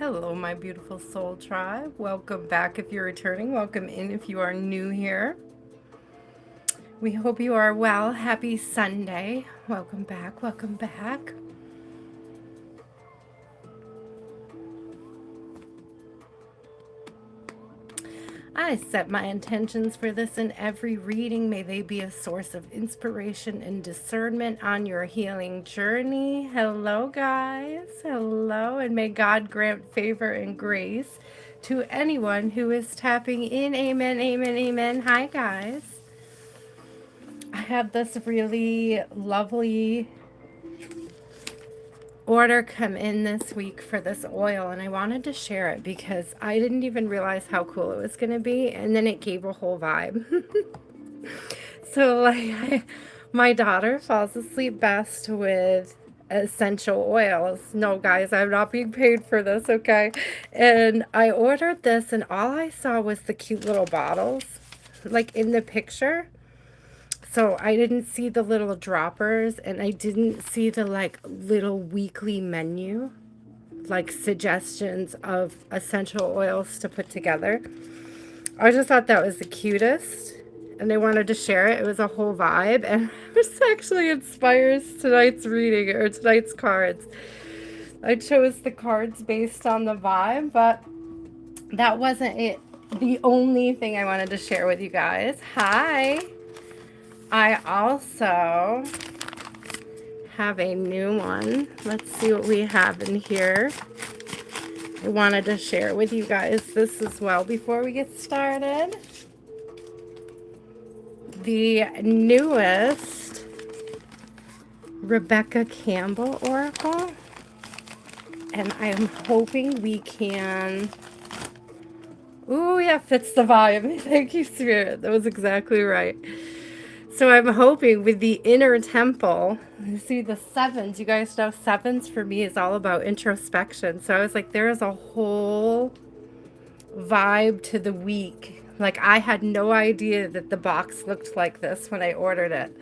Hello, my beautiful soul tribe. Welcome back if you're returning. Welcome in if you are new here. We hope you are well. Happy Sunday. Welcome back. Welcome back. I set my intentions for this in every reading. May they be a source of inspiration and discernment on your healing journey. Hello, guys. Hello. And may God grant favor and grace to anyone who is tapping in. Amen, amen, amen. Hi, guys. I had this really lovely order come in this week for this oil, and I wanted to share it because I didn't even realize how cool it was going to be, and then it gave a whole vibe. So my daughter falls asleep best with essential oils. No, guys, I'm not being paid for this, okay? And I ordered this, and all I saw was the cute little bottles, like in the picture. So I didn't see the little droppers, and I didn't see the like little weekly menu, like suggestions of essential oils to put together. I just thought that was the cutest, and I wanted to share it. It was a whole vibe, and this actually inspires tonight's reading or tonight's cards. I chose the cards based on the vibe, but that wasn't it. The only thing I wanted to share with you guys. Hi. I also have a new one. Let's see what we have in here. I wanted to share with you guys this as well before we get started. The newest Rebecca Campbell Oracle. And I am hoping we can... Ooh, yeah, fits the vibe. Thank you, Spirit. That was exactly right. So I'm hoping with the inner temple, you see the sevens, you guys know sevens for me is all about introspection. So I was like, there is a whole vibe to the week. Like I had no idea that the box looked like this when I ordered it.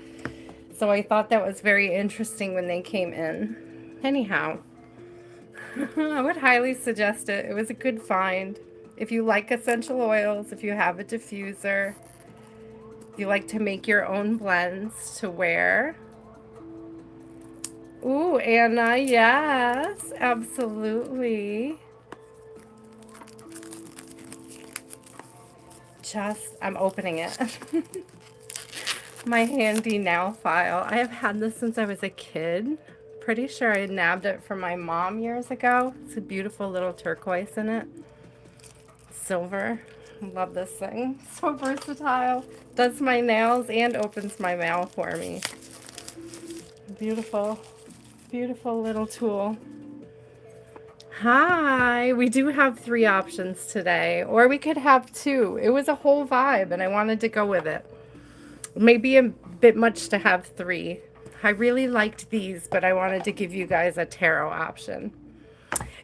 So I thought that was very interesting when they came in. Anyhow, I would highly suggest it. It was a good find. If you like essential oils, if you have a diffuser, you like to make your own blends to wear. Ooh, Anna, yes, absolutely. I'm opening it. My handy nail file. I have had this since I was a kid. Pretty sure I nabbed it from my mom years ago. It's a beautiful little turquoise in it. Silver. Love this thing. So versatile. Does my nails and opens my mail for me. Beautiful, beautiful little tool. Hi, we do have 3 options today, or we could have 2. It was a whole vibe and I wanted to go with it. Maybe a bit much to have 3. I really liked these, but I wanted to give you guys a tarot option.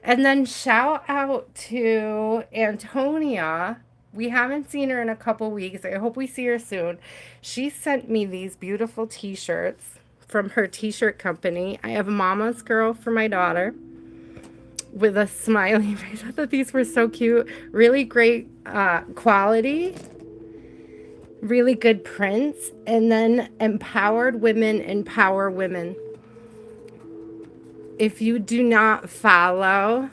And then shout out to Antonia. We haven't seen her in a couple weeks. I hope we see her soon. She sent me these beautiful t-shirts from her t-shirt company. I have a Mama's Girl for my daughter with a smiley face. I thought these were so cute. Really great quality. Really good prints. And then empowered women empower women. If you do not follow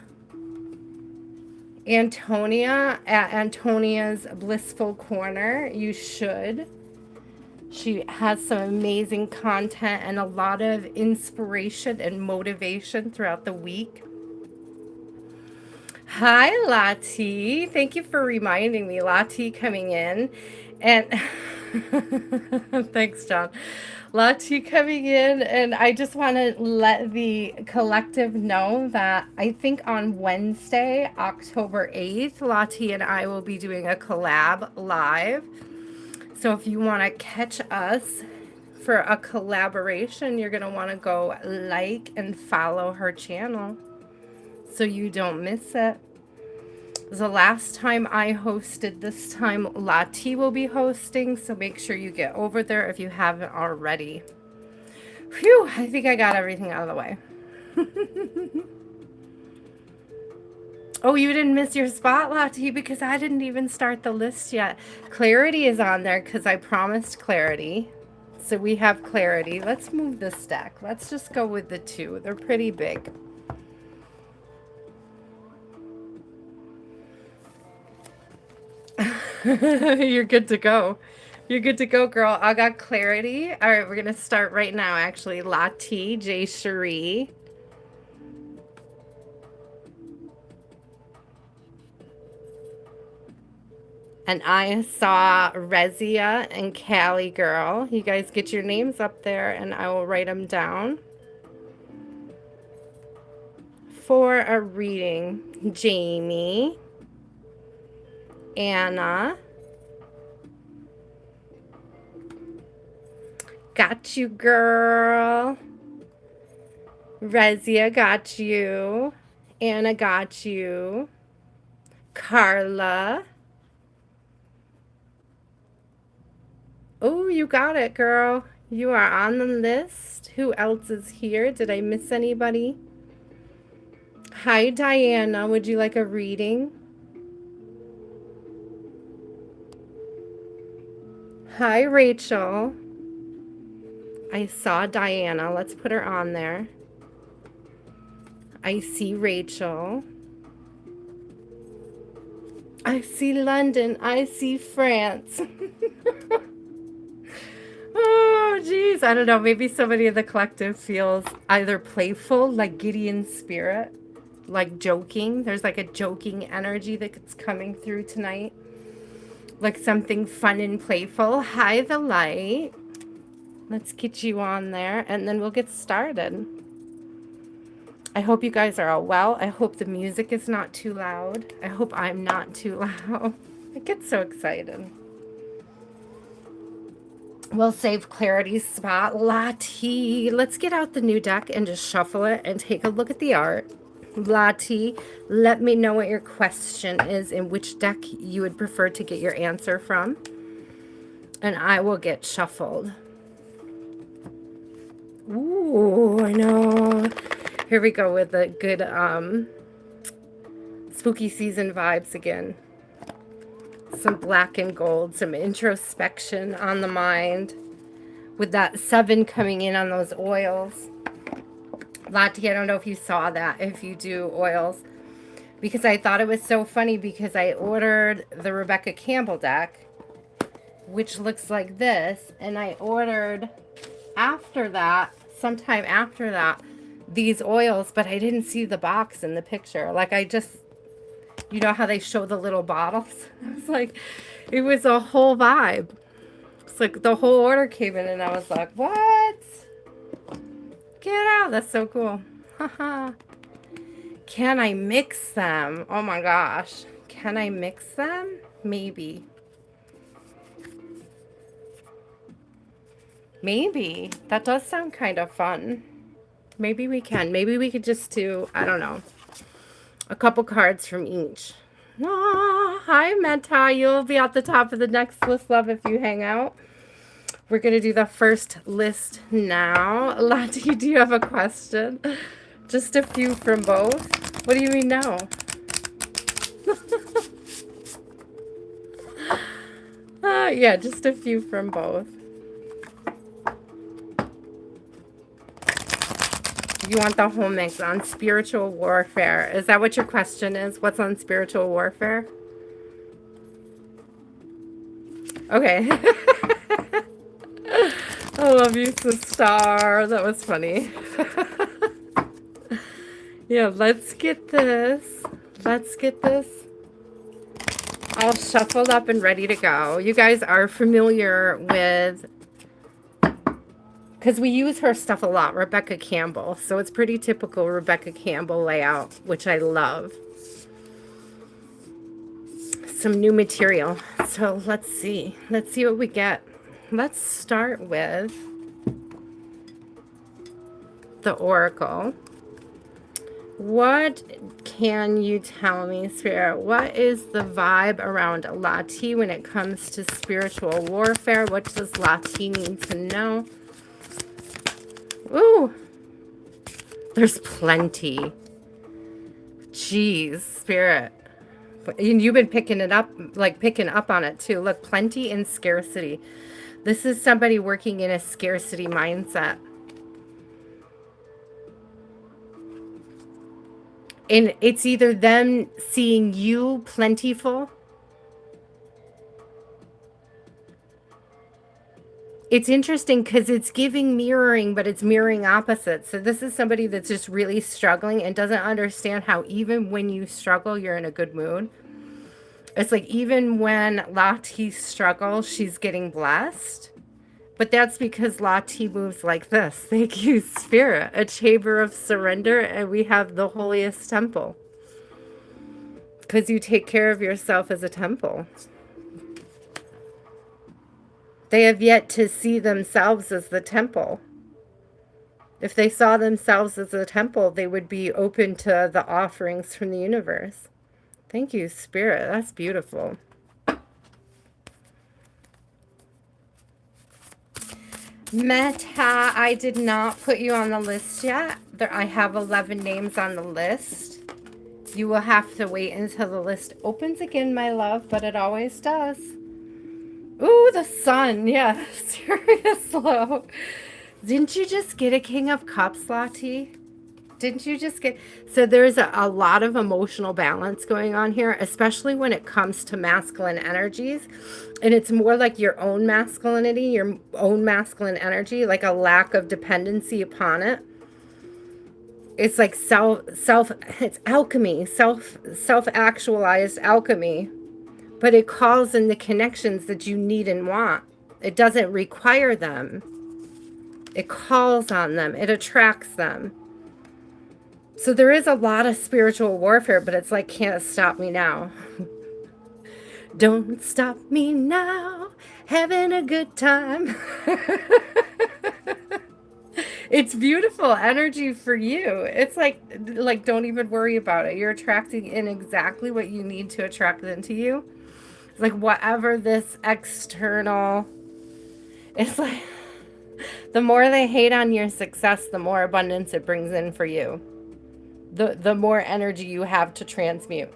Antonia at Antonia's Blissful Corner, you should. She has some amazing content and a lot of inspiration and motivation throughout the week. Hi, Lati. Thank you for reminding me. Lati coming in. And thanks, John. Lati coming in. And I just want to let the collective know that I think on Wednesday, October 8th, Lati and I will be doing a collab live. So if you want to catch us for a collaboration, you're going to want to go like and follow her channel so you don't miss it. The last time I hosted, this time Lati will be hosting, so make sure you get over there if you haven't already. Phew, I think I got everything out of the way. Oh, you didn't miss your spot, Lottie, because I didn't even start the list yet. Clarity is on there because I promised clarity. So we have clarity. Let's move this deck. Let's just go with the two. They're pretty big. You're good to go. You're good to go, girl. I got clarity. All right, we're going to start right now, actually. Lottie, J. Cherie. And I saw Rezia and Callie Girl. You guys get your names up there and I will write them down for a reading. Jamie, Anna, got you, girl. Rezia got you. Anna got you. Carla. Oh, you got it, girl. You are on the list. Who else is here? Did I miss anybody? Hi, Diana. Would you like a reading? Hi, Rachel. I saw Diana. Let's put her on there. I see Rachel. I see London. I see France. Oh, geez. I don't know. Maybe somebody in the collective feels either playful, like Gideon's spirit, like joking. There's like a joking energy that's coming through tonight. Like something fun and playful. Hi, the light. Let's get you on there and then we'll get started. I hope you guys are all well. I hope the music is not too loud. I hope I'm not too loud. I get so excited. We'll save Clarity's spot. Lottie. Let's get out the new deck and just shuffle it and take a look at the art. Lottie, let me know what your question is and which deck you would prefer to get your answer from. And I will get shuffled. Ooh, I know. Here we go with the good spooky season vibes again. Some black and gold, some introspection on the mind with that 7 coming in on those oils. Lottie, I don't know if you saw that, if you do oils, because I thought it was so funny because I ordered the Rebecca Campbell deck, which looks like this, and I ordered after that, sometime after that, these oils, but I didn't see the box in the picture. Like I just, you know how they show the little bottles? I was like, it was a whole vibe. It's like the whole order came in and I was like, what? Get out. That's so cool. Haha. Can I mix them? Oh my gosh. Can I mix them? Maybe. Maybe. That does sound kind of fun. Maybe we can. Maybe we could just do, I don't know, a couple cards from each. Ah, hi, Meta. You'll be at the top of the next list, love, if you hang out. We're going to do the first list now. Lottie, do you have a question? Just a few from both? What do you mean no? Yeah, just a few from both. You want the whole mix on spiritual warfare. Is that what your question is? What's on spiritual warfare? Okay. I love you, sister. That was funny. Yeah, let's get this. Let's get this all shuffled up and ready to go. You guys are familiar with, because we use her stuff a lot, Rebecca Campbell. So it's pretty typical Rebecca Campbell layout, which I love. Some new material. So let's see. Let's see what we get. Let's start with the Oracle. What can you tell me, Spirit? What is the vibe around Lottie when it comes to spiritual warfare? What does Lottie need to know? Ooh, there's plenty. Jeez, spirit. And you've been picking it up, like picking up on it too. Look, plenty and scarcity. This is somebody working in a scarcity mindset. And it's either them seeing you plentiful. It's interesting because it's giving mirroring, but it's mirroring opposites. So this is somebody that's just really struggling and doesn't understand how even when you struggle, you're in a good mood. It's like even when Lati struggles, she's getting blessed. But that's because Lati moves like this. Thank you, Spirit. A chamber of surrender, and we have the holiest temple. Because you take care of yourself as a temple. They have yet to see themselves as the temple. If they saw themselves as a temple, they would be open to the offerings from the universe. Thank you, Spirit. That's beautiful. Meta, I did not put you on the list yet. I have 11 names on the list. You will have to wait until the list opens again, my love, but it always does. Ooh, the sun. Yeah, serious low. Didn't you just get a King of Cups, Lati? Didn't you just get... So there's a lot of emotional balance going on here, especially when it comes to masculine energies. And it's more like your own masculinity, your own masculine energy, like a lack of dependency upon it. It's like it's alchemy, self-actualized alchemy. But it calls in the connections that you need and want. It doesn't require them. It calls on them. It attracts them. So there is a lot of spiritual warfare, but it's like, can't stop me now. Don't stop me now. Having a good time. It's beautiful energy for you. It's like don't even worry about it. You're attracting in exactly what you need to attract into you. It's like whatever this external, it's like the more they hate on your success, the more abundance it brings in for you. The more energy you have to transmute.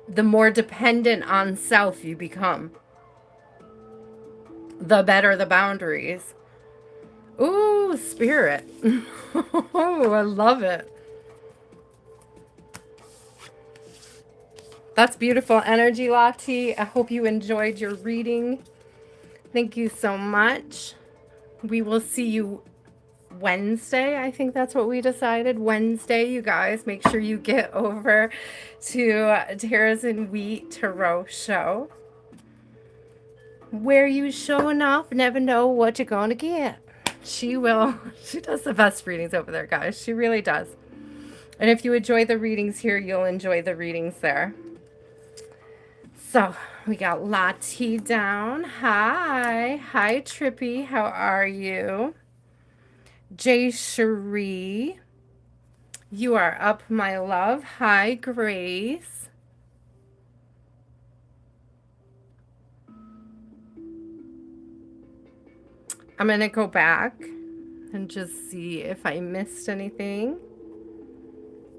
The more dependent on self you become. The better the boundaries. Ooh, Spirit. Oh, I love it. That's beautiful energy, Lati. I hope you enjoyed your reading. Thank you so much. We will see you Wednesday. I think that's what we decided. Wednesday, you guys. Make sure you get over to Tara's and Wheat Tarot Show. Where you showing off, never know what you're going to get. She will. She does the best readings over there, guys. She really does. And if you enjoy the readings here, you'll enjoy the readings there. So we got Lati down. Hi. Hi, Trippy. How are you? Jay Cherie. You are up, my love. Hi, Grace. I'm going to go back and just see if I missed anything.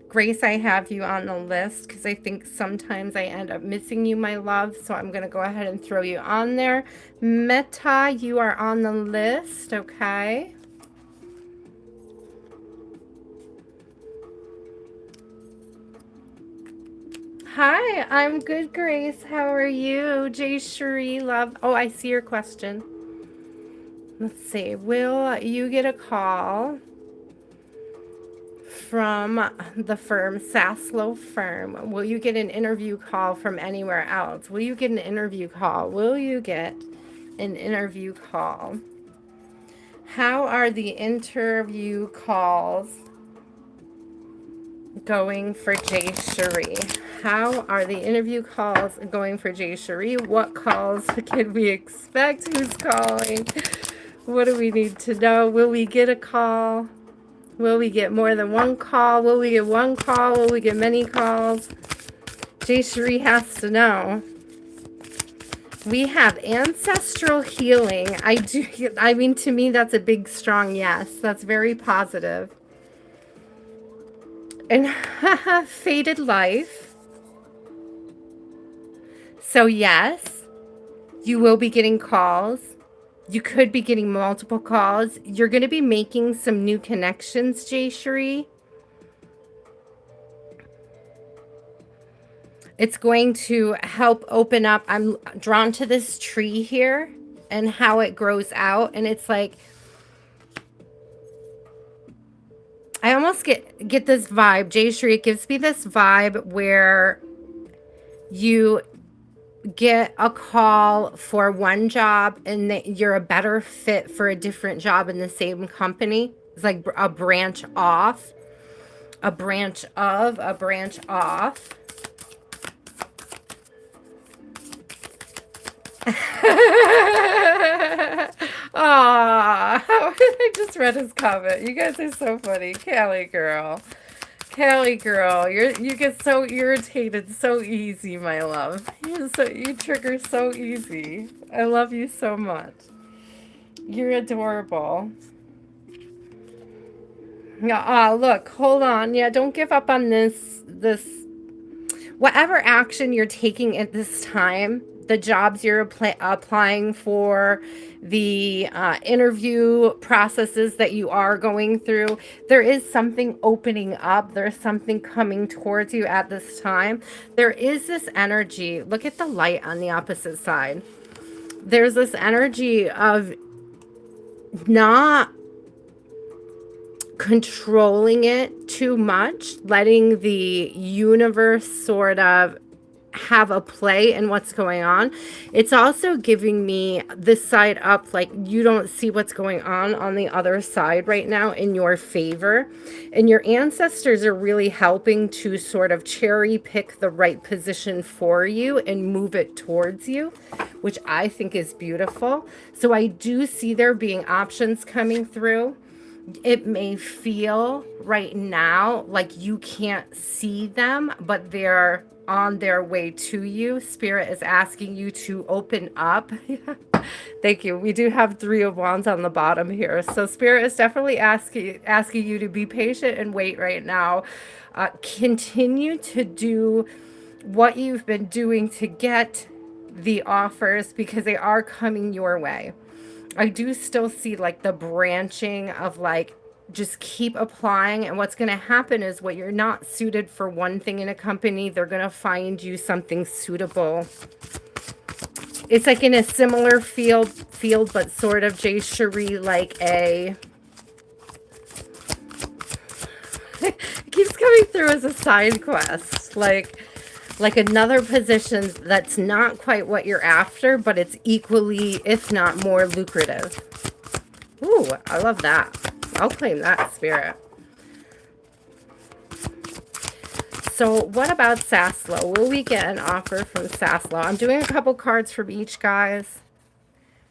Grace, I have you on the list because I think sometimes I end up missing you, my love. So I'm going to go ahead and throw you on there. Meta, you are on the list. Okay. Hi, I'm good, Grace. How are you? Jay Cherie, love. Oh, I see your question. Let's see. Will you get a call from the firm, Saslow firm? Will you get an interview call from anywhere else? Will you get an interview call? Will you get an interview call? How are the interview calls going for Jay Cherie? How are the interview calls going for Jay Cherie? What calls can we expect? Who's calling? What do we need to know? Will we get a call? Will we get more than one call? Will we get one call? Will we get many calls? Jay Cherie has to know. We have ancestral healing. I mean, to me, that's a big, strong yes. That's very positive. And faded life. So yes, you will be getting calls. You could be getting multiple calls. You're going to be making some new connections, Jay Cherie. It's going to help open up. I'm drawn to this tree here and how it grows out. And it's like, I almost get this vibe, Jay Cherie. It gives me this vibe where you get a call for one job and that you're a better fit for a different job in the same company. It's like a branch off, a branch of, a branch off. Aw, I just read his comment. You guys are so funny. Callie girl. Callie girl, you get so irritated so easy, my love. You trigger so easy. I love you so much. You're adorable. Yeah, look, hold on. Yeah, don't give up on this whatever action you're taking at this time, the jobs you're applying for, the interview processes that you are going through, there is something opening up. There's something coming towards you at this time. There is this energy. Look at the light on the opposite side. There's this energy of not controlling it too much, letting the universe sort of have a play in what's going on. It's also giving me this side up, like you don't see what's going on the other side right now in your favor. And your ancestors are really helping to sort of cherry pick the right position for you and move it towards you, which I think is beautiful. So I do see there being options coming through. It may feel right now like you can't see them, but they're on their way to you. Spirit is asking you to open up. Thank you. We do have 3 of Wands on the bottom here. So Spirit is definitely asking you to be patient and wait right now. Continue to do what you've been doing to get the offers because they are coming your way. I do still see like the branching of like, just keep applying. And what's going to happen is what you're not suited for one thing in a company, they're going to find you something suitable. It's like in a similar field, but sort of Jay Cherie, like a, it keeps coming through as a side quest. Like another position that's not quite what you're after, but it's equally, if not more lucrative. Ooh, I love that. I'll claim that, Spirit. So what about Saslo? Will we get an offer from Saslo? I'm doing a couple cards from each, guys.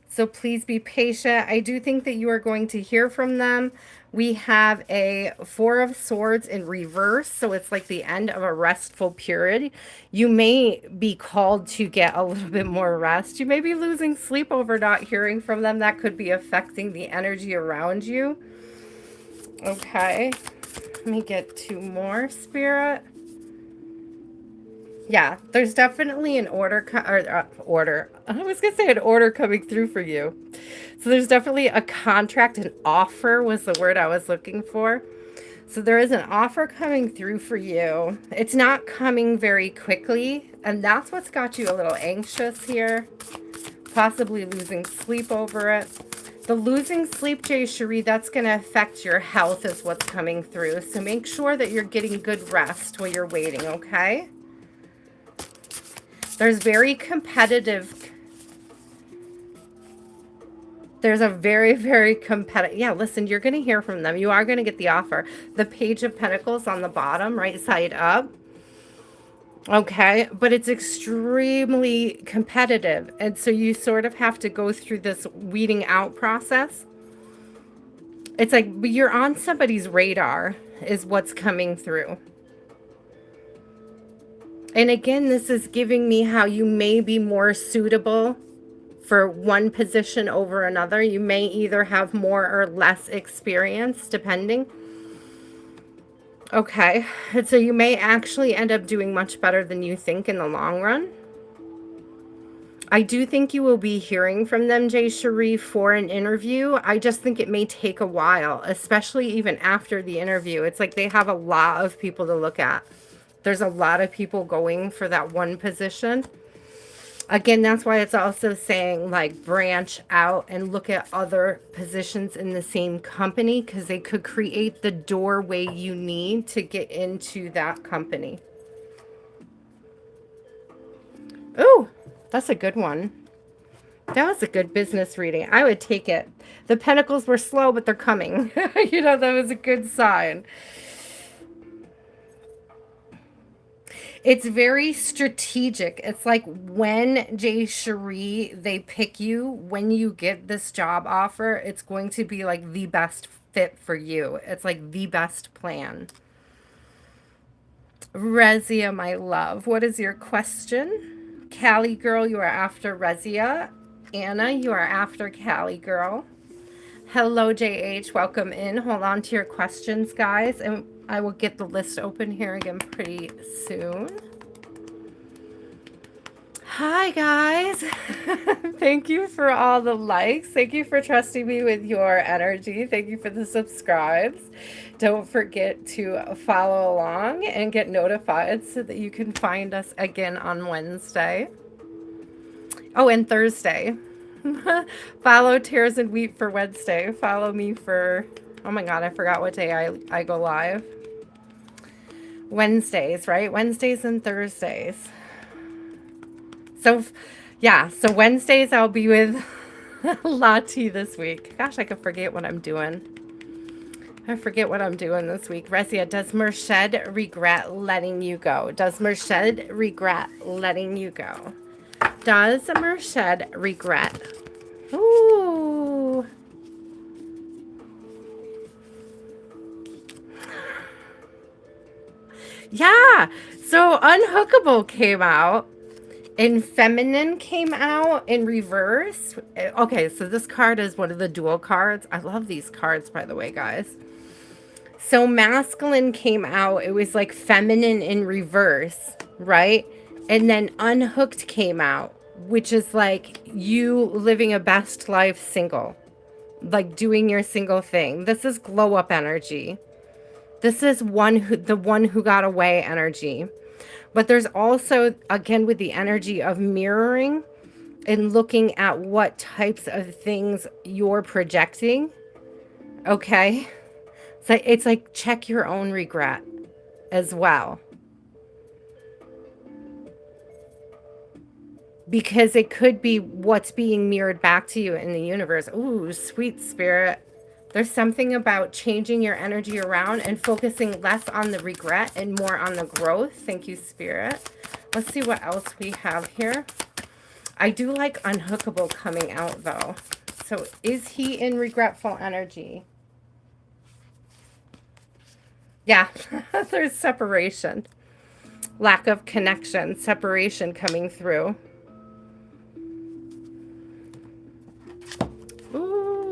So please be patient. I do think that you are going to hear from them. We have a 4 of Swords in reverse. So it's like the end of a restful period. You may be called to get a little bit more rest. You may be losing sleep over not hearing from them. That could be affecting the energy around you. Okay. Let me get 2 more, Spirit. Yeah, there's definitely an order. I was going to say an order coming through for you. So there's definitely a contract, an offer was the word I was looking for. So there is an offer coming through for you. It's not coming very quickly. And that's what's got you a little anxious here. Possibly losing sleep over it. The losing sleep, Jay Cherie, that's going to affect your health is what's coming through. So make sure that you're getting good rest while you're waiting, okay? There's very competitive. There's a very, very competitive. Yeah, listen, you're going to hear from them. You are going to get the offer. The Page of Pentacles on the bottom, right side up. Okay, but it's extremely competitive. And so you sort of have to go through this weeding out process. It's like you're on somebody's radar is what's coming through. And again, this is giving me how you may be more suitable for one position over another. You may either have more or less experience, depending. Okay, and so you may actually end up doing much better than you think in the long run. I do think you will be hearing from them, Jay Cherie, for an interview. I just think it may take a while, especially even after the interview. It's like they have a lot of people to look at. There's a lot of people going for that one position. Again, that's why it's also saying like branch out and look at other positions in the same company, because they could create the doorway you need to get into that company. Oh, that's a good one. That was a good business reading. I would take it. The pentacles were slow, but they're coming. You know, that was a good sign. It's very strategic. It's like when Jay Cherie, they pick you, when you get this job offer, it's going to be like the best fit for you. It's like the best plan. Rezia, my love, what is your question? Cali girl, you are after Rezia. Anna, you are after Cali girl. Hello, JH. Welcome in. Hold on to your questions, guys, and I will get the list open here again pretty soon. Hi, guys. Thank you for all the likes. Thank you for trusting me with your energy. Thank you for the subscribes. Don't forget to follow along and get notified so that you can find us again on Wednesday. Oh, and Thursday. Follow Tears and Wheat for Wednesday. Follow me for, oh my God, I forgot what day I go live. Wednesdays, right? Wednesdays and Thursdays. So, yeah, so Wednesdays I'll be with Lati this week. Gosh, I could forget what I'm doing. I forget what I'm doing this week. Rezia, does Merched regret letting you go? Does Merched regret letting you go? Does Merched regret? Ooh. Yeah. So Unhookable came out. And Feminine came out in reverse. Okay, so this card is one of the dual cards. I love these cards, by the way, guys. So Masculine came out. It was like Feminine in reverse, right? And then Unhooked came out, which is like you living a best life single. Like doing your single thing. This is glow up energy. This is the one who got away energy. But there's also, again, with the energy of mirroring and looking at what types of things you're projecting. Okay. So it's like check your own regret as well. Because it could be what's being mirrored back to you in the universe. Ooh, sweet spirit. There's something about changing your energy around and focusing less on the regret and more on the growth. Thank you, Spirit. Let's see what else we have here. I do like Unhookable coming out, though. So is he in regretful energy? Yeah, there's separation. Lack of connection, separation coming through.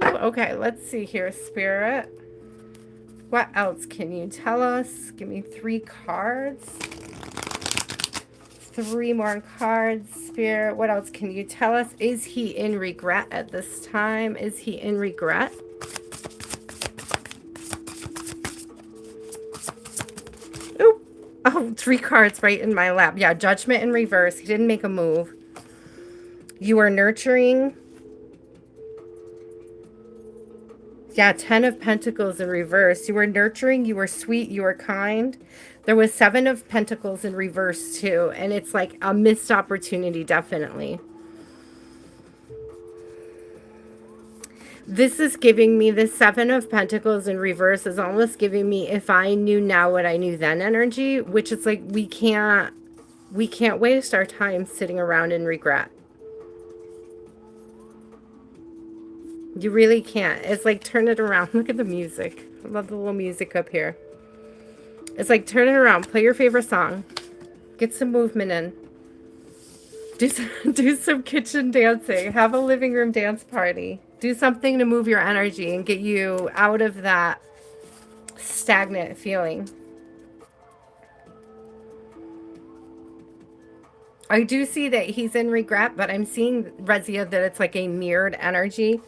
Okay, let's see here, Spirit. What else can you tell us? Give me 3 cards. 3 more cards, Spirit. What else can you tell us? Is he in regret at this time? Is he in regret? Oop. Oh, 3 cards right in my lap. Yeah, Judgment in reverse. He didn't make a move. You are nurturing. Yeah, 10 of Pentacles in reverse. You were nurturing, you were sweet, you were kind. There was 7 of Pentacles in reverse too. And it's like a missed opportunity, definitely. This is giving me, the 7 of Pentacles in reverse is almost giving me if I knew now what I knew then energy, which is like we can't waste our time sitting around in regret. You really can't. It's like turn it around. Look at the music. I love the little music up here. It's like turn it around. Play your favorite song. Get some movement in. Do some kitchen dancing. Have a living room dance party. Do something to move your energy and get you out of that stagnant feeling. I do see that he's in regret, but I'm seeing, Rezia, that it's like a mirrored energy,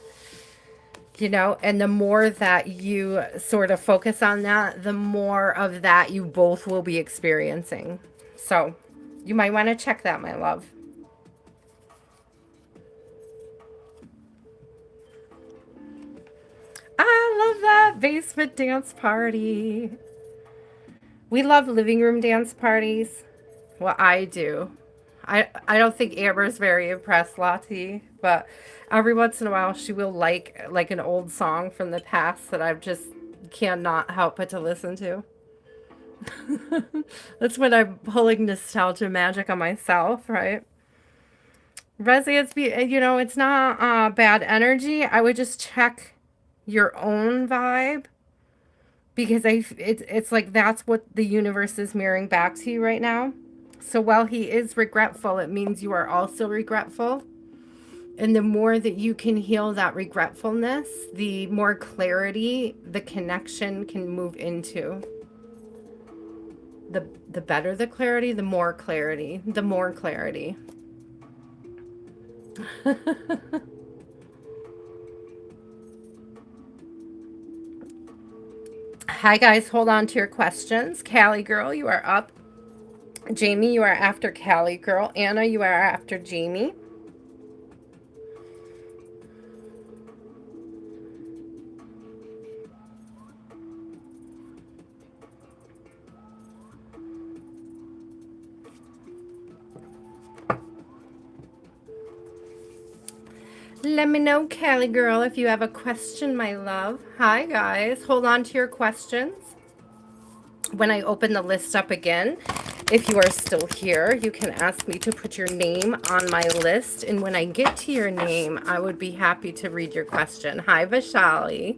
you know, and the more that you sort of focus on that, the more of that you both will be experiencing. So you might want to check that, my love. I love that basement dance party. We love living room dance parties. Well, I do. I don't think Amber's very impressed, Lottie, but every once in a while she will like an old song from the past that I've just cannot help but to listen to. That's when I'm pulling nostalgia magic on myself, right? Resi, you know, it's not bad energy. I would just check your own vibe because it's like that's what the universe is mirroring back to you right now. So while he is regretful, it means you are also regretful. And the more that you can heal that regretfulness, the more clarity the connection can move into. The better the clarity, the more clarity, the more clarity. Hi guys, hold on to your questions. Callie girl, you are up. Jamie, you are after Callie girl. Anna, you are after Jamie. Let me know, Callie girl, if you have a question, my love. Hi guys, hold on to your questions. When I open the list up again, if you are still here, you can ask me to put your name on my list. And when I get to your name, I would be happy to read your question. Hi, Vishali.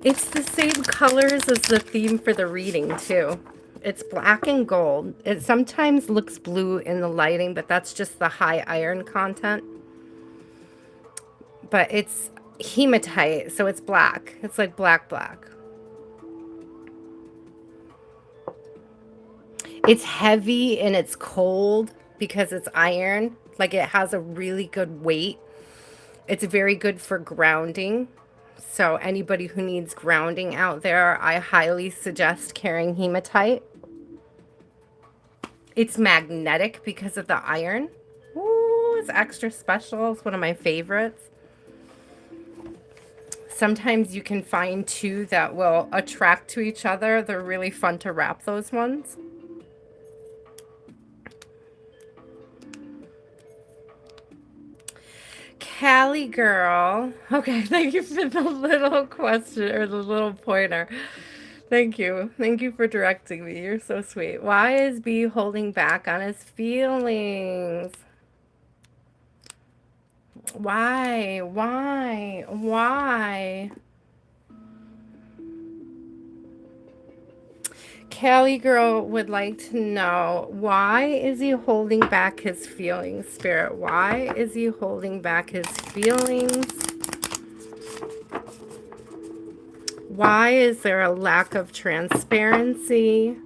It's the same colors as the theme for the reading, too. It's black and gold. It sometimes looks blue in the lighting, but that's just the high iron content. But it's hematite, so it's black. It's like black. It's heavy and it's cold because it's iron. Like it has a really good weight. It's very good for grounding. So anybody who needs grounding out there, I highly suggest carrying hematite. It's magnetic because of the iron. Ooh, it's extra special. It's one of my favorites. Sometimes you can find two that will attract to each other. They're really fun to wrap, those ones. Callie girl. Okay, thank you for the little question or the little pointer. Thank you. Thank you for directing me. You're so sweet. Why is B holding back on his feelings? Why? Callie girl would like to know, why is he holding back his feelings, Spirit? Why is he holding back his feelings? Why is there a lack of transparency?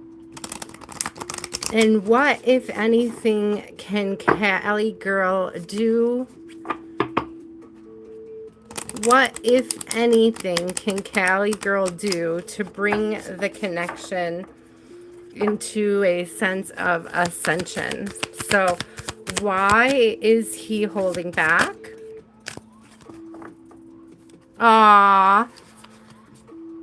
And what, if anything, can Callie girl do? What, if anything, can Callie girl do to bring the connection into a sense of ascension? So why is he holding back? Ah,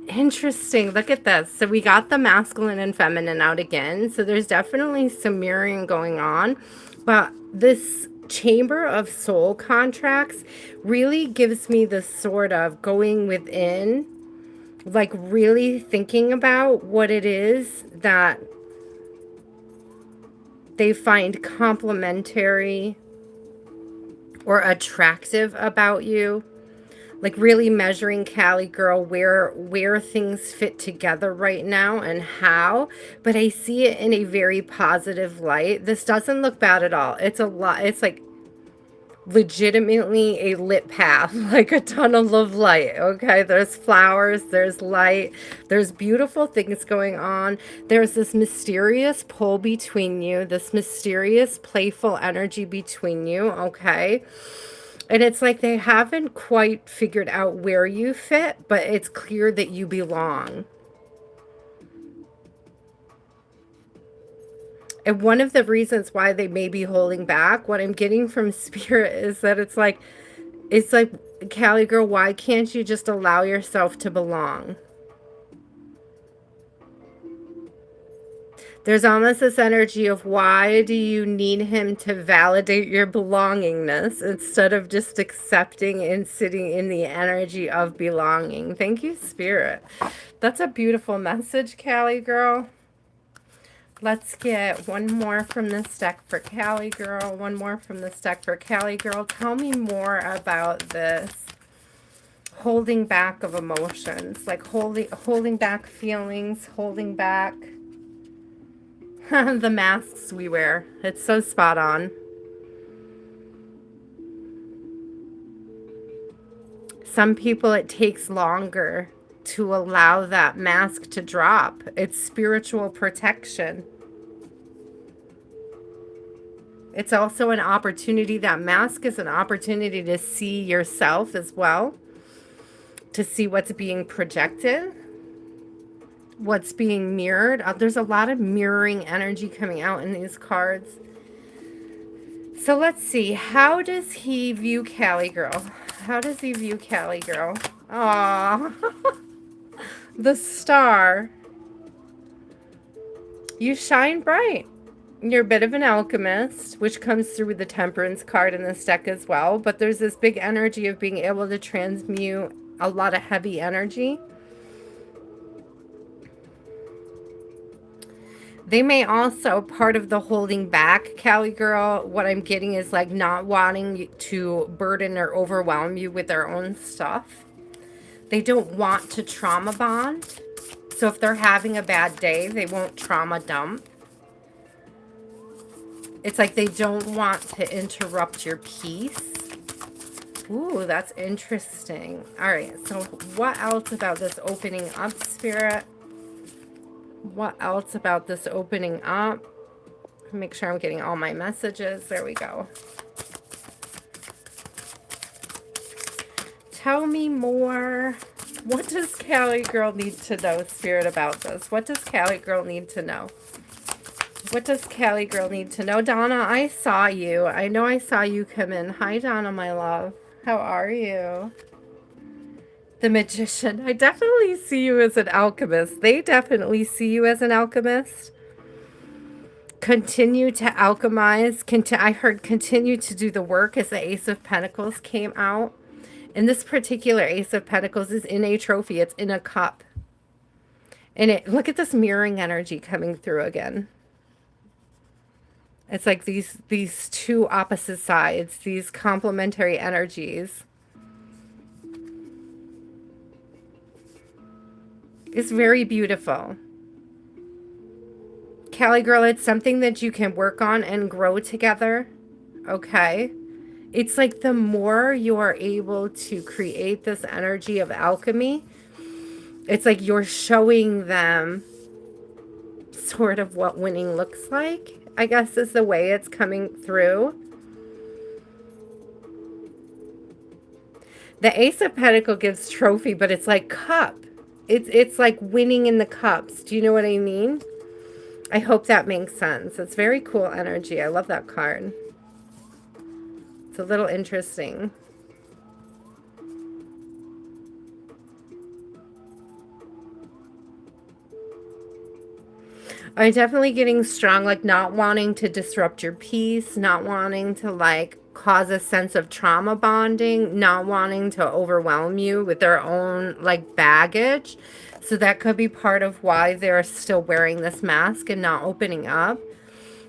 interesting. Look at this. So we got the masculine and feminine out again. So there's definitely some mirroring going on. But this chamber of soul contracts really gives me the sort of going within, like really thinking about what it is that they find complementary or attractive about you. Like really measuring, Callie girl, where things fit together right now and how. But I see it in a very positive light. This doesn't look bad at all. It's a lot. It's like legitimately a lit path, like a tunnel of light. Okay, there's flowers, there's light, there's beautiful things going on. There's this mysterious pull between you, this mysterious playful energy between you. Okay, and it's like they haven't quite figured out where you fit, but it's clear that you belong. And one of the reasons why they may be holding back, what I'm getting from spirit, is that it's like, Callie girl, why can't you just allow yourself to belong? There's almost this energy of, why do you need him to validate your belongingness instead of just accepting and sitting in the energy of belonging? Thank you, Spirit. That's a beautiful message, Callie girl. Let's get one more from this deck for Callie girl. One more from this deck for Callie girl. Tell me more about this holding back of emotions, like holding back feelings, holding back the masks we wear. It's so spot on. Some people, it takes longer to allow that mask to drop. It's spiritual protection. It's also an opportunity. That mask is an opportunity to see yourself as well, to see what's being projected, what's being mirrored. There's a lot of mirroring energy coming out in these cards. So let's see. How does he view Callie girl? How does he view Callie girl? Aww. The star. You shine bright. You're a bit of an alchemist, which comes through with the Temperance card in this deck as well. But there's this big energy of being able to transmute a lot of heavy energy. They may also, part of the holding back, Callie girl, what I'm getting is like not wanting to burden or overwhelm you with their own stuff. They don't want to trauma bond. So if they're having a bad day, they won't trauma dump. It's like they don't want to interrupt your peace. Ooh, that's interesting. All right, so what else about this opening up, Spirit? What else about this opening up? Make sure I'm getting all my messages. There we go. Tell me more. What does Callie girl need to know, Spirit, about this? What does Callie girl need to know? What does Callie girl need to know? Donna, I saw you. I know I saw you come in. Hi, Donna, my love. How are you? The Magician. I definitely see you as an alchemist. They definitely see you as an alchemist. Continue to alchemize. I heard continue to do the work as the Ace of Pentacles came out. And this particular Ace of Pentacles is in a trophy. It's in a cup. And look at this mirroring energy coming through again. It's like these two opposite sides, these complementary energies. It's very beautiful. Callie girl, it's something that you can work on and grow together. Okay? It's like the more you're able to create this energy of alchemy, it's like you're showing them sort of what winning looks like, I guess is the way it's coming through. The Ace of Pentacles gives trophy, but it's like cup. It's like winning in the cups. Do you know what I mean? I hope that makes sense. It's very cool energy. I love that card. It's a little interesting. I'm definitely getting strong, like not wanting to disrupt your peace, not wanting to like cause a sense of trauma bonding, not wanting to overwhelm you with their own like baggage. So that could be part of why they're still wearing this mask and not opening up.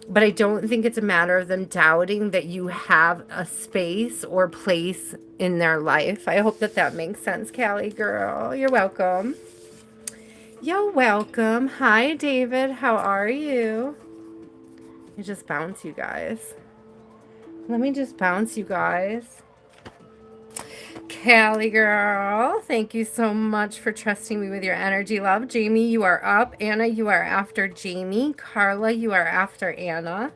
But I don't think it's a matter of them doubting that you have a space or place in their life. I hope that that makes sense, Callie girl. You're welcome. You're welcome. Hi, David. How are you? You just bounce, you guys. Let me just bounce, you guys. Callie girl, thank you so much for trusting me with your energy, love. Jamie, you are up. Anna, you are after Jamie. Carla, you are after Anna.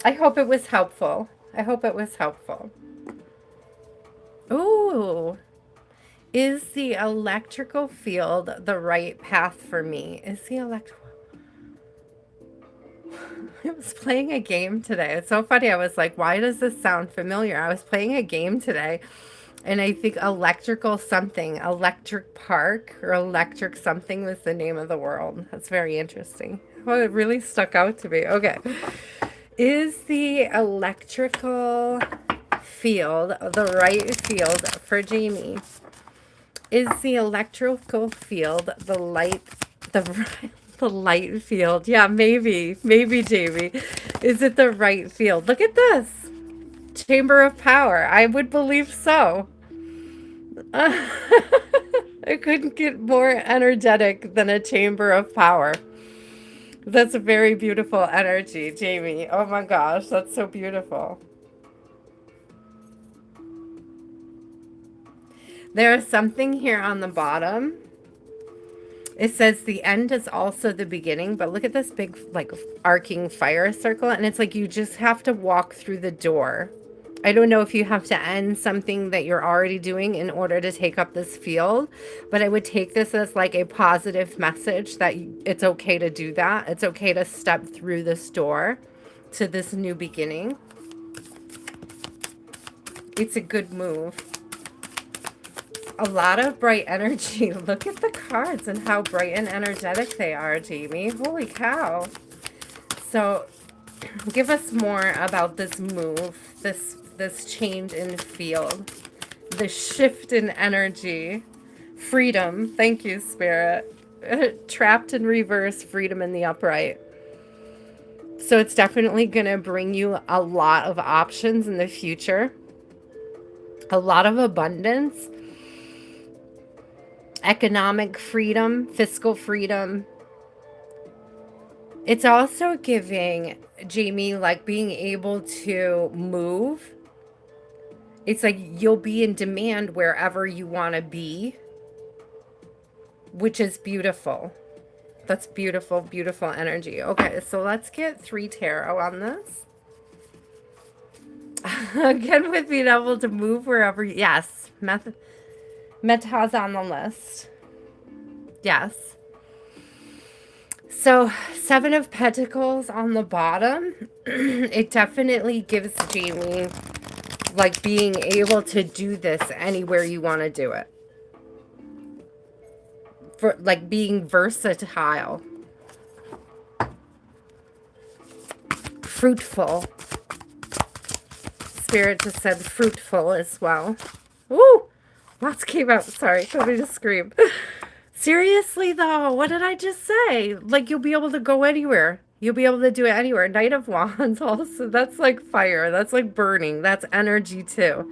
I hope it was helpful. I hope it was helpful. Ooh, is the electrical field the right path for me? Is the electrical... I was playing a game today. It's so funny. I was like, why does this sound familiar? I was playing a game today, and I think electrical something, electric park or electric something was the name of the world. That's very interesting. Well, it really stuck out to me. Okay. Is the electrical field the right field for Jamie? Is the electrical field the the light field? Yeah, maybe Jamie. Is it the right field? Look at this. Chamber of Power. I would believe so. I couldn't get more energetic than a Chamber of Power. That's a very beautiful energy, Jamie. Oh my gosh, that's so beautiful. There is something here on the bottom. It says the end is also the beginning, but look at this big, like, arcing fire circle, and it's like you just have to walk through the door. I don't know if you have to end something that you're already doing in order to take up this field, but I would take this as like a positive message that it's okay to do that. It's okay to step through this door to this new beginning. It's a good move. A lot of bright energy. Look at the cards and how bright and energetic they are, Jamie. Holy cow. So give us more about this move, this change in field, the shift in energy, freedom. Thank you, Spirit. Trapped in reverse, freedom in the upright. So it's definitely going to bring you a lot of options in the future, a lot of abundance, economic freedom, fiscal freedom. It's also giving, Jamie, like being able to move. It's like you'll be in demand wherever you want to be, which is beautiful. That's beautiful, beautiful energy. Okay, so let's get 3 tarot on this. Again, with being able to move wherever, yes, Meta's on the list. Yes. So 7 of Pentacles on the bottom. It definitely gives Jamie like being able to do this anywhere you want to do it. For like being versatile. Fruitful. Spirit just said fruitful as well. Woo! Lots came out. Sorry, let me just scream. Seriously though, what did I just say? Like you'll be able to go anywhere. You'll be able to do it anywhere. Knight of Wands also. That's like fire. That's like burning. That's energy too.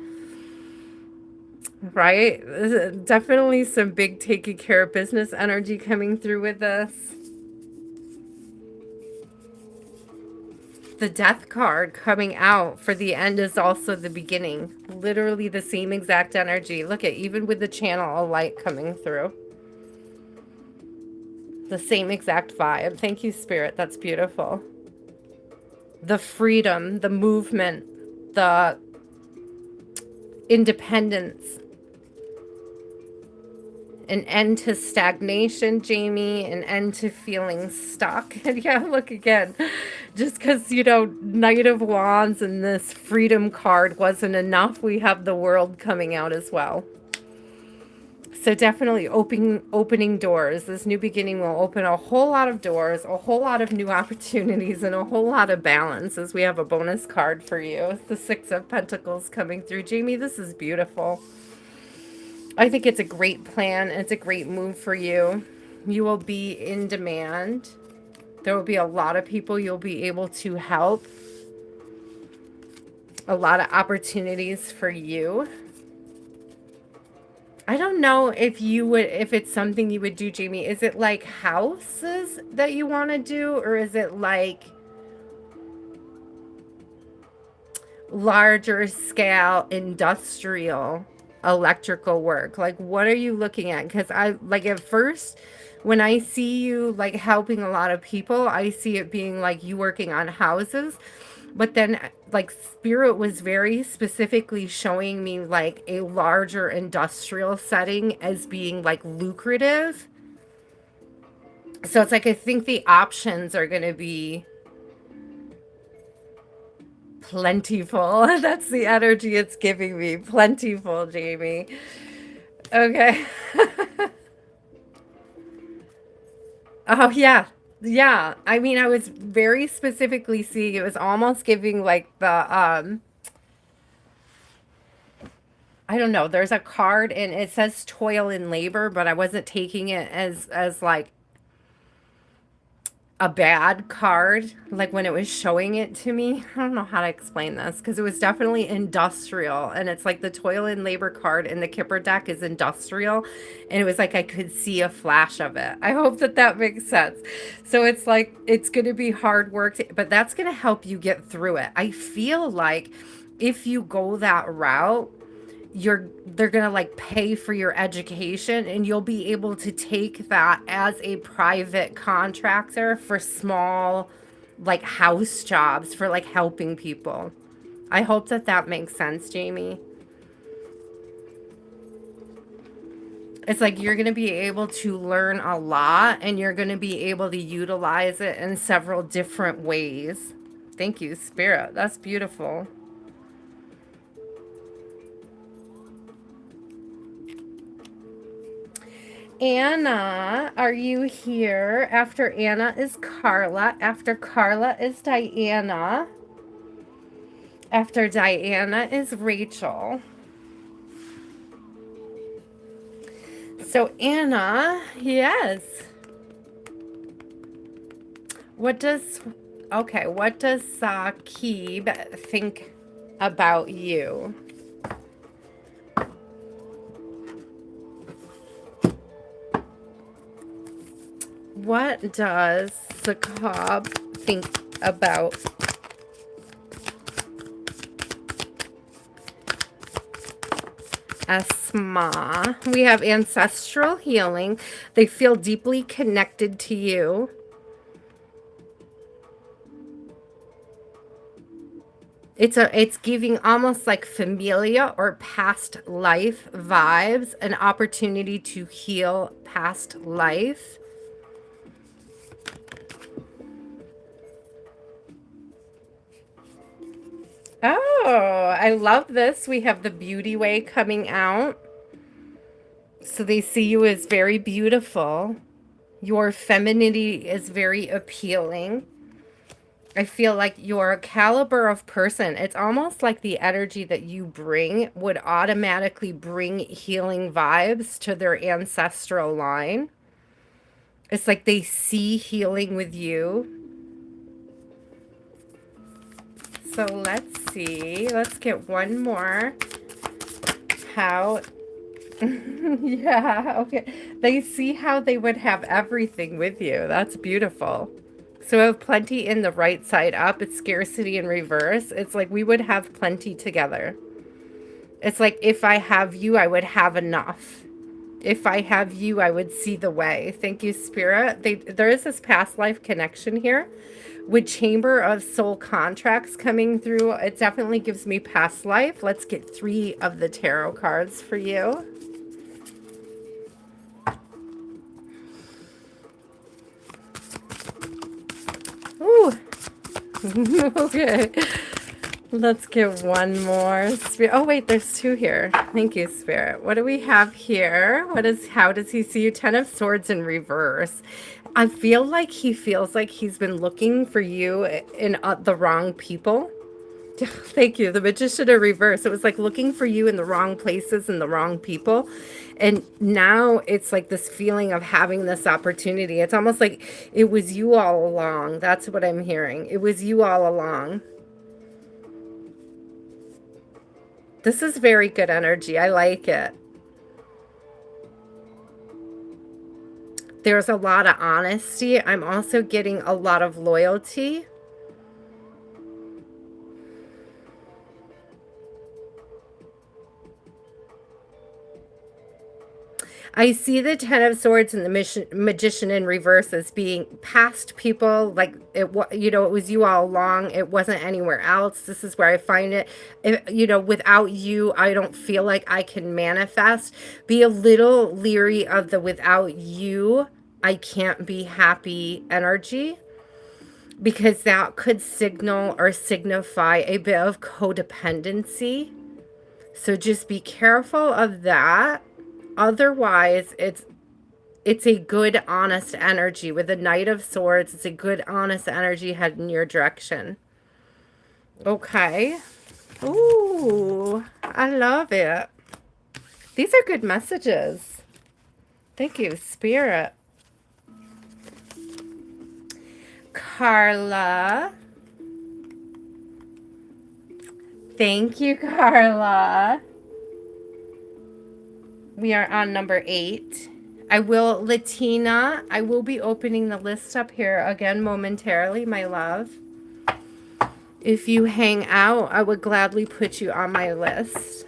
Right? Definitely some big taking care of business energy coming through with this. The Death card coming out for the end is also the beginning. Literally the same exact energy. Look at, even with the channel of light coming through. The same exact vibe. Thank you, Spirit. That's beautiful. The freedom, the movement, the independence. An end to stagnation, Jamie. An end to feeling stuck. And yeah, look again. Just because, you know, Knight of Wands and this freedom card wasn't enough, we have the World coming out as well. So definitely opening doors. This new beginning will open a whole lot of doors, a whole lot of new opportunities, and a whole lot of balance, as we have a bonus card for you. The 6 of Pentacles coming through. Jamie, this is beautiful. I think it's a great plan. It's a great move for you. You will be in demand. There will be a lot of people you'll be able to help. A lot of opportunities for you. I don't know if you would, if it's something you would do, Jamie. Is it like houses that you want to do? Or is it like larger scale industrial electrical work? Like, what are you looking at? Because I, like, at first, when I see you like helping a lot of people, I see it being like you working on houses. But then, like, Spirit was very specifically showing me like a larger industrial setting as being like lucrative. So it's like I think the options are going to be plentiful. That's the energy it's giving me. Plentiful, Jamie. Okay. Oh, yeah. Yeah. I mean, I was very specifically seeing it was almost giving like the I don't know, there's a card and it says toil and labor, but I wasn't taking it as like a bad card, like when it was showing it to me. I don't know how to explain this because it was definitely industrial, and it's like the toil and labor card in the Kipper deck is industrial, and it was like I could see a flash of it. I hope that that makes sense. So it's like it's going to be hard work, but that's going to help you get through it. I feel like if you go that route, they're gonna like pay for your education, and you'll be able to take that as a private contractor for small like house jobs for like helping people. I hope that that makes sense, Jamie. It's like you're gonna be able to learn a lot, and you're gonna be able to utilize it in several different ways. Thank you, Spirit. That's beautiful. Anna, are you here? After Anna is Carla. After Carla is Diana. After Diana is Rachel. So Anna, yes. What does, okay, what does Saqib think about you? What does Saqib think about Asma? We have ancestral healing. They feel deeply connected to you. It's giving almost like familia or past life vibes, an opportunity to heal past life. Oh, I love this. We have the beauty way coming out. So they see you as very beautiful. Your femininity is very appealing. I feel like your caliber of person, it's almost like the energy that you bring would automatically bring healing vibes to their ancestral line. It's like they see healing with you. So let's see. Let's get one more. How? Yeah, okay. They see how they would have everything with you. That's beautiful. So we have plenty in the right side up. It's scarcity in reverse. It's like we would have plenty together. It's like if I have you, I would have enough. If I have you, I would see the way. Thank you, Spirit. There is this past life connection here with Chamber of Soul contracts coming through. It definitely gives me past life. Let's get 3 of the tarot cards for you. Ooh. Okay. Let's get one more. Oh, wait, there's 2 here. Thank you, Spirit. What do we have here? How does he see you? 10 of Swords in reverse. I feel like he feels like he's been looking for you in the wrong people. Thank you. The Magician in reverse. It was like looking for you in the wrong places and the wrong people. And now it's like this feeling of having this opportunity. It's almost like it was you all along. That's what I'm hearing. It was you all along. This is very good energy. I like it. There's a lot of honesty. I'm also getting a lot of loyalty. I see the Ten of Swords and the Magician in reverse as being past people. Like, it was you all along. It wasn't anywhere else. This is where I find it. Without you, I don't feel like I can manifest. Be a little leery of the without you, I can't be happy energy, because that could signal or signify a bit of codependency. So just be careful of that. Otherwise, it's a good, honest energy. With the Knight of Swords, it's a good, honest energy heading in your direction. Okay. Ooh, I love it. These are good messages. Thank you, Spirit. Carla. Thank you, Carla. We are on number 8. Latina, I will be opening the list up here again momentarily, my love. If you hang out, I would gladly put you on my list.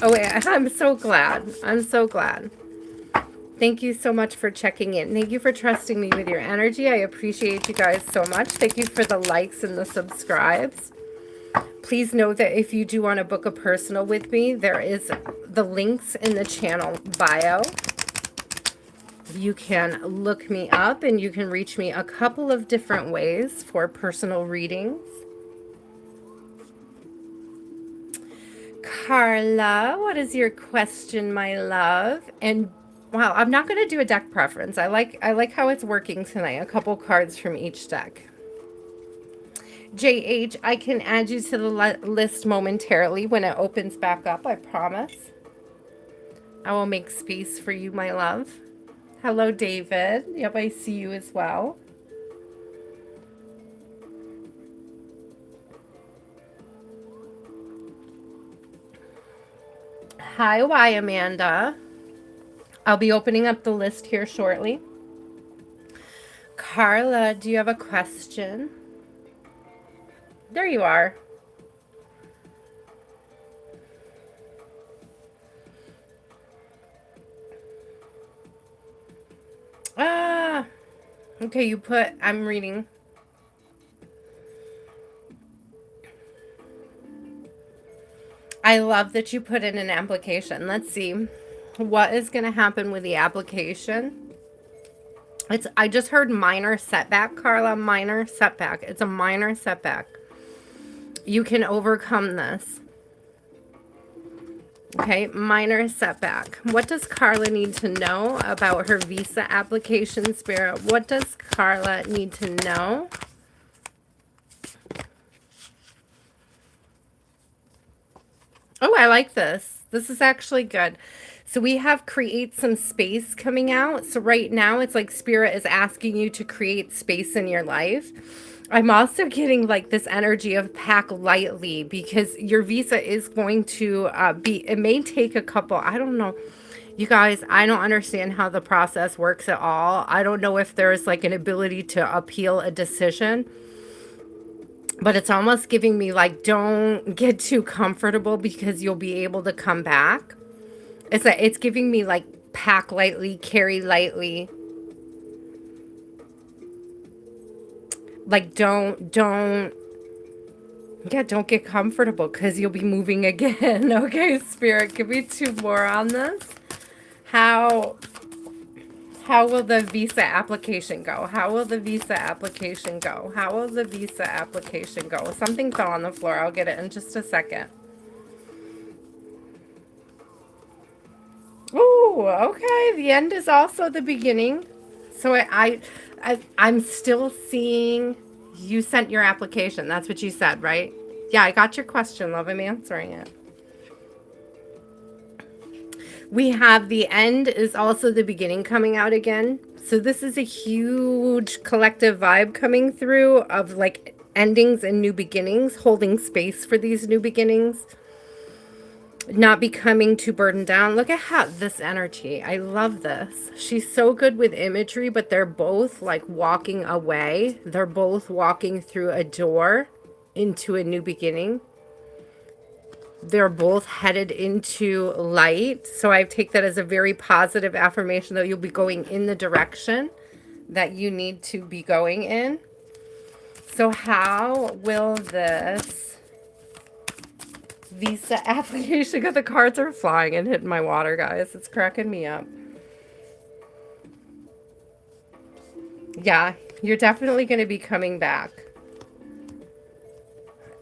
Oh, wait, I'm so glad. I'm so glad. Thank you so much for checking in. Thank you for trusting me with your energy. I appreciate you guys so much. Thank you for the likes and the subscribes. Please know that if you do want to book a personal with me, there is the links in the channel bio. You can look me up and you can reach me a couple of different ways for personal readings. Carla, what is your question, my love? And wow, I'm not going to do a deck preference. I like how it's working tonight. A couple cards from each deck. JH, I can add you to the list momentarily when it opens back up, I promise. I will make space for you, my love. Hello, David. Yep, I see you as well. Hi, why, Amanda. I'll be opening up the list here shortly. Carla, do you have a question? There you are. Ah, okay, you put, I'm reading. I love that you put in an application. Let's see what is going to happen with the application. I just heard minor setback, Carla, minor setback. It's a minor setback. You can overcome this. Okay, minor setback. What does Carla need to know about her visa application, Spirit? What does Carla need to know? Oh, I like this. This is actually good. So we have create some space coming out. So right now it's like Spirit is asking you to create space in your life. I'm also getting like this energy of pack lightly, because your visa is going to it may take a couple, I don't know. You guys, I don't understand how the process works at all. I don't know if there's like an ability to appeal a decision. But it's almost giving me like, don't get too comfortable because you'll be able to come back. It's giving me like pack lightly, carry lightly. Like don't get comfortable because you'll be moving again. Okay, Spirit, give me 2 more on this. How will the visa application go? How will the visa application go? How will the visa application go? Something fell on the floor. I'll get it in just a second. Ooh, okay. The end is also the beginning. So I'm still seeing you sent your application. That's what you said, right? Yeah, I got your question, love. I'm answering it. We have the end is also the beginning coming out again. So this is a huge collective vibe coming through of like endings and new beginnings, holding space for these new beginnings. Not becoming too burdened down. Look at how this energy. I love this. She's so good with imagery, but they're both like walking away. They're both walking through a door into a new beginning. They're both headed into light. So I take that as a very positive affirmation that you'll be going in the direction that you need to be going in. So how will this visa application, because the cards are flying and hitting my water, guys. It's cracking me up. Yeah, you're definitely going to be coming back.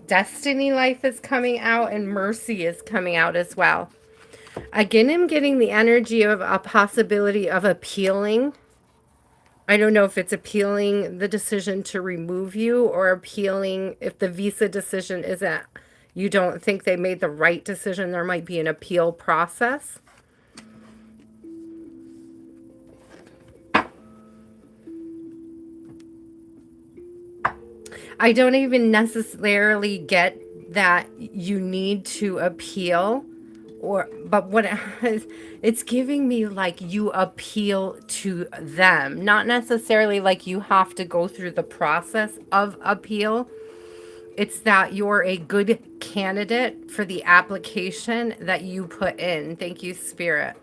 Destiny life is coming out and mercy is coming out as well. Again, I'm getting the energy of a possibility of appealing. I don't know if it's appealing the decision to remove you or appealing if the visa decision isn't, you don't think they made the right decision. There might be an appeal process. I don't even necessarily get that you need to appeal, but what it is, it's giving me like you appeal to them, not necessarily like you have to go through the process of appeal. It's that you're a good candidate for the application that you put in. Thank you, Spirit.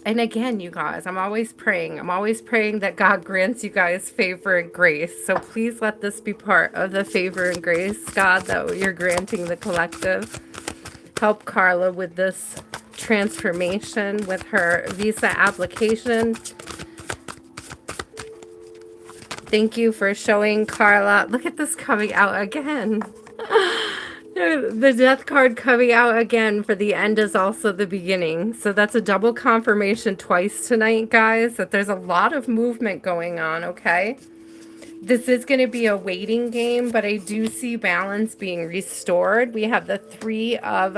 And again, you guys, I'm always praying. I'm always praying that God grants you guys favor and grace. So please let this be part of the favor and grace, God, that you're granting the collective. Help Carla with this transformation with her visa application. Thank you for showing Carla. Look at this coming out again. The death card coming out again for the end is also the beginning. So that's a double confirmation twice tonight, guys, that there's a lot of movement going on, okay? This is going to be a waiting game, but I do see balance being restored. We have the 3 of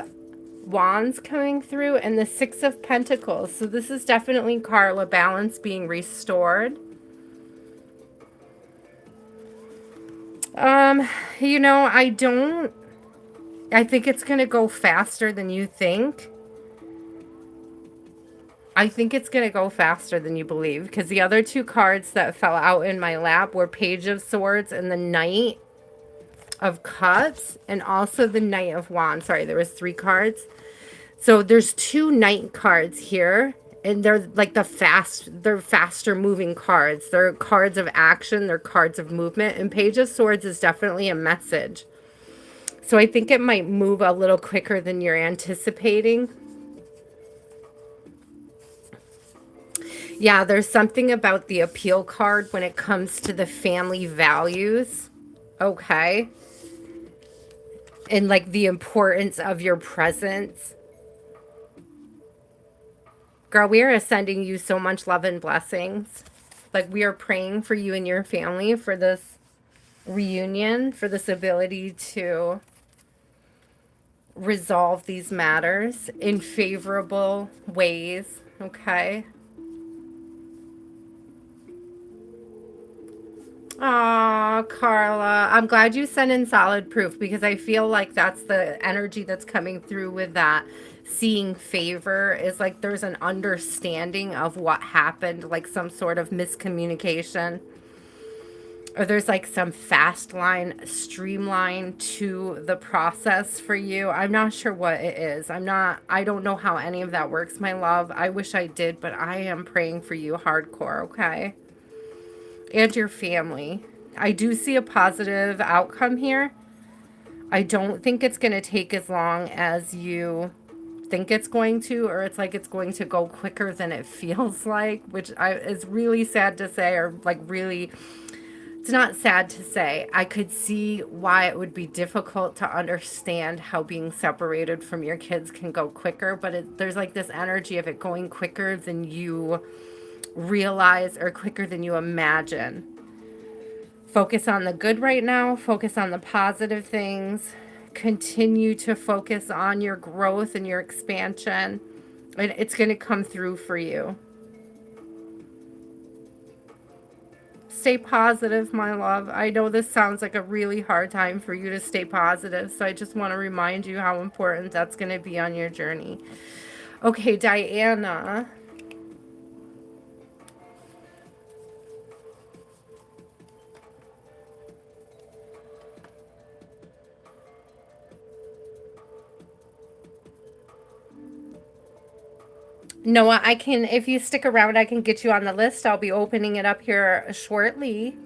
Wands coming through and the 6 of Pentacles. So this is definitely Carla, balance being restored. You know, I think it's going to go faster than you think. I think it's going to go faster than you believe, because the other 2 cards that fell out in my lap were Page of Swords and the Knight of Cups, and also the Knight of Wands. Sorry, there was 3 cards. So there's 2 Knight cards here, and they're like they're faster moving cards. They're cards of action, they're cards of movement, and Page of Swords is definitely a message. So I think it might move a little quicker than you're anticipating. Yeah, there's something about the appeal card when it comes to the family values. Okay. And like the importance of your presence. Girl, we are sending you so much love and blessings. Like we are praying for you and your family for this reunion, for this ability to resolve these matters in favorable ways, okay? Aw, Carla, I'm glad you sent in solid proof, because I feel like that's the energy that's coming through with that. Seeing favor is like there's an understanding of what happened, like some sort of miscommunication. Or there's like some fast line, streamline to the process for you. I'm not sure what it is. I don't know how any of that works, my love. I wish I did, but I am praying for you hardcore, okay? And your family. I do see a positive outcome here. I don't think it's going to take as long as you think it's going to, or it's like it's going to go quicker than it feels like, which is really sad to say, or like really... It's not sad to say. I could see why it would be difficult to understand how being separated from your kids can go quicker, but there's like this energy of it going quicker than you realize or quicker than you imagine. Focus on the good right now. Focus on the positive things. Continue to focus on your growth and your expansion. And it's going to come through for you. Stay positive, my love. I know this sounds like a really hard time for you to stay positive, so I just want to remind you how important that's going to be on your journey. Okay, Diana. Noah, I can, if you stick around, I can get you on the list. I'll be opening it up here shortly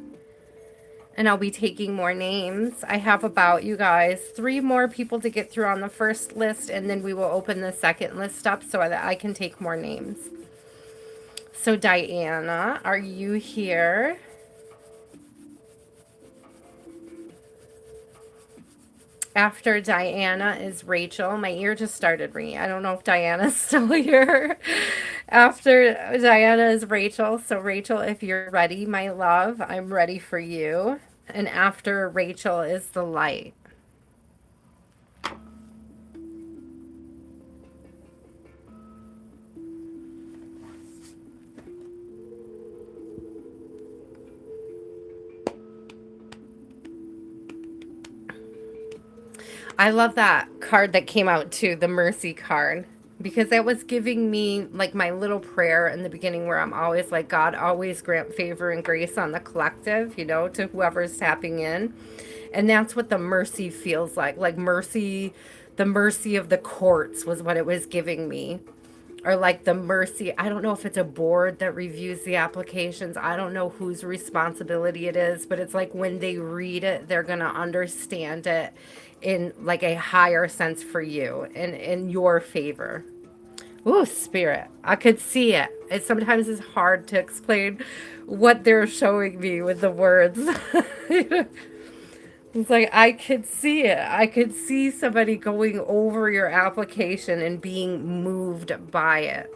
and I'll be taking more names. I have about, you guys, 3 more people to get through on the first list, and then we will open the second list up so that I can take more names. So, Diana, are you here? After Diana is Rachel. My ear just started ringing. I don't know if Diana's still here. After Diana is Rachel. So, Rachel, if you're ready, my love, I'm ready for you. And after Rachel is the light. I love that card that came out too, the mercy card, because that was giving me like my little prayer in the beginning where I'm always like, God, always grant favor and grace on the collective, to whoever's tapping in. And that's what the mercy feels like mercy, the mercy of the courts was what it was giving me. Or like the mercy, I don't know if it's a board that reviews the applications. I don't know whose responsibility it is, but it's like when they read it, they're going to understand it in like a higher sense for you and in your favor. Ooh, spirit. I could see it. It sometimes is hard to explain what they're showing me with the words. It's like I could see it. I could see somebody going over your application and being moved by it.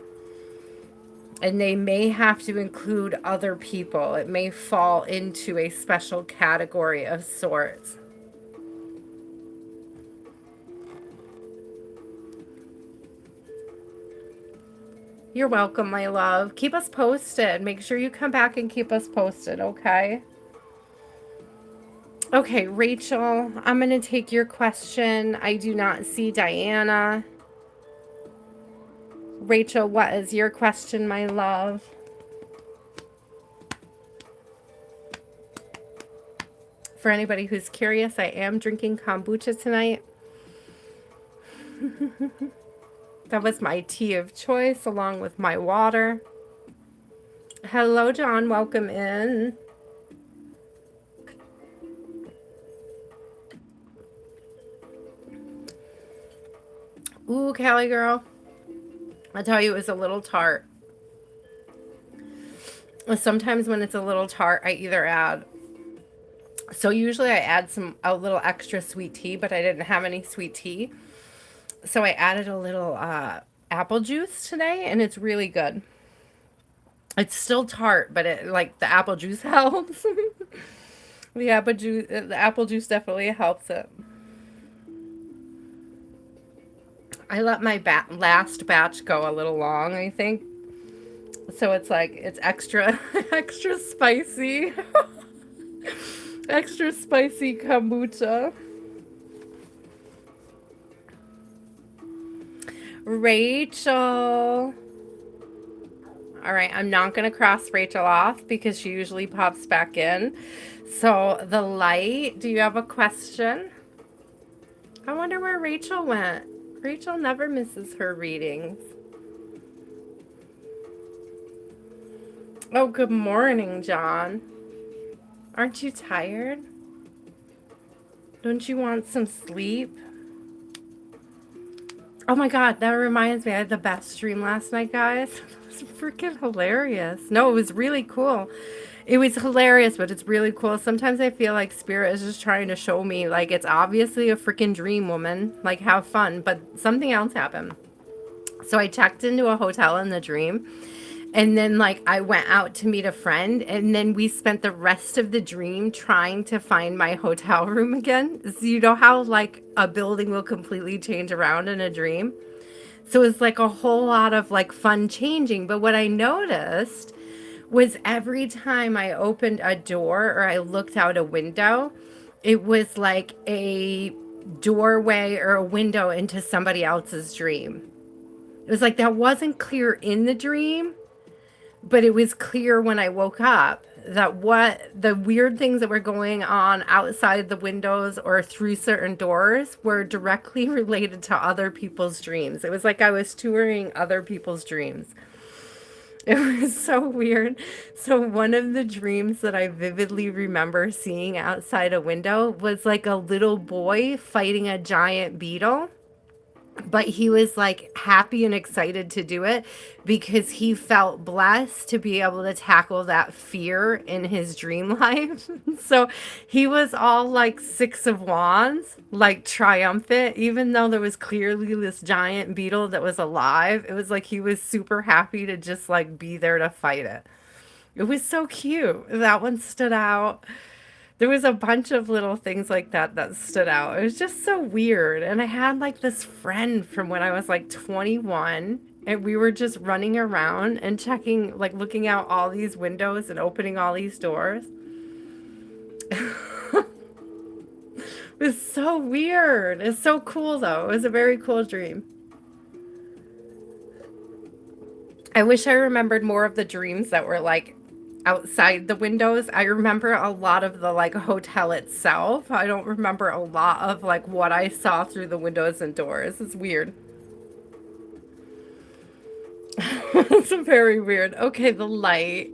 And they may have to include other people. It may fall into a special category of sorts. You're welcome, my love. Keep us posted. Make sure you come back and keep us posted, okay? Okay, Rachel, I'm going to take your question. I do not see Diana. Rachel, what is your question, my love? For anybody who's curious, I am drinking kombucha tonight. That was my tea of choice along with my water. Hello, John. Welcome in. Ooh, Callie girl. I tell you, it was a little tart. Sometimes when it's a little tart, I either add... So usually I add a little extra sweet tea, but I didn't have any sweet tea. So I added a little apple juice today, and it's really good. It's still tart, but the apple juice helps. The apple juice definitely helps it. I let my last batch go a little long, I think. So it's like it's extra extra spicy. Extra spicy kombucha. Rachel. All right, I'm not going to cross Rachel off because she usually pops back in. So, the light, do you have a question? I wonder where Rachel went. Rachel never misses her readings. Oh, good morning, John. Aren't you tired? Don't you want some sleep? Oh my God, that reminds me, I had the best dream last night, guys. It was freaking hilarious. No, it was really cool. It was hilarious, but it's really cool. Sometimes I feel like Spirit is just trying to show me, like, it's obviously a freaking dream, woman. Like, have fun. But something else happened. So I checked into a hotel in the dream. And then, like, I went out to meet a friend. And then we spent the rest of the dream trying to find my hotel room again. So you know how, like, a building will completely change around in a dream? So it's like a whole lot of, like, fun changing. But what I noticed was every time I opened a door or I looked out a window, it was like a doorway or a window into somebody else's dream. It was like that wasn't clear in the dream, But it was clear when I woke up that what the weird things that were going on outside the windows or through certain doors were directly related to other people's dreams. It was like I was touring other people's dreams. It was so weird. So one of the dreams that I vividly remember seeing outside a window was like a little boy fighting a giant beetle, but he was like happy and excited to do it because he felt blessed to be able to tackle that fear in his dream life. So he was all like Six of Wands, like triumphant, even though there was clearly this giant beetle that was alive. It was like he was super happy to just like be there to fight it. It was so cute. That one stood out. There was a bunch of little things like that that stood out. It was just so weird. And I had like this friend from when I was like 21, and we were just running around and checking, like looking out all these windows and opening all these doors. It was so weird. It's so cool though. It was a very cool dream. I wish I remembered more of the dreams that were like outside the windows. I remember a lot of the like hotel itself. I don't remember a lot of like what I saw through the windows and doors. It's weird. It's very weird. Okay, the light.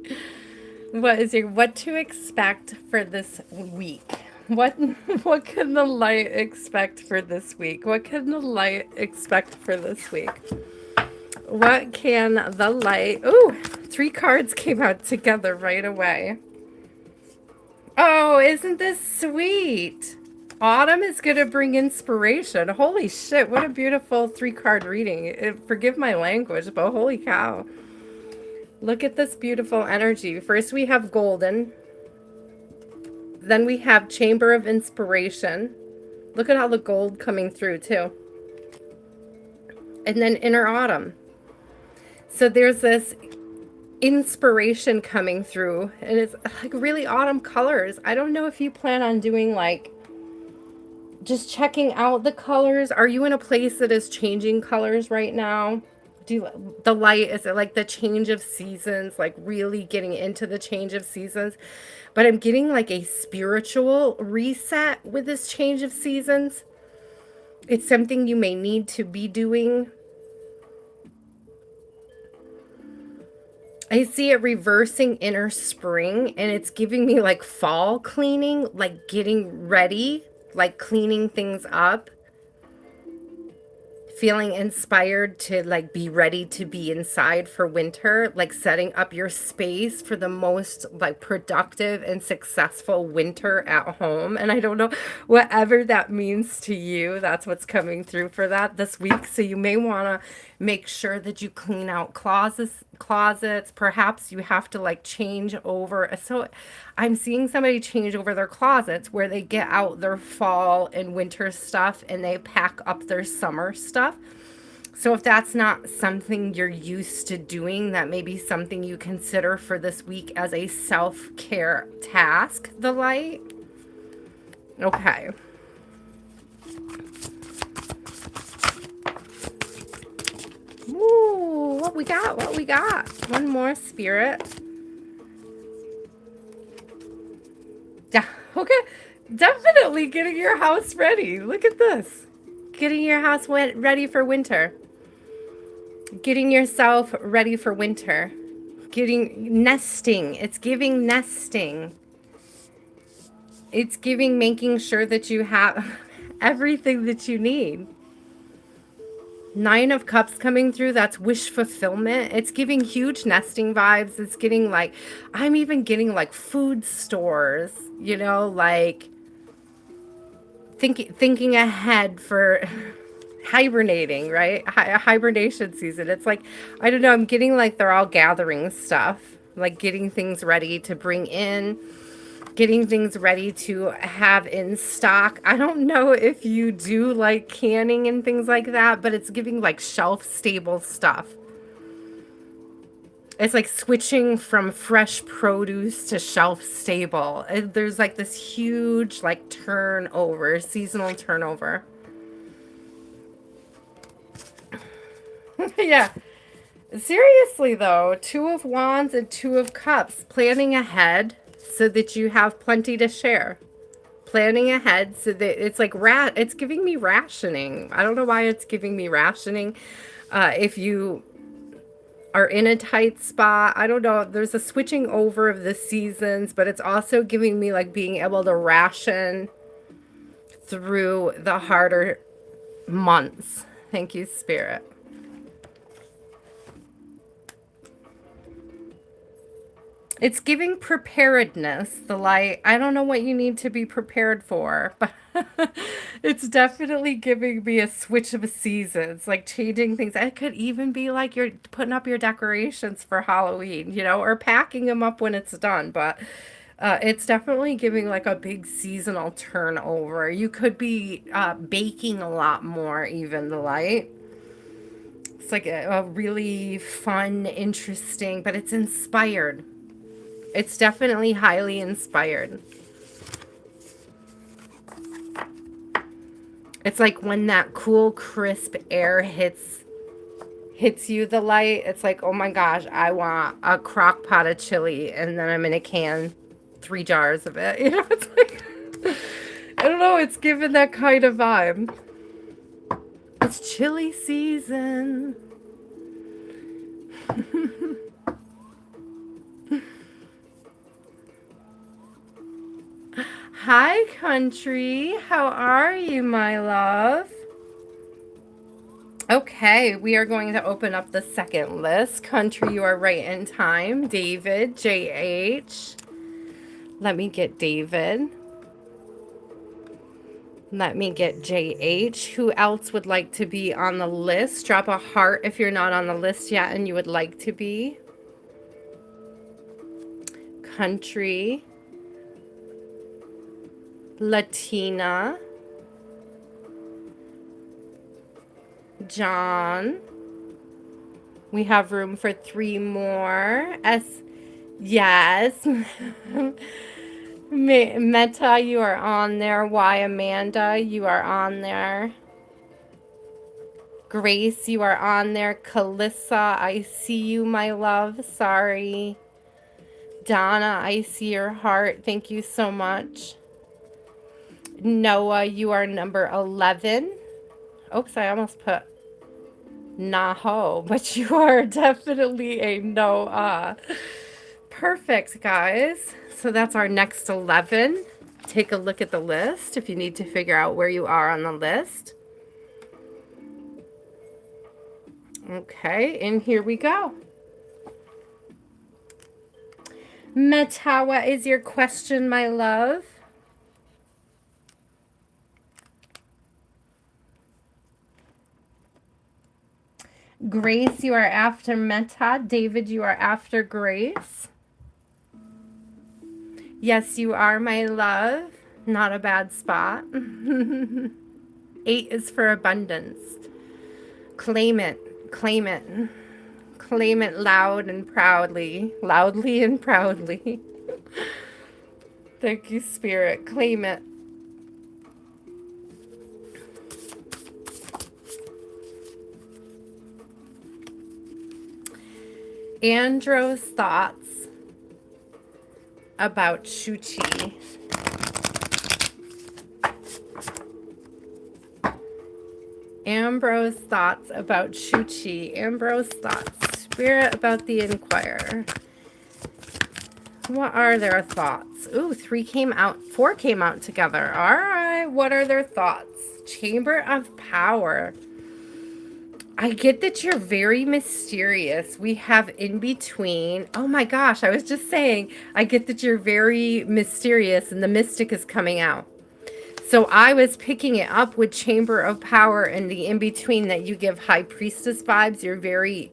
What to expect for this week? What what can the light expect for this week? What can the light expect for this week? What can the light... Ooh, 3 cards came out together right away. Oh, isn't this sweet? Autumn is going to bring inspiration. Holy shit, what a beautiful 3-card reading. Forgive my language, but holy cow. Look at this beautiful energy. First we have golden. Then we have chamber of inspiration. Look at all the gold coming through too. And then inner autumn. So there's this inspiration coming through, and it's like really autumn colors. I don't know if you plan on doing like just checking out the colors. Are you in a place that is changing colors right now? The light, is it like the change of seasons, like really getting into the change of seasons? But I'm getting like a spiritual reset with this change of seasons. It's something you may need to be doing. I see it reversing inner spring, and it's giving me like fall cleaning, like getting ready, like cleaning things up, feeling inspired to like be ready to be inside for winter, like setting up your space for the most like productive and successful winter at home. And I don't know, whatever that means to you, that's what's coming through for that this week. So you may want to make sure that you clean out closets. Perhaps you have to like change over. So I'm seeing somebody change over their closets where they get out their fall and winter stuff and they pack up their summer stuff. So if that's not something you're used to doing, that may be something you consider for this week as a self-care task, the light. Okay. Ooh, what we got? What we got? One more, spirit. Yeah, okay. Definitely getting your house ready. Look at this. Getting your house ready for winter. Getting yourself ready for winter. Getting nesting. It's giving nesting. It's giving making sure that you have everything that you need. 9 of Cups coming through. That's wish fulfillment. It's giving huge nesting vibes. It's getting like, I'm even getting like food stores, you know, like thinking ahead for hibernating, right? Hibernation season. It's like, I don't know, I'm getting like they're all gathering stuff, like getting things ready to bring in, getting things ready to have in stock. I don't know if you do like canning and things like that, but it's giving like shelf stable stuff. It's like switching from fresh produce to shelf stable. There's like this huge like turnover, seasonal turnover. Yeah. Seriously though, Two of Wands and Two of Cups, planning ahead so that you have plenty to share. Planning ahead so that it's like it's giving me rationing. I don't know why it's giving me rationing. If you are in a tight spot, I don't know, there's a switching over of the seasons, but it's also giving me like being able to ration through the harder months. Thank you, Spirit. It's giving preparedness, the light. I don't know what you need to be prepared for, but it's definitely giving me a switch of seasons, like changing things. It could even be like you're putting up your decorations for Halloween, you know, or packing them up when it's done. But it's definitely giving like a big seasonal turnover. You could be baking a lot more, even the light. It's like a really fun, interesting, but it's inspired. It's definitely highly inspired. It's like when that cool, crisp air hits you, the light. It's like, oh my gosh, I want a crock pot of chili, and then I'm gonna can 3 jars of it. You know, it's like, I don't know, it's giving that kind of vibe. It's chili season. Hi, country. How are you, my love? Okay, we are going to open up the second list. Country, you are right in time. David, JH. Let me get David. Let me get JH. Who else would like to be on the list? Drop a heart if you're not on the list yet and you would like to be. Country. Latina. John. We have room for 3 more. Yes. Meta, you are on there. Why, Amanda, you are on there. Grace, you are on there. Calissa, I see you, my love. Sorry. Donna, I see your heart. Thank you so much. Noah, you are number 11. Oops, I almost put Naho, but you are definitely a Noah. Perfect, guys. So that's our next 11. Take a look at the list if you need to figure out where you are on the list. Okay, and here we go. Meta, what is your question, my love? Grace, you are after Meta. David, you are after Grace. Yes, you are, my love. Not a bad spot. 8 is for abundance. Claim it. Claim it. Claim it loud and proudly. Loudly and proudly. Thank you, Spirit. Claim it. Andrew's thoughts about Shuchi. Ambrose thoughts about Shuchi. Ambrose thoughts. Spirit about the Inquirer. What are their thoughts? Ooh, 3 came out. 4 came out together. All right. What are their thoughts? Chamber of Power. I get that you're very mysterious. We have in between. Oh my gosh, I was just saying, I get that you're very mysterious and the mystic is coming out. So I was picking it up with Chamber of Power and the in between that you give High Priestess vibes. You're very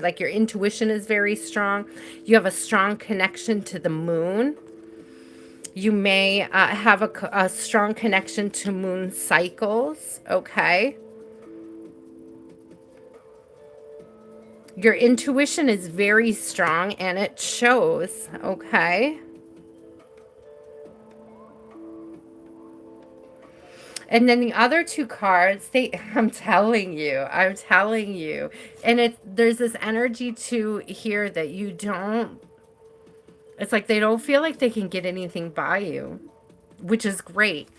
like your intuition is very strong. You have a strong connection to the moon. You may have a strong connection to moon cycles. Okay. Your intuition is very strong and it shows, okay? And then the other two cards, I'm telling you. And there's this energy to here that you don't, it's like they don't feel like they can get anything by you, which is great.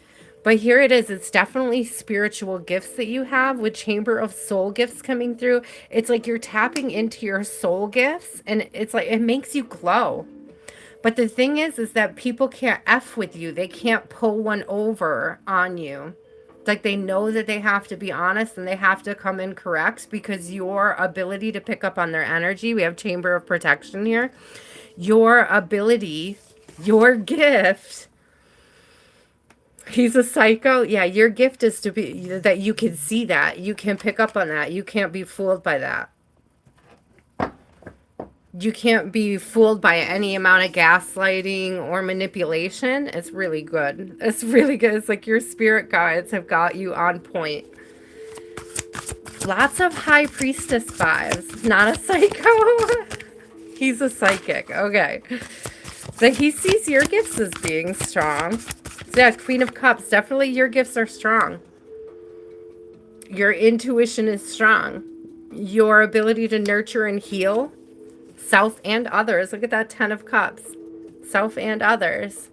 But here it is. It's definitely spiritual gifts that you have with Chamber of Soul gifts coming through. It's like you're tapping into your soul gifts, and it's like it makes you glow. But the thing is that people can't F with you. They can't pull one over on you. Like they know that they have to be honest and they have to come in correct because your ability to pick up on their energy, we have Chamber of Protection here. Your ability, your gift. He's a psycho. Yeah, your gift is to be that you can see that. You can pick up on that. You can't be fooled by that. You can't be fooled by any amount of gaslighting or manipulation. It's really good. It's really good. It's like your spirit guides have got you on point. Lots of high priestess vibes. Not a psycho. He's a psychic. Okay. So he sees your gifts as being strong. So yeah, Queen of Cups. Definitely your gifts are strong. Your intuition is strong. Your ability to nurture and heal self and others. Look at that 10 of Cups. Self and others.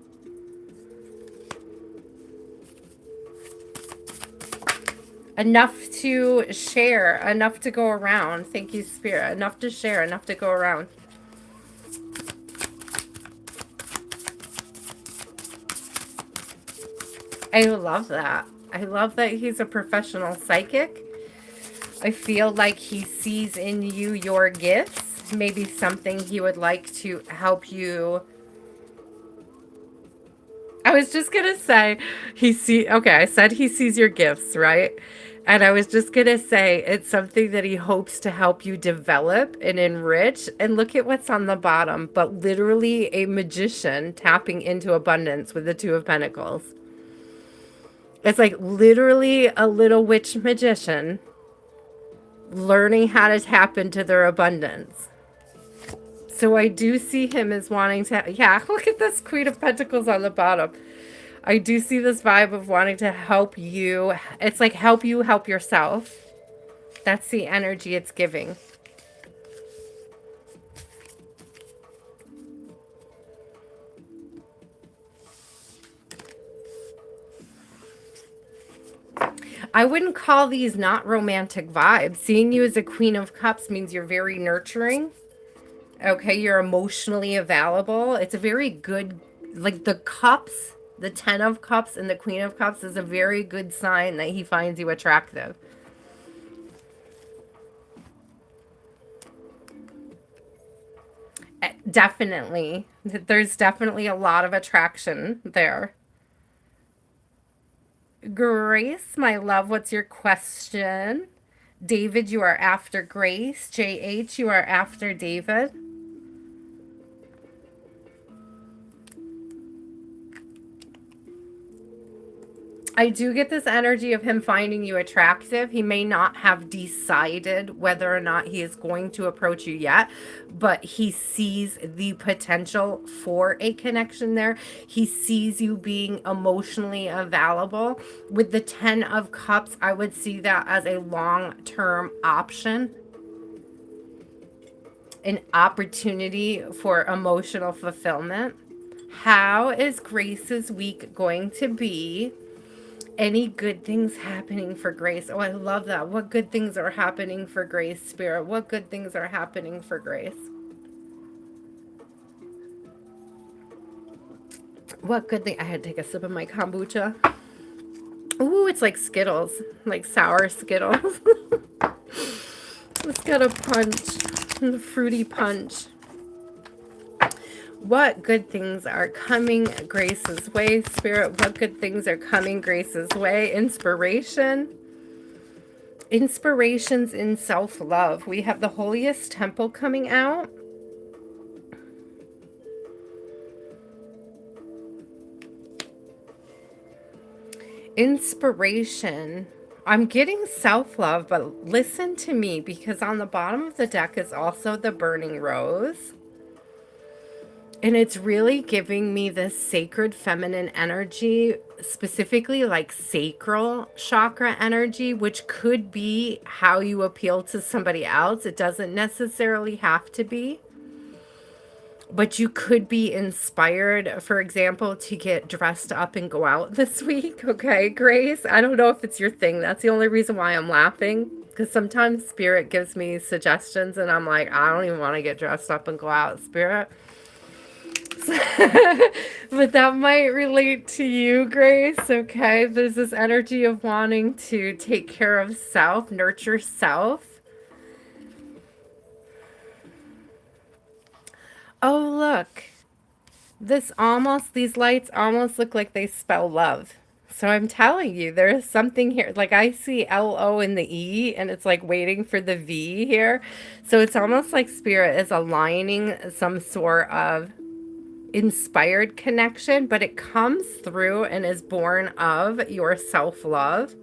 Enough to share. Enough to go around. Thank you, Spirit. Enough to share. Enough to go around. I love that. I love that he's a professional psychic. I feel like he sees in you your gifts. Maybe something he would like to help you. I was just going to say, okay, I said he sees your gifts, right? And I was just going to say it's something that he hopes to help you develop and enrich. And look at what's on the bottom, but literally a magician tapping into abundance with the Two of Pentacles. It's like literally a little witch magician learning how to tap into their abundance. So I do see him as wanting to, yeah, look at this Queen of Pentacles on the bottom. I do see this vibe of wanting to help you. It's like help you help yourself. That's the energy it's giving. I wouldn't call these not romantic vibes. Seeing you as a Queen of Cups means you're very nurturing. Okay, you're emotionally available. It's a very good, like the cups, the 10 of Cups and the Queen of Cups is a very good sign that he finds you attractive. Definitely. There's definitely a lot of attraction there. Grace, my love, what's your question? David, you are after Grace. JH, you are after David. I do get this energy of him finding you attractive. He may not have decided whether or not he is going to approach you yet, but he sees the potential for a connection there. He sees you being emotionally available. With the 10 of Cups, I would see that as a long-term option. An opportunity for emotional fulfillment. How is Grace's week going to be? Any good things happening for Grace? Oh, I love that. What good things are happening for Grace, Spirit? What good things are happening for Grace? What good thing? I had to take a sip of my kombucha. Ooh, it's like Skittles, like sour Skittles. It's got a punch, a fruity punch. What good things are coming Grace's way, Spirit? What good things are coming Grace's way? Inspiration. Inspirations in self-love. We have the Holiest Temple coming out. Inspiration. I'm getting self-love, but listen to me, because on the bottom of the deck is also the Burning Rose. And it's really giving me this sacred feminine energy, specifically like sacral chakra energy, which could be how you appeal to somebody else. It doesn't necessarily have to be, but you could be inspired, for example, to get dressed up and go out this week. Okay, Grace? I don't know if it's your thing. That's the only reason why I'm laughing. Because sometimes Spirit gives me suggestions and I'm like, I don't even want to get dressed up and go out, Spirit. But that might relate to you, Grace. Okay, there's this energy of wanting to take care of self, nurture self. Oh, look. These lights almost look like they spell love. So I'm telling you, there is something here. Like I see LO in the E and it's like waiting for the V here. So it's almost like Spirit is aligning some sort of inspired connection, but it comes through and is born of your self-love.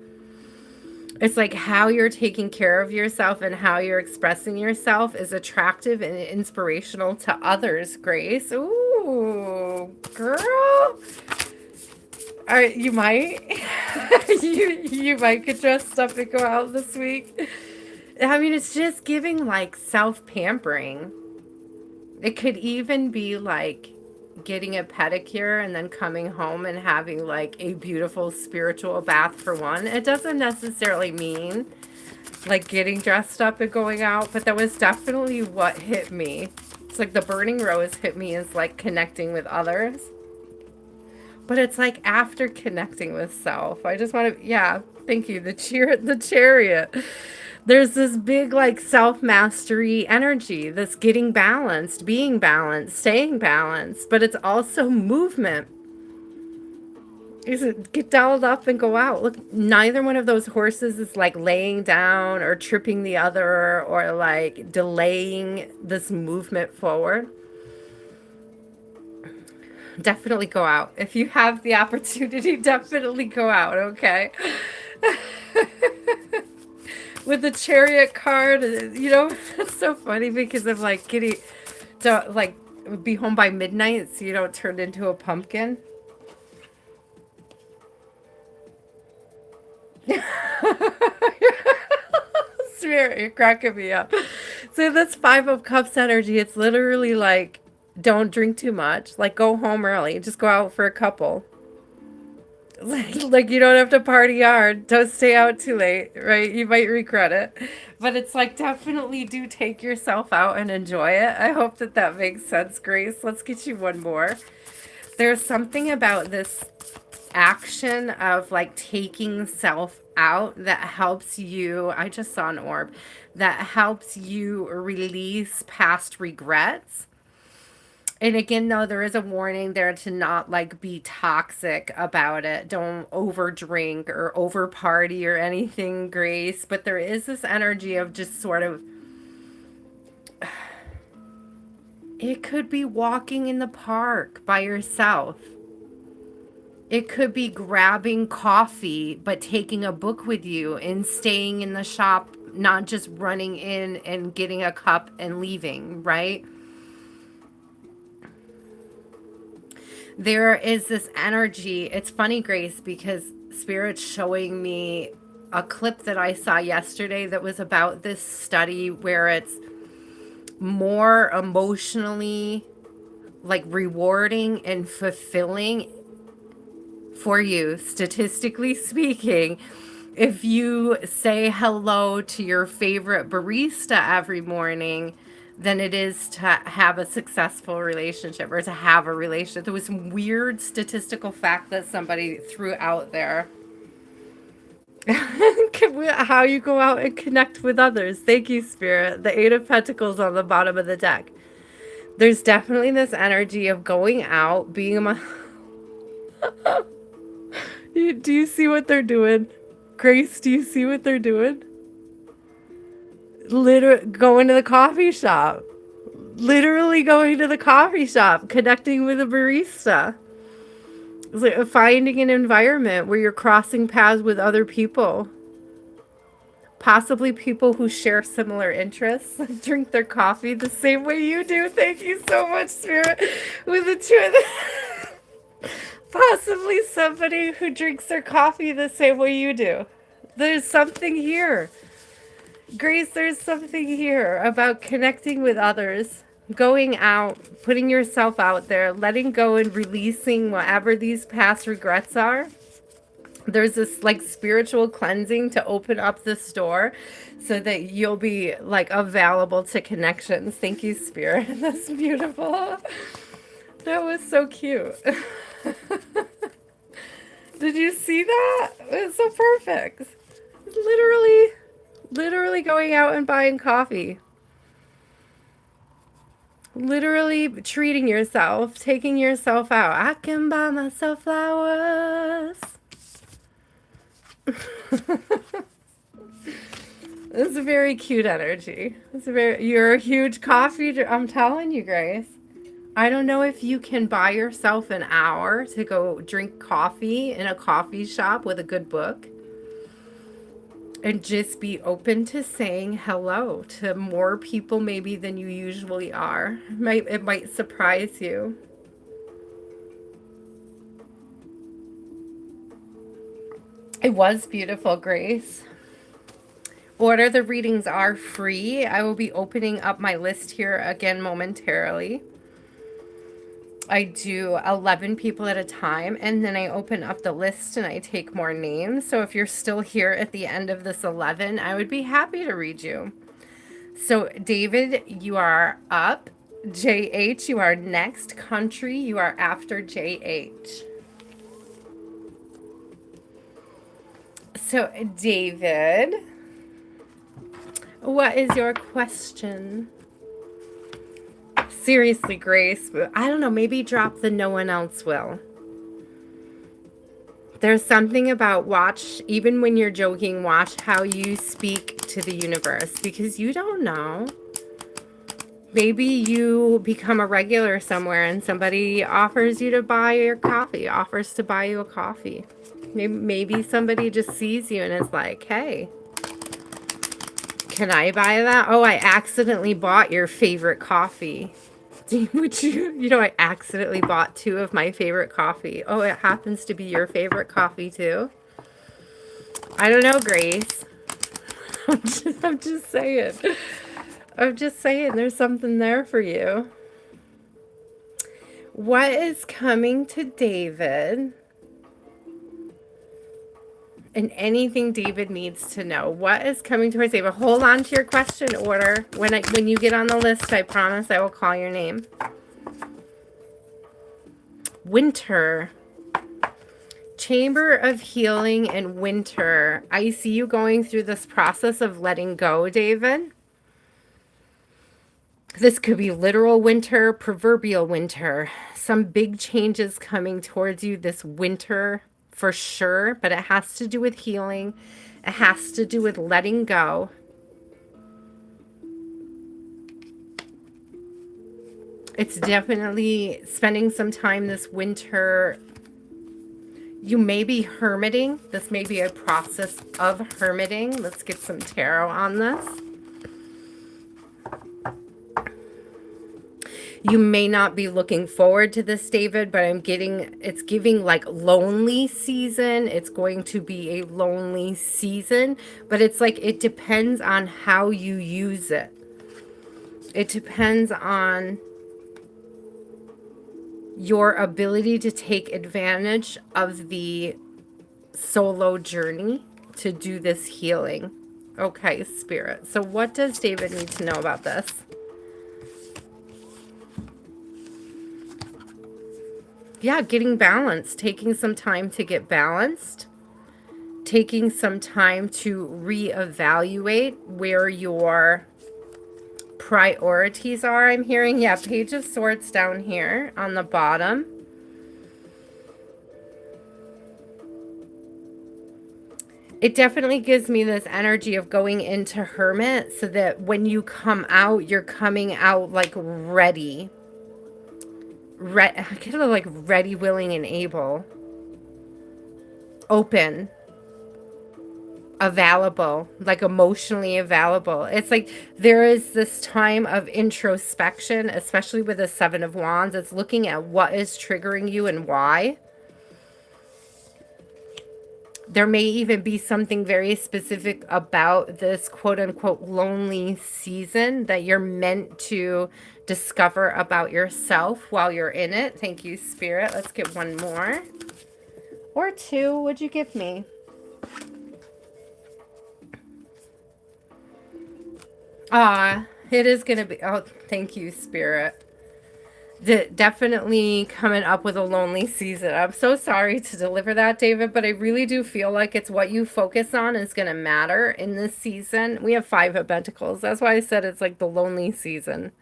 It's like how you're taking care of yourself and how you're expressing yourself is attractive and inspirational to others, Grace. Ooh, girl. All right, you might. you might get dressed up and go out this week. I mean, it's just giving like self-pampering. It could even be like getting a pedicure and then coming home and having like a beautiful spiritual bath for one. It doesn't necessarily mean like getting dressed up and going out, but that was definitely what hit me. It's like the burning rose hit me as like connecting with others. But it's like after connecting with self. I just want to, yeah, thank you. The chariot. There's this big like self-mastery energy that's getting balanced, being balanced, staying balanced, but it's also movement. Is it get dialed up and go out? Look, neither one of those horses is like laying down or tripping the other or like delaying this movement forward. Definitely go out. If you have the opportunity, definitely go out, okay? With the chariot card, you know, it's so funny because of like getting to like be home by midnight so you don't turn into a pumpkin. Spirit, you're cracking me up. So that's Five of Cups energy. It's literally like, don't drink too much. Like, go home early. Just go out for a couple. Like you don't have to party hard. Don't stay out too late, right? You might regret it. But it's like definitely do take yourself out and enjoy it. I hope that that makes sense, Grace. Let's get you one more. There's something about this action of like taking self out that helps you. I just saw an orb that helps you release past regrets. And again, though, there is a warning there to not like be toxic about it. Don't over drink or over party or anything, Grace. But there is this energy of just sort of, it could be walking in the park by yourself. It could be grabbing coffee, but taking a book with you and staying in the shop, not just running in and getting a cup and leaving, right? There is this energy. It's funny, Grace, because Spirit's showing me a clip that I saw yesterday that was about this study where it's more emotionally like rewarding and fulfilling for you, statistically speaking, if you say hello to your favorite barista every morning than it is to have a successful relationship or to have a relationship. There was some weird statistical fact that somebody threw out there. How you go out and connect with others. Thank you, Spirit. The Eight of Pentacles on the bottom of the deck. There's definitely this energy of going out, being among... Do you see what they're doing? Grace, do you see what they're doing? Literally going to the coffee shop. Literally going to the coffee shop, connecting with a barista. It's like finding an environment where you're crossing paths with other people. Possibly people who share similar interests, drink their coffee the same way you do. Thank you so much, Spirit. With the two of them. Possibly somebody who drinks their coffee the same way you do. There's something here. Grace, there's something here about connecting with others, going out, putting yourself out there, letting go and releasing whatever these past regrets are. There's this like spiritual cleansing to open up this door so that you'll be like available to connections. Thank you, Spirit. That's beautiful. That was so cute. Did you see that? It was so perfect. Literally going out and buying coffee. Literally treating yourself, taking yourself out. I can buy myself flowers. It's a very cute energy. You're a huge coffee. I'm telling you, Grace. I don't know if you can buy yourself an hour to go drink coffee in a coffee shop with a good book and just be open to saying hello to more people maybe than you usually are. It might surprise you. It was beautiful, Grace. Order the readings are free. I will be opening up my list here again momentarily. I do 11 people at a time, and then I open up the list and I take more names. So if you're still here at the end of this 11, I would be happy to read you. So David, you are up. JH, you are next. Country, you are after JH. So David, what is your question? Seriously, Grace, I don't know, maybe drop the no one else will. There's something about watch, even when you're joking, watch how you speak to the universe, because you don't know. Maybe you become a regular somewhere and somebody offers you to buy your coffee, offers to buy you a coffee. Maybe somebody just sees you and is like, hey, can I buy that? Oh, I accidentally bought your favorite coffee. Would you know, I accidentally bought 2 of my favorite coffee. Oh, it happens to be your favorite coffee too. I don't know, Grace. I'm just saying. I'm just saying there's something there for you. What is coming to David? And anything David needs to know. What is coming towards David? Hold on to your question order. When you get on the list, I promise I will call your name. Winter. Chamber of Healing and Winter. I see you going through this process of letting go, David. This could be literal winter, proverbial winter. Some big changes coming towards you this winter for sure, but it has to do with healing. It has to do with letting go. It's definitely spending some time this winter. You may be hermiting. This may be a process of hermiting. Let's get some tarot on this. You may not be looking forward to this, David, but it's giving like lonely season. It's going to be a lonely season, but it's like it depends on how you use it. It depends on your ability to take advantage of the solo journey to do this healing. Okay, Spirit. So what does David need to know about this? Yeah, getting balanced, taking some time to get balanced, taking some time to reevaluate where your priorities are. I'm hearing, yeah, Page of Swords down here on the bottom. It definitely gives me this energy of going into Hermit so that when you come out, you're coming out like ready. Kind of like ready, willing, and able. Open. available, like emotionally available. It's like there is this time of introspection, especially with the Seven of Wands. It's looking at what is triggering you and why. There may even be something very specific about this quote unquote lonely season that you're meant to discover about yourself while you're in it. Thank you, Spirit. Let's get one more. Or two, would you give me? It is going to be, oh, thank you, Spirit. Definitely coming up with a lonely season. I'm so sorry to deliver that, David, but I really do feel like it's what you focus on is going to matter in this season. We have Five of Pentacles. That's why I said it's like the lonely season.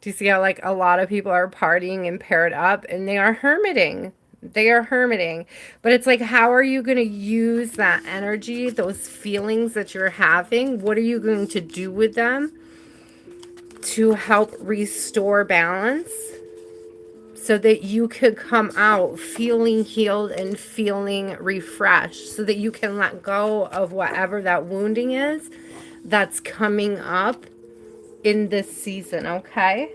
Do you see how like a lot of people are partying and paired up and they are hermiting? They are hermiting. But it's like, how are you going to use that energy, those feelings that you're having? What are you going to do with them to help restore balance so that you could come out feeling healed and feeling refreshed, so that you can let go of whatever that wounding is that's coming up in this season, okay?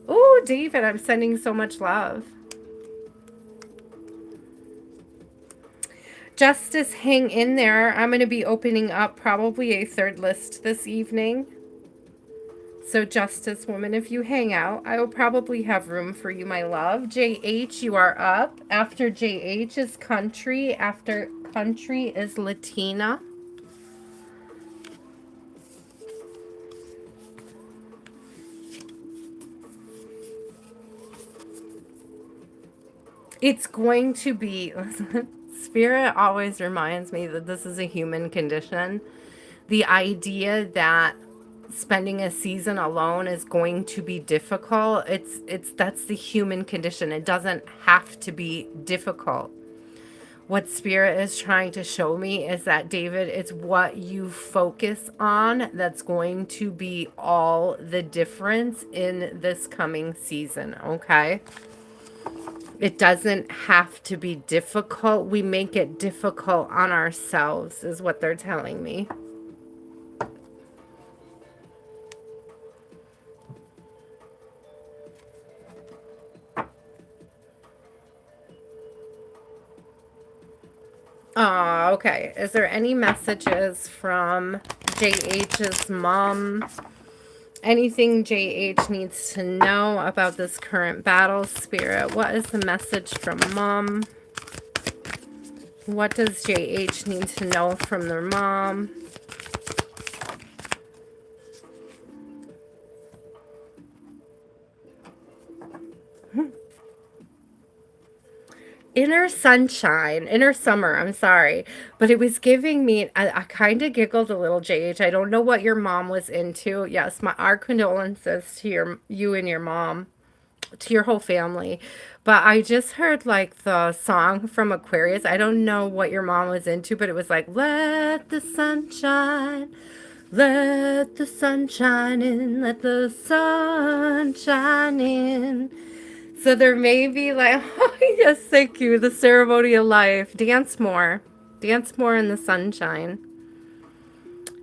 Oh, David, I'm sending so much love. Justice, hang in there. I'm going to be opening up probably a third list this evening. So Justice Woman, if you hang out, I will probably have room for you, my love. JH, you are up. After JH is Country. After Country is Latina. It's going to be... Spirit always reminds me that this is a human condition. The idea that spending a season alone is going to be difficult, that's the human condition. It doesn't have to be difficult. What Spirit is trying to show me is that, David, it's what you focus on that's going to be all the difference in this coming season, okay? It doesn't have to be difficult. We make it difficult on ourselves, is what they're telling me. Oh, okay. Is there any messages from JH's mom? Anything JH needs to know about this current battle, Spirit? What is the message from Mom? What does JH need to know from their mom? Inner sunshine, inner summer, I'm sorry. But it was giving me, I kind of giggled a little, JH. I don't know what your mom was into. Yes, our condolences to you and your mom, to your whole family. But I just heard like the song from Aquarius. I don't know what your mom was into, but it was like, let the sun shine, let the sun shine in, let the sun shine in. So there may be like, oh, yes, thank you, the ceremony of life. Dance more. Dance more in the sunshine.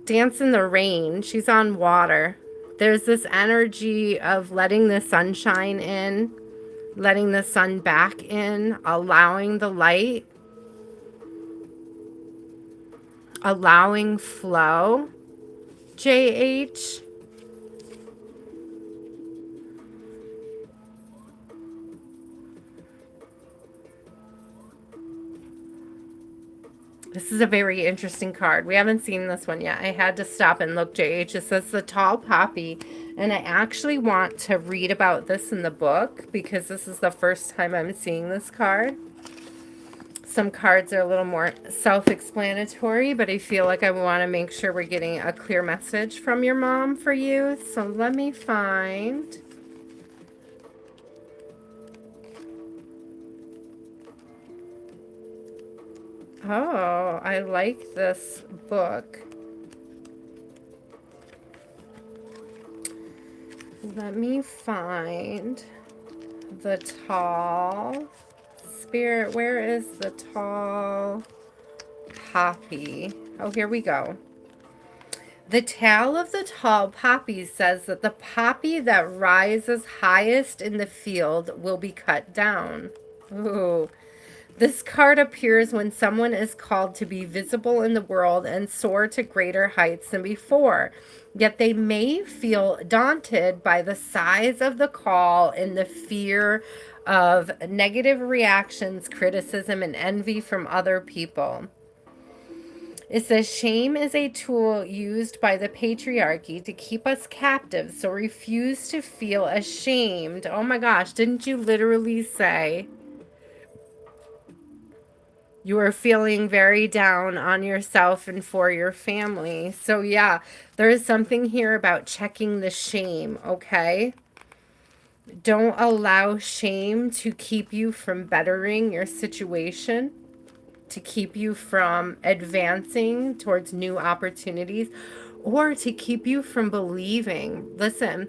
Dance in the rain. She's on water. There's this energy of letting the sunshine in, letting the sun back in, allowing the light, allowing flow. JH. This is a very interesting card. We haven't seen this one yet. I had to stop and look, JH. It says the tall poppy. And I actually want to read about this in the book because this is the first time I'm seeing this card. Some cards are a little more self-explanatory, but I feel like I want to make sure we're getting a clear message from your mom for you. So let me find... Oh, I like this book. Let me find the tall... Spirit, where is the tall poppy. Oh, here we go. The tale of the tall poppy says that the poppy that rises highest in the field will be cut down. Ooh. This card appears when someone is called to be visible in the world and soar to greater heights than before. Yet they may feel daunted by the size of the call and the fear of negative reactions, criticism, and envy from other people. It says shame is a tool used by the patriarchy to keep us captive, so refuse to feel ashamed. Oh my gosh, didn't you literally say you are feeling very down on yourself and for your family? So yeah, there is something here about checking the shame, okay? Don't allow shame to keep you from bettering your situation, to keep you from advancing towards new opportunities, or to keep you from believing. Listen,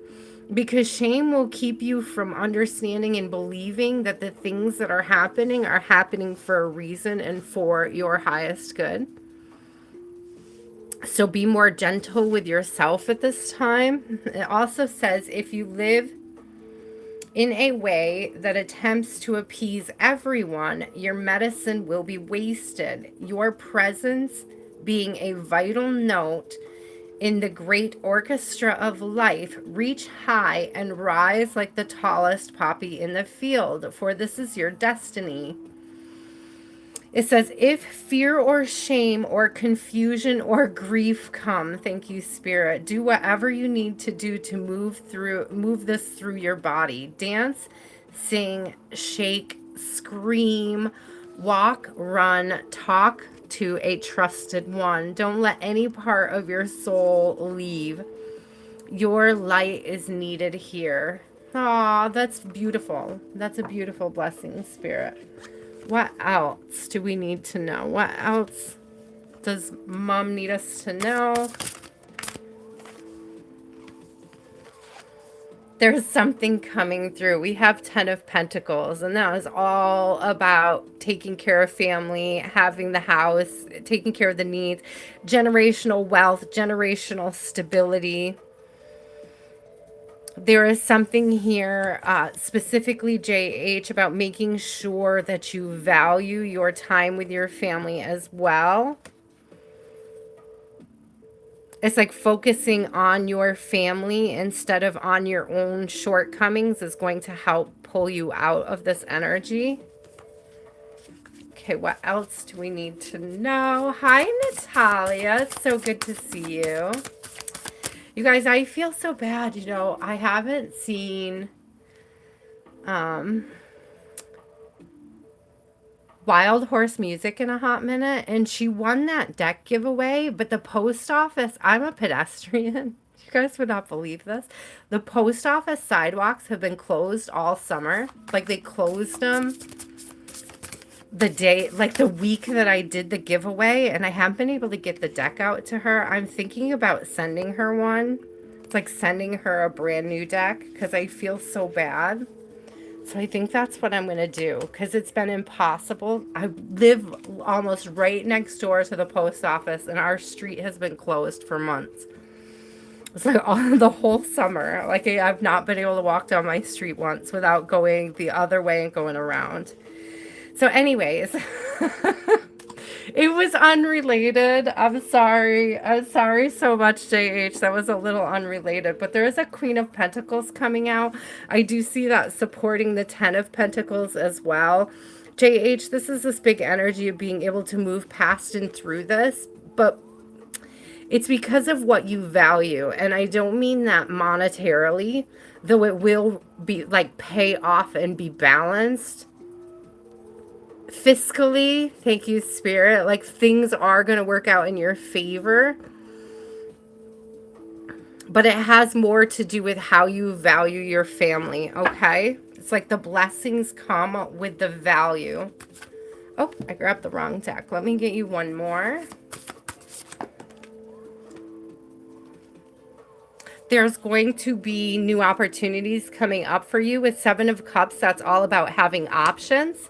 because shame will keep you from understanding and believing that the things that are happening for a reason and for your highest good. So be more gentle with yourself at this time. It also says if you live in a way that attempts to appease everyone, your medicine will be wasted. Your presence being a vital note in the great orchestra of life, reach high and rise like the tallest poppy in the field, for this is your destiny. It says, if fear or shame or confusion or grief come, thank you, Spirit, do whatever you need to do to move this through your body. Dance, sing, shake, scream, walk, run, talk to a trusted one. Don't let any part of your soul leave. Your light is needed here. Aw, that's beautiful. That's a beautiful blessing, Spirit. What else do we need to know? What else does Mom need us to know? There's something coming through. We have 10 of Pentacles, and that is all about taking care of family, having the house, taking care of the needs, generational wealth, generational stability. There is something here, specifically JH, about making sure that you value your time with your family as well. It's like focusing on your family instead of on your own shortcomings is going to help pull you out of this energy. Okay, what else do we need to know? Hi, Natalia. It's so good to see you. You guys, I feel so bad. You know, I haven't seen Wild Horse Music in a hot minute, and she won that deck giveaway, but the post office, I'm a pedestrian. You guys would not believe this. The post office sidewalks have been closed all summer. Like, they closed them the day, like the week that I did the giveaway, and I haven't been able to get the deck out to her. I'm thinking about sending her one. It's like sending her a brand new deck because I feel so bad. So I think that's what I'm going to do because it's been impossible. I live almost right next door to the post office, and our street has been closed for months. It's like the whole summer. Like, I've not been able to walk down my street once without going the other way and going around. So anyways, it was unrelated. I'm sorry. I'm sorry so much, JH. That was a little unrelated. But there is a Queen of Pentacles coming out. I do see that supporting the 10 of Pentacles as well. JH, this is this big energy of being able to move past and through this. But it's because of what you value. And I don't mean that monetarily, though it will be like pay off and be balanced. Fiscally, thank you, Spirit, like things are going to work out in your favor, but it has more to do with how you value your family. Okay, it's like the blessings come with the value. Oh, I grabbed the wrong deck. Let me get you one more. There's going to be new opportunities coming up for you with 7 of Cups. That's all about having options.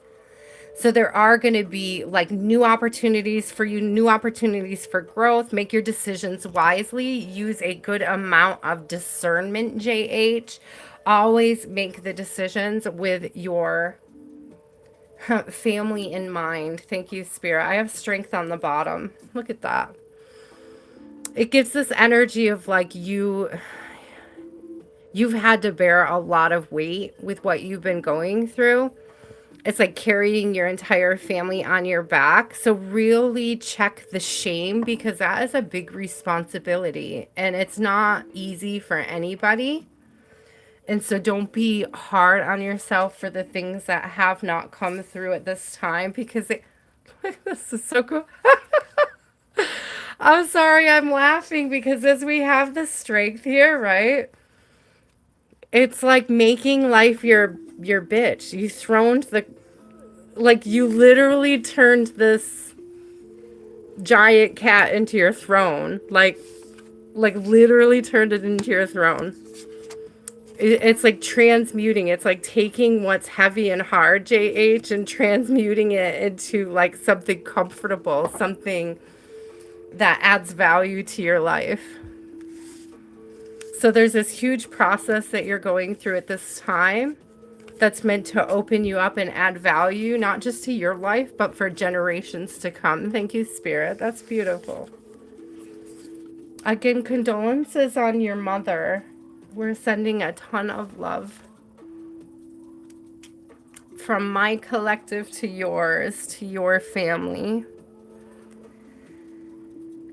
So there are going to be like new opportunities for you, new opportunities for growth. Make your decisions wisely. Use a good amount of discernment, JH. Always make the decisions with your family in mind. Thank you, Spirit. I have strength on the bottom. Look at that. It gives this energy of like you've had to bear a lot of weight with what you've been going through. It's like carrying your entire family on your back. So really check the shame, because that is a big responsibility and it's not easy for anybody. And so don't be hard on yourself for the things that have not come through at this time, because this is so cool. I'm sorry, I'm laughing because as we have the strength here, right? It's like making life your bitch. You throned the, like you literally turned this giant cat into your throne. Like literally turned it into your throne. It's like transmuting. It's like taking what's heavy and hard, JH, and transmuting it into like something comfortable, something that adds value to your life. So there's this huge process that you're going through at this time that's meant to open you up and add value, not just to your life, but for generations to come. Thank you, Spirit. That's beautiful. Again, condolences on your mother. We're sending a ton of love from my collective to yours, to your family.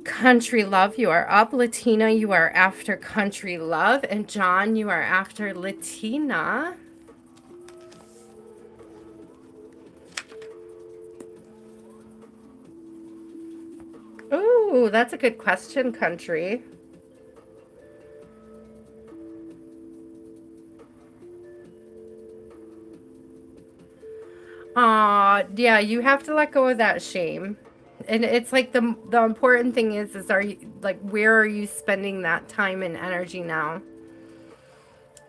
Country love, you are up. Latina, you are after country love. And John, you are after Latina. Ooh, that's a good question, country. Yeah, you have to let go of that shame. And it's like the important thing is are you like, where are you spending that time and energy now?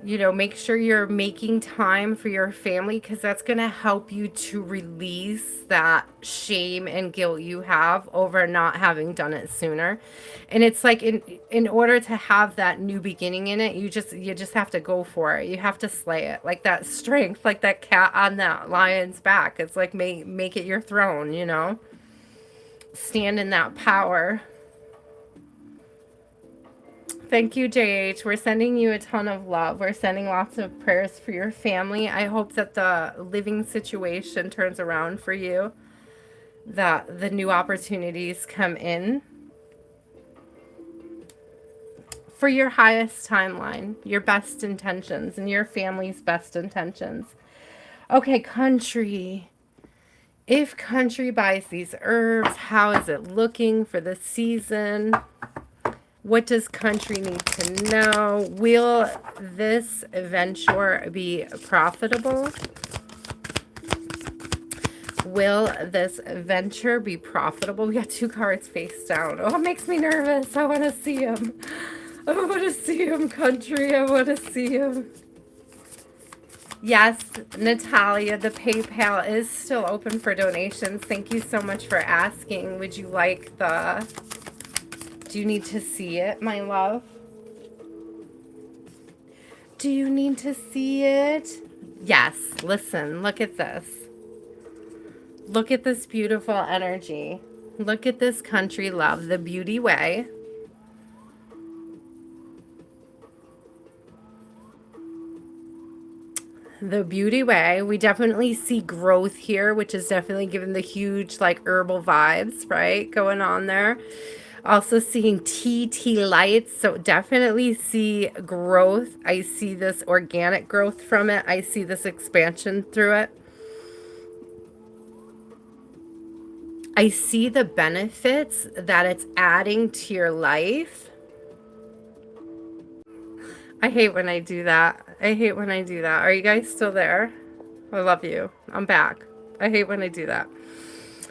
You know, make sure you're making time for your family, because that's going to help you to release that shame and guilt you have over not having done it sooner. And it's like in order to have that new beginning in it, you just have to go for it. You have to slay it. Like that strength, like that cat on that lion's back. It's like make it your throne, you know? Stand in that power. Thank you, JH. We're sending you a ton of love. We're sending lots of prayers for your family. I hope that the living situation turns around for you, that the new opportunities come in for your highest timeline, your best intentions, and your family's best intentions. Okay, country. If country buys these herbs, how is it looking for the season? What does country need to know? Will this venture be profitable? Will this venture be profitable? We got two cards face down. Oh, it makes me nervous. I want to see him. I want to see him, country. I want to see him. Yes, Natalia, the PayPal is still open for donations. Thank you so much for asking. Would you like the... Do you need to see it, my love? Do you need to see it? Yes, listen, look at this. Look at this beautiful energy. Look at this country love, the beauty way. The beauty way. We definitely see growth here, which is definitely giving the huge like herbal vibes, right? Going on there. Also seeing tea lights, so definitely see growth. I see this organic growth from it. I see this expansion through it. I see the benefits that it's adding to your life. I hate when I do that. I hate when I do that. Are you guys still there? I love you. I'm back. I hate when I do that.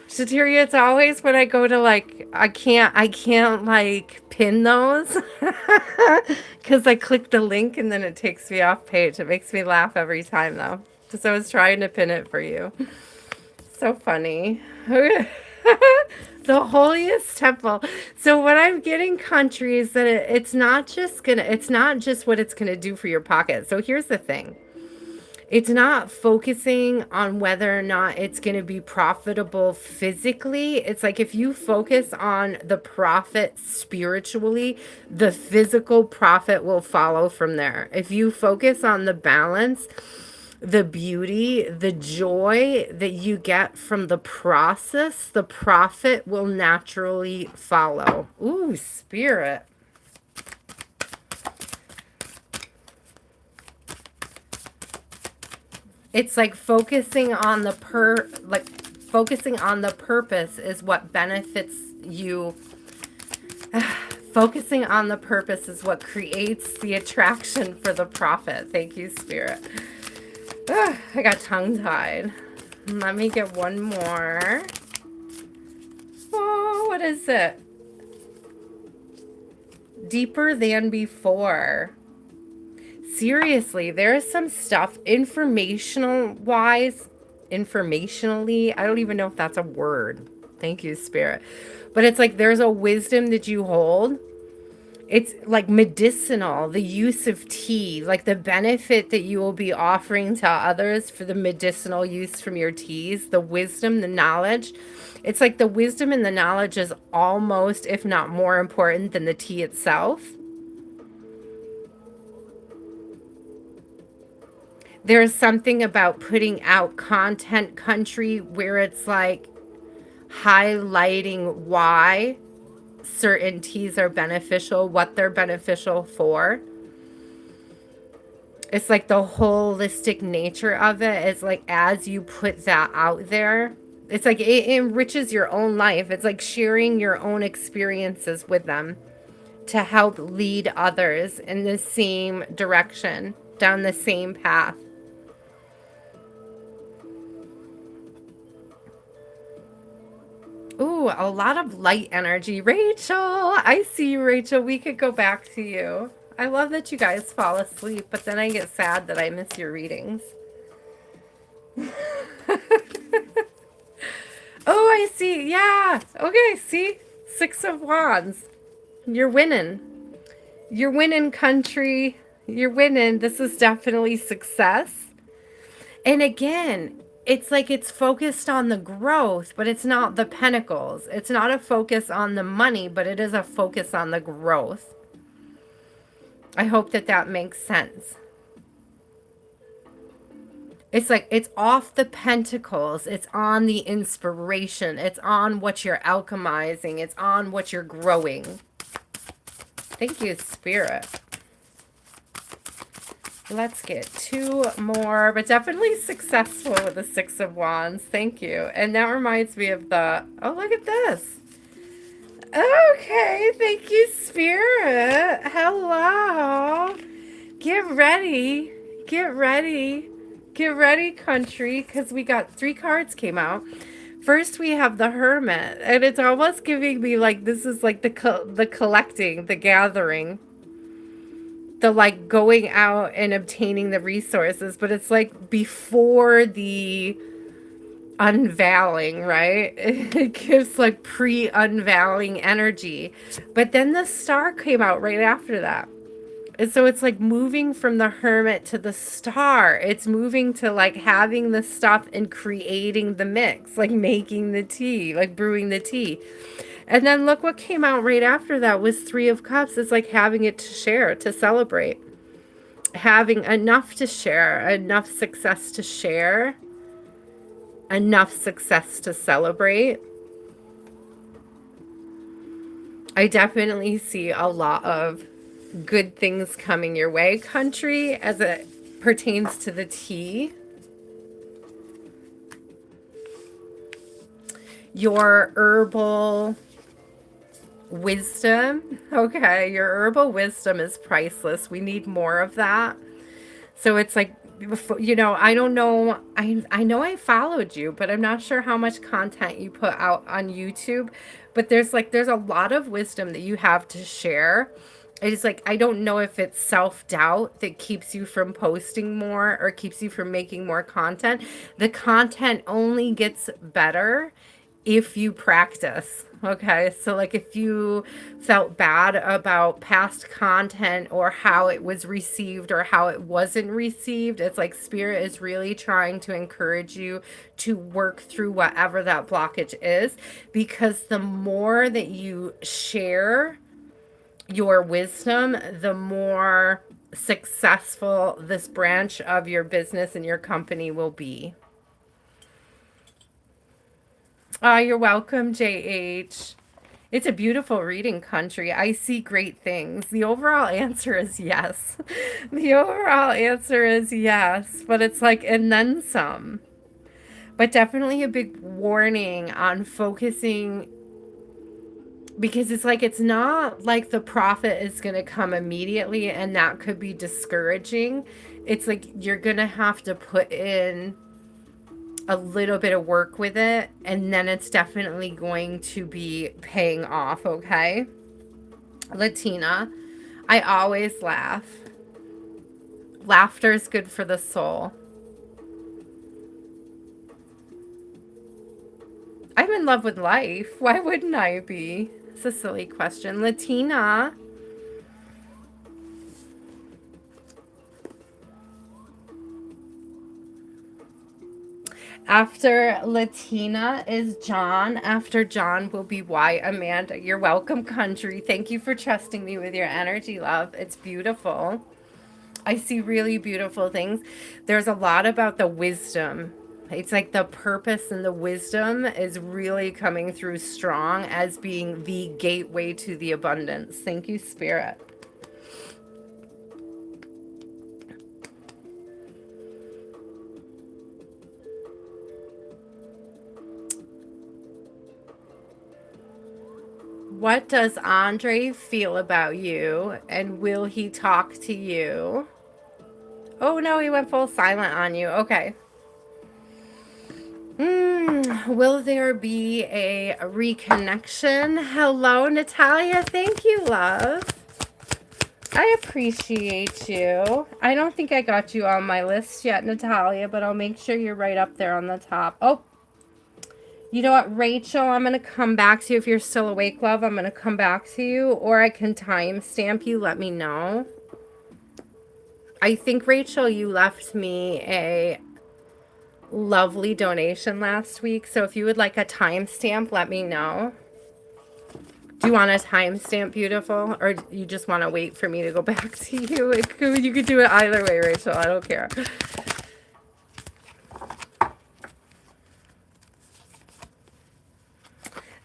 Shateria, it's always when I go to like, I can't like pin those because I click the link and then it takes me off page. It makes me laugh every time though, because I was trying to pin it for you. So funny. The holiest temple. So what I'm getting, country, is that it's not just what it's gonna do for your pocket. So here's the thing. It's not focusing on whether or not it's going to be profitable physically. It's like if you focus on the profit spiritually, the physical profit will follow from there. If you focus on the balance, the beauty, the joy that you get from the process, the profit will naturally follow. Ooh, spirit. It's like focusing on the purpose is what benefits you. Focusing on the purpose is what creates the attraction for the profit. Thank you, Spirit. I got tongue-tied. Let me get one more. Oh, what is it? Deeper than before. Seriously, there is some stuff informationally, I don't even know if that's a word. Thank you, Spirit. But it's like there's a wisdom that you hold. It's like medicinal, the use of tea, like the benefit that you will be offering to others for the medicinal use from your teas, the wisdom, the knowledge. It's like the wisdom and the knowledge is almost, if not more important than the tea itself. There's something about putting out content, country, where it's like highlighting why certain teas are beneficial, what they're beneficial for. It's like the holistic nature of it is like as you put that out there, it's like it enriches your own life. It's like sharing your own experiences with them to help lead others in the same direction, down the same path. Ooh, a lot of light energy. Rachel, I see you, Rachel. We could go back to you. I love that you guys fall asleep, but then I get sad that I miss your readings. Oh, I see. Yeah. Okay, see? 6 of Wands. You're winning. You're winning, country. You're winning. This is definitely success. And again, it's like it's focused on the growth, but it's not the pentacles. It's not a focus on the money, but it is a focus on the growth. I hope that that makes sense. It's like it's off the pentacles. It's on the inspiration. It's on what you're alchemizing. It's on what you're growing. Thank you, Spirit. Let's get 2 more, but definitely successful with the 6 of Wands. Thank you. And that reminds me of the, oh, look at this. Okay, thank you, Spirit. Hello. Get ready. Get ready. Get ready, country, because we got 3 cards came out. First, we have the Hermit, and it's almost giving me like this is like the collecting, the gathering, the like going out and obtaining the resources, but it's like before the unveiling, right? It gives like pre-unveiling energy. But then the Star came out right after that. And so it's like moving from the Hermit to the Star. It's moving to like having the stuff and creating the mix, like making the tea, like brewing the tea. And then look what came out right after that was 3 of Cups. It's like having it to share, to celebrate. Having enough to share, enough success to share, enough success to celebrate. I definitely see a lot of good things coming your way, country, as it pertains to the tea. Your herbal wisdom. Okay, your herbal wisdom is priceless. We need more of that. So it's like, you know, I don't know. I know I followed you, but I'm not sure how much content you put out on YouTube. But there's a lot of wisdom that you have to share. It's like, I don't know if it's self-doubt that keeps you from posting more or keeps you from making more content. The content only gets better if you practice. Okay. So like if you felt bad about past content or how it was received or how it wasn't received, it's like Spirit is really trying to encourage you to work through whatever that blockage is, because the more that you share your wisdom, the more successful this branch of your business and your company will be. You're welcome, JH. It's a beautiful reading country. I see great things. The overall answer is yes. The overall answer is yes, but it's like, and then some. But definitely a big warning on focusing, because it's like, it's not like the profit is going to come immediately and that could be discouraging. It's like you're going to have to put in a little bit of work with it, and then it's definitely going to be paying off. Okay, Latina, I always laugh. Laughter is good for the soul. I'm in love with life. Why wouldn't I be? It's a silly question. Latina, after Latina is John. After John will be why, Amanda. You're welcome, country. Thank you for trusting me with your energy, love. It's beautiful. I see really beautiful things. There's a lot about the wisdom. It's like the purpose and the wisdom is really coming through strong as being the gateway to the abundance. Thank you, Spirit. What does Andre feel about you, and will he talk to you? Oh no, he went full silent on you. Okay. Will there be a reconnection? Hello, Natalia. Thank you, love. I appreciate you. I don't think I got you on my list yet, Natalia, but I'll make sure you're right up there on the top. Oh, you know what, Rachel? I'm going to come back to you. If you're still awake, love, I'm going to come back to you, or I can timestamp you. Let me know. I think, Rachel, you left me a lovely donation last week. So if you would like a timestamp, let me know. Do you want a timestamp, beautiful? Or you just want to wait for me to go back to you? You could do it either way, Rachel. I don't care.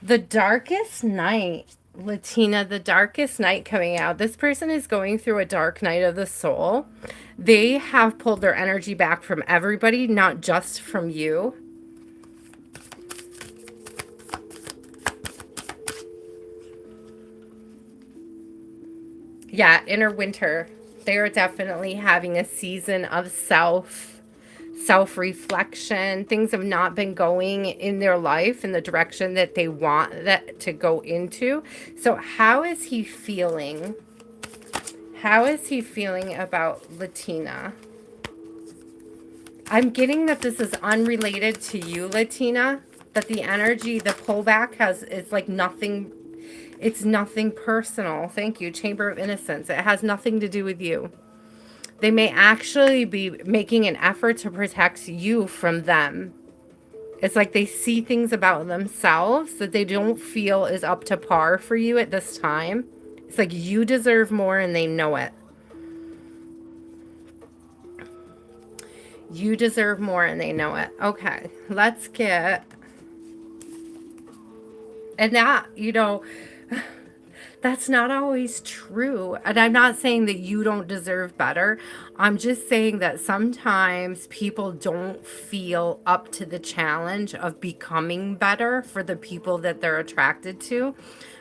The Darkest Night. Latina, the Darkest Night coming out. This person is going through a dark night of the soul. They have pulled their energy back from everybody, not just from you. Yeah, inner winter. They are definitely having a season of self-reflection. Things have not been going in their life in the direction that they want that to go into. So how is he feeling? How is he feeling about Latina? I'm getting that this is unrelated to you, Latina. That the energy, the pullback is like nothing. It's nothing personal. Thank you. Chamber of Innocence. It has nothing to do with you. They may actually be making an effort to protect you from them. It's like they see things about themselves that they don't feel is up to par for you at this time. It's like you deserve more and they know it. You deserve more and they know it. Okay, let's get... And that, that's not always true. And I'm not saying that you don't deserve better. I'm just saying that sometimes people don't feel up to the challenge of becoming better for the people that they're attracted to.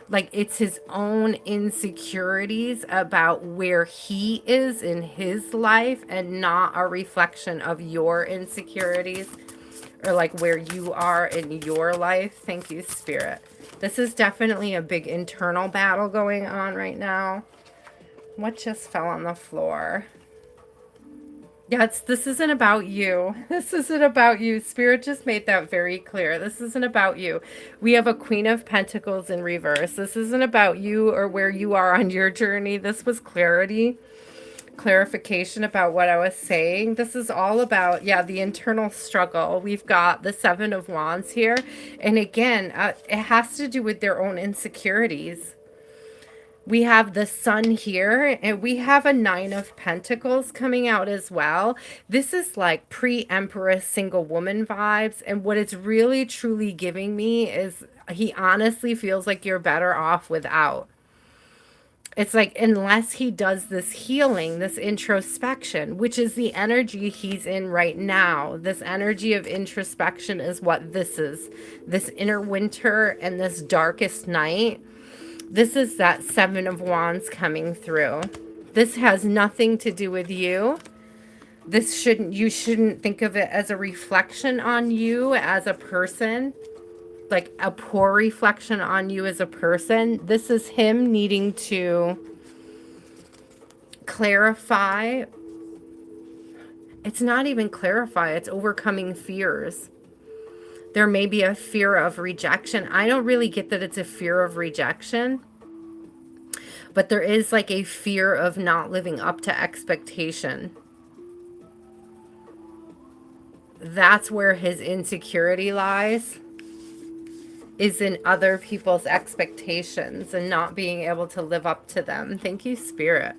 Like it's his own insecurities about where he is in his life and not a reflection of your insecurities or like where you are in your life. Thank you, Spirit. This is definitely a big internal battle going on right now. What just fell on the floor? Yeah, this isn't about you. This isn't about you. Spirit just made that very clear. This isn't about you. We have a Queen of Pentacles in reverse. This isn't about you or where you are on your journey. This was clarification about what I was saying. This is all about, yeah, the internal struggle. We've got the Seven of Wands here. And again, it has to do with their own insecurities. We have the Sun here, and we have a Nine of Pentacles coming out as well. This is like pre-Empress single woman vibes. And what it's really truly giving me is he honestly feels like you're better off without. It's like, unless he does this healing, this introspection, which is the energy he's in right now. This energy of introspection is what this is. This inner winter and this darkest night. This is that Seven of Wands coming through. This has nothing to do with you. You shouldn't think of it as a reflection on you as a person, like a poor reflection on you as a person. This is him needing to clarify. It's not even clarify, it's overcoming fears. There may be a fear of rejection. I don't really get that it's a fear of rejection, but there is like a fear of not living up to expectation. That's where his insecurity lies, is in other people's expectations and not being able to live up to them. Thank you, Spirit.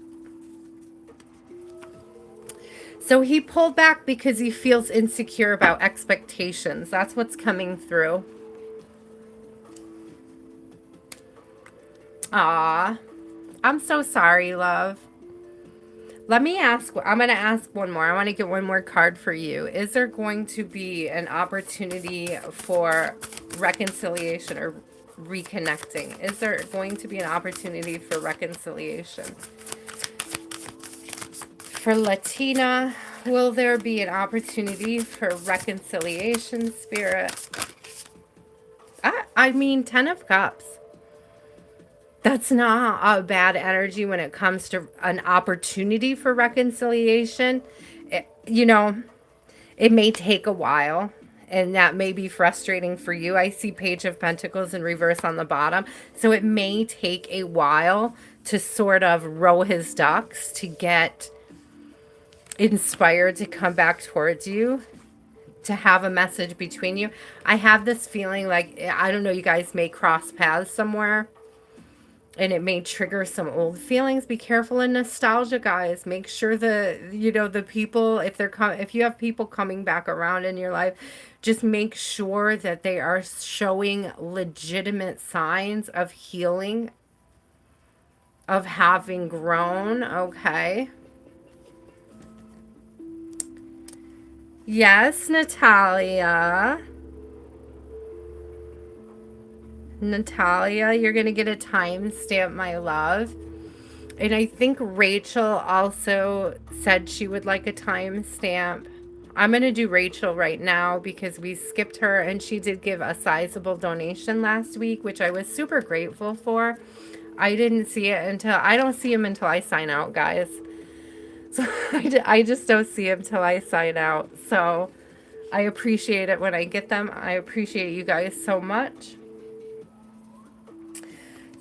So he pulled back because he feels insecure about expectations. That's what's coming through. Ah, I'm so sorry, love. Let me ask, I'm going to ask one more. I want to get one more card for you. Is there going to be an opportunity for reconciliation or reconnecting? Is there going to be an opportunity for reconciliation? For Latina, will there be an opportunity for reconciliation, Spirit? I mean, 10 of Cups. That's not a bad energy when it comes to an opportunity for reconciliation. You know, it may take a while, and that may be frustrating for you. I see Page of Pentacles in reverse on the bottom. So it may take a while to sort of row his ducks to get inspired to come back towards you, to have a message between you. I have this feeling like, I don't know, you guys may cross paths somewhere, and it may trigger some old feelings. Be careful in nostalgia, guys. Make sure that, you know, the people, if you have people coming back around in your life, just make sure that they are showing legitimate signs of healing, of having grown, okay? Yes, Natalia. Natalia, you're going to get a timestamp, my love. And I think Rachel also said she would like a timestamp. I'm going to do Rachel right now because we skipped her, and she did give a sizable donation last week, which I was super grateful for. I didn't see it until, I don't see him until I sign out, guys. So I just don't see him till I sign out. So I appreciate it when I get them. I appreciate you guys so much.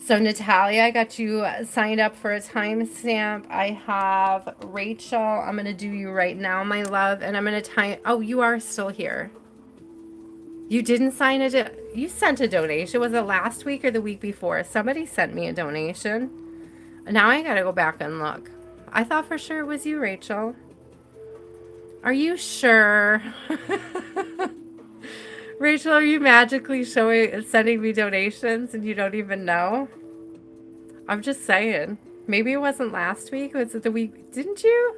So Natalia, I got you signed up for a timestamp. I have Rachel. I'm going to do you right now, my love. And I'm going to oh, you are still here. You didn't sign you sent a donation. Was it last week or the week before? Somebody sent me a donation. Now I got to go back and look. I thought for sure it was you, Rachel. Are you sure? Rachel, are you magically sending me donations and you don't even know? I'm just saying. Maybe it wasn't last week. Was it the week? Didn't you?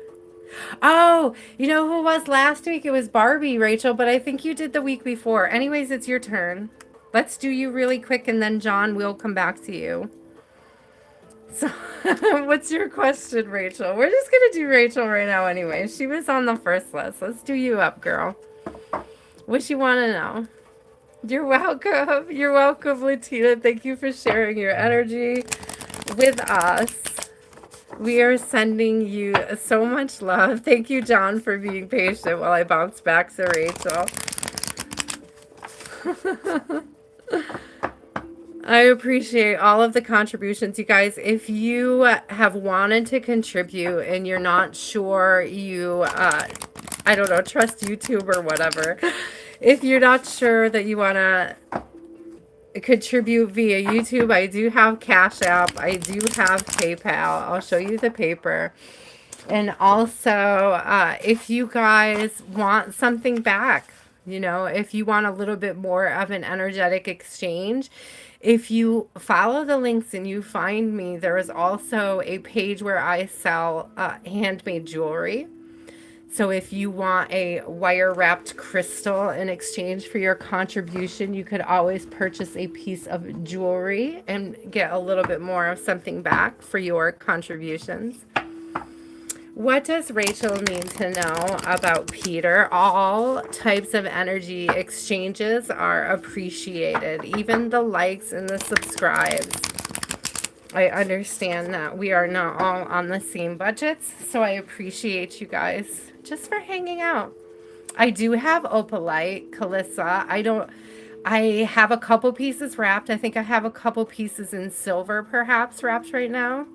Oh, you know who was last week? It was Barbie, Rachel, but I think you did the week before. Anyways, it's your turn. Let's do you really quick, and then John will come back to you. So, what's your question, Rachel? We're just going to do Rachel right now anyway. She was on the first list. Let's do you up, girl. What you want to know? You're welcome. You're welcome, Latina. Thank you for sharing your energy with us. We are sending you so much love. Thank you, John, for being patient while I bounce back to Rachel. I appreciate all of the contributions, you guys. If you have wanted to contribute and you're not sure you, I don't know, trust YouTube or whatever, if you're not sure that you want to contribute via YouTube, I do have Cash App. I do have PayPal. I'll show you the paper. And also, if you guys want something back, you know, if you want a little bit more of an energetic exchange, if you follow the links and you find me, there is also a page where I sell handmade jewelry. So if you want a wire wrapped crystal in exchange for your contribution, you could always purchase a piece of jewelry and get a little bit more of something back for your contributions. What does Rachel need to know about Peter? All types of energy exchanges are appreciated, even the likes and the subscribes. I understand that we are not all on the same budgets, so I appreciate you guys just for hanging out. I do have opalite, Calissa. I have a couple pieces wrapped. I think I have a couple pieces in silver perhaps wrapped right now.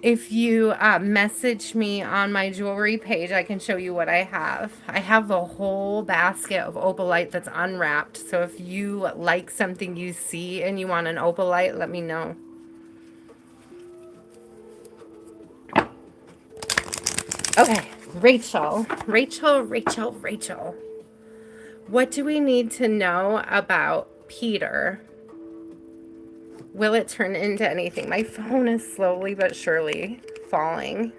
If you message me on my jewelry page, I can show you what I have. I have a whole basket of opalite that's unwrapped. So if you like something you see and you want an opalite, let me know. Okay, Rachel. What do we need to know about Peter? Will it turn into anything? My phone is slowly but surely falling.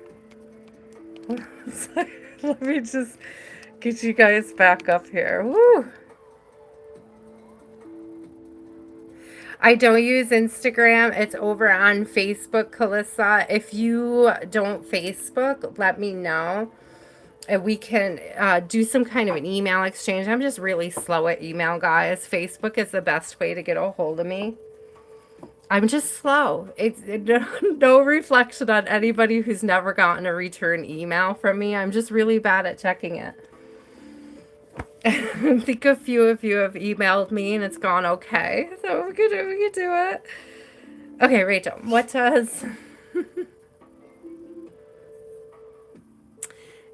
Let me just get you guys back up here. Woo! I don't use Instagram. It's over on Facebook, Calissa. If you don't Facebook, let me know. And we can do some kind of an email exchange. I'm just really slow at email, guys. Facebook is the best way to get a hold of me. I'm just slow. It's no reflection on anybody who's never gotten a return email from me. I'm just really bad at checking it. I think a few of you have emailed me and it's gone okay. So we could do it. Okay, Rachel, what does...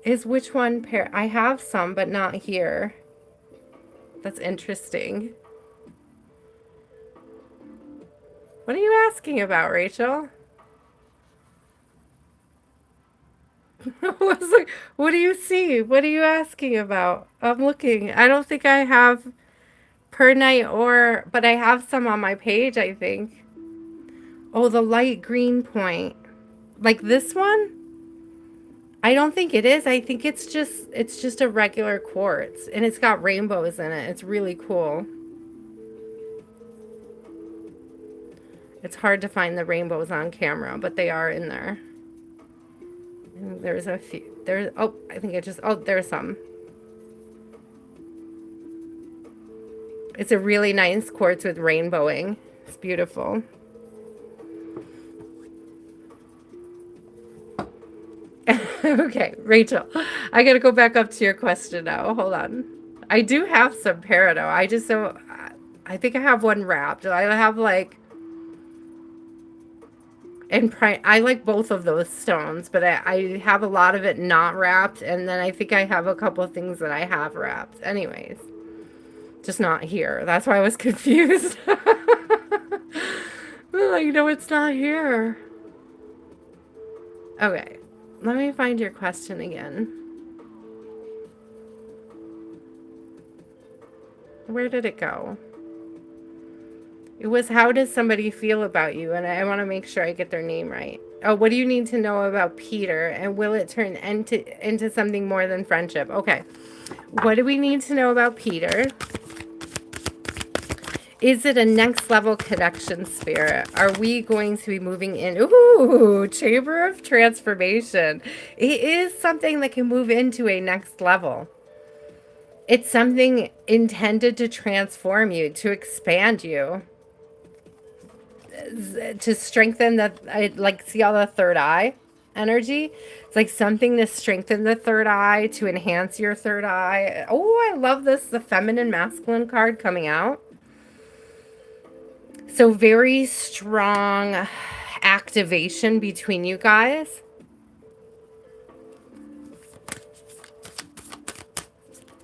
Is which one pair? I have some, but not here. That's interesting. What are you asking about, Rachel? I was like, what do you see? What are you asking about? I'm looking. I don't think I have per night but I have some on my page, I think. Oh, the light green point. Like this one? I don't think it is. I think it's just a regular quartz and it's got rainbows in it. It's really cool. It's hard to find the rainbows on camera, but they are in there. And there's a few. Oh, I think there's some. It's a really nice quartz with rainbowing. It's beautiful. Okay, Rachel, I gotta go back up to your question now. Hold on. I do have some peridot. I just don't. I think I have one wrapped. I have like. And I like both of those stones, but I have a lot of it not wrapped, and then I think I have a couple of things that I have wrapped. Anyways, just not here. That's why I was confused. Like, no, it's not here. Okay, let me find your question again. Where did it go? It was, how does somebody feel about you? And I want to make sure I get their name right. Oh, what do you need to know about Peter? And will it turn into something more than friendship? Okay. What do we need to know about Peter? Is it a next level connection, spirit? Are we going to be moving in? Ooh, Chamber of Transformation. It is something that can move into a next level. It's something intended to transform you, to expand you. to strengthen the, I like see all the third eye energy. It's like something to strengthen the third eye, to enhance your third eye. Oh, I love this, the feminine masculine card coming out. So very strong activation between you guys.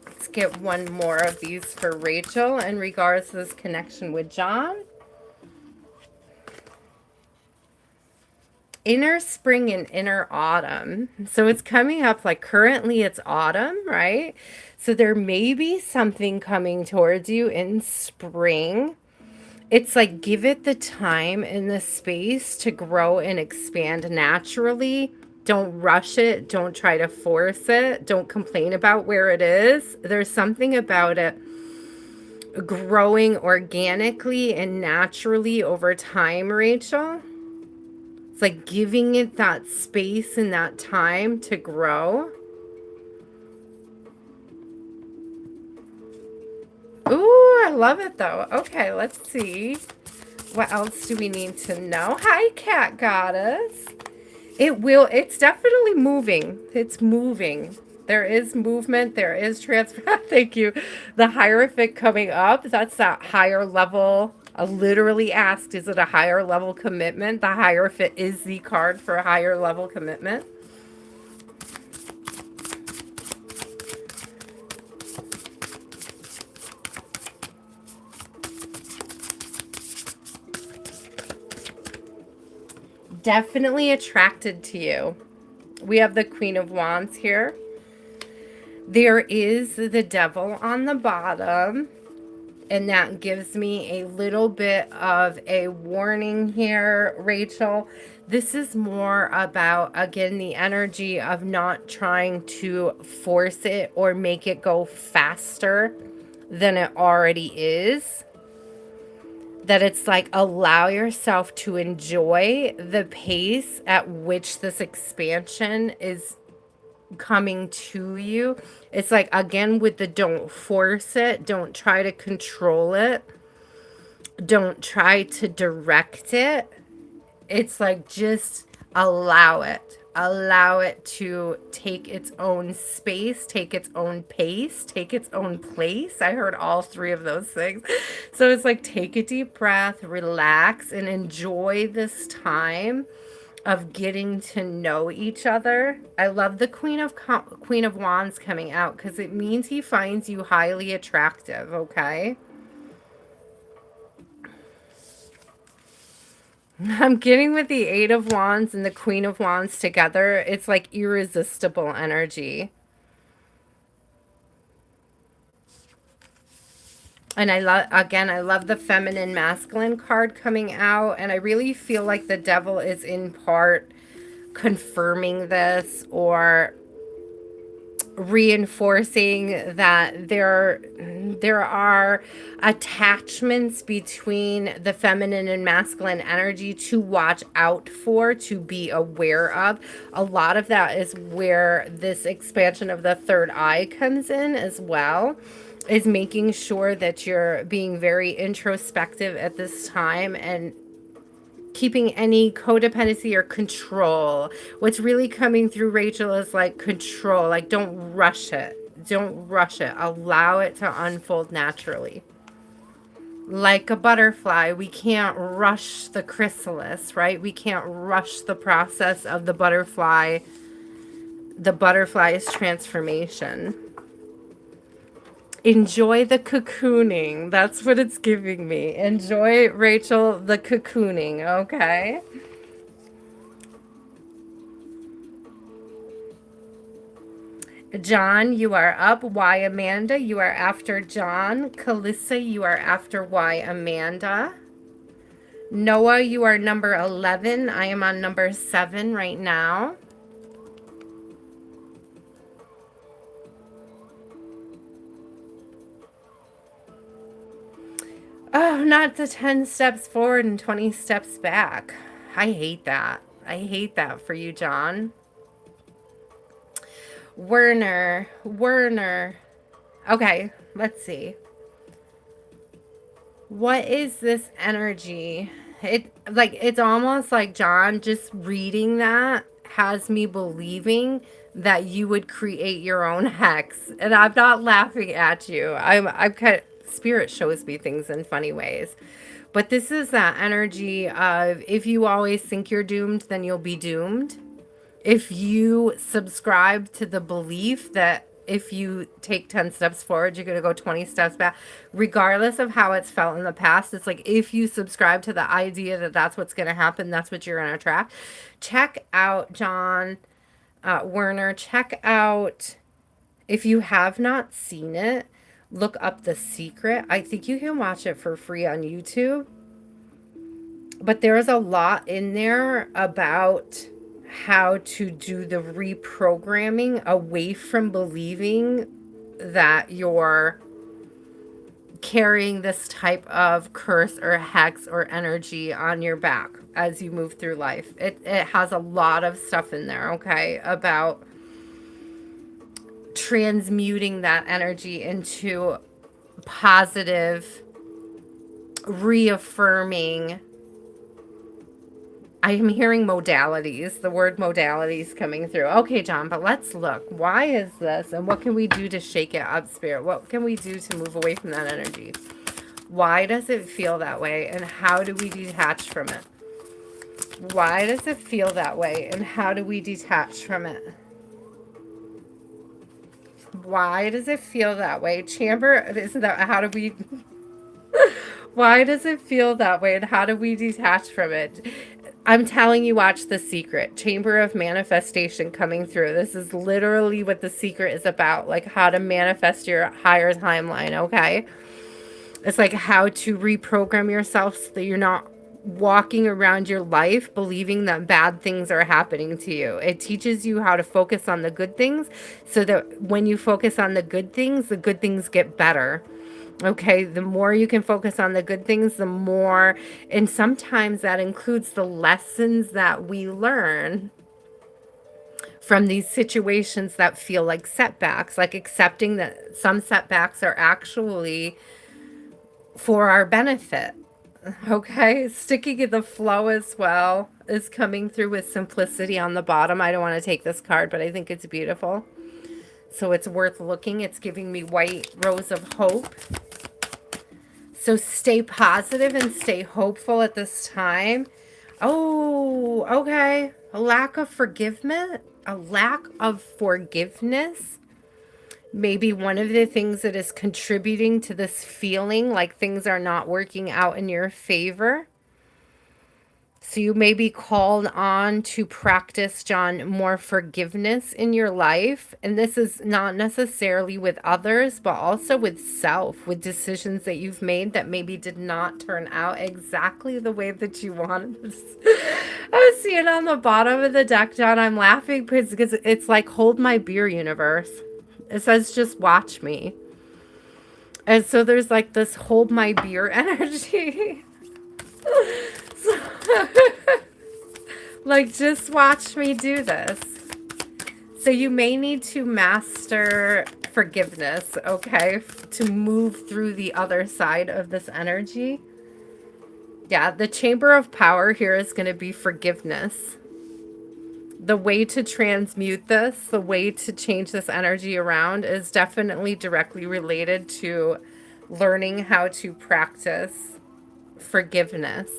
Let's get one more of these for Rachel in regards to this connection with John. Inner spring and inner autumn. So it's coming up, like currently it's autumn, right? So there may be something coming towards you in spring. It's like give it the time and the space to grow and expand naturally. Don't rush it. Don't try to force it. Don't complain about where it is. There's something about it growing organically and naturally over time, Rachel. It's like giving it that space and that time to grow. Ooh, I love it though. Okay, let's see. What else do we need to know? Hi, Cat Goddess. It's definitely moving. It's moving. There is movement. There is transfer. Thank you. The Hierophant coming up. That's that higher level. I literally asked, is it a higher level commitment? The Hierophant is the card for a higher level commitment. Definitely attracted to you. We have the Queen of Wands here. There is the Devil on the bottom. And that gives me a little bit of a warning here, Rachel. This is more about, again, the energy of not trying to force it or make it go faster than it already is. That it's like allow yourself to enjoy the pace at which this expansion is coming to you. It's like, again, with the don't force it, don't try to control it, don't try to direct it. It's like just allow it to take its own space, take its own pace, take its own place. I heard all three of those things. So it's like take a deep breath, relax, and enjoy this time of getting to know each other. I love the Queen of Wands coming out because it means he finds you highly attractive, okay? I'm getting with the Eight of Wands and the Queen of Wands together. It's like irresistible energy. And I love the feminine masculine card coming out. And I really feel like the Devil is in part confirming this or reinforcing that there are attachments between the feminine and masculine energy to watch out for, to be aware of. A lot of that is where this expansion of the third eye comes in as well, is making sure that you're being very introspective at this time and keeping any codependency or control. What's really coming through, Rachel, is like control. Like don't rush it. Don't rush it. Allow it to unfold naturally. Like a butterfly, we can't rush the chrysalis, right? We can't rush the process of the butterfly's transformation. Enjoy the cocooning. That's what it's giving me. Enjoy, Rachel, the cocooning, okay? John, you are up. Y Amanda, you are after John. Calissa, you are after Y Amanda. Noah, you are number 11. I am on number 7 right now. Oh, not the 10 steps forward and 20 steps back. I hate that. I hate that for you, John. Werner. Okay, let's see. What is this energy It's almost like, John, just reading that has me believing that you would create your own hex. And I'm not laughing at you. I'm kind of, spirit shows me things in funny ways. But this is that energy of, if you always think you're doomed, then you'll be doomed. If you subscribe to the belief that if you take 10 steps forward, you're going to go 20 steps back, regardless of how it's felt in the past, it's like, if you subscribe to the idea that that's what's going to happen, that's what you're going to attract. Check out John Werner. Check out, if you have not seen it, look up The Secret. I think you can watch it for free on YouTube. But there's a lot in there about how to do the reprogramming away from believing that you're carrying this type of curse or hex or energy on your back as you move through life. It has a lot of stuff in there, okay, about transmuting that energy into positive, reaffirming. I'm hearing modalities, the word modalities coming through. Okay, John, but let's look. Why is this? And what can we do to shake it up, Spirit? What can we do to move away from that energy? Why does it feel that way? And how do we detach from it? Why does it feel that way? And how do we detach from it? Why does it feel that way? Chamber, isn't that, how do we... Why does it feel that way? And how do we detach from it? I'm telling you, watch The Secret. Chamber of Manifestation coming through. This is literally what The Secret is about. Like, how to manifest your higher timeline, okay? It's like how to reprogram yourself so that you're not walking around your life believing that bad things are happening to you. It teaches you how to focus on the good things so that when you focus on the good things get better. Okay, the more you can focus on the good things, the more, and sometimes that includes the lessons that we learn from these situations that feel like setbacks, like accepting that some setbacks are actually for our benefit. Okay, sticking in the flow as well is coming through with simplicity on the bottom. I don't want to take this card, but I think it's beautiful. So it's worth looking. It's giving me white rose of hope. So stay positive and stay hopeful at this time. Oh, okay. A lack of forgiveness. A lack of forgiveness. Maybe one of the things that is contributing to this feeling like things are not working out in your favor. So you may be called on to practice, John, more forgiveness in your life. And this is not necessarily with others, but also with self, with decisions that you've made that maybe did not turn out exactly the way that you wanted. I see it on the bottom of the deck, John. I'm laughing because it's like, hold my beer, universe. It says, just watch me. And so there's like this hold my beer energy. Like, just watch me do this. So you may need to master forgiveness, okay, to move through the other side of this energy. Yeah, the Chamber of Power here is going to be forgiveness. The way to transmute this, the way to change this energy around is definitely directly related to learning how to practice forgiveness.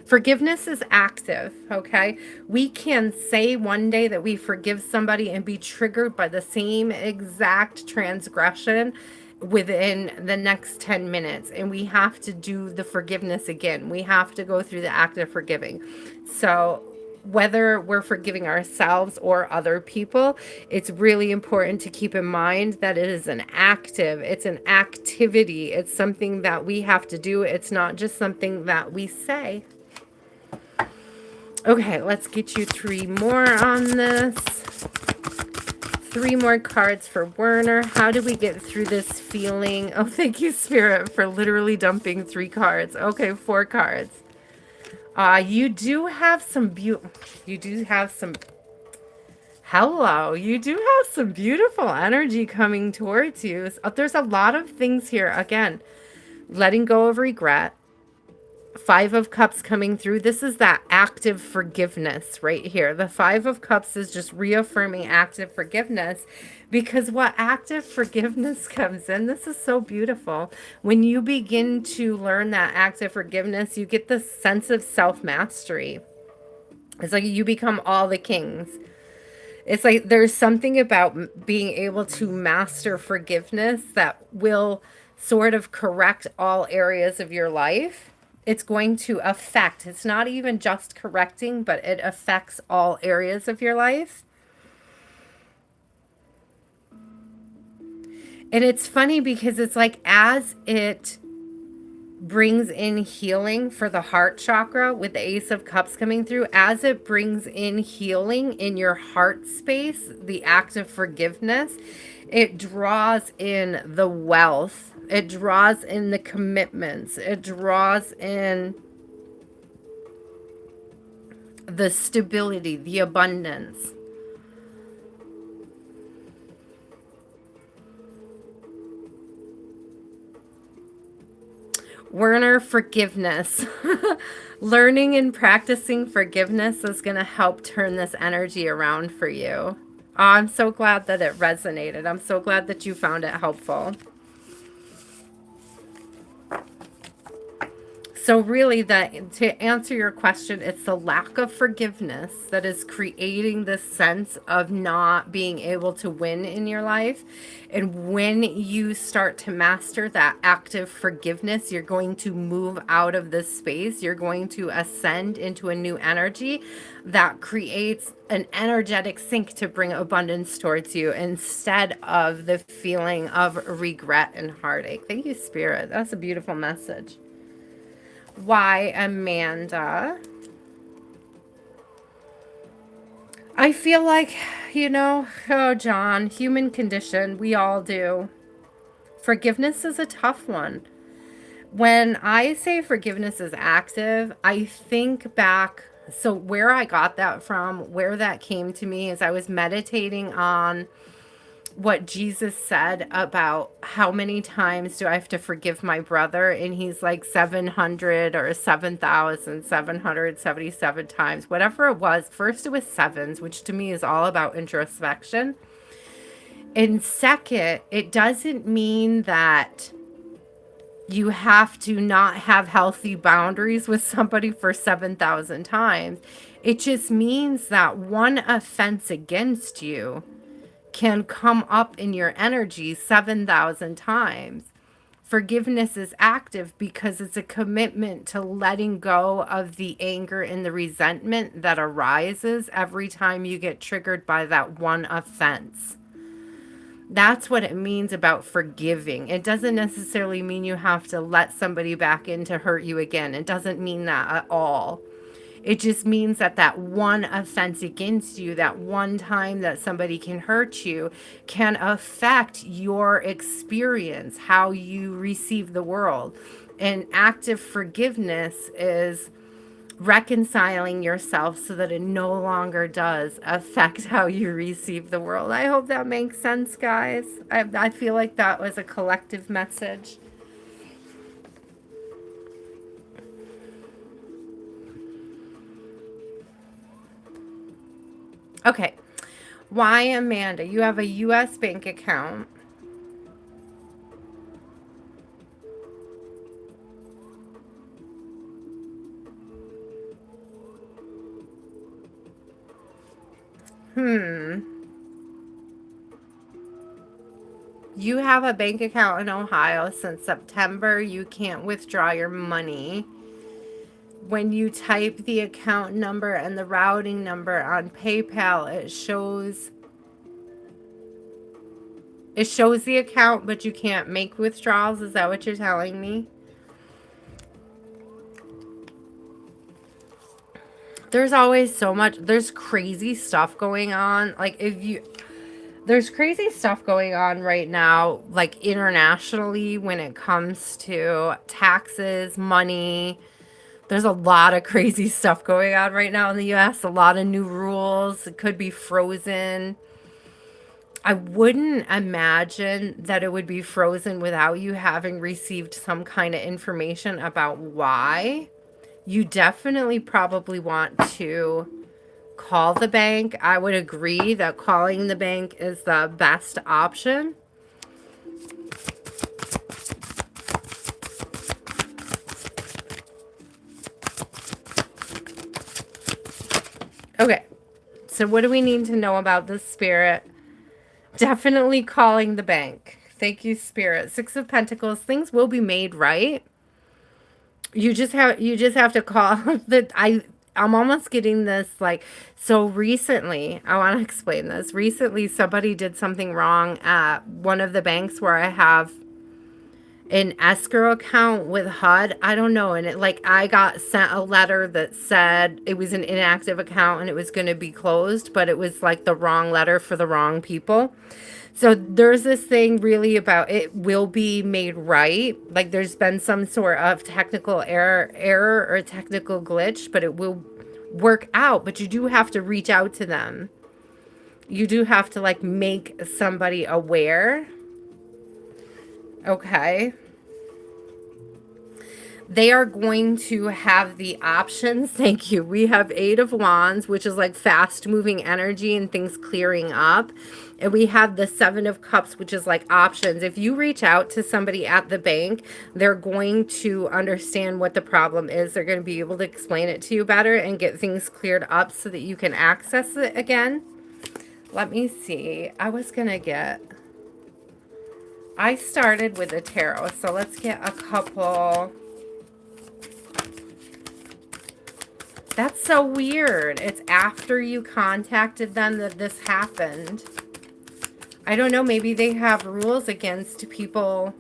Forgiveness is active, okay? We can say one day that we forgive somebody and be triggered by the same exact transgression within the next 10 minutes. And we have to do the forgiveness again. We have to go through the act of forgiving. So whether we're forgiving ourselves or other people, it's really important to keep in mind that it is it's an activity. It's something that we have to do. It's not just something that we say. Okay, let's get you 3 more on this. 3 more cards for Werner. How do we get through this feeling? Oh, thank you, Spirit, for literally dumping 3 cards. Okay, 4 cards. You do have some hello, you do have some beautiful energy coming towards you. There's a lot of things here. Again, letting go of regret. Five of Cups coming through. This is that active forgiveness right here. The Five of Cups is just reaffirming active forgiveness, because what active forgiveness comes in, this is so beautiful. When you begin to learn that active forgiveness, you get this sense of self-mastery. It's like you become all the kings. It's like there's something about being able to master forgiveness that will sort of correct all areas of your life. It's going to affect, it's not even just correcting, but it affects all areas of your life. And it's funny because it's like as it brings in healing for the heart chakra with the Ace of Cups coming through, as it brings in healing in your heart space, the act of forgiveness, it draws in the wealth, it draws in the commitments, it draws in the stability, the abundance. Werner, forgiveness. Learning and practicing forgiveness is going to help turn this energy around for you. Oh, I'm so glad that it resonated. I'm so glad that you found it helpful. So really, that to answer your question, it's the lack of forgiveness that is creating this sense of not being able to win in your life. And when you start to master that active forgiveness, you're going to move out of this space. You're going to ascend into a new energy that creates an energetic sync to bring abundance towards you instead of the feeling of regret and heartache. Thank you, Spirit. That's a beautiful message. Why, Amanda? I feel like, oh, John, human condition, we all do. Forgiveness is a tough one. When I say forgiveness is active, I think back. So, where I got that from, where that came to me, is I was meditating on what Jesus said about how many times do I have to forgive my brother? And he's like 700 or 7,777 times, whatever it was. First, it was sevens, which to me is all about introspection. And second, it doesn't mean that you have to not have healthy boundaries with somebody for 7,000 times. It just means that one offense against you can come up in your energy 7,000 times. Forgiveness is active because it's a commitment to letting go of the anger and the resentment that arises every time you get triggered by that one offense. That's what it means about forgiving. It doesn't necessarily mean you have to let somebody back in to hurt you again. It doesn't mean that at all. It just means that that one offense against you, that one time that somebody can hurt you, can affect your experience, how you receive the world. And active forgiveness is reconciling yourself so that it no longer does affect how you receive the world. I hope that makes sense, guys. I feel like that was a collective message. Okay. Why, Amanda? You have a U.S. bank account. You have a bank account in Ohio since September. You can't withdraw your money. When you type the account number and the routing number on PayPal, it shows the account, but you can't make withdrawals. Is that what you're telling me? There's always so much. There's crazy stuff going on. Like there's crazy stuff going on right now, like internationally when it comes to taxes, money. There's a lot of crazy stuff going on right now in the US. A lot of new rules. It could be frozen. I wouldn't imagine that it would be frozen without you having received some kind of information about why. You definitely probably want to call the bank. I would agree that calling the bank is the best option. Okay, so what do we need to know about this, Spirit? Definitely calling the bank. Thank you, Spirit. Six of Pentacles. Things will be made right. You just have to call the I'm almost getting this like, so recently, I want to explain this. Recently somebody did something wrong at one of the banks where I have an escrow account with HUD. I don't know. And it, like, I got sent a letter that said it was an inactive account and it was going to be closed, but it was like the wrong letter for the wrong people. So there's this thing really about it will be made right. Like, there's been some sort of technical error or technical glitch, but it will work out. But you do have to reach out to them. You do have to like make somebody aware. Okay. They are going to have the options. Thank you. We have Eight of Wands, which is like fast moving energy and things clearing up. And we have the Seven of Cups, which is like options. If you reach out to somebody at the bank, they're going to understand what the problem is. They're going to be able to explain it to you better and get things cleared up so that you can access it again. Let me see. I started with a tarot, so let's get a couple. That's so weird. It's after you contacted them that this happened. I don't know. Maybe they have rules against people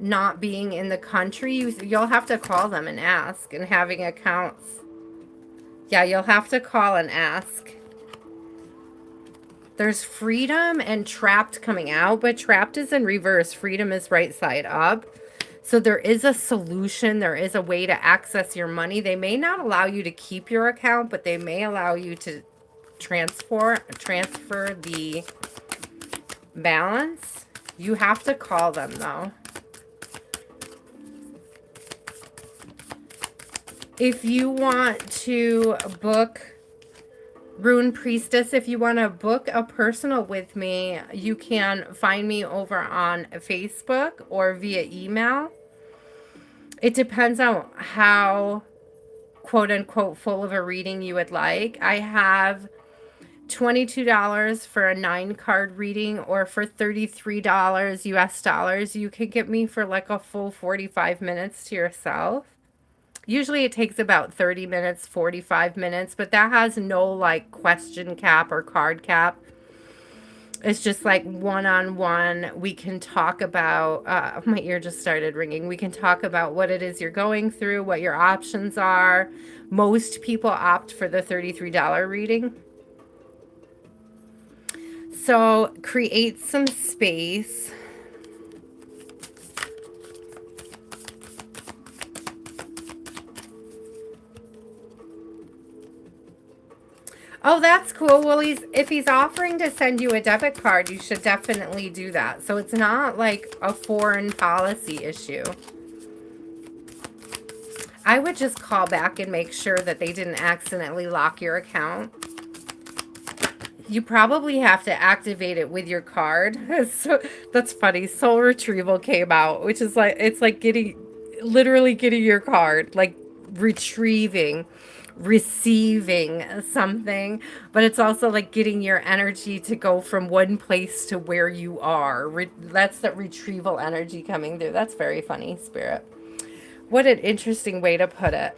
not being in the country. You'll have to call them and ask, and having accounts. Yeah, you'll have to call and ask. There's freedom and trapped coming out, but trapped is in reverse. Freedom is right side up. So there is a solution. There is a way to access your money. They may not allow you to keep your account, but they may allow you to transfer the balance. You have to call them though. If you want to book Rune Priestess, if you want to book a personal with me, you can find me over on Facebook or via email. It depends on how quote unquote full of a reading you would like. I have $22 for a 9-card reading, or for $33 US dollars, you could get me for like a full 45 minutes to yourself. Usually it takes about 30 minutes, 45 minutes, but that has no like question cap or card cap. It's just like one-on-one. We can talk about, my ear just started ringing. We can talk about what it is you're going through, what your options are. Most people opt for the $33 reading. So create some space. Oh, that's cool. Well, if he's offering to send you a debit card, you should definitely do that. So it's not like a foreign policy issue. I would just call back and make sure that they didn't accidentally lock your account. You probably have to activate it with your card. So that's funny. Soul Retrieval came out, which is like, it's like literally getting your card, like receiving something, but it's also like getting your energy to go from one place to where you are. That's that retrieval energy coming through. That's very funny, Spirit. What an interesting way to put it.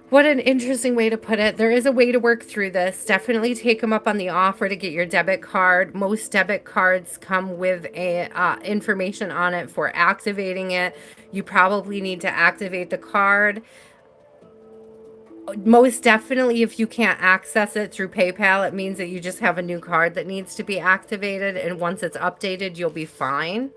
What an interesting way to put it. There is a way to work through this. Definitely take them up on the offer to get your debit card. Most debit cards come with a information on it for activating it. You probably need to activate the card. Most definitely, if you can't access it through PayPal, it means that you just have a new card that needs to be activated. And once it's updated, you'll be fine.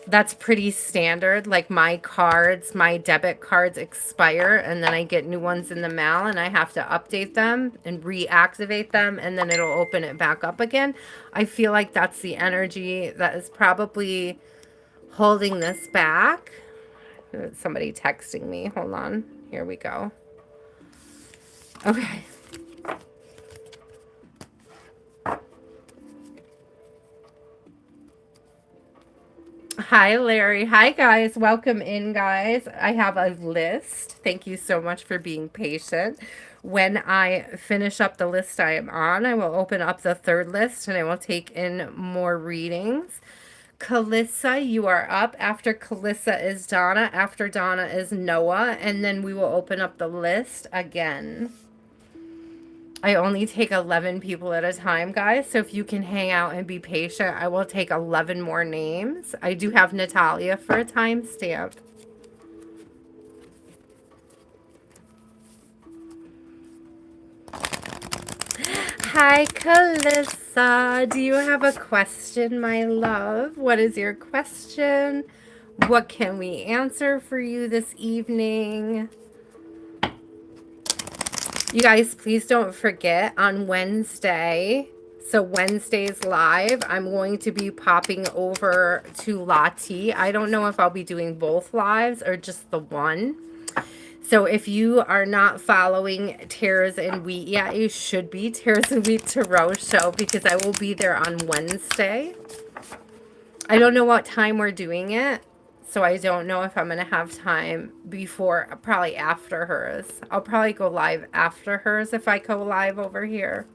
That's pretty standard. Like my debit cards expire and then I get new ones in the mail and I have to update them and reactivate them and then it'll open it back up again. I feel like that's the energy that is probably holding this back. Somebody texting me. Hold on. Here we go. Okay. Hi, Larry. Hi, guys. Welcome in, guys. I have a list. Thank you so much for being patient. When I finish up the list I am on, I will open up the third list and I will take in more readings. Calissa, you are up. After Calissa is Donna. After Donna is Noah. And then we will open up the list again. I only take 11 people at a time, guys. So if you can hang out and be patient, I will take 11 more names. I do have Natalia for a timestamp. Hi, Calissa. Do you have a question, my love? What is your question? What can we answer for you this evening? You guys, please don't forget on Wednesday, so Wednesday's live, I'm going to be popping over to Lati. I don't know if I'll be doing both lives or just the one. So if you are not following Taras and Wheat yet, you should be. Taras and Wheat Tarot Show, because I will be there on Wednesday. I don't know what time we're doing it. So I don't know if I'm going to have time before, probably after hers. I'll probably go live after hers if I go live over here.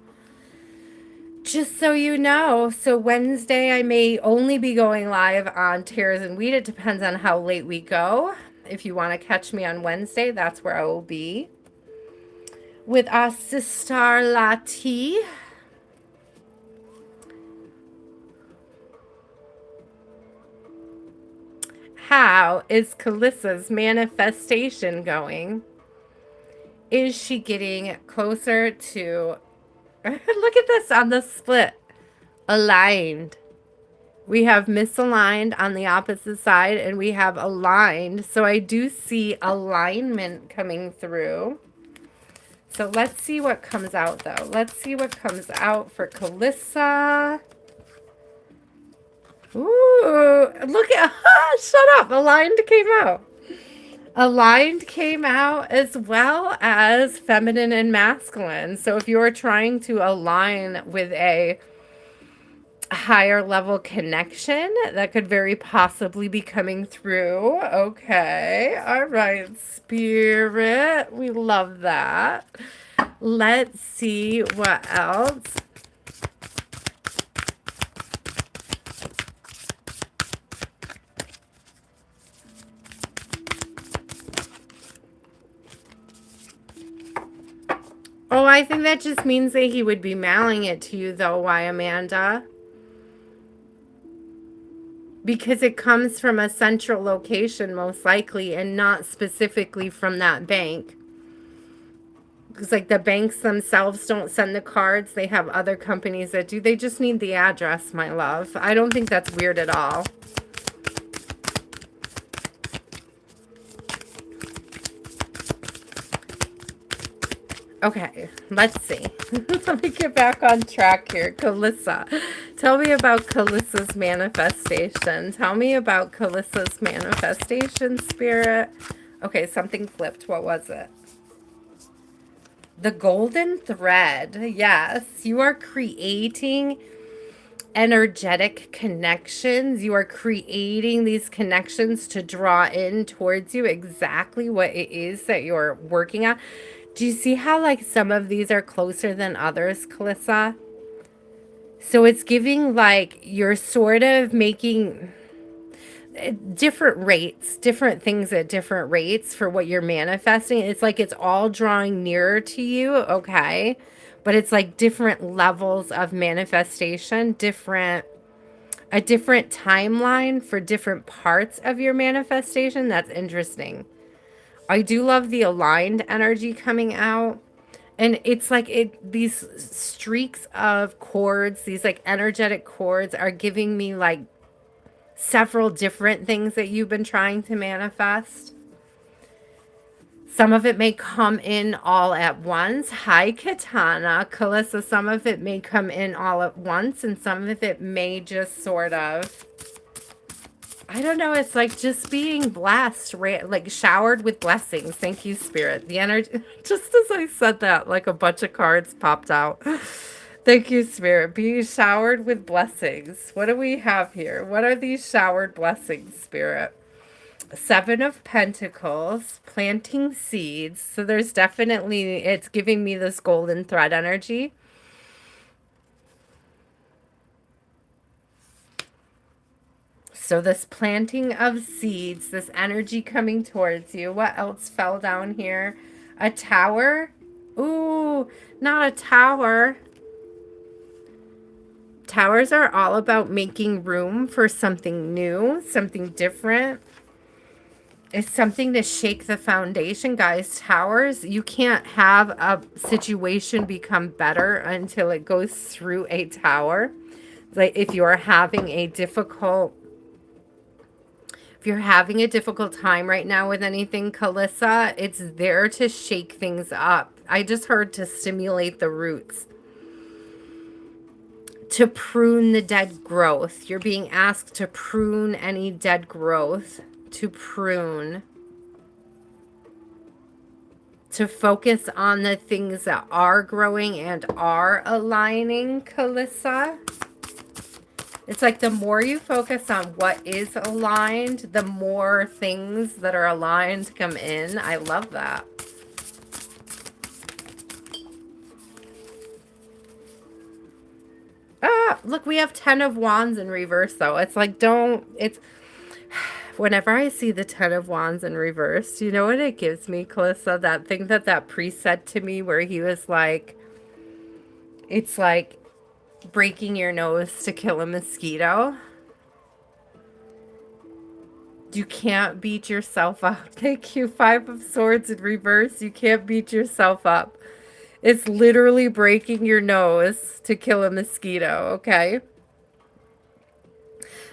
Just so you know. So Wednesday I may only be going live on Taras and Wheat. It depends on how late we go. If you want to catch me on Wednesday, that's where I will be. With our sister Lati. How is Calissa's manifestation going? Is she getting closer to... Look at this on the split. Aligned. We have misaligned on the opposite side, and we have aligned. So I do see alignment coming through. So let's see what comes out, though. Let's see what comes out for Calissa. Ooh, look at, shut up. Aligned came out. Aligned came out, as well as feminine and masculine. So if you're trying to align with a higher level connection, that could very possibly be coming through. Okay. All right, Spirit. We love that. Let's see what else. Oh, I think that just means that he would be mailing it to you, though. Why, Amanda? Because it comes from a central location, most likely, and not specifically from that bank. Because, like, the banks themselves don't send the cards. They have other companies that do. They just need the address, my love. I don't think that's weird at all. Okay, let's see. Let me get back on track here. Calissa. Tell me about Calissa's manifestation. Tell me about Calissa's manifestation, Spirit. Okay, something flipped. What was it? The golden thread. Yes, you are creating energetic connections. You are creating these connections to draw in towards you exactly what it is that you're working on. Do you see how, like, some of these are closer than others, Calissa? So it's giving, like, you're sort of making different rates, different things at different rates for what you're manifesting. It's like it's all drawing nearer to you, okay? But it's like different levels of manifestation, a different timeline for different parts of your manifestation. That's interesting. I do love the aligned energy coming out. And it's like these streaks of cords, these like energetic cords are giving me like several different things that you've been trying to manifest. Some of it may come in all at once. Hi, Katana. Calissa, some of it may come in all at once, and some of it may just sort of I don't know. It's like just being blessed, like showered with blessings. Thank you, Spirit. The energy, just as I said that, like a bunch of cards popped out. Thank you, Spirit. Being showered with blessings. What do we have here? What are these showered blessings, Spirit? Seven of Pentacles, planting seeds. So there's definitely, it's giving me this golden thread energy. So this planting of seeds, this energy coming towards you. What else fell down here? A tower? Ooh, not a tower. Towers are all about making room for something new, something different. It's something to shake the foundation, guys. Towers, you can't have a situation become better until it goes through a tower. Like if you're having a difficult time right now with anything, Calissa, it's there to shake things up. I just heard to stimulate the roots, to prune the dead growth. You're being asked to prune any dead growth, to prune, to focus on the things that are growing and are aligning, Calissa. It's like the more you focus on what is aligned, the more things that are aligned come in. I love that. Ah, look, we have 10 of Wands in reverse, though. It's like, whenever I see the 10 of Wands in reverse, you know what it gives me, Calissa? That thing that priest said to me where he was like, it's like breaking your nose to kill a mosquito. You can't beat yourself up. Thank you. 5 of Swords in reverse. You can't beat yourself up. It's literally breaking your nose to kill a mosquito, okay?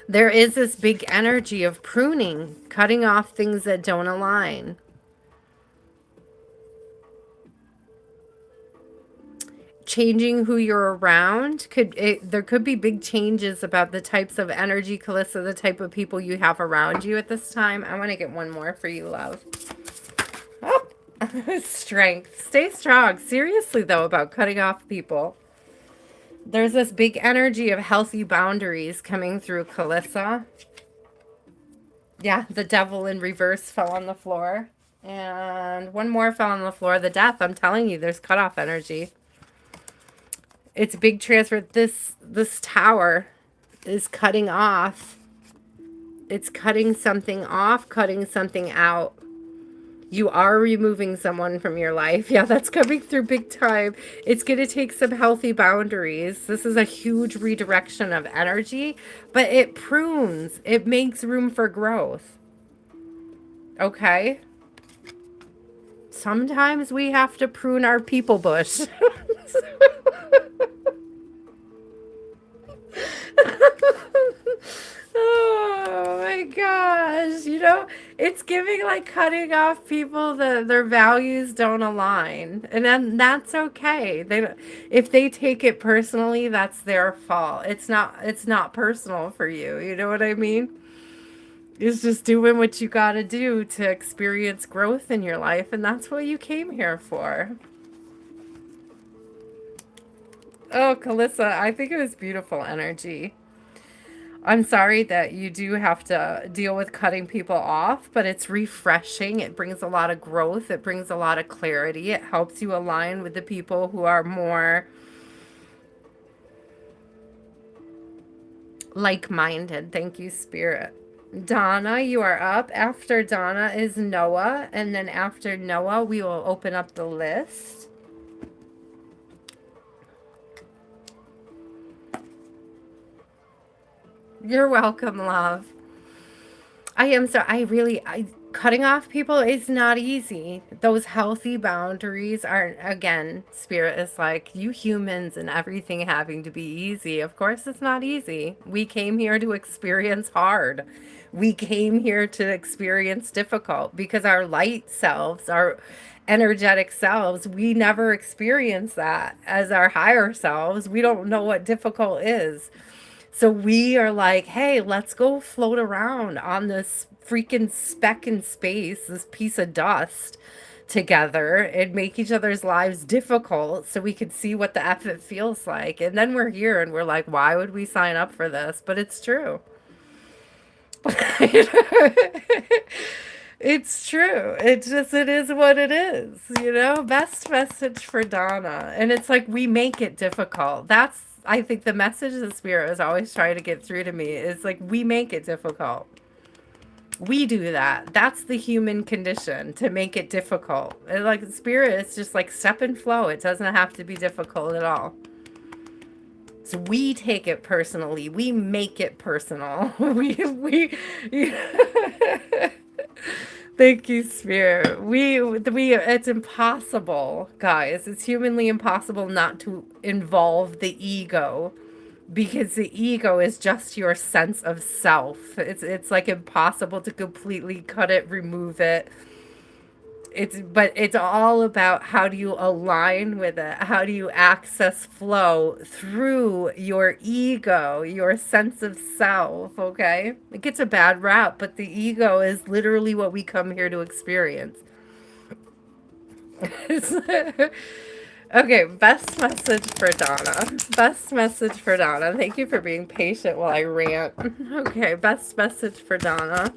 There is this big energy of pruning, cutting off things that don't align. Changing who you're around. There could be big changes about the types of energy, Calissa, the type of people you have around you at this time. I want to get one more for you, love. Oh, strength. Stay strong. Seriously, though, about cutting off people. There's this big energy of healthy boundaries coming through, Calissa. Yeah, the devil in reverse fell on the floor. And one more fell on the floor. The death. I'm telling you, there's cutoff energy. It's big transfer. This tower is cutting off. It's cutting something off, cutting something out. You are removing someone from your life. Yeah, that's coming through big time. It's going to take some healthy boundaries. This is a huge redirection of energy, but it prunes. It makes room for growth. Okay? Sometimes we have to prune our people bush. Oh my gosh, you know, it's giving like cutting off people that their values don't align. And then that's okay. If they take it personally, that's their fault. It's not personal for you. You know what I mean? It's just doing what you got to do to experience growth in your life, and that's what you came here for. Oh, Calissa, I think it was beautiful energy. I'm sorry that you do have to deal with cutting people off, but it's refreshing. It brings a lot of growth. It brings a lot of clarity. It helps you align with the people who are more like-minded. Thank you, Spirit. Donna, you are up. After Donna is Noah, and then after Noah, we will open up the list. You're welcome, love. Cutting off people is not easy. Those healthy boundaries are, again, Spirit is like, you humans and everything having to be easy. Of course, it's not easy. We came here to experience hard. We came here to experience difficult because our light selves, our energetic selves, we never experience that as our higher selves. We don't know what difficult is. So we are like, hey, let's go float around on this freaking speck in space, this piece of dust together and make each other's lives difficult so we could see what the F it feels like. And then we're here and we're like, why would we sign up for this? But it's true. It's true. It is what it is, you know? Best message for Donna. And it's like we make it difficult. That's, I think, the message the spirit was always trying to get through to me is like we make it difficult. We do that. That's the human condition, to make it difficult. And like the spirit is just like step and flow. It doesn't have to be difficult at all. So we take it personally. We make it personal. we Thank you, Spirit. It's impossible, guys. It's humanly impossible not to involve the ego, because the ego is just your sense of self. It's like impossible to completely cut it, remove it. But it's all about how do you align with it? How do you access flow through your ego, your sense of self, okay? It gets a bad rap, but the ego is literally what we come here to experience. Okay, best message for Donna. Best message for Donna. Thank you for being patient while I rant. Okay, best message for Donna.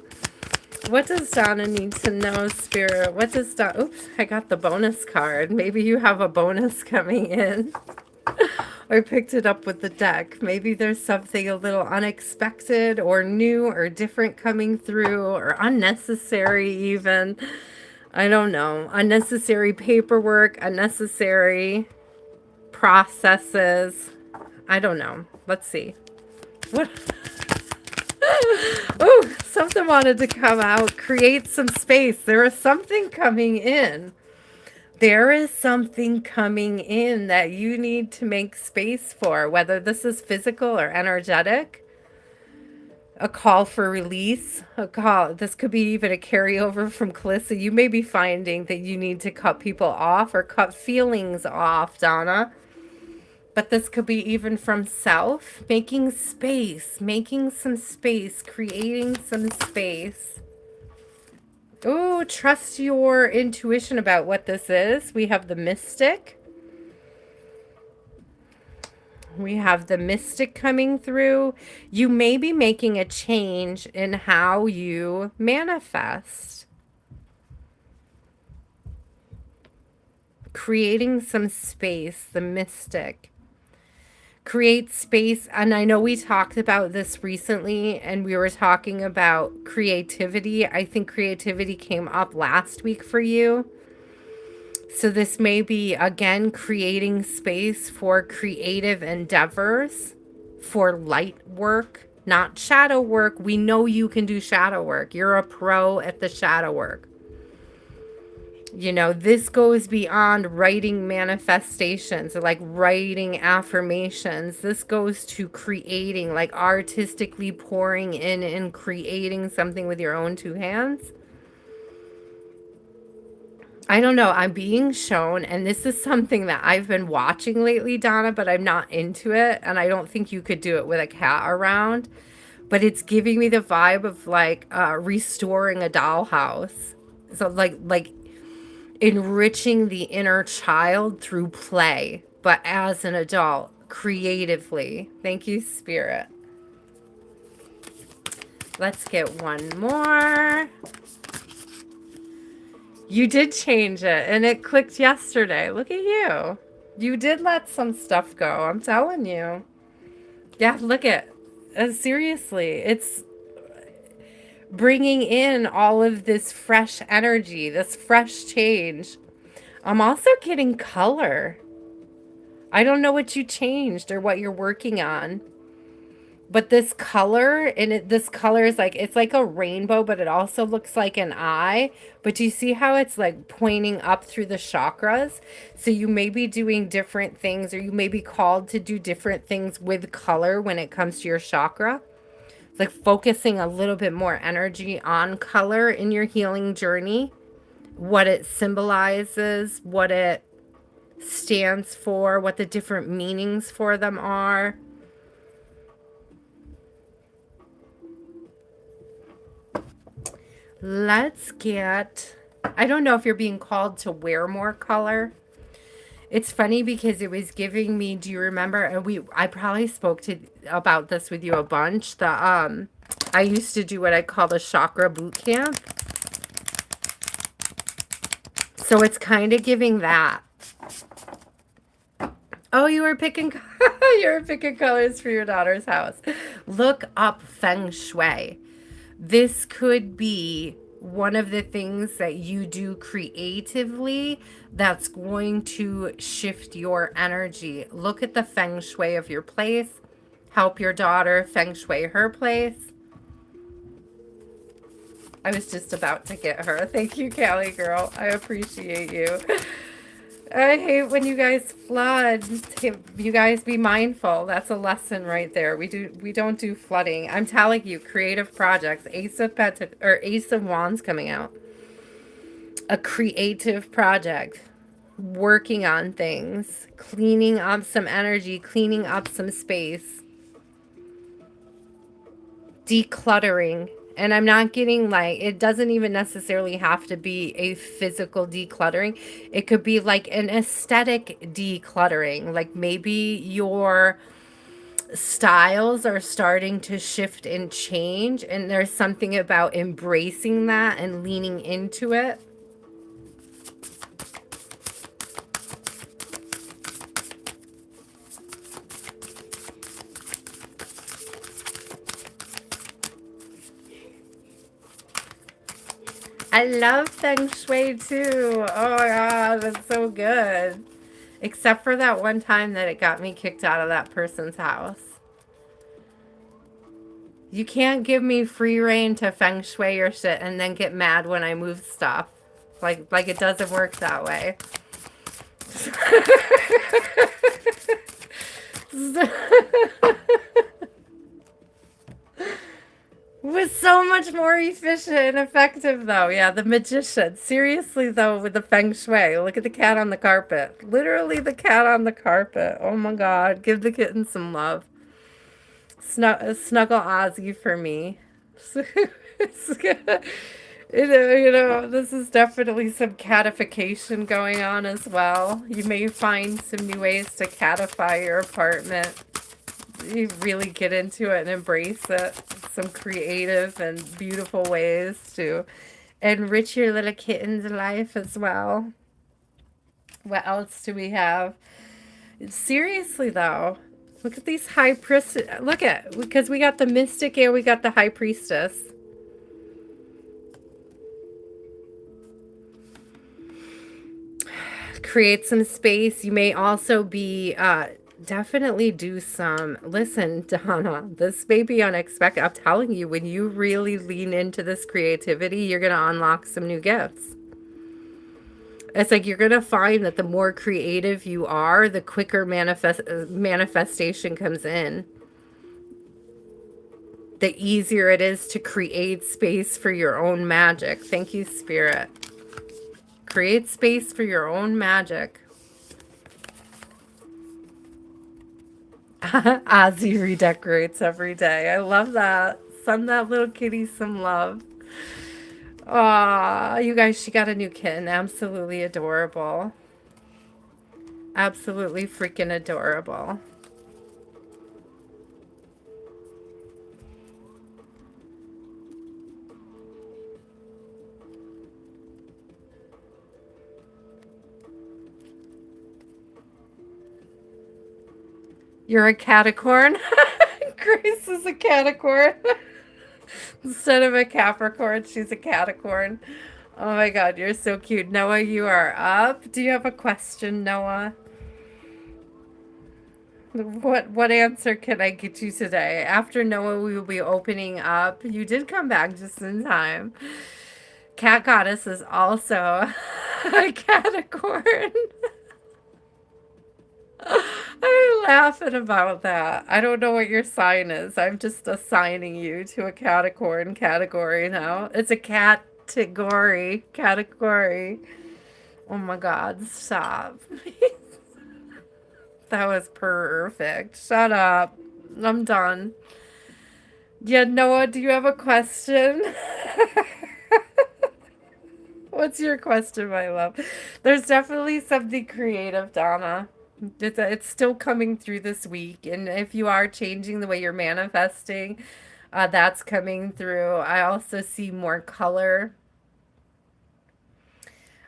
What does Donna need to know, Spirit? What does Donna... Oops, I got the bonus card. Maybe you have a bonus coming in. Or picked it up with the deck. Maybe there's something a little unexpected or new or different coming through, or unnecessary even. I don't know. Unnecessary paperwork, unnecessary processes. I don't know. Let's see. What... Oh, something wanted to come out. Create some space. There is something coming in. There is something coming in that you need to make space for, whether this is physical or energetic. A call for release. A call. This could be even a carryover from Calissa. You may be finding that you need to cut people off or cut feelings off, Donna. But this could be even from self, making space, making some space, creating some space. Oh, trust your intuition about what this is. We have the mystic. We have the mystic coming through. You may be making a change in how you manifest. Creating some space, the mystic. Create space. And I know we talked about this recently, and we were talking about creativity. I think creativity came up last week for you. So this may be, again, creating space for creative endeavors, for light work, not shadow work. We know you can do shadow work. You're a pro at the shadow work. You know, this goes beyond writing manifestations, like writing affirmations. This goes to creating, like artistically pouring in and creating something with your own two hands. I don't know. I'm being shown, and this is something that I've been watching lately, Donna, but I'm not into it. And I don't think you could do it with a cat around. But it's giving me the vibe of like restoring a dollhouse. So like enriching the inner child through play, but as an adult, creatively. Thank you, Spirit. Let's get one more. You did change it, and it clicked yesterday. Look at you. You did let some stuff go, I'm telling you. Yeah, look at seriously, it's bringing in all of this fresh energy, this fresh change. I'm also getting color. I don't know what you changed or what you're working on. But this color, this color is like, it's like a rainbow, but it also looks like an eye. But do you see how it's like pointing up through the chakras? So you may be doing different things, or you may be called to do different things with color when it comes to your chakra. It's like focusing a little bit more energy on color in your healing journey, what it symbolizes, what it stands for, what the different meanings for them are. Let's get, I don't know if you're being called to wear more color. It's funny because it was giving me, do you remember, I probably spoke to about this with you a bunch. I used to do what I call the chakra boot camp. So it's kind of giving that. Oh, you were picking colors for your daughter's house. Look up feng shui. This could be one of the things that you do creatively that's going to shift your energy. Look at the feng shui of your place. Help your daughter feng shui her place. I was just about to get her. Thank you, Callie girl. I appreciate you. I hate when you guys flood. You guys be mindful. That's a lesson right there. We don't do flooding. I'm telling you, creative projects. Ace of Wands coming out. A creative project. Working on things. Cleaning up some energy, cleaning up some space. Decluttering. And I'm not getting like, it doesn't even necessarily have to be a physical decluttering. It could be like an aesthetic decluttering. Like maybe your styles are starting to shift and change, and there's something about embracing that and leaning into it. I love feng shui too. Oh my god, that's so good. Except for that one time that it got me kicked out of that person's house. You can't give me free reign to feng shui your shit and then get mad when I move stuff. Like it doesn't work that way. Was so much more efficient and effective, though. Yeah, the magician. Seriously, though, with the feng shui, look at the cat on the carpet. Literally, the cat on the carpet. Oh my God, give the kitten some love. Snuggle Ozzy for me. This is definitely some catification going on as well. You may find some new ways to catify your apartment. You really get into it and embrace it. Some creative and beautiful ways to enrich your little kitten's life as well. What else do we have? Seriously, though, look at these high priestess. Look at, because we got the mystic and we got the high priestess. Create some space. You may also be definitely do some, listen, Donna, this may be unexpected. I'm telling you, when you really lean into this creativity, you're going to unlock some new gifts. It's like you're going to find that the more creative you are, the quicker manifestation comes in. The easier it is to create space for your own magic. Thank you, Spirit. Create space for your own magic. Ozzy redecorates every day. I love that. Send that little kitty some love. Aw, you guys, she got a new kitten. Absolutely adorable. Absolutely freaking adorable. You're a catacorn? Grace is a catacorn. Instead of a Capricorn, she's a catacorn. Oh my God, you're so cute. Noah, you are up. Do you have a question, Noah? What answer can I get you today? After Noah, we will be opening up. You did come back just in time. Cat Goddess is also a catacorn. I'm laughing about that. I don't know what your sign is. I'm just assigning you to a catacorn category now. It's a category. Category. Oh my God, stop. That was perfect. Shut up. I'm done. Yeah, Noah, do you have a question? What's your question, my love? There's definitely something creative, Donna. It's still coming through this week. And if you are changing the way you're manifesting, that's coming through. I also see more color.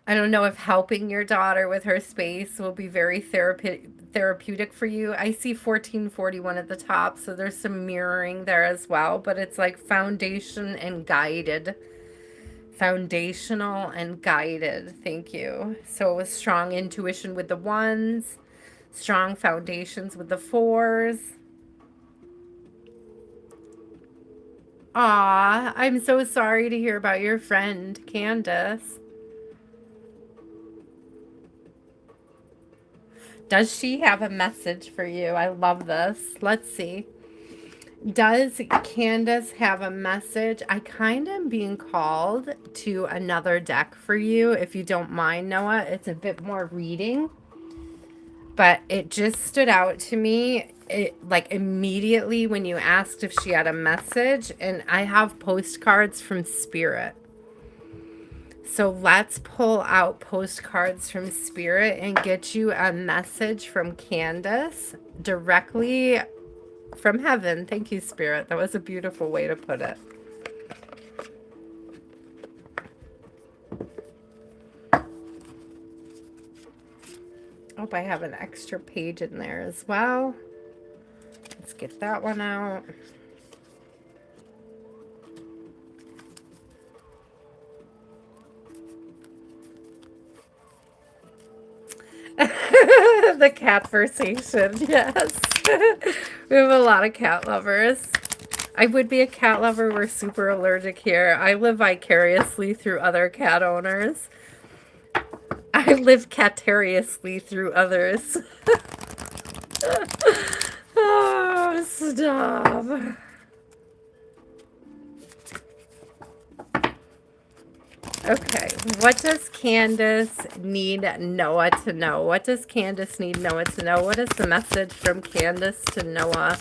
I don't know if helping your daughter with her space will be very therapeutic for you. I see 1441 at the top, so there's some mirroring there as well, but it's like foundation and guided. Foundational and guided. Thank you. So it was strong intuition with the ones, strong foundations with the fours. Aw, I'm so sorry to hear about your friend, Candace. Does she have a message for you? I love this. Let's see. Does Candace have a message? I kind of am being called to another deck for you, if you don't mind, Noah. It's a bit more reading, but it just stood out to me. Like immediately when you asked if she had a message, and I have postcards from Spirit. So let's pull out postcards from Spirit and get you a message from Candace directly from heaven. Thank you, Spirit. That was a beautiful way to put it. Oh, I have an extra page in there as well. Let's get that one out. The catversation, yes. We have a lot of cat lovers. I would be a cat lover. We're super allergic here. I live vicariously through other cat owners. I live catariously through others. Oh, stop. Okay, what does Candace need Noah to know? What does Candace need Noah to know? What is the message from Candace to Noah?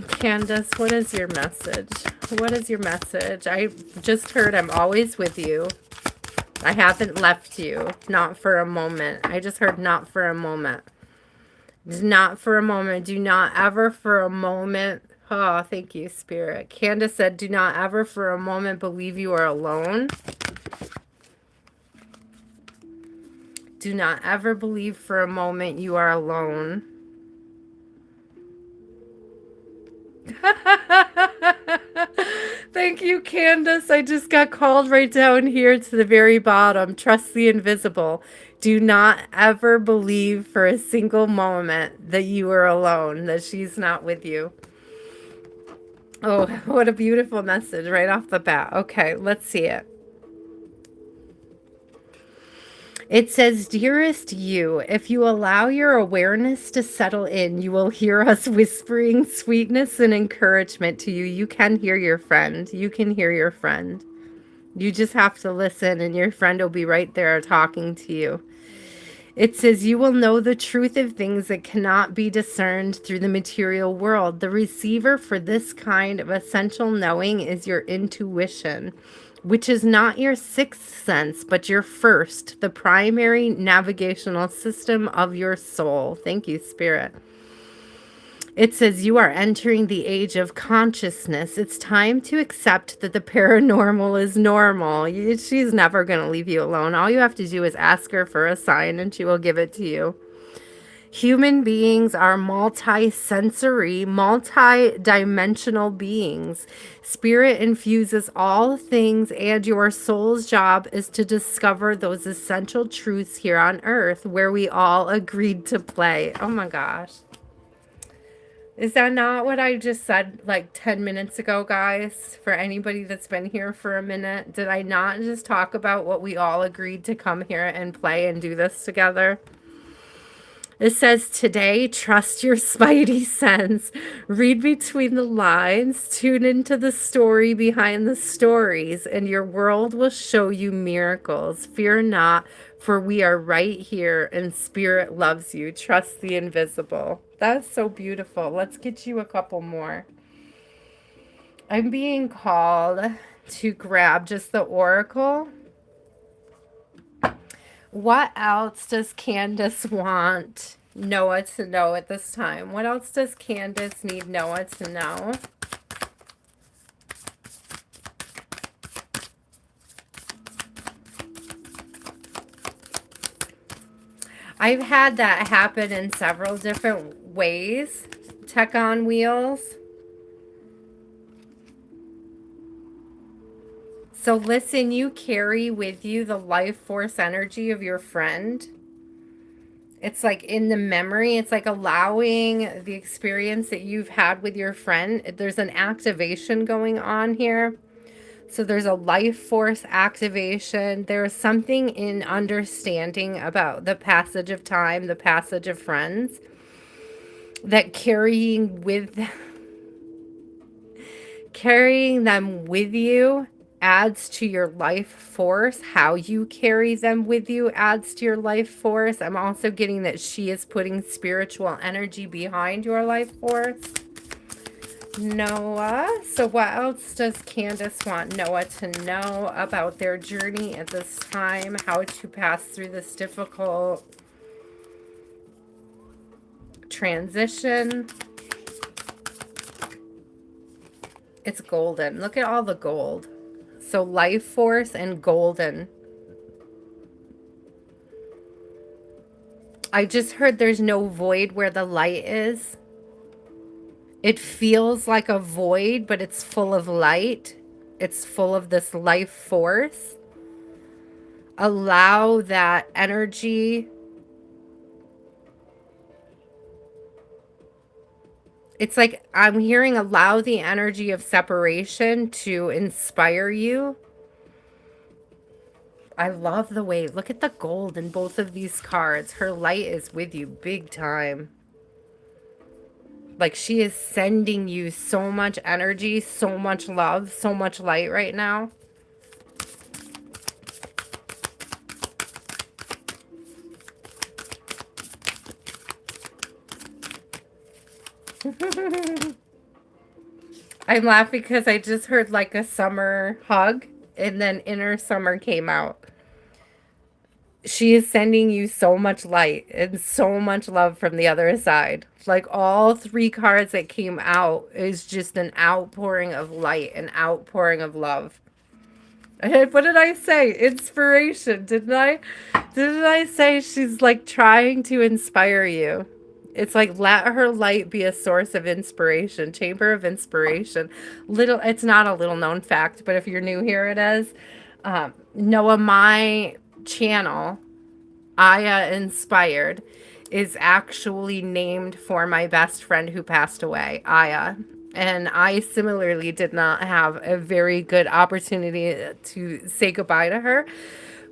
Candace, what is your message? What is your message? I just heard I'm always with you. I haven't left you. Not for a moment. I just heard not for a moment. Not for a moment. Do not ever for a moment. Oh, thank you, Spirit. Candace said, do not ever for a moment believe you are alone. Do not ever believe for a moment you are alone. Thank you, Candace. I just got called right down here to the very bottom. Trust the invisible. Do not ever believe for a single moment that you are alone, that she's not with you. Oh, what a beautiful message right off the bat. Okay, let's see it. It says, dearest you, if you allow your awareness to settle in, you will hear us whispering sweetness and encouragement to you. You can hear your friend. You can hear your friend. You just have to listen, and your friend will be right there talking to you. It says, you will know the truth of things that cannot be discerned through the material world. The receiver for this kind of essential knowing is your intuition, which is not your sixth sense, but your first, the primary navigational system of your soul. Thank you, Spirit. It says you are entering the age of consciousness. It's time to accept that the paranormal is normal. She's never going to leave you alone. All you have to do is ask her for a sign and she will give it to you. Human beings are multi-sensory, multi-dimensional beings. Spirit infuses all things, and your soul's job is to discover those essential truths here on earth where we all agreed to play. Oh my gosh. Is that not what I just said like 10 minutes ago, guys? For anybody that's been here for a minute, did I not just talk about what we all agreed to come here and play and do this together? It says today, trust your spidey sense. Read between the lines. Tune into the story behind the stories, and your world will show you miracles. Fear not, for we are right here, and Spirit loves you. Trust the invisible. That's so beautiful. Let's get you a couple more. I'm being called to grab just the oracle What else does Candace want Noah to know at this time? What else does Candace need Noah to know? I've had that happen in several different ways. Tech on wheels. So listen, you carry with you the life force energy of your friend. It's like in the memory, it's like allowing the experience that you've had with your friend. There's an activation going on here. So there's a life force activation. There's something in understanding about the passage of time, the passage of friends, that carrying them with you adds to your life force. How you carry them with you adds to your life force. I'm also getting that she is putting spiritual energy behind your life force. Noah. So what else does Candace want Noah to know about their journey at this time? How to pass through this difficult transition? It's golden. Look at all the gold. So life force and golden. I just heard there's no void where the light is. It feels like a void, but it's full of light. It's full of this life force. Allow that energy. It's like I'm hearing allow the energy of separation to inspire you. I love the way, look at the gold in both of these cards. Her light is with you big time. Like she is sending you so much energy, so much love, so much light right now. I'm laughing because I just heard like a summer hug and then inner summer came out. She is sending you so much light and so much love from the other side. Like all three cards that came out is just an outpouring of light, an outpouring of love. What did I say? Inspiration, didn't I? Didn't I say she's like trying to inspire you? It's like let her light be a source of inspiration, chamber of inspiration. Little, it's not a little known fact, but if you're new here, it is. Noah, my channel, Aya Inspired, is actually named for my best friend who passed away, Aya. And I similarly did not have a very good opportunity to say goodbye to her,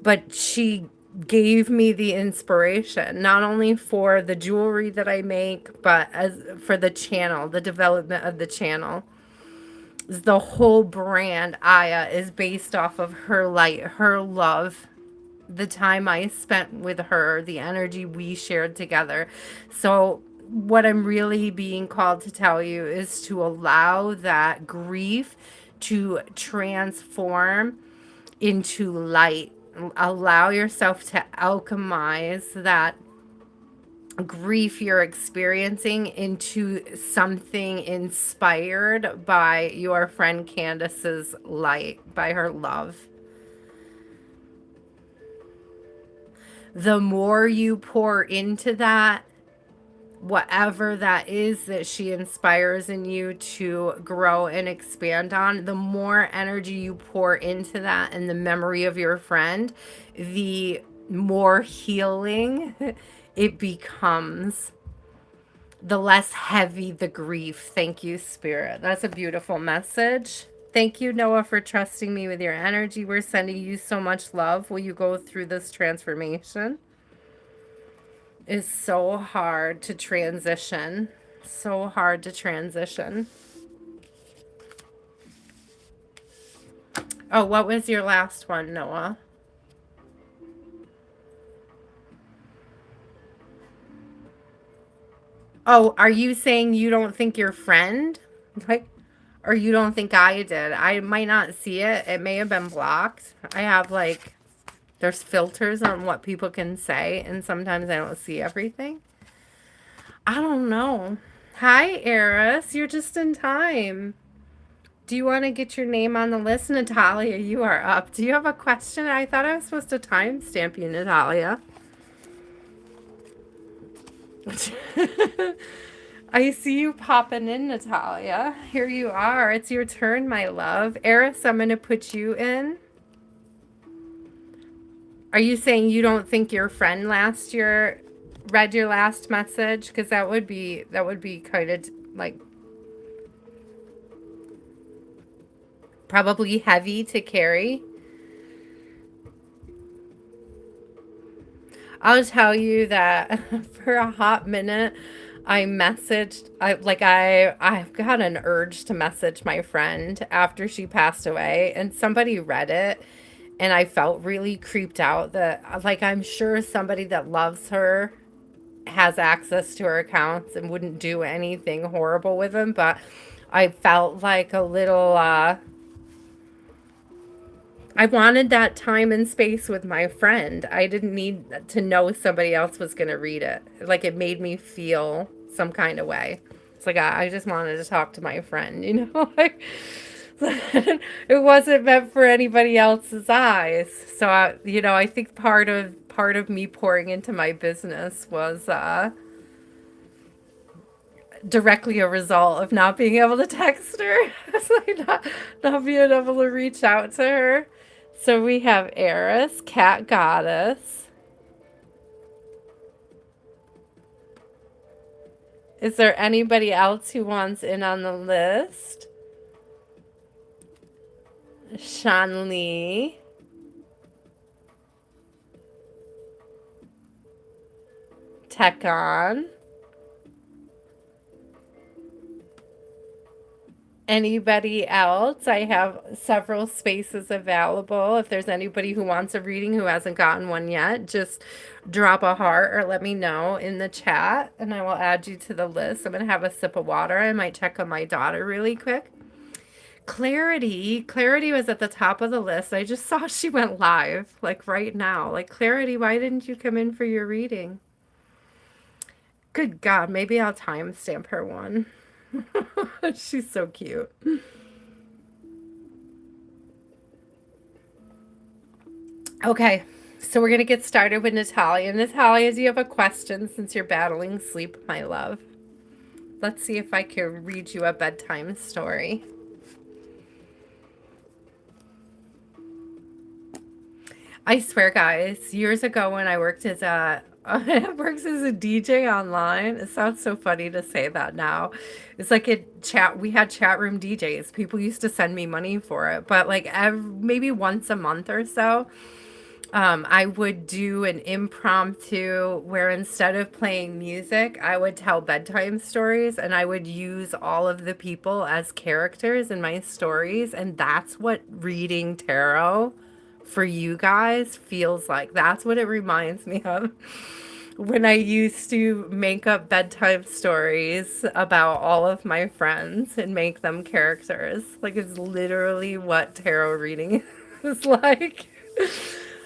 but she gave me the inspiration, not only for the jewelry that I make, but as for the channel, the development of the channel. The whole brand, Aya, is based off of her light, her love, the time I spent with her, the energy we shared together. So what I'm really being called to tell you is to allow that grief to transform into light. Allow yourself to alchemize that grief you're experiencing into something inspired by your friend Candace's light, by her love. The more you pour into that, whatever that is that she inspires in you to grow and expand on, the more energy you pour into that and the memory of your friend, the more healing it becomes, the less heavy the grief. Thank you, Spirit. That's a beautiful message. Thank you, Noah, for trusting me with your energy. We're sending you so much love. Will you go through this transformation? It's so hard to transition. So hard to transition. Oh, what was your last one, Noah? Oh, are you saying you don't think your friend? Like, or you don't think I did? I might not see it. It may have been blocked. I have like There's filters on what people can say, and sometimes I don't see everything. I don't know. Hi, Eris. You're just in time. Do you want to get your name on the list? Natalia, you are up. Do you have a question? I thought I was supposed to timestamp you, Natalia. I see you popping in, Natalia. Here you are. It's your turn, my love. Eris, I'm going to put you in. Are you saying you don't think your friend last year read your last message? Because that would be kind of like probably heavy to carry. I'll tell you that for a hot minute, I've got an urge to message my friend after she passed away, and somebody read it, and I felt really creeped out that, like, I'm sure somebody that loves her has access to her accounts and wouldn't do anything horrible with them, but I felt like a little I wanted that time and space with my friend. I didn't need to know somebody else was going to read it. Like, it made me feel some kind of way. It's like I just wanted to talk to my friend, you know? Like, it wasn't meant for anybody else's eyes. So I think part of me pouring into my business was directly a result of not being able to text her. It's like not being able to reach out to her. So we have Eris, Cat Goddess. Is there anybody else who wants in on the list? Shan Lee. Tekon. Anybody else? I have several spaces available. If there's anybody who wants a reading who hasn't gotten one yet, just drop a heart or let me know in the chat and I will add you to the list. I'm going to have a sip of water. I might check on my daughter really quick. Clarity. Clarity was at the top of the list. I just saw she went live, like right now. Like, Clarity, why didn't you come in for your reading? Good God, maybe I'll timestamp her one. She's so cute. Okay, so we're going to get started with Natalia. Natalia, do you have a question since you're battling sleep, my love? Let's see if I can read you a bedtime story. I swear, guys, years ago when I worked as a DJ online. It sounds so funny to say that now. It's like we had chat room DJs. People used to send me money for it, but like maybe once a month or so, I would do an impromptu where instead of playing music, I would tell bedtime stories and I would use all of the people as characters in my stories. And that's what reading tarot for you guys feels like. That's what it reminds me of when I used to make up bedtime stories about all of my friends and make them characters. Like, it's literally what tarot reading is like.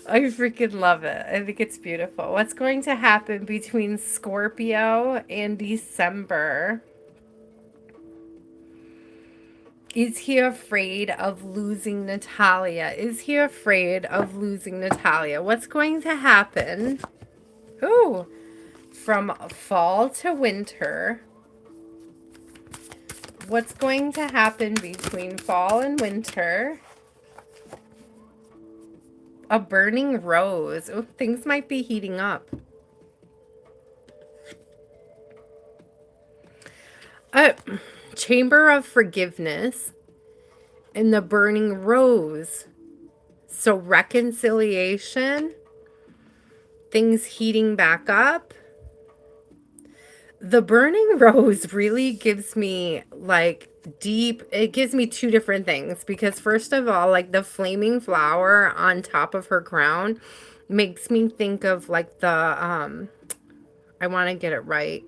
I freaking love it. I think it's beautiful. What's going to happen between Scorpio and December? Is he afraid of losing Natalia? Is he afraid of losing Natalia? What's going to happen? Ooh, from fall to winter. What's going to happen between fall and winter? A burning rose. Oh, things might be heating up. Chamber of forgiveness and the burning rose. So reconciliation, things heating back up. The burning rose really gives me like it gives me two different things, because first of all, like the flaming flower on top of her crown makes me think of like the I want to get it right.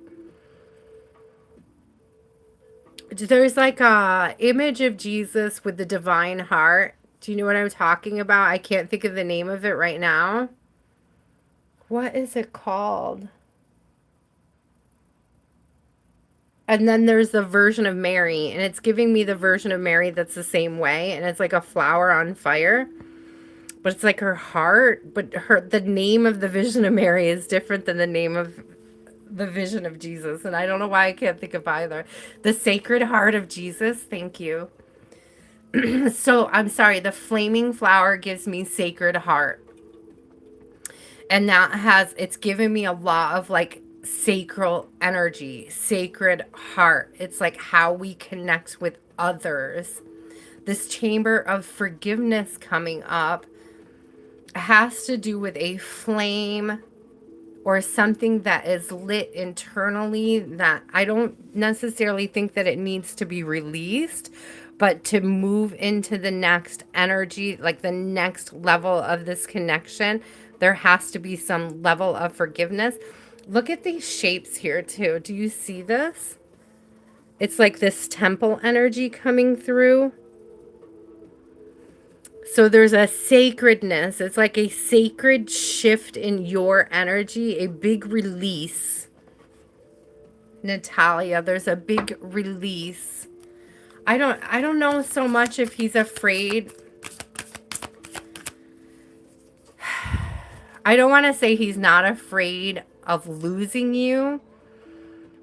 There's like a image of Jesus with the divine heart Do you know what I'm talking about? I can't think of the name of it right now. What is it called? And then there's the version of Mary, and it's giving me the version of Mary that's the same way, and it's like a flower on fire, but it's like her heart, but the name of the vision of Mary is different than the name of the vision of Jesus, and I don't know why I can't think of either. The Sacred Heart of Jesus, thank you. So I'm sorry, the flaming flower gives me Sacred Heart. And that it's given me a lot of like sacral energy, Sacred Heart. It's like how we connect with others. This chamber of forgiveness coming up has to do with a flame or something that is lit internally that I don't necessarily think that it needs to be released, but to move into the next energy, like the next level of this connection, there has to be some level of forgiveness. Look at these shapes here too. Do you see this? It's like this temple energy coming through. So there's a sacredness. It's like a sacred shift in your energy, a big release. Natalia, there's a big release. I don't know so much if he's afraid. I don't want to say he's not afraid of losing you.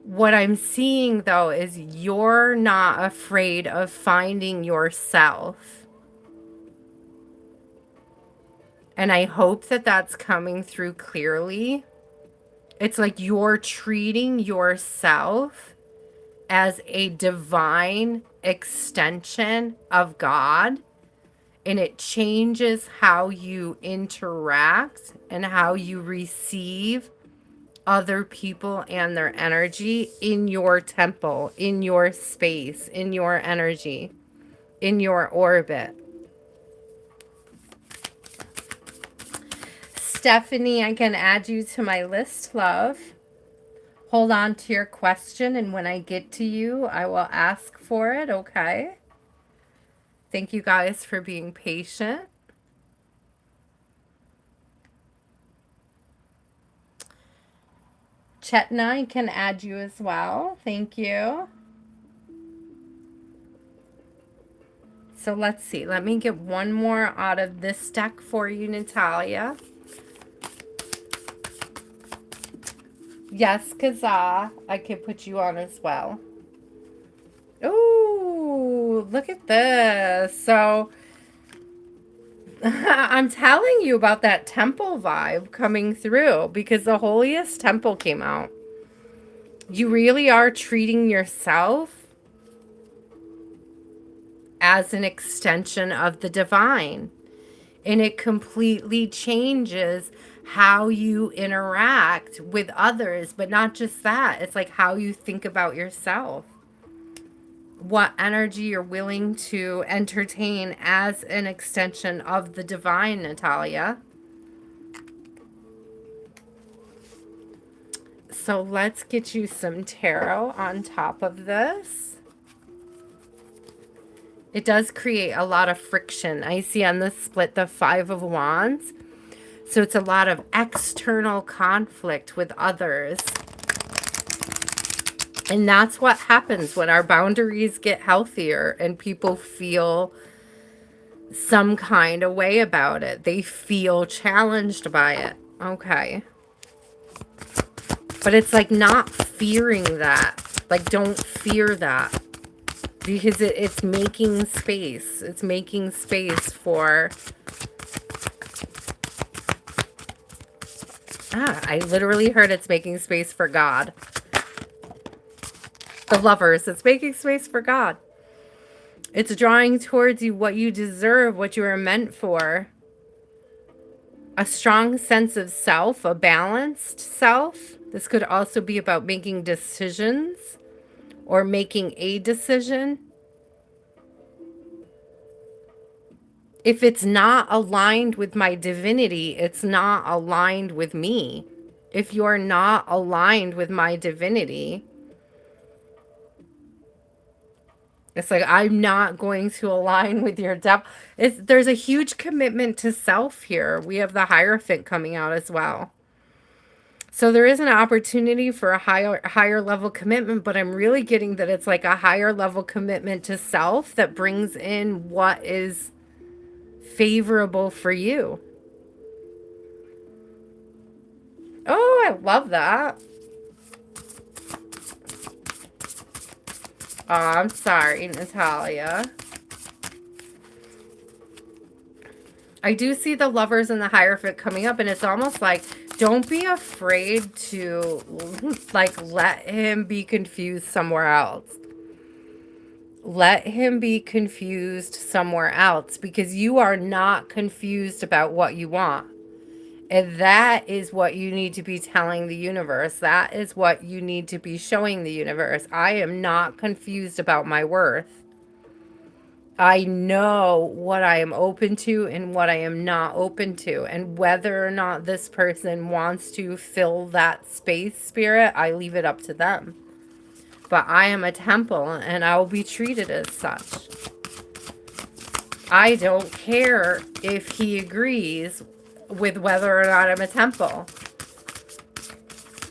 What I'm seeing though is you're not afraid of finding yourself. And I hope that that's coming through clearly. It's like you're treating yourself as a divine extension of God, and it changes how you interact and how you receive other people and their energy in your temple, in your space, in your energy, in your orbit. Stephanie, I can add you to my list, love. Hold on to your question, and when I get to you, I will ask for it, okay? Thank you guys for being patient. Chetna, I can add you as well. Thank you. So let's see. Let me get one more out of this deck for you, Natalia. Yes, Kazaa, I could put you on as well. Ooh, look at this. So I'm telling you about that temple vibe coming through because the holiest temple came out. You really are treating yourself as an extension of the divine. And it completely changes how you interact with others. But not just that. It's like how you think about yourself. What energy you're willing to entertain as an extension of the divine, Natalia. So let's get you some tarot on top of this. It does create a lot of friction. I see on this split the Five of Wands. So it's a lot of external conflict with others. And that's what happens when our boundaries get healthier and people feel some kind of way about it. They feel challenged by it. Okay. But it's like not fearing that. Like, don't fear that. Because it's making space. It's making space for... I literally heard it's making space for God. The Lovers. It's making space for God. It's drawing towards you what you deserve, what you are meant for. A strong sense of self, a balanced self. This could also be about making decisions or making a decision. If it's not aligned with my divinity, it's not aligned with me. If you're not aligned with my divinity, It's like, I'm not going to align with your devil. There's a huge commitment to self here. We have the Hierophant coming out as well. So there is an opportunity for a higher level commitment, but I'm really getting that it's like a higher level commitment to self that brings in what is favorable for you. Oh, I love that. Oh, I'm sorry, Natalia. I do see the Lovers and the Hierophant coming up, and it's almost like, don't be afraid to like let him be confused somewhere else. Let him be confused somewhere else, because you are not confused about what you want. And that is what you need to be telling the universe. That is what you need to be showing the universe. I am not confused about my worth. I know what I am open to and what I am not open to. And whether or not this person wants to fill that space, Spirit, I leave it up to them. But I am a temple and I will be treated as such. I don't care if he agrees with whether or not I'm a temple.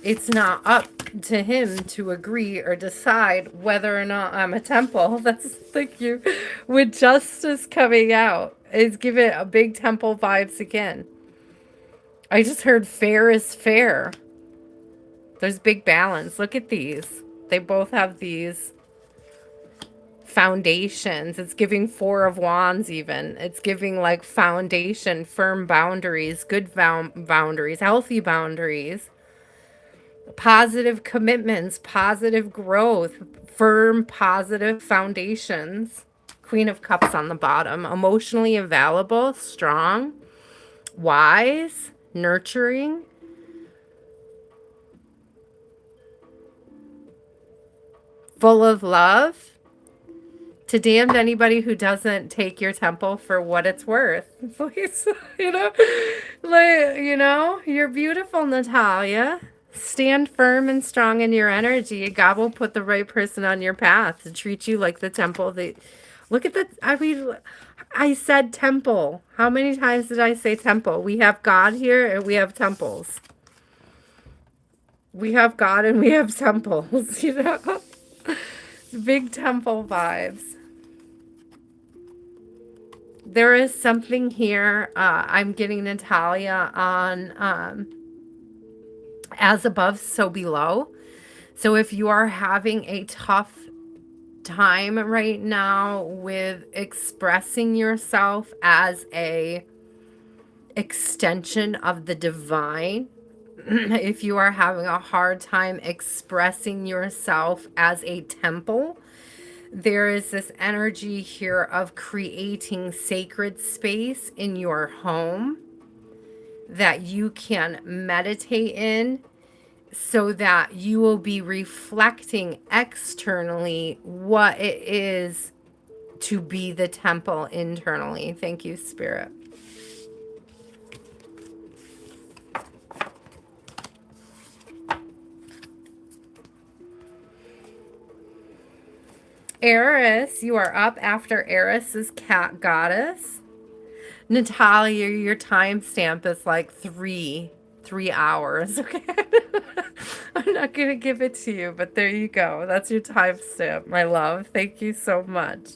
It's not up to him to agree or decide whether or not I'm a temple. That's like you with justice coming out. Is giving a big temple vibes again. I just heard fair is fair. There's big balance. Look at these. They both have these foundations. It's giving Four of Wands even. It's giving like foundation, firm boundaries, good boundaries, healthy boundaries. Positive commitments, positive growth, firm, positive foundations. Queen of Cups on the bottom. Emotionally available, strong, wise, nurturing. Full of love. To damn anybody who doesn't take your temple for what it's worth. Please, you're beautiful, Natalia. Stand firm and strong in your energy. God will put the right person on your path to treat you like the temple. Look at I said temple. How many times did I say temple? We have God here and we have temples. We have God and we have temples, Big temple vibes. There is something here. I'm getting Natalia on as above, so below. So if you are having a tough time right now with expressing yourself as a extension of the divine, if you are having a hard time expressing yourself as a temple, there is this energy here of creating sacred space in your home that you can meditate in, so that you will be reflecting externally what it is to be the temple internally. Thank you, Spirit. Eris, you are up after Eris's cat goddess. Natalia, your timestamp is like three hours. Okay. I'm not going to give it to you, but there you go. That's your timestamp, my love. Thank you so much.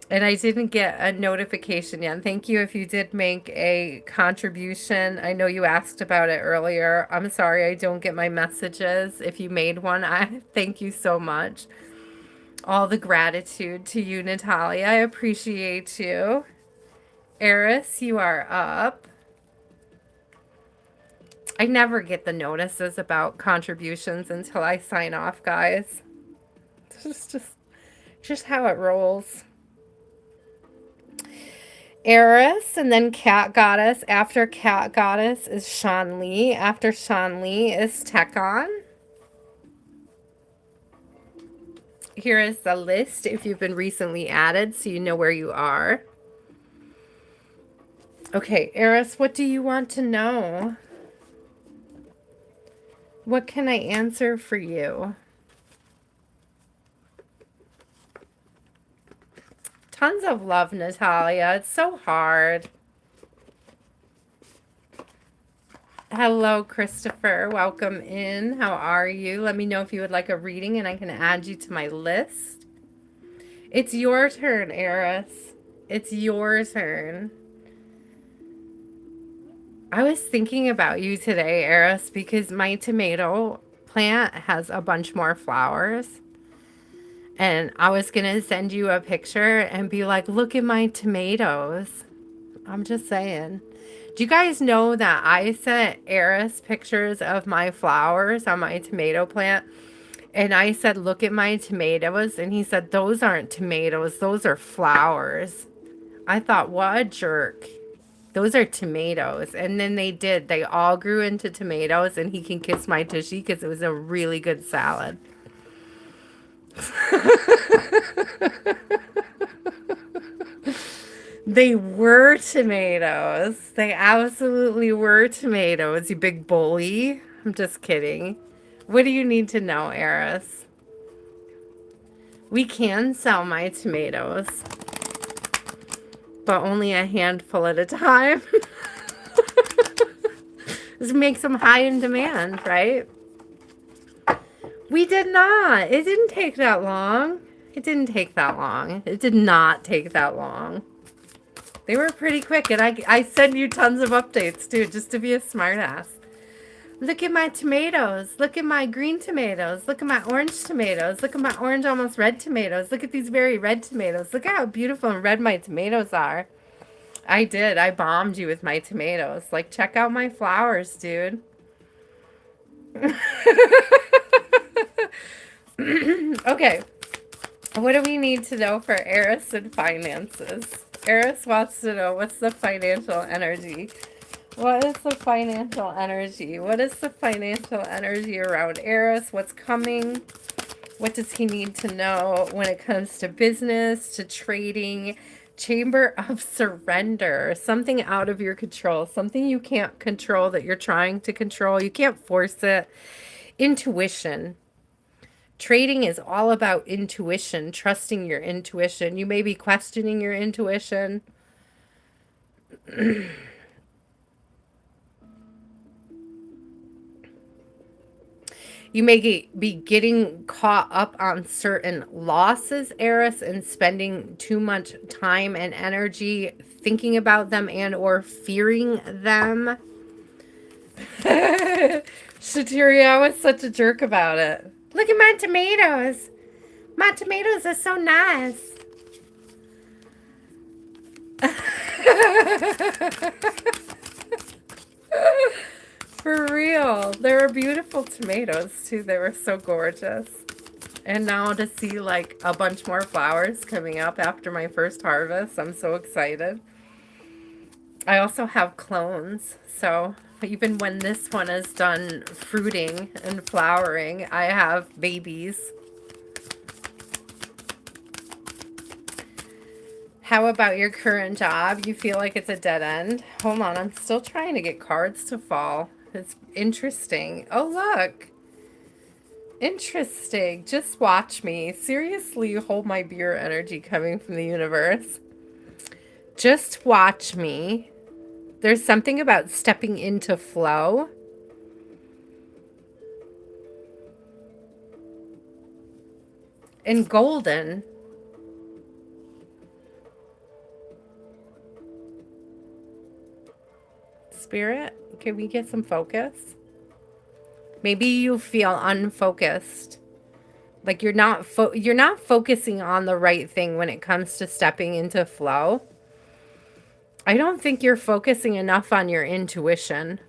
And I didn't get a notification yet. Thank you if you did make a contribution. I know you asked about it earlier. I'm sorry I don't get my messages. If you made one, I thank you so much. All the gratitude to you, Natalia. I appreciate you. Eris, you are up. I never get the notices about contributions until I sign off, guys. It's just how it rolls. Eris, and then Cat Goddess. After Cat Goddess is Shanli. After Shanli is Tekon. Here is the list if you've been recently added, so you know where you are. Okay, Eris, what do you want to know? What can I answer for you? Tons of love, Natalia. It's so hard. Hello, Christopher. Welcome in. How are you? Let me know if you would like a reading and I can add you to my list. It's your turn, Eris. It's your turn. I was thinking about you today, Eris, because my tomato plant has a bunch more flowers. And I was going to send you a picture and be like, look at my tomatoes. I'm just saying. Do you guys know that I sent Eris pictures of my flowers on my tomato plant? And I said, look at my tomatoes. And he said, those aren't tomatoes. Those are flowers. I thought, what a jerk. Those are tomatoes. And then they did. They all grew into tomatoes. And he can kiss my tushy because it was a really good salad. They were tomatoes. They absolutely were tomatoes, you big bully. I'm just kidding. What do you need to know, Eris? We can sell my tomatoes, but only a handful at a time. This makes them high in demand, right? We did not. It didn't take that long. It didn't take that long. It did not take that long. They were pretty quick, and I send you tons of updates, too, just to be a smartass. Look at my tomatoes. Look at my green tomatoes. Look at my orange tomatoes. Look at my orange, almost red tomatoes. Look at these very red tomatoes. Look at how beautiful and red my tomatoes are. I did. I bombed you with my tomatoes. Like, check out my flowers, dude. Okay. What do we need to know for Eris and finances? Eris wants to know, what's the financial energy? What is the financial energy? What is the financial energy around Eris? What's coming? What does he need to know when it comes to business, to trading? Chamber of surrender. Something out of your control. Something you can't control that you're trying to control. You can't force it. Intuition. Trading is all about intuition, trusting your intuition. You may be questioning your intuition. You may be getting caught up on certain losses, Eris, and spending too much time and energy thinking about them and or fearing them. Shateria was such a jerk about it. Look at my tomatoes. My tomatoes are so nice. For real. They were beautiful tomatoes, too. They were so gorgeous. And now to see, like, a bunch more flowers coming up after my first harvest, I'm so excited. I also have clones, so even when this one is done fruiting and flowering, I have babies. How about your current job? You feel like it's a dead end? Hold on, I'm still trying to get cards to fall. It's interesting. Oh, look. Interesting. Just watch me. Seriously, hold my beer energy coming from the universe. Just watch me. There's something about stepping into flow. And golden. Spirit, can we get some focus? Maybe you feel unfocused. Like you're not focusing on the right thing when it comes to stepping into flow. I don't think you're focusing enough on your intuition.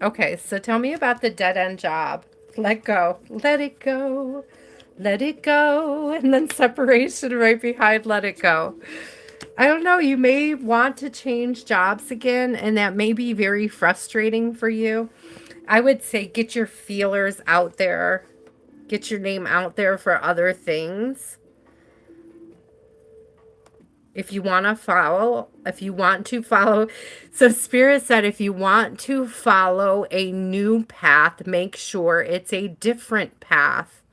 Okay, so tell me about the dead-end job. Let go. Let it go. Let it go. And then separation right behind let it go. I don't know. You may want to change jobs again, and that may be very frustrating for you. I would say get your feelers out there. Get your name out there for other things. If you want to follow, so Spirit said if you want to follow a new path, make sure it's a different path.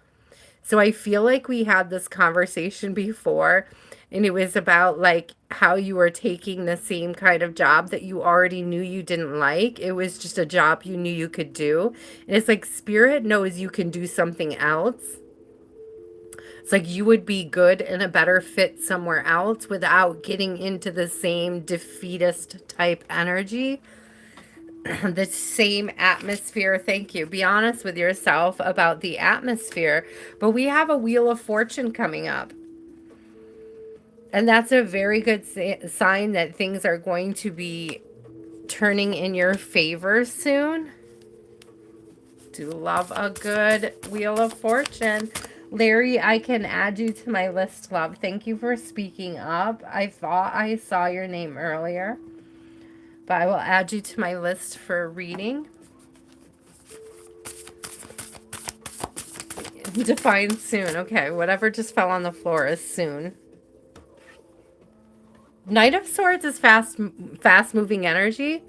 So I feel like we had this conversation before, and it was about like how you were taking the same kind of job that you already knew you didn't like. It was just a job you knew you could do. And it's like spirit knows you can do something else. It's like you would be good and a better fit somewhere else without getting into the same defeatist type energy, the same atmosphere. Thank you. Be honest with yourself about the atmosphere. But we have a Wheel of Fortune coming up. And that's a very good sign that things are going to be turning in your favor soon. Do love a good Wheel of Fortune. Larry, I can add you to my list, love. Thank you for speaking up. I thought I saw your name earlier, but I will add you to my list for reading. Define soon. Okay, whatever just fell on the floor is soon. Knight of Swords is fast moving energy,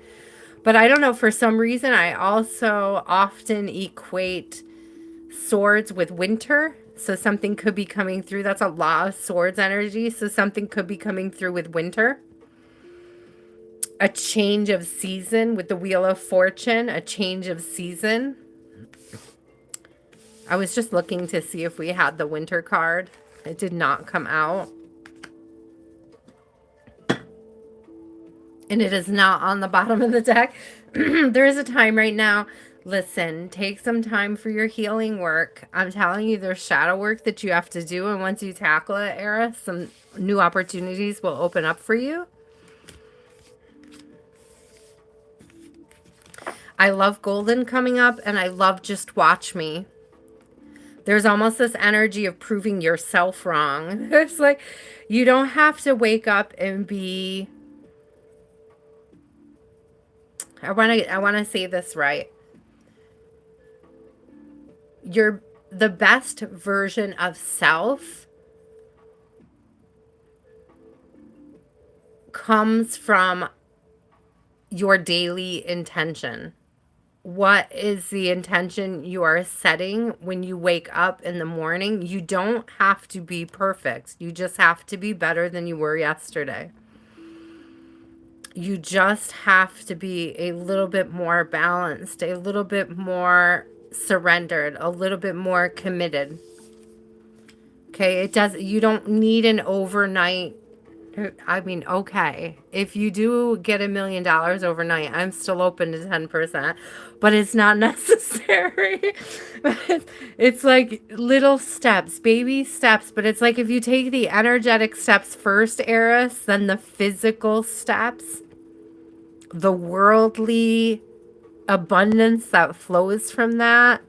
but I don't know, for some reason I also often equate swords with winter. So something could be coming through. That's a lot of swords energy. So something could be coming through with winter. A change of season with the Wheel of Fortune. A change of season. I was just looking to see if we had the winter card. It did not come out. And it is not on the bottom of the deck. There is a time right now. Listen, take some time for your healing work. I'm telling you, there's shadow work that you have to do. And once you tackle it, Eris, some new opportunities will open up for you. I love Golden coming up, and I love Just Watch Me. There's almost this energy of proving yourself wrong. It's like you don't have to wake up and be... I want to say this right. You're the best version of self comes from your daily intention. What is the intention you are setting when you wake up in the morning? You don't have to be perfect. You just have to be better than you were yesterday. You just have to be a little bit more balanced, a little bit more surrendered, a little bit more committed. Okay, you don't need an overnight. I mean, okay, if you do get $1 million overnight, I'm still open to 10%, but it's not necessary. It's like little steps, baby steps, but it's like if you take the energetic steps first, Eris, then the physical steps, the worldly abundance that flows from that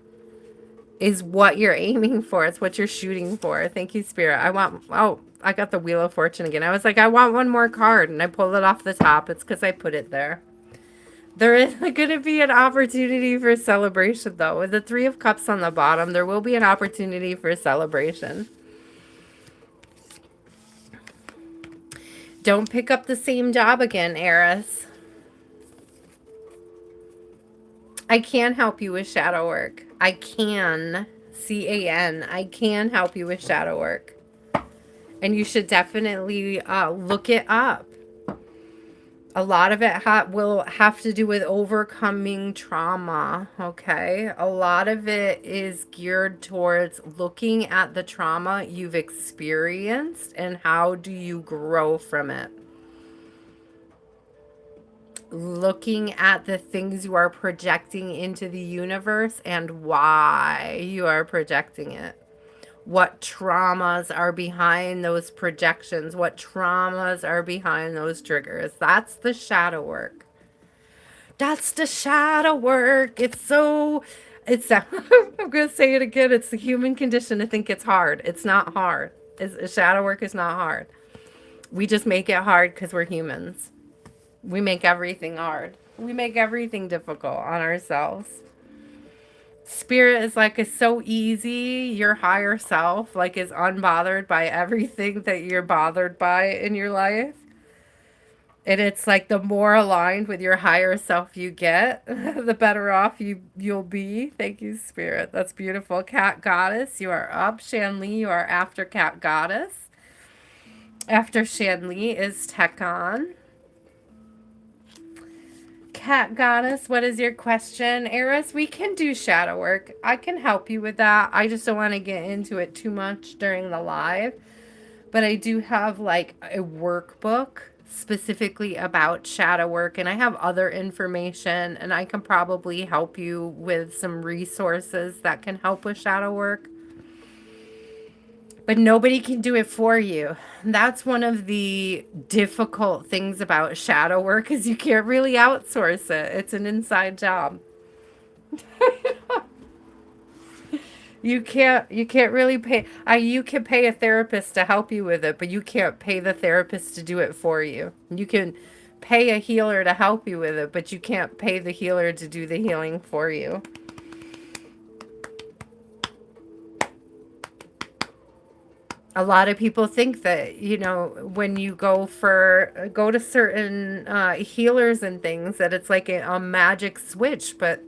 is what you're aiming for. It's what you're shooting for. Thank you, Spirit. I got the Wheel of Fortune again. I was like, I want one more card, and I pulled it off the top. It's because I put it there. There is going to be an opportunity for celebration, though. With the Three of Cups on the bottom, there will be an opportunity for celebration. Don't pick up the same job again, Eris. I can help you with shadow work. I can. C-A-N. I can help you with shadow work. And you should definitely look it up. A lot of it will have to do with overcoming trauma, okay? A lot of it is geared towards looking at the trauma you've experienced and how do you grow from it. Looking at the things you are projecting into the universe and why you are projecting it. What traumas are behind those projections? What traumas are behind those triggers? That's the shadow work. That's the shadow work. I'm going to say it again. It's the human condition to think it's hard. It's not hard. Shadow work is not hard. We just make it hard because we're humans. We make everything hard. We make everything difficult on ourselves. Spirit is like, it's so easy. Your higher self like is unbothered by everything that you're bothered by in your life. And it's like the more aligned with your higher self you get, the better off you'll be. Thank you, Spirit. That's beautiful. Cat Goddess, you are up. Shanli, you are after Cat Goddess. After Shanli is Tekon. Cat Goddess, what is your question? Eris, we can do shadow work. I can help you with that. I just don't want to get into it too much during the live. But I do have like a workbook specifically about shadow work, and I have other information, and I can probably help you with some resources that can help with shadow work. But nobody can do it for you. That's one of the difficult things about shadow work is you can't really outsource it. It's an inside job. You can't really pay you can pay a therapist to help you with it, but you can't pay the therapist to do it for you. You can pay a healer to help you with it, but you can't pay the healer to do the healing for you. A lot of people think that, when you go to certain healers and things, that it's like a magic switch, but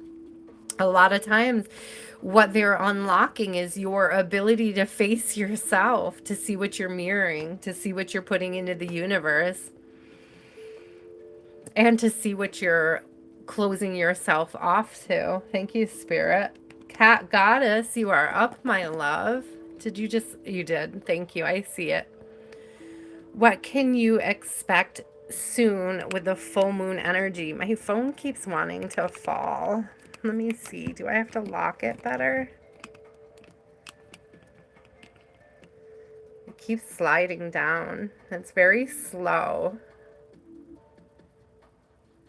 a lot of times what they're unlocking is your ability to face yourself, to see what you're mirroring, to see what you're putting into the universe, and to see what you're closing yourself off to. Thank you, Spirit. Cat Goddess, you are up, my love. You did. Thank you. I see it. What can you expect soon with the full moon energy? My phone keeps wanting to fall. Let me see. Do I have to lock it better? It keeps sliding down. It's very slow.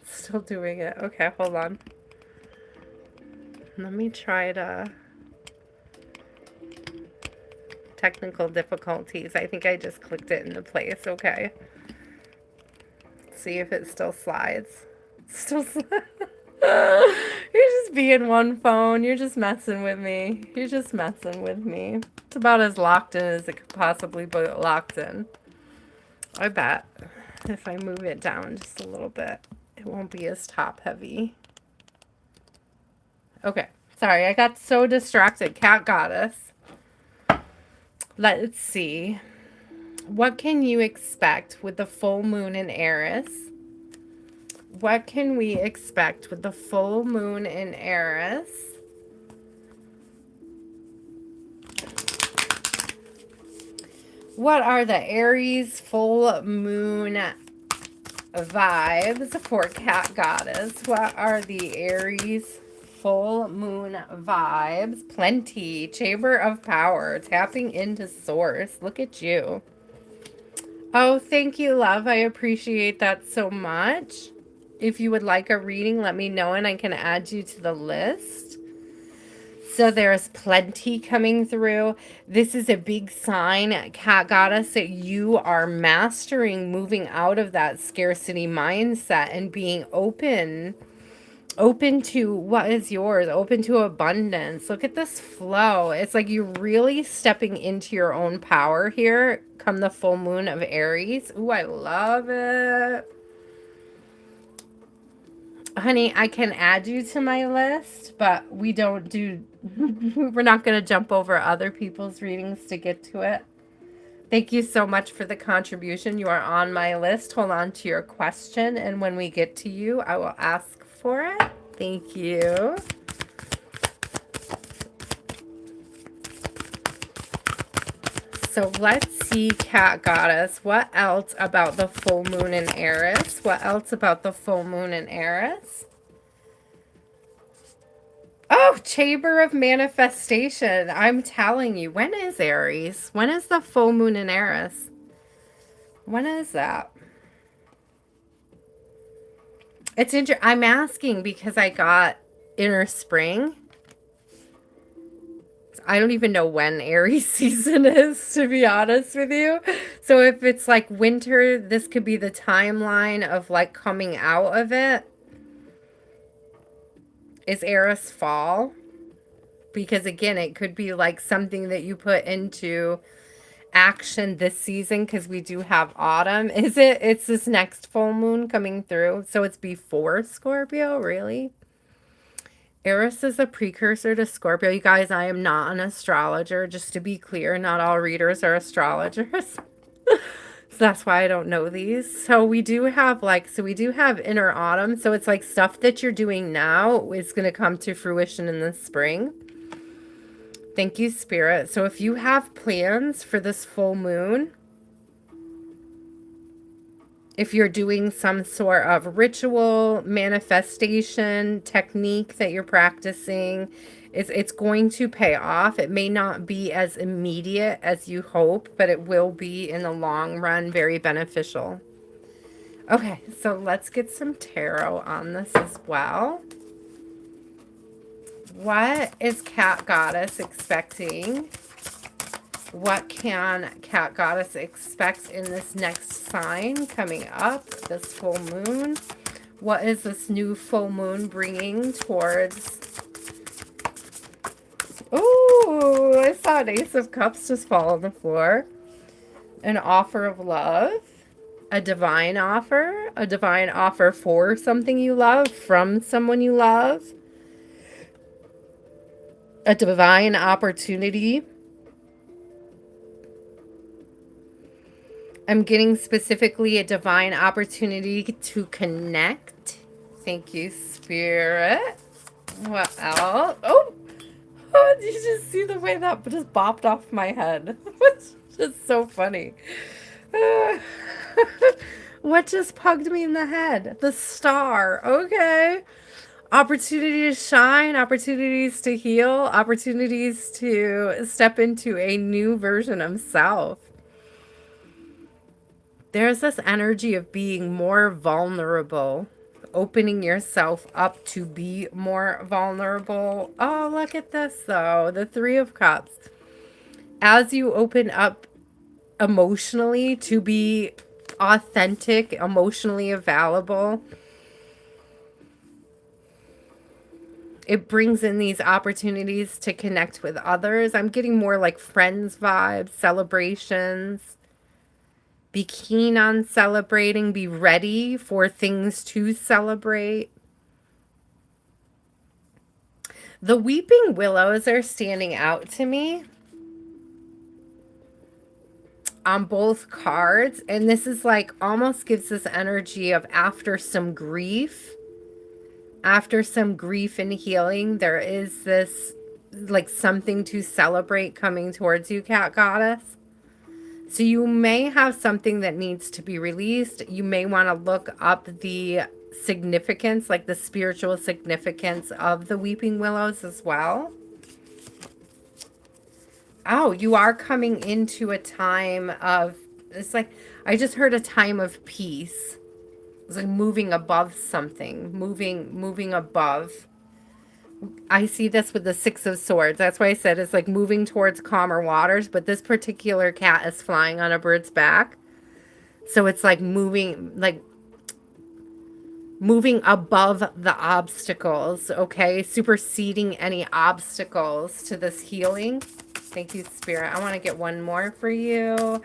Still doing it. Okay, hold on. Let me try to... Technical difficulties. I think I just clicked it into place. Okay. Let's see if it still slides. Still slides. You're just being one phone. You're just messing with me. You're just messing with me. It's about as locked in as it could possibly be locked in. I bet if I move it down just a little bit, it won't be as top heavy. Okay. Sorry, I got so distracted. Cat Goddess. Let's see. What can you expect with the full moon in Aries? What can we expect with the full moon in Aries? What are the Aries full moon vibes for Cat Goddess? What are the Aries full moon vibes? Plenty. Chamber of Power. Tapping into source. Look at you. Oh, thank you, love. I appreciate that so much. If you would like a reading, let me know and I can add you to the list. So there's plenty coming through. This is a big sign, Cat Goddess, that you are mastering moving out of that scarcity mindset and being open to what is yours, open to abundance. Look at this flow. It's like you're really stepping into your own power here come the full moon of Aries. Ooh, I love it. Honey, I can add you to my list, but we're not going to jump over other people's readings to get to it. Thank you so much for the contribution. You are on my list. Hold on to your question, and when we get to you, I will ask for it. Thank you. So let's see, Cat Goddess. What else about the full moon in Aries? What else about the full moon in Aries? Oh, Chamber of Manifestation. I'm telling you. When is Aries? When is the full moon in Aries? When is that? It's interesting. I'm asking because I got inner spring. I don't even know when Aries season is, to be honest with you. So if it's like winter, this could be the timeline of like coming out of it. Is Aries fall? Because again, it could be like something that you put into action this season, because we do have autumn. It's this next full moon coming through. So it's before Scorpio, really? Eris is a precursor to Scorpio. You guys, I am not an astrologer. Just to be clear, not all readers are astrologers. So that's why I don't know these. So we do have inner autumn. So it's like stuff that you're doing now is going to come to fruition in the spring. Thank you, Spirit. So if you have plans for this full moon, if you're doing some sort of ritual, manifestation, technique that you're practicing, it's going to pay off. It may not be as immediate as you hope, but it will be in the long run very beneficial. Okay, so let's get some tarot on this as well. What is Cat Goddess expecting? What can Cat Goddess expect in this next sign coming up, this full moon? What is this new full moon bringing towards... Oh, I saw an Ace of Cups just fall on the floor. An offer of love. A divine offer for something you love, from someone you love. A divine opportunity. I'm getting specifically a divine opportunity to connect. Thank you, Spirit. What else? Oh, did you just see the way that just bopped off my head? It's just so funny. What just pugged me in the head? The star. Okay. Opportunity to shine, opportunities to heal, opportunities to step into a new version of self. There's this energy of being more vulnerable, opening yourself up to be more vulnerable. Oh, look at this, though. The Three of Cups. As you open up emotionally to be authentic, emotionally available, it brings in these opportunities to connect with others. I'm getting more like friends vibes, celebrations. Be keen on celebrating. Be ready for things to celebrate. The weeping willows are standing out to me on both cards. And this is like almost gives this energy of after some grief. After some grief and healing, there is this like something to celebrate coming towards you, Cat Goddess. So you may have something that needs to be released. You may want to look up the significance, like the spiritual significance of the weeping willows as well. Oh, you are coming into a time of, it's like, I just heard a time of peace. It's like moving above something, moving above. I see this with the Six of Swords. That's why I said it's like moving towards calmer waters, but this particular cat is flying on a bird's back. So it's like moving above the obstacles, okay? Superseding any obstacles to this healing. Thank you, Spirit. I want to get one more for you.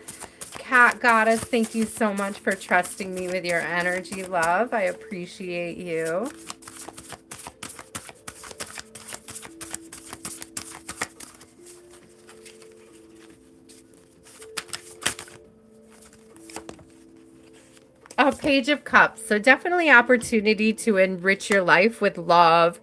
Cat Goddess, thank you so much for trusting me with your energy, love. I appreciate you. A Page of Cups. So definitely opportunity to enrich your life with love,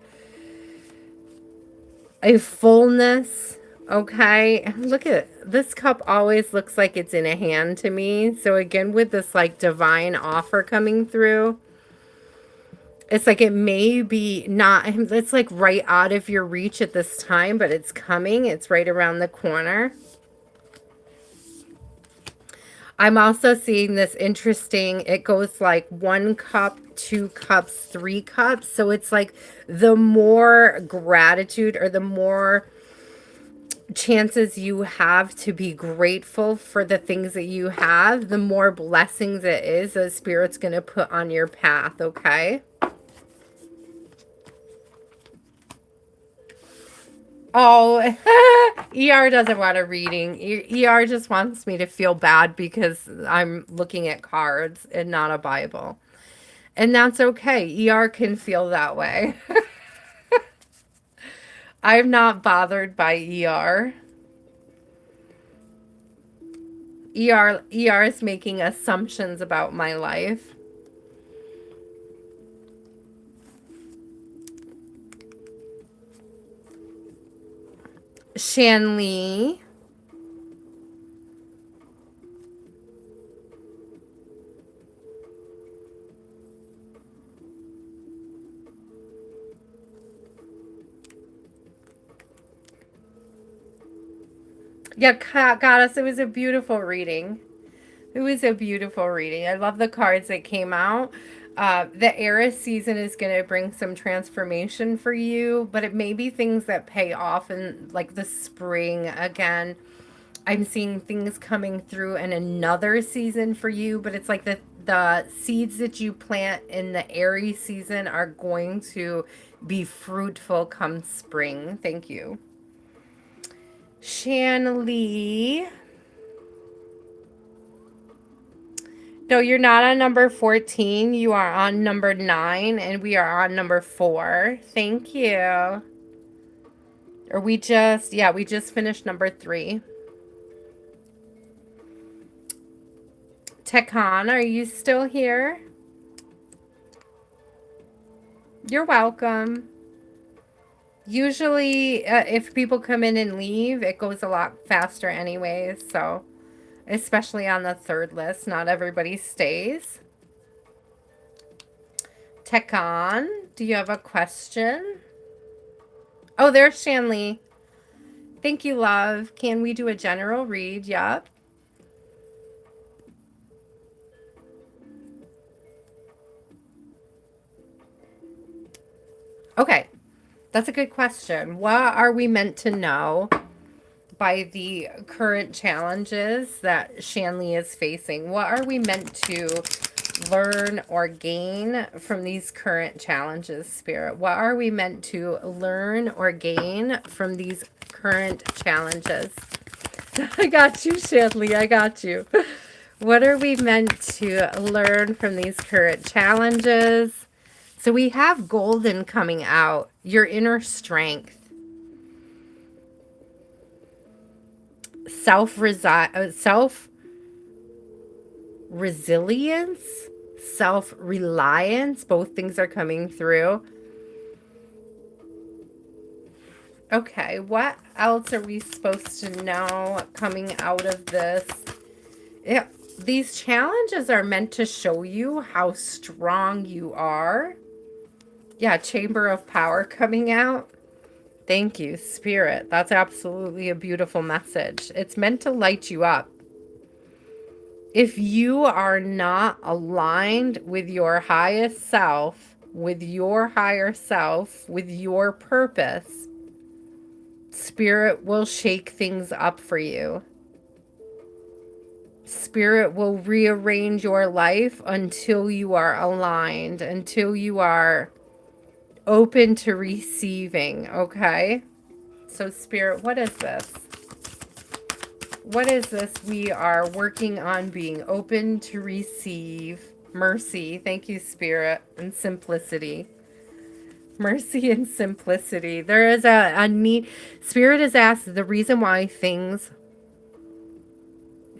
a fullness. Okay, look at this cup. Always looks like it's in a hand to me. So again, with this like divine offer coming through, it's like it may be not, it's like right out of your reach at this time, but it's coming. It's right around the corner. I'm also seeing this interesting, it goes like 1 cup, 2 cups, 3 cups. So it's like the more gratitude or the more chances you have to be grateful for the things that you have, the more blessings it is that Spirit's going to put on your path, okay? Oh, ER doesn't want a reading. ER just wants me to feel bad because I'm looking at cards and not a Bible. And that's okay. ER can feel that way. I'm not bothered by ER. ER is making assumptions about my life. Shanley. Yeah, Goddess, it was a beautiful reading. It was a beautiful reading. I love the cards that came out. The Eris season is going to bring some transformation for you, but it may be things that pay off in like the spring again. I'm seeing things coming through in another season for you, but it's like the seeds that you plant in the Aries season are going to be fruitful come spring. Thank you. Shan Lee. No, you're not on number 14. You are on number 9, and we are on number 4. Thank you. Or we just finished number 3. Tekan, are you still here? You're welcome. Usually, if people come in and leave, it goes a lot faster anyways, so especially on the third list, not everybody stays. Tekan, do you have a question? Oh, there's Shanley. Thank you, love. Can we do a general read? Yep. Okay, that's a good question. What are we meant to know by the current challenges that Shanley is facing? What are we meant to learn or gain from these current challenges, Spirit? What are we meant to learn or gain from these current challenges? I got you, Shanley. I got you. What are we meant to learn from these current challenges? So we have golden coming out, your inner strength, self resilience, self reliance. Both things are coming through. Okay, what else are we supposed to know coming out of this? Yeah, these challenges are meant to show you how strong you are. Yeah, Chamber of Power coming out. Thank you, Spirit. That's absolutely a beautiful message. It's meant to light you up. If you are not aligned with your highest self, with your higher self, with your purpose, Spirit will shake things up for you. Spirit will rearrange your life until you are aligned, until you are open to receiving, okay? So, Spirit, what is this? What is this? We are working on being open to receive mercy. Thank you, Spirit, and simplicity. Mercy and simplicity. There is a need. Spirit has asked the reason why things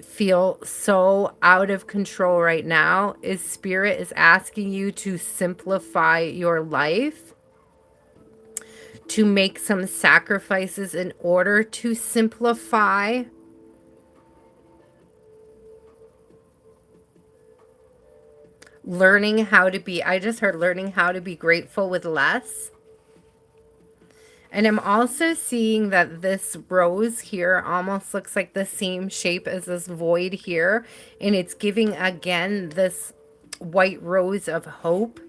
feel so out of control right now is Spirit is asking you to simplify your life, to make some sacrifices in order to simplify. Learning how to be, I just heard learning how to be grateful with less. And I'm also seeing that this rose here almost looks like the same shape as this void here. And it's giving, again, this white rose of hope.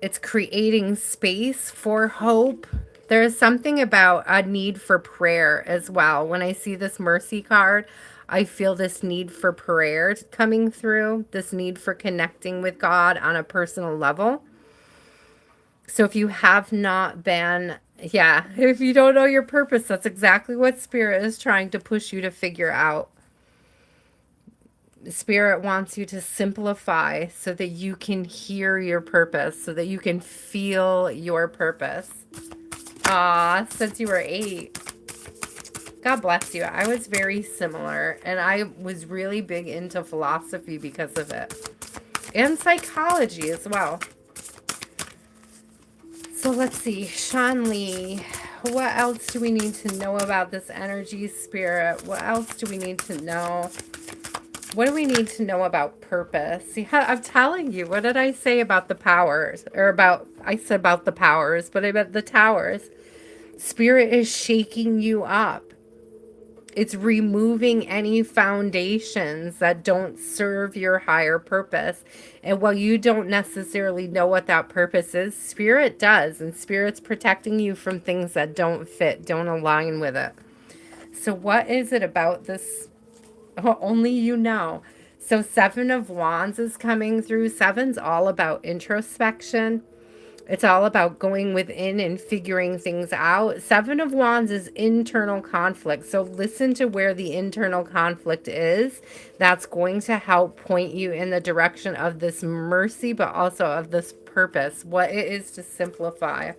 It's creating space for hope. There's something about a need for prayer as well. When I see this mercy card, I feel this need for prayer coming through, this need for connecting with God on a personal level. So if you have not been, yeah, if you don't know your purpose, that's exactly what Spirit is trying to push you to figure out. Spirit wants you to simplify so that you can hear your purpose, so that you can feel your purpose. Since you were 8. God bless you. I was very similar, and I was really big into philosophy because of it, and psychology as well. So let's see, Sean Lee, what else do we need to know about this energy, Spirit? What else do we need to know? What do we need to know about purpose? See, I'm telling you, what did I say about the powers? I said about the powers, but I meant the towers. Spirit is shaking you up. It's removing any foundations that don't serve your higher purpose. And while you don't necessarily know what that purpose is, Spirit does. And Spirit's protecting you from things that don't fit, don't align with it. So what is it about this? Oh, only you know. So 7 of Wands is coming through. 7's all about introspection. It's all about going within and figuring things out. 7 of Wands is internal conflict. So listen to where the internal conflict is. That's going to help point you in the direction of this mercy, but also of this purpose. What it is to simplify.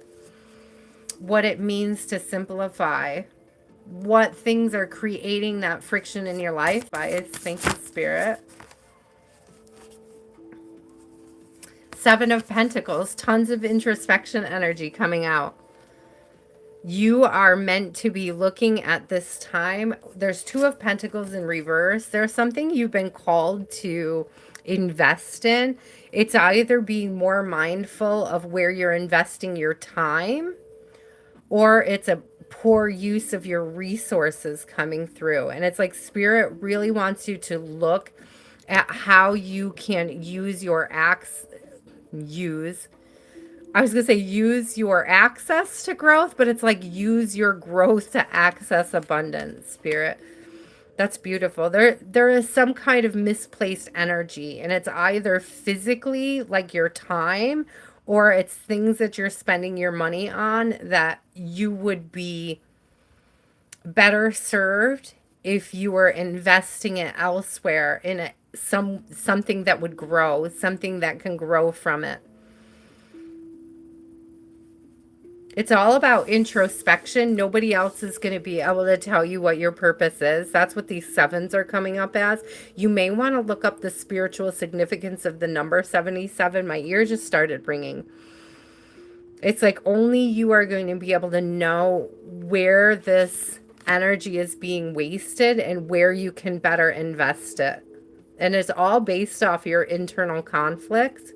What it means to simplify. What things are creating that friction in your life. Thank you, Spirit. 7 of Pentacles, tons of introspection energy coming out. You are meant to be looking at this time. There's 2 of Pentacles in reverse. There's something you've been called to invest in. It's either being more mindful of where you're investing your time, or it's a poor use of your resources coming through. And it's like Spirit really wants you to look at how you can use your use your access to growth, but it's like use your growth to access abundance, Spirit. That's beautiful. There is some kind of misplaced energy, and it's either physically like your time, or it's things that you're spending your money on that you would be better served if you were investing it elsewhere in something that would grow, something that can grow from it. It's all about introspection. Nobody else is going to be able to tell you what your purpose is. That's what these 7s are coming up as. You may want to look up the spiritual significance of the number 77. My ear just started ringing. It's like only you are going to be able to know where this energy is being wasted and where you can better invest it. And it's all based off your internal conflicts.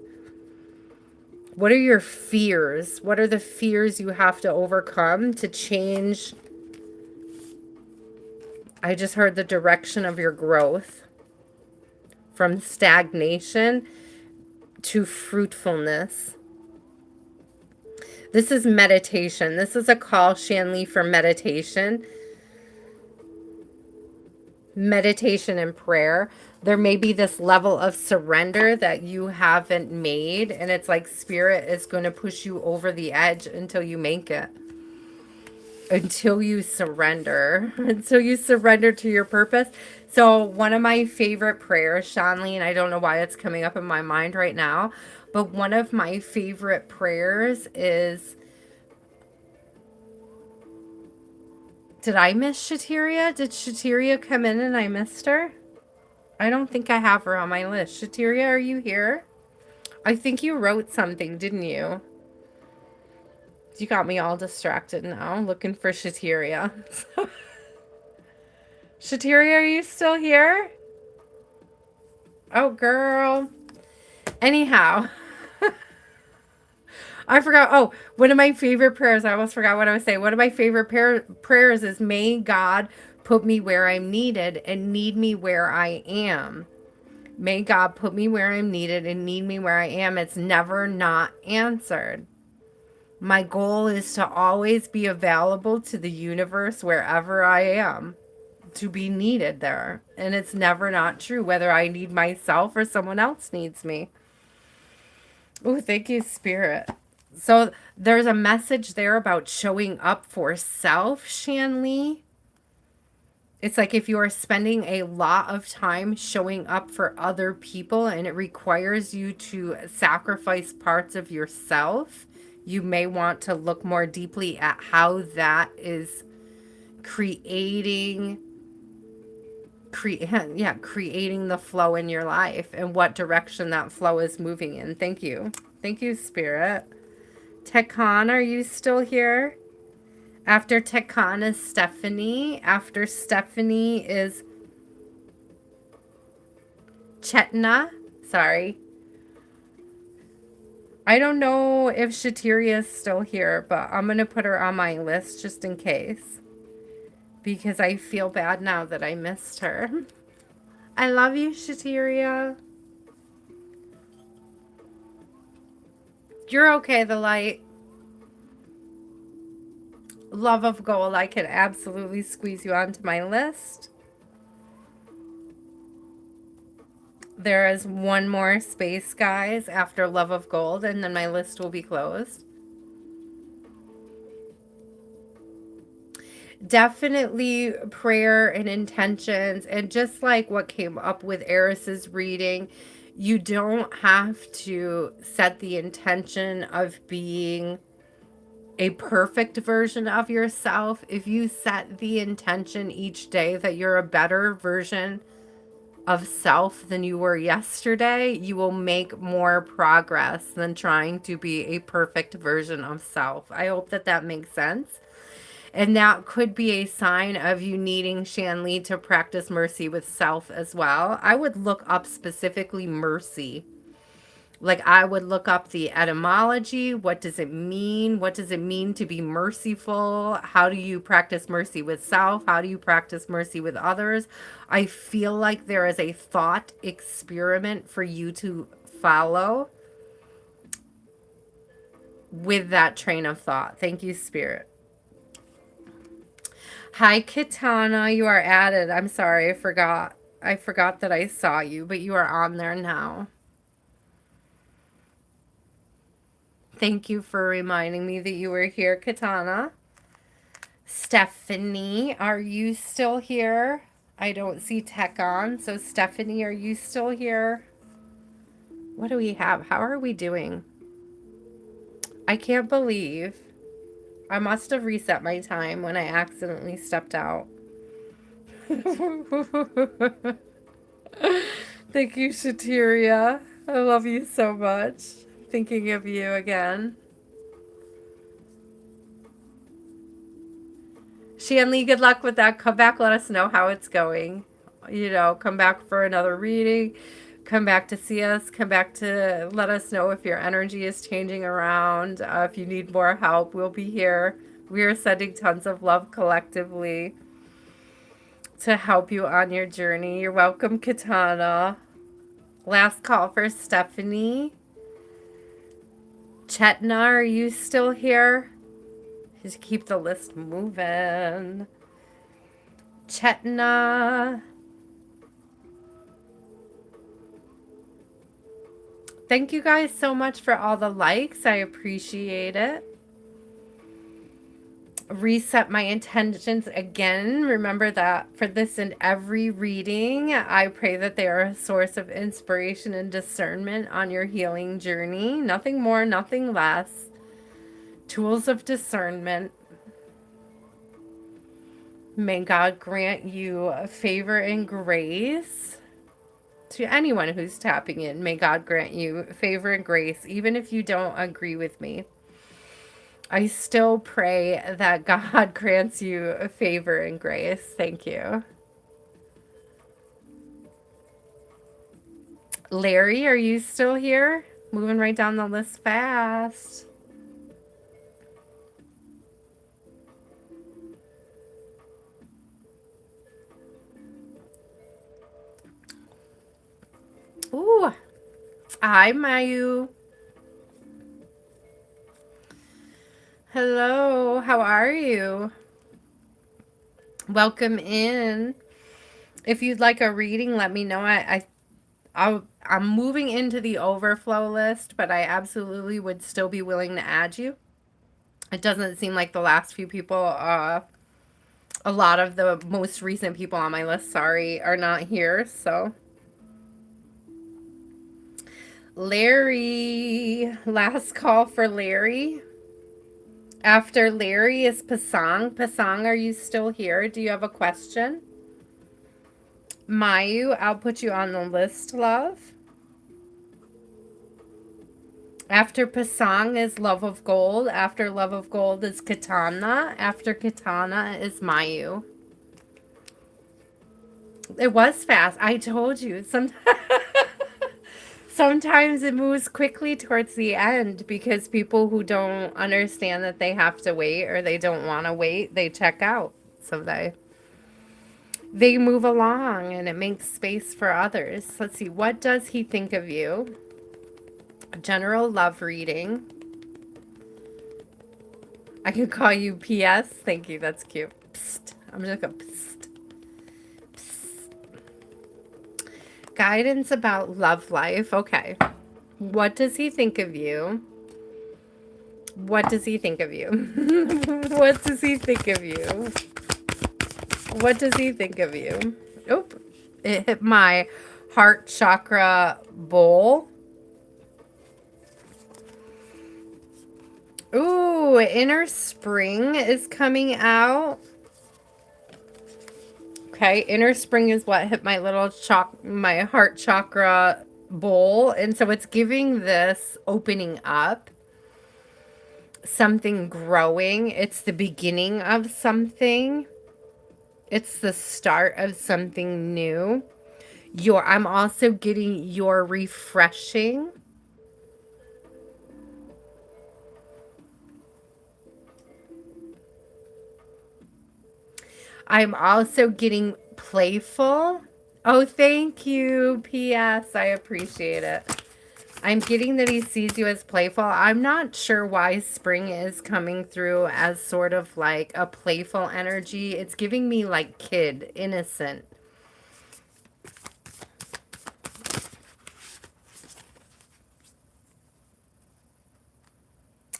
What are your fears? What are the fears you have to overcome to change? I just heard the direction of your growth from stagnation to fruitfulness. This is meditation. This is a call, Shanley, for meditation. Meditation and prayer. There may be this level of surrender that you haven't made, and it's like Spirit is going to push you over the edge until you make it. Until you surrender. Until you surrender to your purpose. So one of my favorite prayers, Shanley, and I don't know why it's coming up in my mind right now, but one of my favorite prayers is, did I miss Shateria? Did Shateria come in and I missed her? I don't think I have her on my list. Shateria, are you here? I think you wrote something, didn't you? You got me all distracted now, looking for Shateria. Shateria, are you still here? Oh, girl. Anyhow. I forgot. Oh, one of my favorite prayers. I almost forgot what I was saying. One of my favorite prayers is, may God put me where I'm needed and need me where I am. May God put me where I'm needed and need me where I am. It's never not answered. My goal is to always be available to the universe wherever I am, to be needed there. And it's never not true, whether I need myself or someone else needs me. Oh, thank you, Spirit. So there's a message there about showing up for self, Shanley. It's like if you are spending a lot of time showing up for other people and it requires you to sacrifice parts of yourself, you may want to look more deeply at how that is creating creating the flow in your life and what direction that flow is moving in. Thank you. Thank you, Spirit. Tekan, are you still here? After Tekan is Stephanie. After Stephanie is Chetna. Sorry. I don't know if Shatira is still here, but I'm going to put her on my list just in case. Because I feel bad now that I missed her. I love you, Shatira. You're okay, the light. Love of gold. I can absolutely squeeze you onto my list. There is one more space, guys, after Love of Gold, and then my list will be closed. Definitely prayer and intentions, and just like what came up with Eris's reading, you don't have to set the intention of being a perfect version of yourself. If you set the intention each day that you're a better version of self than you were yesterday, you will make more progress than trying to be a perfect version of self. I hope that that makes sense. And that could be a sign of you needing, Shanley, to practice mercy with self as well. I would look up specifically mercy. Like, I would look up the etymology. What does it mean? What does it mean to be merciful? How do you practice mercy with self? How do you practice mercy with others? I feel like there is a thought experiment for you to follow with that train of thought. Thank you, Spirit. Hi, Katana. You are added. I'm sorry. I forgot. I forgot that I saw you, but you are on there now. Thank you for reminding me that you were here, Katana. Stephanie, are you still here? I don't see tech on. So, Stephanie, are you still here? What do we have? How are we doing? I can't believe I must have reset my time when I accidentally stepped out. Thank you, Shatiria. I love you so much. Thinking of you again. Shanley, good luck with that. Come back, let us know how it's going. You know, come back for another reading. Come back to see us. Come back to let us know if your energy is changing around. If you need more help, we'll be here. We are sending tons of love collectively to help you on your journey. You're welcome, Katana. Last call for Stephanie. Chetna, are you still here? Just keep the list moving. Chetna. Thank you guys so much for all the likes. I appreciate it. Reset my intentions again. Remember that for this and every reading, I pray that they are a source of inspiration and discernment on your healing journey. Nothing more, nothing less. Tools of discernment. May God grant you favor and grace. To anyone who's tapping in, may God grant you favor and grace, even if you don't agree with me. I still pray that God grants you favor and grace. Thank you. Larry, are you still here? Moving right down the list fast. Ooh. Hi, Mayu. Hello, how are you? Welcome in. If you'd like a reading, let me know. I'm moving into the overflow list, but I absolutely would still be willing to add you. It doesn't seem like the last few people, a lot of the most recent people on my list, sorry, are not here. So, Larry, last call for Larry. After Larry is Pasang. Pasang, are you still here? Do you have a question? Mayu, I'll put you on the list, love. After Pasang is Love of Gold. After Love of Gold is Katana. After Katana is Mayu. It was fast. I told you. Sometimes it moves quickly towards the end because people who don't understand that they have to wait or they don't want to wait, they check out. So they move along and it makes space for others. Let's see. What does he think of you? General love reading. I can call you PS. Thank you. That's cute. Psst. I'm just going to psst. Psst. Guidance about love life. Okay. What does he think of you? What does he think of you? What does he think of you? What does he think of you? Oop. It hit my heart chakra bowl. Ooh, inner spring is coming out. Okay, inner spring is what hit my little my heart chakra bowl. And so it's giving this opening up, something growing. It's the beginning of something. It's the start of something new. I'm also getting your refreshing. I'm also getting playful. Oh, thank you, PS. I appreciate it. I'm getting that he sees you as playful. I'm not sure why spring is coming through as sort of like a playful energy. It's giving me like kid, innocent.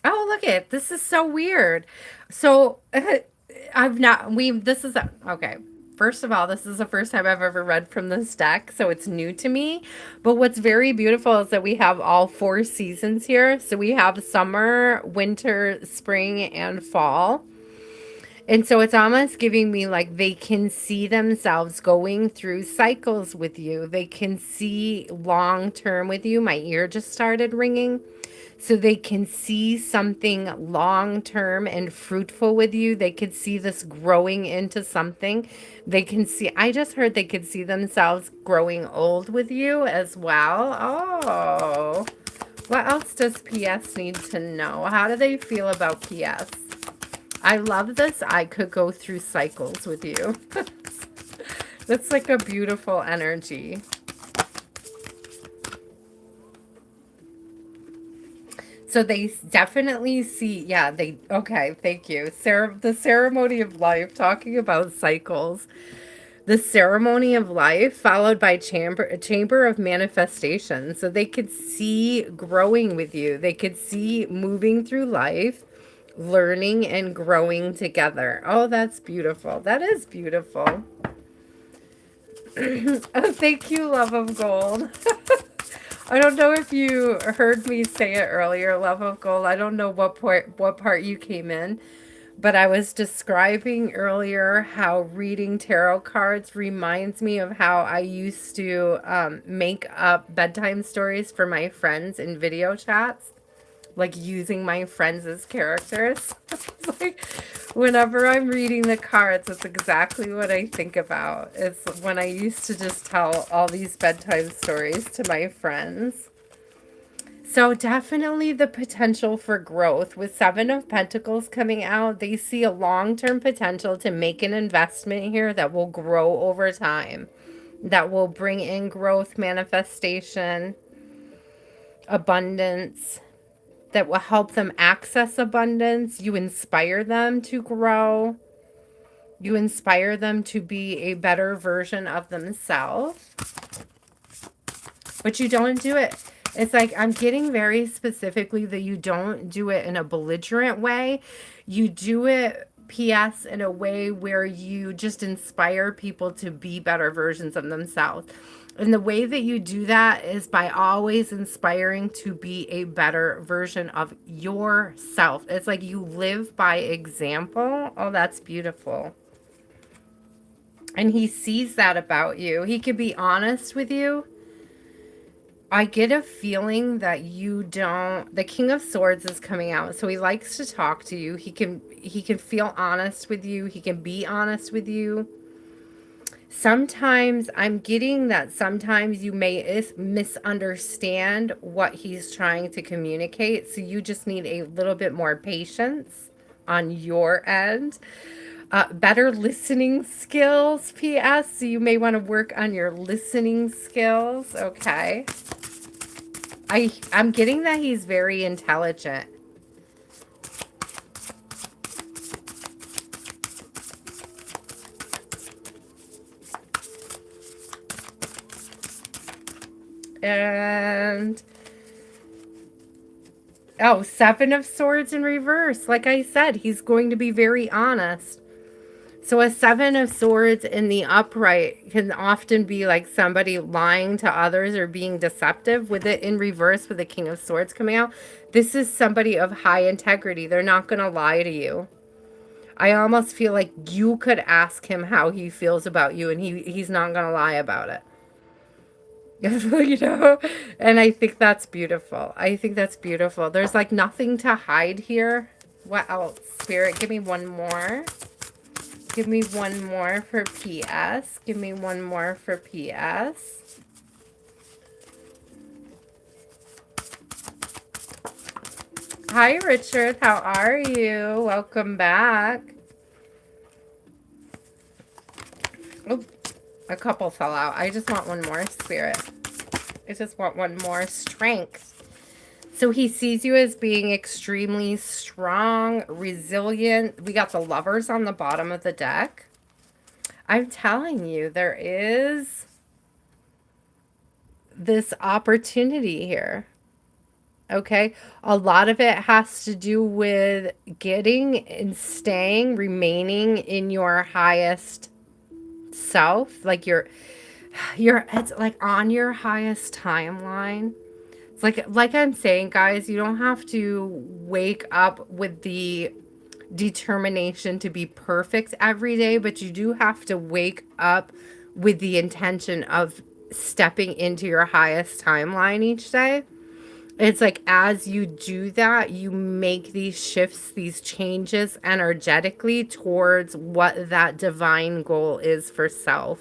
Oh, look at this is so weird. So this is okay. First of all, this is the first time I've ever read from this deck, so it's new to me. But what's very beautiful is that we have all 4 seasons here. So we have summer, winter, spring, and fall. And so it's almost giving me like they can see themselves going through cycles with you. They can see long term with you. My ear just started ringing. So they can see something long term and fruitful with you. They could see this growing into something. They can see, I just heard they could see themselves growing old with you as well. Oh, what else does PS need to know? How do they feel about PS? I love this. I could go through cycles with you. That's like a beautiful energy. So they definitely see, yeah, okay, thank you. The ceremony of life, talking about cycles. The ceremony of life followed by chamber of manifestation. So they could see growing with you. They could see moving through life, learning and growing together. Oh, that's beautiful. That is beautiful. Oh, thank you, love of gold. I don't know if you heard me say it earlier, love of gold. I don't know what part you came in, but I was describing earlier how reading tarot cards reminds me of how I used to make up bedtime stories for my friends in video chats, like using my friends as characters. It's like whenever I'm reading the cards, that's exactly what I think about. It's when I used to just tell all these bedtime stories to my friends. So definitely the potential for growth. With 7 of Pentacles coming out, they see a long-term potential to make an investment here that will grow over time, that will bring in growth, manifestation, abundance, that will help them access abundance. You inspire them to grow. You inspire them to be a better version of themselves. but you don't do it. It's like I'm getting very specifically that you don't do it in a belligerent way. You do it, P.S., in a way where you just inspire people to be better versions of themselves. And the way that you do that is by always inspiring to be a better version of yourself. It's like you live by example. Oh, that's beautiful. And he sees that about you. He can be honest with you. I get a feeling that you don't, the King of Swords is coming out. So he likes to talk to you. He can feel honest with you. He can be honest with you. Sometimes I'm getting that sometimes you may misunderstand what he's trying to communicate. So you just need a little bit more patience on your end. Better listening skills, P.S. So you may want to work on your listening skills. Okay. I'm getting that he's very intelligent. And oh, Seven of Swords in reverse. Like I said, he's going to be very honest. So a Seven of Swords in the upright can often be like somebody lying to others or being deceptive. With it in reverse with the King of Swords coming out, this is somebody of high integrity. They're not going to lie to you. I almost feel like you could ask him how he feels about you and he's not going to lie about it. You know, and I think that's beautiful. I think that's beautiful. There's like nothing to hide here. What else? Spirit, give me one more. Give me one more for PS. Give me one more for PS. Hi, Richard. How are you? Welcome back. Oh, a couple fell out. I just want one more, Spirit. I just want one more. Strength. So he sees you as being extremely strong, resilient. We got the Lovers on the bottom of the deck. I'm telling you, there is this opportunity here. Okay. A lot of it has to do with getting and staying, remaining in your highest self. Like it's like on your highest timeline. It's like I'm saying, guys, you don't have to wake up with the determination to be perfect every day, but you do have to wake up with the intention of stepping into your highest timeline each day. It's like as you do that, you make these shifts, these changes energetically towards what that divine goal is for self.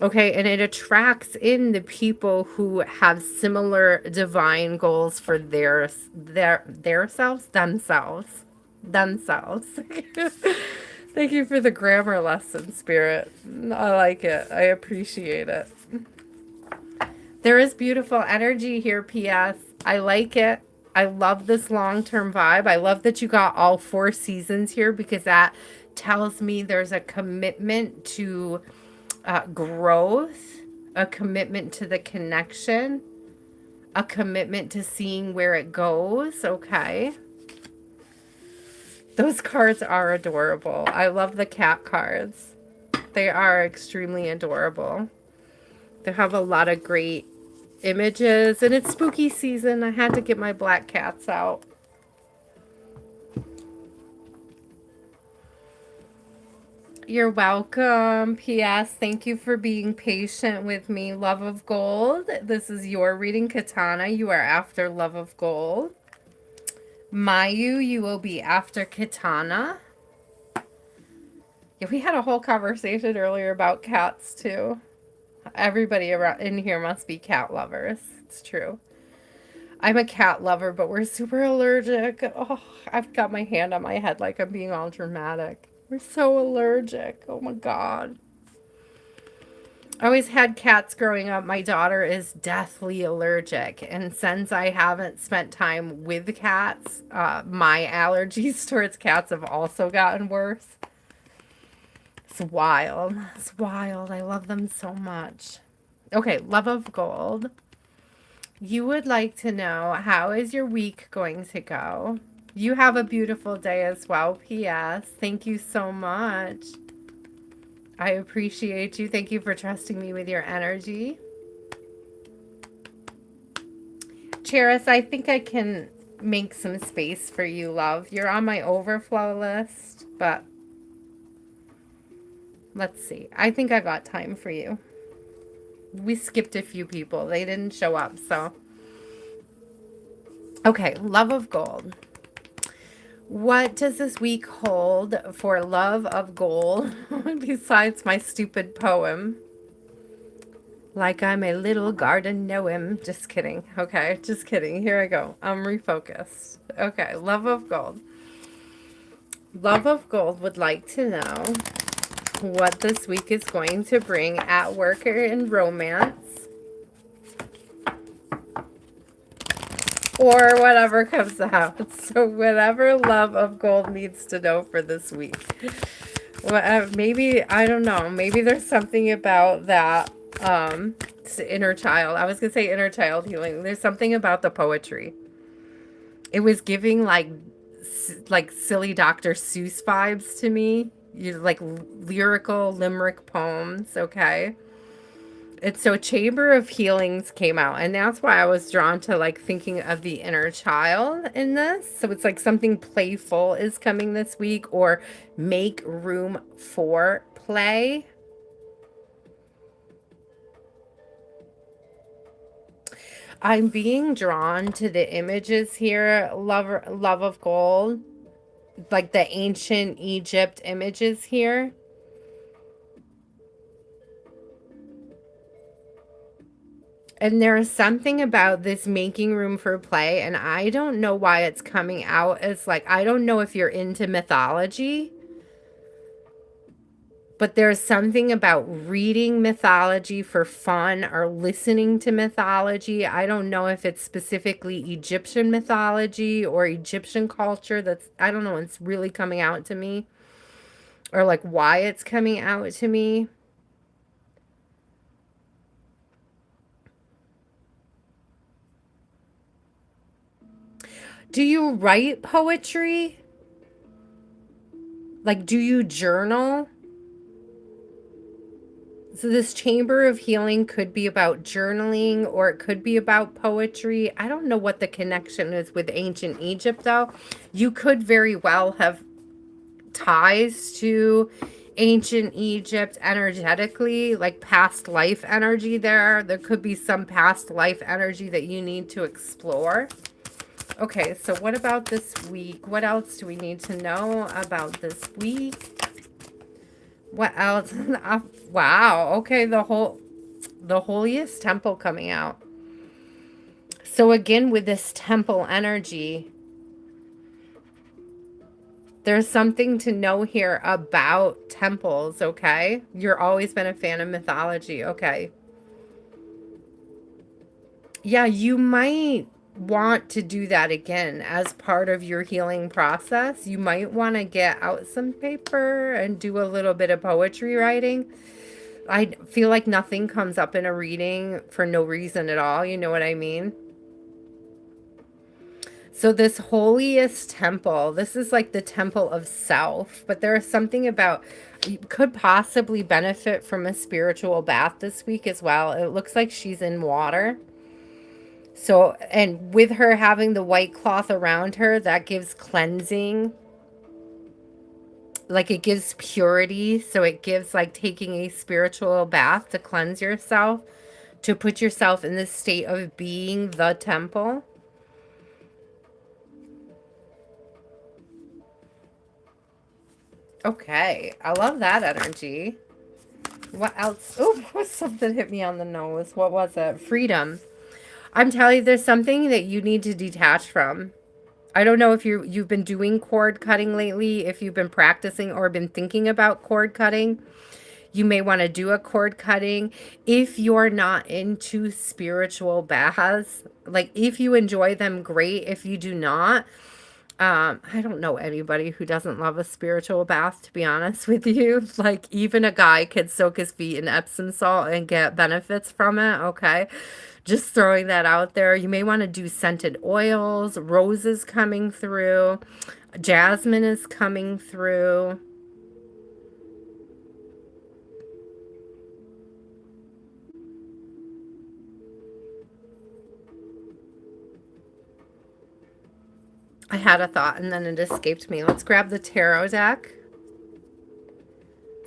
Okay, and it attracts in the people who have similar divine goals for their selves, themselves. Thank you for the grammar lesson, Spirit. I like it. I appreciate it. There is beautiful energy here, P.S. I like it. I love this long-term vibe. I love that you got all 4 seasons here because that tells me there's a commitment to growth, a commitment to the connection, a commitment to seeing where it goes. Okay. Those cards are adorable. I love the cat cards. They are extremely adorable. They have a lot of great images, and it's spooky season. I had to get my black cats out. You're welcome. P.S. Thank you for being patient with me. Love of Gold. This is your reading, Katana. You are after Love of Gold. Mayu, you will be after Katana. Yeah, we had a whole conversation earlier about cats, too. Everybody around in here must be cat lovers. It's true. I'm a cat lover, but we're super allergic. Oh, I've got my hand on my head like I'm being all dramatic. We're so allergic. Oh my God. I always had cats growing up. My daughter is deathly allergic. And since I haven't spent time with cats, my allergies towards cats have also gotten worse. It's wild. It's wild. I love them so much. Okay, love of gold. You would like to know, how is your week going to go? You have a beautiful day as well. P.S. Thank you so much. I appreciate you. Thank you for trusting me with your energy. Cheris, I think I can make some space for you, love. You're on my overflow list, but let's see. I think I got time for you. We skipped a few people. They didn't show up, so. Okay, love of gold. What does this week hold for love of gold besides my stupid poem? Like I'm a little garden gnome. Just kidding. Okay, just kidding. Here I go. I'm refocused. Okay, love of gold. Love of gold would like to know what this week is going to bring at work or in romance. Or whatever comes out. So whatever love of gold needs to know for this week. Well, maybe, I don't know. Maybe there's something about that inner child. I was going to say inner child healing. There's something about the poetry. It was giving like silly Dr. Seuss vibes to me. You like lyrical limerick poems, okay? It's so Chamber of Healings came out, and that's why I was drawn to like thinking of the inner child in this. So it's like something playful is coming this week, or make room for play. I'm being drawn to the images here, love of gold, like the ancient Egypt images here. And there's something about this making room for play, and I don't know why it's coming out as like, I don't know if you're into mythology, but there's something about reading mythology for fun or listening to mythology. I don't know if it's specifically Egyptian mythology or Egyptian culture. I don't know, it's really coming out to me, or like why it's coming out to me. Do you write poetry? Like, do you journal? So this Chamber of Healing could be about journaling, or it could be about poetry. I don't know what the connection is with ancient Egypt, though. You could very well have ties to ancient Egypt energetically, like past life energy there. There could be some past life energy that you need to explore. Okay, so what about this week? What else do we need to know about this week? What else? Wow. Okay, the holiest temple coming out. So again, with this temple energy, there's something to know here about temples, okay? You're always been a fan of mythology, okay? Yeah, you might want to do that again as part of your healing process. You might want to get out some paper and do a little bit of poetry writing. I feel like nothing comes up in a reading for no reason at all. You know what I mean? So this holiest temple, this is like the temple of self, but there is something about, you could possibly benefit from a spiritual bath this week as well. It looks like she's in water. So, and with her having the white cloth around her, that gives cleansing. Like it gives purity. So it gives like taking a spiritual bath to cleanse yourself, to put yourself in this state of being the temple. Okay, I love that energy. What else? Oh, something hit me on the nose. What was it? Freedom. I'm telling you, there's something that you need to detach from. I don't know if you've been doing cord cutting lately, if you've been practicing or been thinking about cord cutting. You may want to do a cord cutting. If you're not into spiritual baths, like if you enjoy them, great. If you do not, I don't know anybody who doesn't love a spiritual bath, to be honest with you. Like, even a guy could soak his feet in Epsom salt and get benefits from it, okay? Just throwing that out there. You may want to do scented oils, roses coming through, jasmine is coming through. I had a thought and then it escaped me. Let's grab the tarot deck.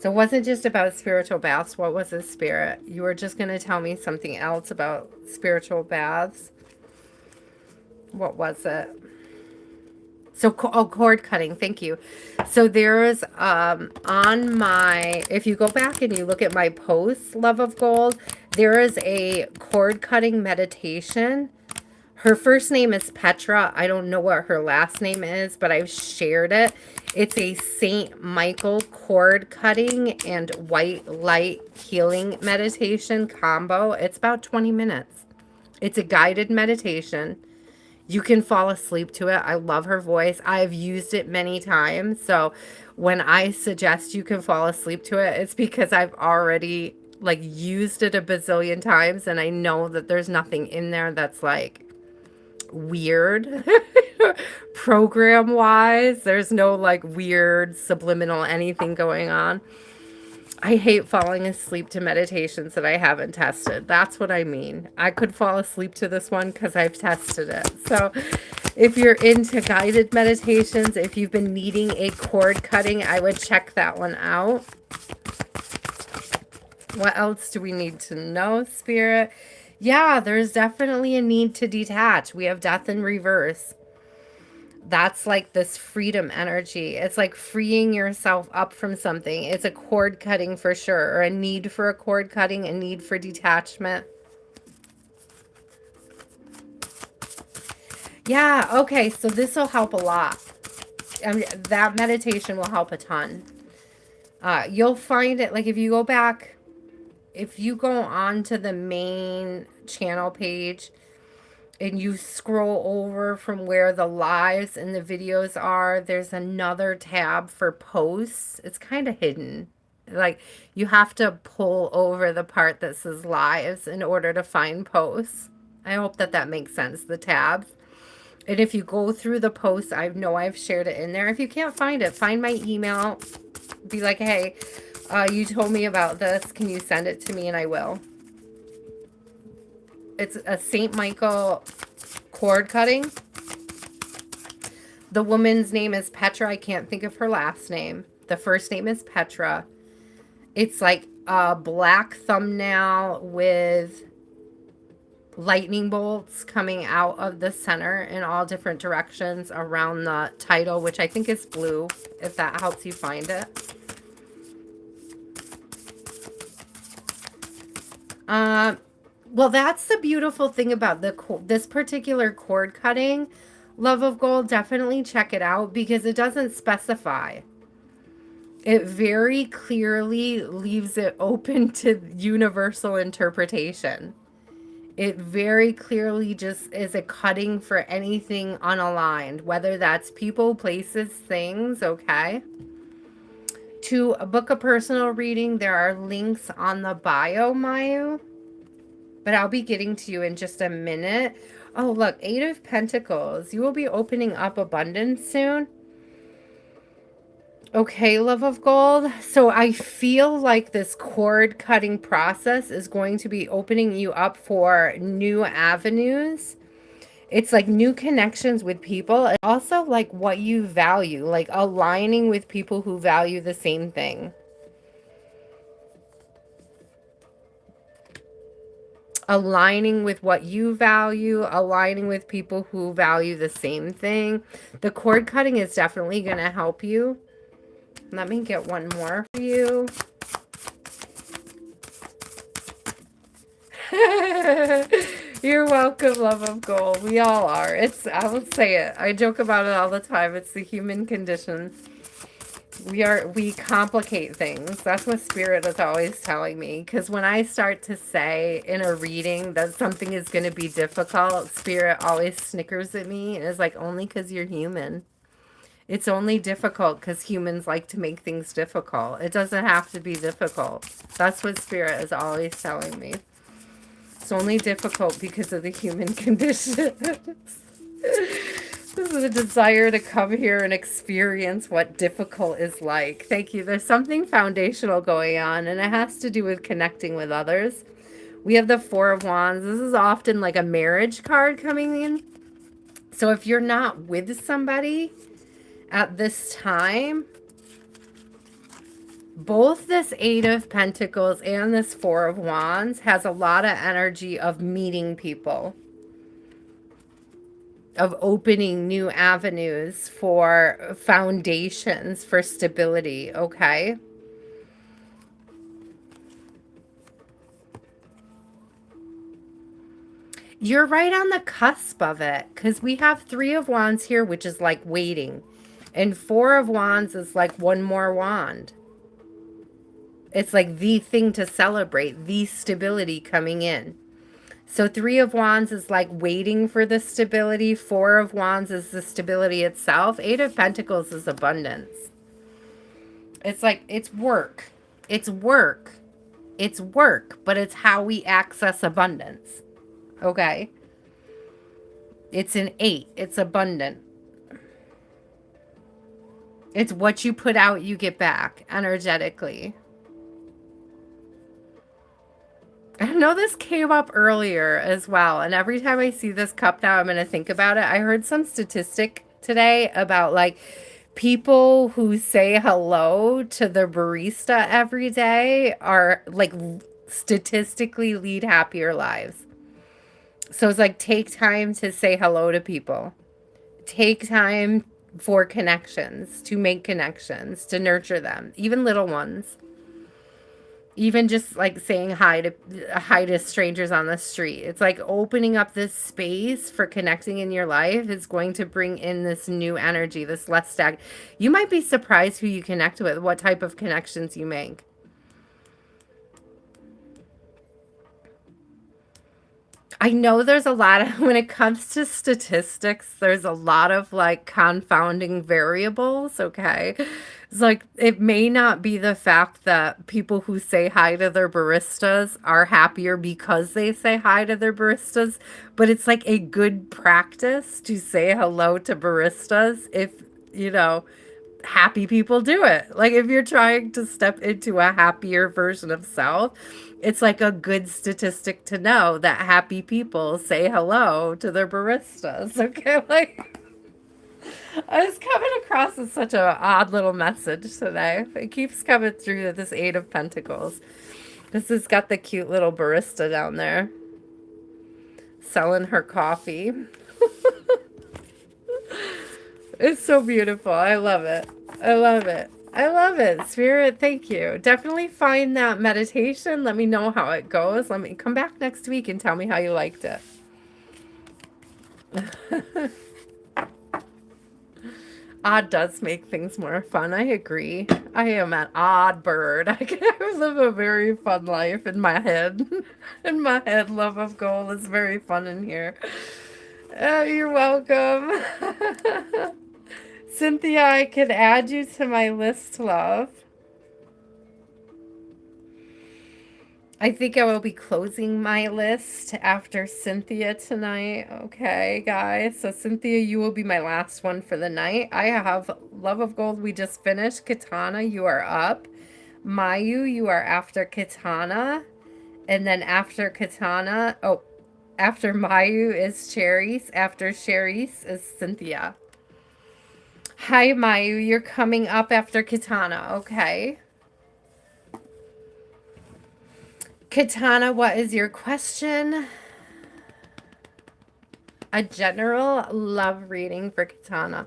So it wasn't just about spiritual baths. What was the spirit? You were just going to tell me something else about spiritual baths. What was it? So, oh, cord cutting. Thank you. So there's on my, if you go back and you look at my posts, Love of Gold, there is a cord cutting meditation. Her first name is Petra. I don't know what her last name is, but I've shared it. It's a Saint Michael cord cutting and white light healing meditation combo. It's about 20 minutes. It's a guided meditation. You can fall asleep to it. I love her voice. I've used it many times. So when I suggest you can fall asleep to it, it's because I've already like used it a bazillion times and I know that there's nothing in there that's like weird program wise. There's no like weird subliminal anything going on. I hate falling asleep to meditations that I haven't tested. That's what I mean. I could fall asleep to this one because I've tested it. So if you're into guided meditations, if you've been needing a cord cutting, I would check that one out. What else do we need to know, Spirit? Yeah, there's definitely a need to detach. We have death in reverse. That's like this freedom energy. It's like freeing yourself up from something. It's a cord cutting for sure, or a need for a cord cutting, a need for detachment. Yeah, okay, so this will help a lot. That meditation will help a ton. You'll find it, like if you go back, if you go on to the main channel page, and you scroll over from where the lives and the videos are, there's another tab for posts. It's kind of hidden. Like you have to pull over the part that says lives in order to find posts. I hope that that makes sense, the tabs. And if you go through the posts, I know I've shared it in there. If you can't find it, find my email. Be like, hey, you told me about this. Can you send it to me? And I will. It's a Saint Michael cord cutting. The woman's name is Petra. I can't think of her last name. The first name is Petra. It's like a black thumbnail with lightning bolts coming out of the center in all different directions around the title, which I think is blue, if that helps you find it. Well, that's the beautiful thing about this particular cord cutting, Love of Gold. Definitely check it out because it doesn't specify. It very clearly leaves it open to universal interpretation. It very clearly just is a cutting for anything unaligned, whether that's people, places, things, okay? To book a personal reading, there are links on the bio, Mayu. But I'll be getting to you in just a minute. Oh, look, Eight of Pentacles. You will be opening up abundance soon. Okay, Love of Gold. So I feel like this cord cutting process is going to be opening you up for new avenues. It's like new connections with people. And also like what you value, like aligning with people who value the same thing. Aligning with what you value, aligning with people who value the same thing. The cord cutting is definitely going to help you. Let me get one more for you. You're welcome, Love of Gold. We all are. I will say it. I joke about it all the time. It's the human condition. We complicate things. That's what Spirit is always telling me. Because when I start to say in a reading that something is going to be difficult, Spirit always snickers at me and is like, only because you're human. It's only difficult because humans like to make things difficult. It doesn't have to be difficult. That's what Spirit is always telling me. It's only difficult because of the human condition. This is a desire to come here and experience what difficult is like. Thank you. There's something foundational going on, and it has to do with connecting with others. We have the Four of Wands. This is often like a marriage card coming in. So if you're not with somebody at this time, both this Eight of Pentacles and this Four of Wands has a lot of energy of meeting people, of opening new avenues for foundations for stability, okay? You're right on the cusp of it, because we have Three of Wands here, which is like waiting. And Four of Wands is like one more wand. It's like the thing to celebrate, the stability coming in. So Three of Wands is like waiting for the stability. Four of Wands is the stability itself. Eight of Pentacles is abundance. It's like, it's work. It's work. It's work, but it's how we access abundance. Okay? It's an 8. It's abundant. It's what you put out, you get back energetically. I know this came up earlier as well, and every time I see this cup now, I'm going to think about it. I heard some statistic today about like people who say hello to the barista every day are like statistically lead happier lives. So it's like take time to say hello to people. Take time for connections, to make connections, to nurture them, even little ones. Even just like saying hi to strangers on the street. It's like opening up this space for connecting in your life is going to bring in this new energy, this less stagnant. You might be surprised who you connect with, what type of connections you make. I know there's a lot of, when it comes to statistics, there's a lot of like confounding variables, okay? It's like, it may not be the fact that people who say hi to their baristas are happier because they say hi to their baristas, but it's like a good practice to say hello to baristas if, you know, happy people do it. Like if you're trying to step into a happier version of self, it's like a good statistic to know that happy people say hello to their baristas. Okay, like I was coming across as such an odd little message today. It keeps coming through this Eight of Pentacles. This has got the cute little barista down there selling her coffee. It's so beautiful. I love it. I love it. I love it. Spirit, thank you. Definitely find that meditation. Let me know how it goes. Let me come back next week and tell me how you liked it. Odd does make things more fun. I agree. I am an odd bird. I live a very fun life in my head. In my head, love of gold is very fun in here. You're welcome. Cynthia, I could add you to my list, love. I think I will be closing my list after Cynthia tonight. Okay, guys. So Cynthia, you will be my last one for the night. I have Love of Gold. We just finished. Katana, you are up. Mayu, you are after Katana. And then after Katana, after Mayu is Cherise. After Cherise is Cynthia. Hi, Mayu. You're coming up after Katana. Okay. Katana, what is your question? A general love reading for Katana.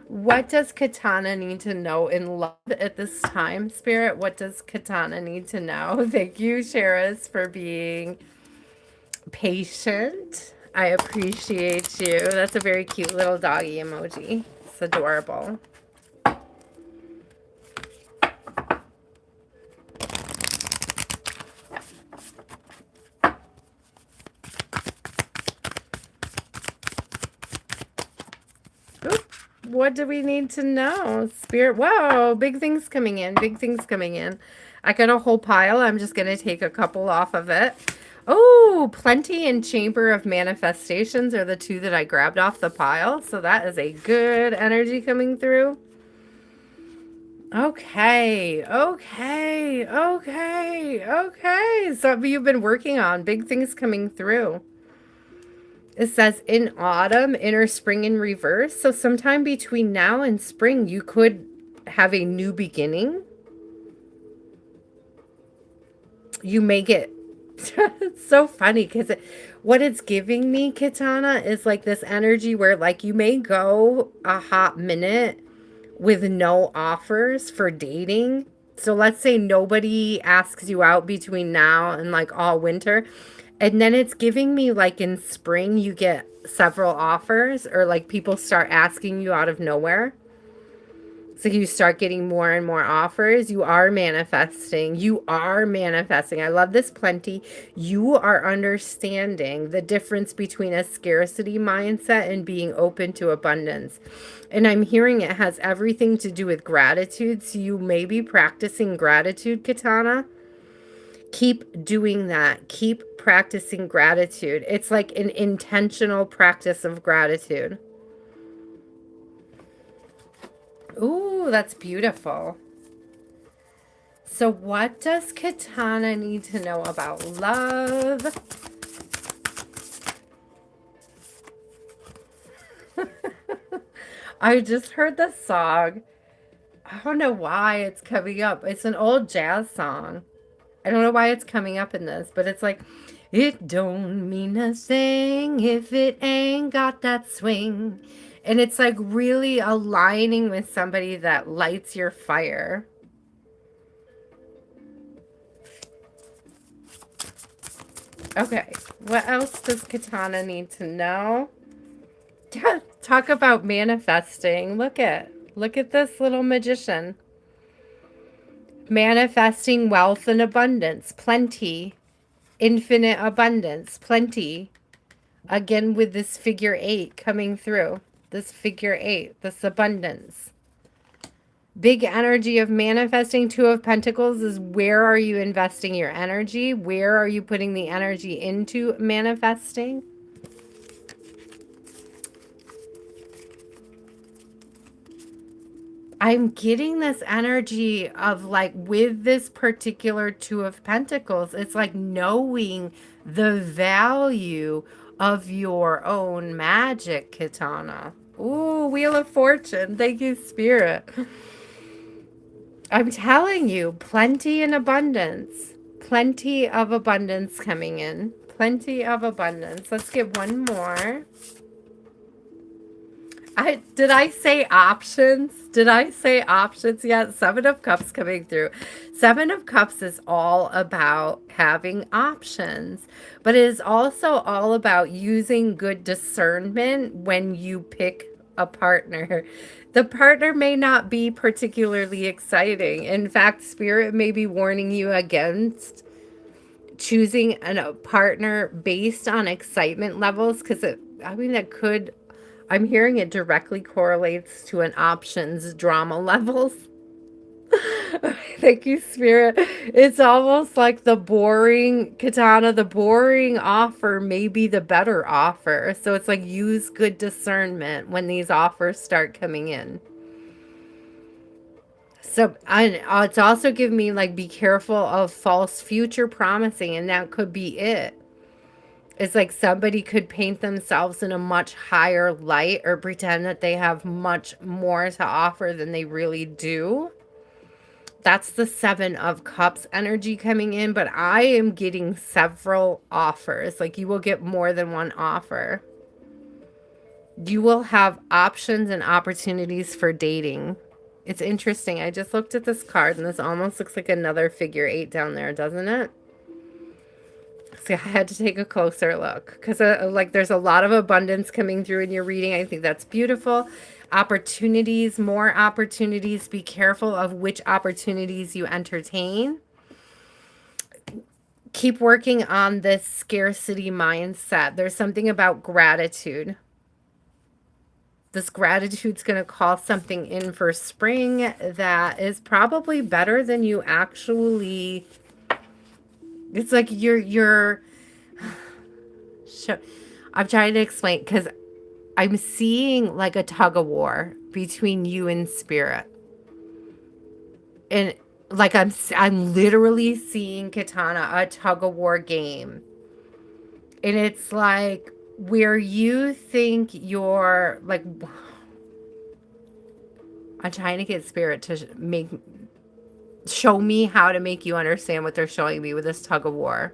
What does Katana need to know in love at this time, Spirit? What does Katana need to know? Thank you, Cheris, for being patient. I appreciate you. That's a very cute little doggy emoji. It's adorable. What do we need to know? Spirit, whoa, big things coming in, big things coming in. I got a whole pile. I'm just going to take a couple off of it. Oh, Plenty and Chamber of Manifestations are the two that I grabbed off the pile. So that is a good energy coming through. Okay, okay, okay, okay. So you've been working on big things coming through. It says in autumn, inner spring in reverse. So sometime between now and spring, you could have a new beginning. You may get, it's so funny because what it's giving me, Katana, is like this energy where like you may go a hot minute with no offers for dating. So let's say nobody asks you out between now and like all winter. And then it's giving me like in spring, you get several offers or like people start asking you out of nowhere. So you start getting more and more offers. You are manifesting. You are manifesting. I love this Plenty. You are understanding the difference between a scarcity mindset and being open to abundance. And I'm hearing it has everything to do with gratitude. So you may be practicing gratitude, Katana. Keep doing that. Keep practicing gratitude. It's like an intentional practice of gratitude. Ooh, that's beautiful. So what does Katana need to know about love? I just heard the song. I don't know why it's coming up. It's an old jazz song. I don't know why it's coming up in this, but it's like, it don't mean a thing if it ain't got that swing. And it's like really aligning with somebody that lights your fire. Okay, what else does Katana need to know? Talk about manifesting. Look at this little magician. Manifesting wealth and abundance, plenty, infinite abundance, plenty. Again with this figure 8 coming through. This figure 8, this abundance. Big energy of manifesting. 2 of Pentacles is where are you investing your energy? Where are you putting the energy into manifesting? I'm getting this energy of like with this particular 2 of Pentacles, it's like knowing the value of your own magic, Katana. Ooh, Wheel of Fortune. Thank you, Spirit. I'm telling you, plenty and abundance. Plenty of abundance coming in. Plenty of abundance. Let's get one more. Did I say options? Did I say options yet? 7 of Cups coming through. 7 of Cups is all about having options, but it is also all about using good discernment when you pick a partner. The partner may not be particularly exciting. In fact, Spirit may be warning you against choosing a partner based on excitement levels because I mean, that could, I'm hearing it directly correlates to an options drama levels. Thank you, Spirit. It's almost like the boring, Katana, the boring offer may be the better offer. So it's like use good discernment when these offers start coming in. So it's also giving me like be careful of false future promising, and that could be it. It's like somebody could paint themselves in a much higher light or pretend that they have much more to offer than they really do. That's the 7 of Cups energy coming in, but I am getting several offers. Like you will get more than one offer. You will have options and opportunities for dating. It's interesting. I just looked at this card and this almost looks like another figure 8 down there, doesn't it? So I had to take a closer look because like there's a lot of abundance coming through in your reading. I think that's beautiful. Opportunities, more opportunities. Be careful of which opportunities you entertain. Keep working on this scarcity mindset. There's something about gratitude. This gratitude's going to call something in for spring that is probably better than you actually. It's like you're I'm trying to explain because I'm seeing like a tug of war between you and spirit. And like I'm literally seeing Katana a tug of war game. And it's like where you think you're like, I'm trying to get spirit to show me how to make you understand what they're showing me with this tug of war.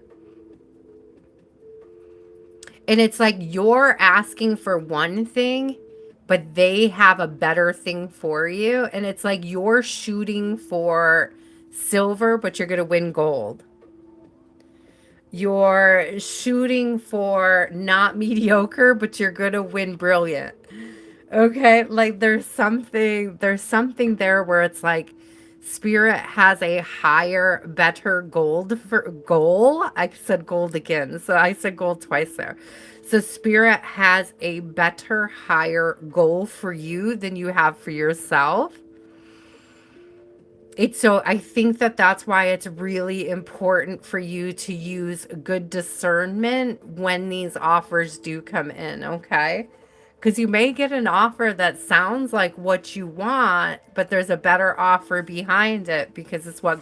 And it's like you're asking for one thing, but they have a better thing for you. And it's like you're shooting for silver, but you're going to win gold. You're shooting for not mediocre, but you're going to win brilliant. Okay, like there's something there where it's like spirit has a higher, better goal. I said gold again, so I said gold twice there. So spirit has a better, higher goal for you than you have for yourself. It's so I think that that's why it's really important for you to use good discernment when these offers do come in, okay? Because you may get an offer that sounds like what you want, but there's a better offer behind it because it's what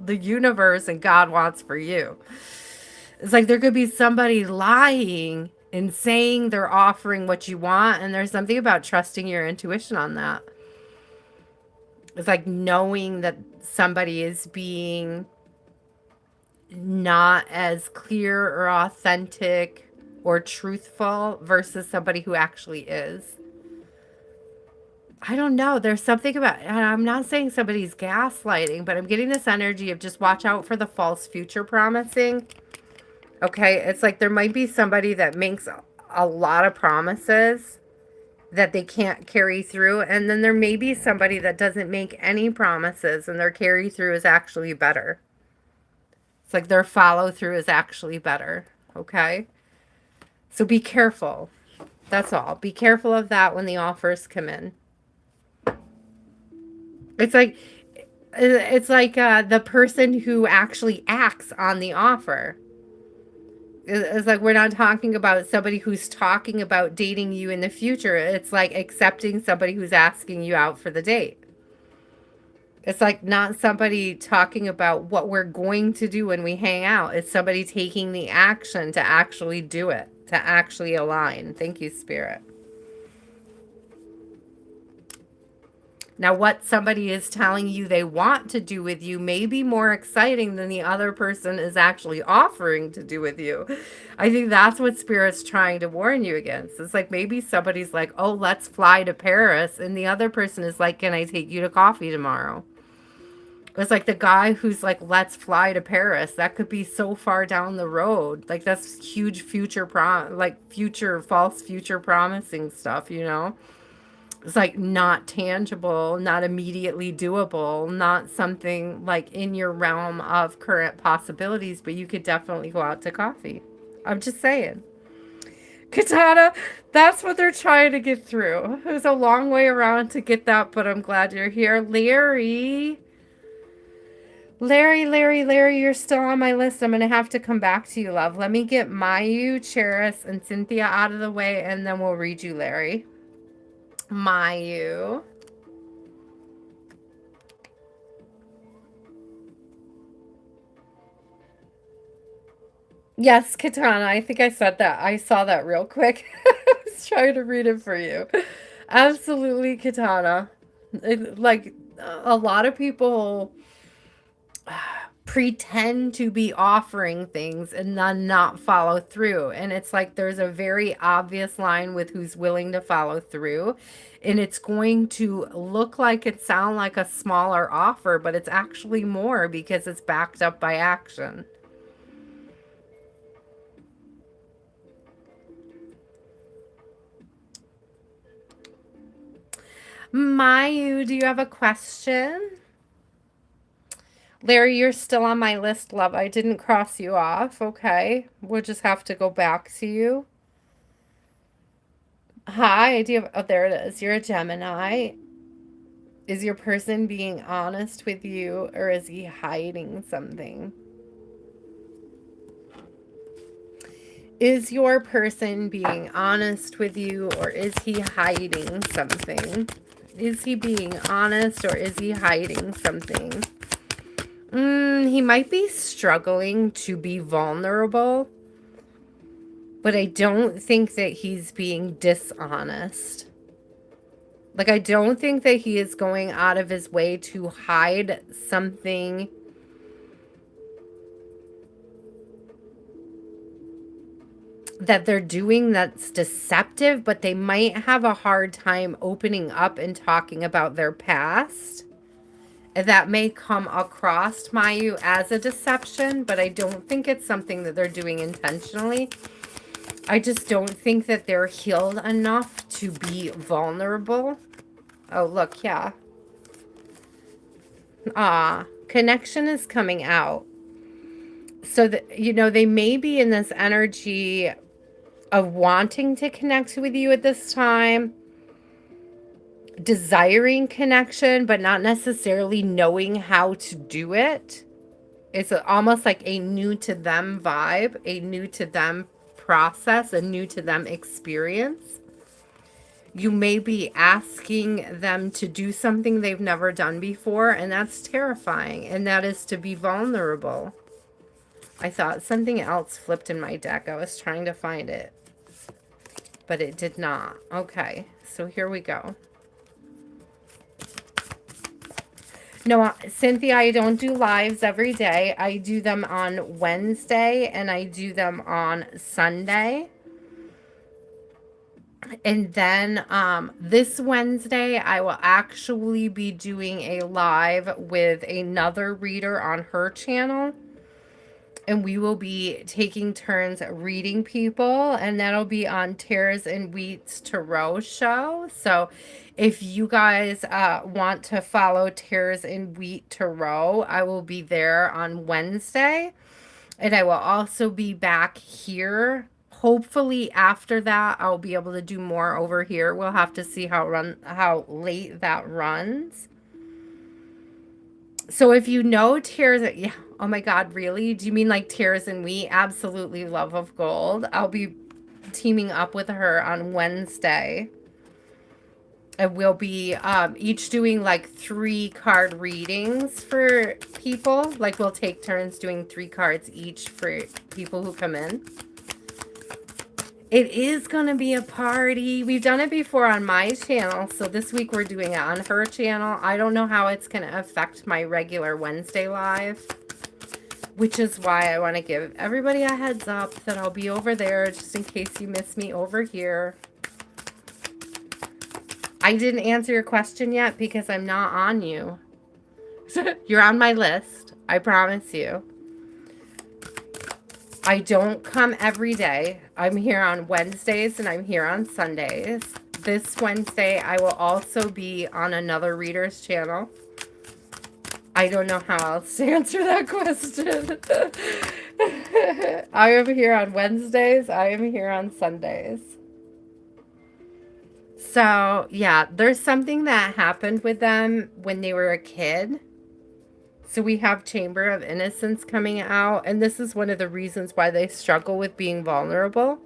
the universe and God wants for you. It's like there could be somebody lying and saying they're offering what you want, and there's something about trusting your intuition on that. It's like knowing that somebody is being not as clear or authentic or truthful versus somebody who actually is. I don't know. There's something about, and I'm not saying somebody's gaslighting, but I'm getting this energy of just watch out for the false future promising. Okay. It's like there might be somebody that makes a lot of promises that they can't carry through. And then there may be somebody that doesn't make any promises and their carry through is actually better. It's like their follow through is actually better. Okay. So be careful. That's all. Be careful of that when the offers come in. It's like the person who actually acts on the offer. It's like we're not talking about somebody who's talking about dating you in the future. It's like accepting somebody who's asking you out for the date. It's like not somebody talking about what we're going to do when we hang out. It's somebody taking the action to actually do it, to actually align. Thank you, Spirit. Now, what somebody is telling you they want to do with you may be more exciting than the other person is actually offering to do with you. I think that's what Spirit's trying to warn you against. It's like maybe somebody's like, oh, let's fly to Paris. And the other person is like, can I take you to coffee tomorrow? It's like the guy who's like, let's fly to Paris. That could be so far down the road. Like that's huge future, false future promising stuff, you know? It's like not tangible, not immediately doable, not something like in your realm of current possibilities, but you could definitely go out to coffee. I'm just saying. Katana, that's what they're trying to get through. It was a long way around to get that, but I'm glad you're here. Larry, you're still on my list. I'm going to have to come back to you, love. Let me get Mayu, Cheris, and Cynthia out of the way, and then we'll read you, Larry. Mayu. Yes, Katana. I think I said that. I saw that real quick. I was trying to read it for you. Absolutely, Katana. Like a lot of people pretend to be offering things and then not follow through. And it's like there's a very obvious line with who's willing to follow through. And it's going to look like it sound like a smaller offer, but it's actually more because it's backed up by action. Mayu, do you have a question? Larry, you're still on my list, love. I didn't cross you off, okay? We'll just have to go back to you. Hi, do you have, oh, there it is. You're a Gemini. Is your person being honest with you or is he hiding something? Is your person being honest with you or is he hiding something? Is he being honest or is he hiding something? He might be struggling to be vulnerable, but I don't think that he's being dishonest. Like, I don't think that he is going out of his way to hide something that they're doing that's deceptive, but they might have a hard time opening up and talking about their past. That may come across, Mayu, as a deception, but I don't think it's something that they're doing intentionally. I just don't think that they're healed enough to be vulnerable. Oh, look, yeah. Connection is coming out. So that, you know, they may be in this energy of wanting to connect with you at this time, desiring connection, but not necessarily knowing how to do it. It's almost like a new to them vibe, a new to them process, a new to them experience. You may be asking them to do something they've never done before, and that's terrifying, and that is to be vulnerable. I thought something else flipped in my deck. I was trying to find it, but it did not. Okay, so here we go. No, Cynthia, I don't do lives every day. I do them on Wednesday and I do them on Sunday. And then this Wednesday, I will actually be doing a live with another reader on her channel. And we will be taking turns reading people. And that'll be on Tears and Wheat's Tarot show. So if you guys want to follow Tears and Wheat Tarot, I will be there on Wednesday. And I will also be back here. Hopefully after that, I'll be able to do more over here. We'll have to see how late that runs. So if you know Tears, yeah, oh my God, really? Do you mean like Tears and Wheat? Absolutely, Love of Gold. I'll be teaming up with her on Wednesday. And we'll be each doing like 3 card readings for people. Like we'll take turns doing 3 cards each for people who come in. It is going to be a party. We've done it before on my channel, so this week we're doing it on her channel. I don't know how it's going to affect my regular Wednesday live, which is why I want to give everybody a heads up that I'll be over there just in case you miss me over here. I didn't answer your question yet because I'm not on you. You're on my list, I promise you. I don't come every day. I'm here on Wednesdays and I'm here on Sundays. This Wednesday, I will also be on another reader's channel. I don't know how else to answer that question. I am here on Wednesdays. I am here on Sundays. So, yeah, there's something that happened with them when they were a kid. So we have Chamber of Innocence coming out, and this is one of the reasons why they struggle with being vulnerable.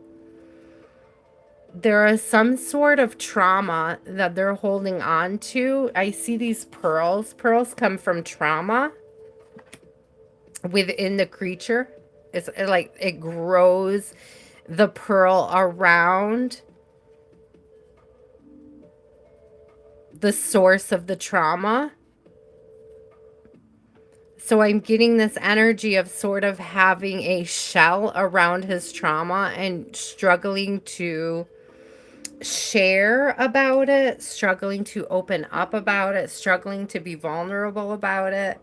There is some sort of trauma that they're holding on to. I see these pearls. Pearls come from trauma within the creature. It's like it grows the pearl around the source of the trauma. So I'm getting this energy of sort of having a shell around his trauma and struggling to share about it, struggling to open up about it, struggling to be vulnerable about it.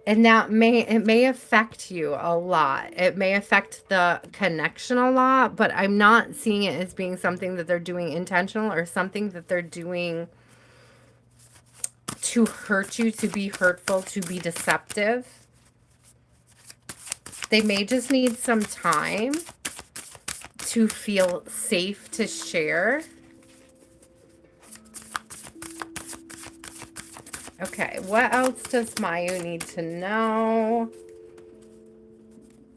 And that may affect you a lot. It may affect the connection a lot, but I'm not seeing it as being something that they're doing intentional or something that they're doing to hurt you, to be hurtful, to be deceptive. They may just need some time to feel safe to share. Okay, what else does Mayu need to know?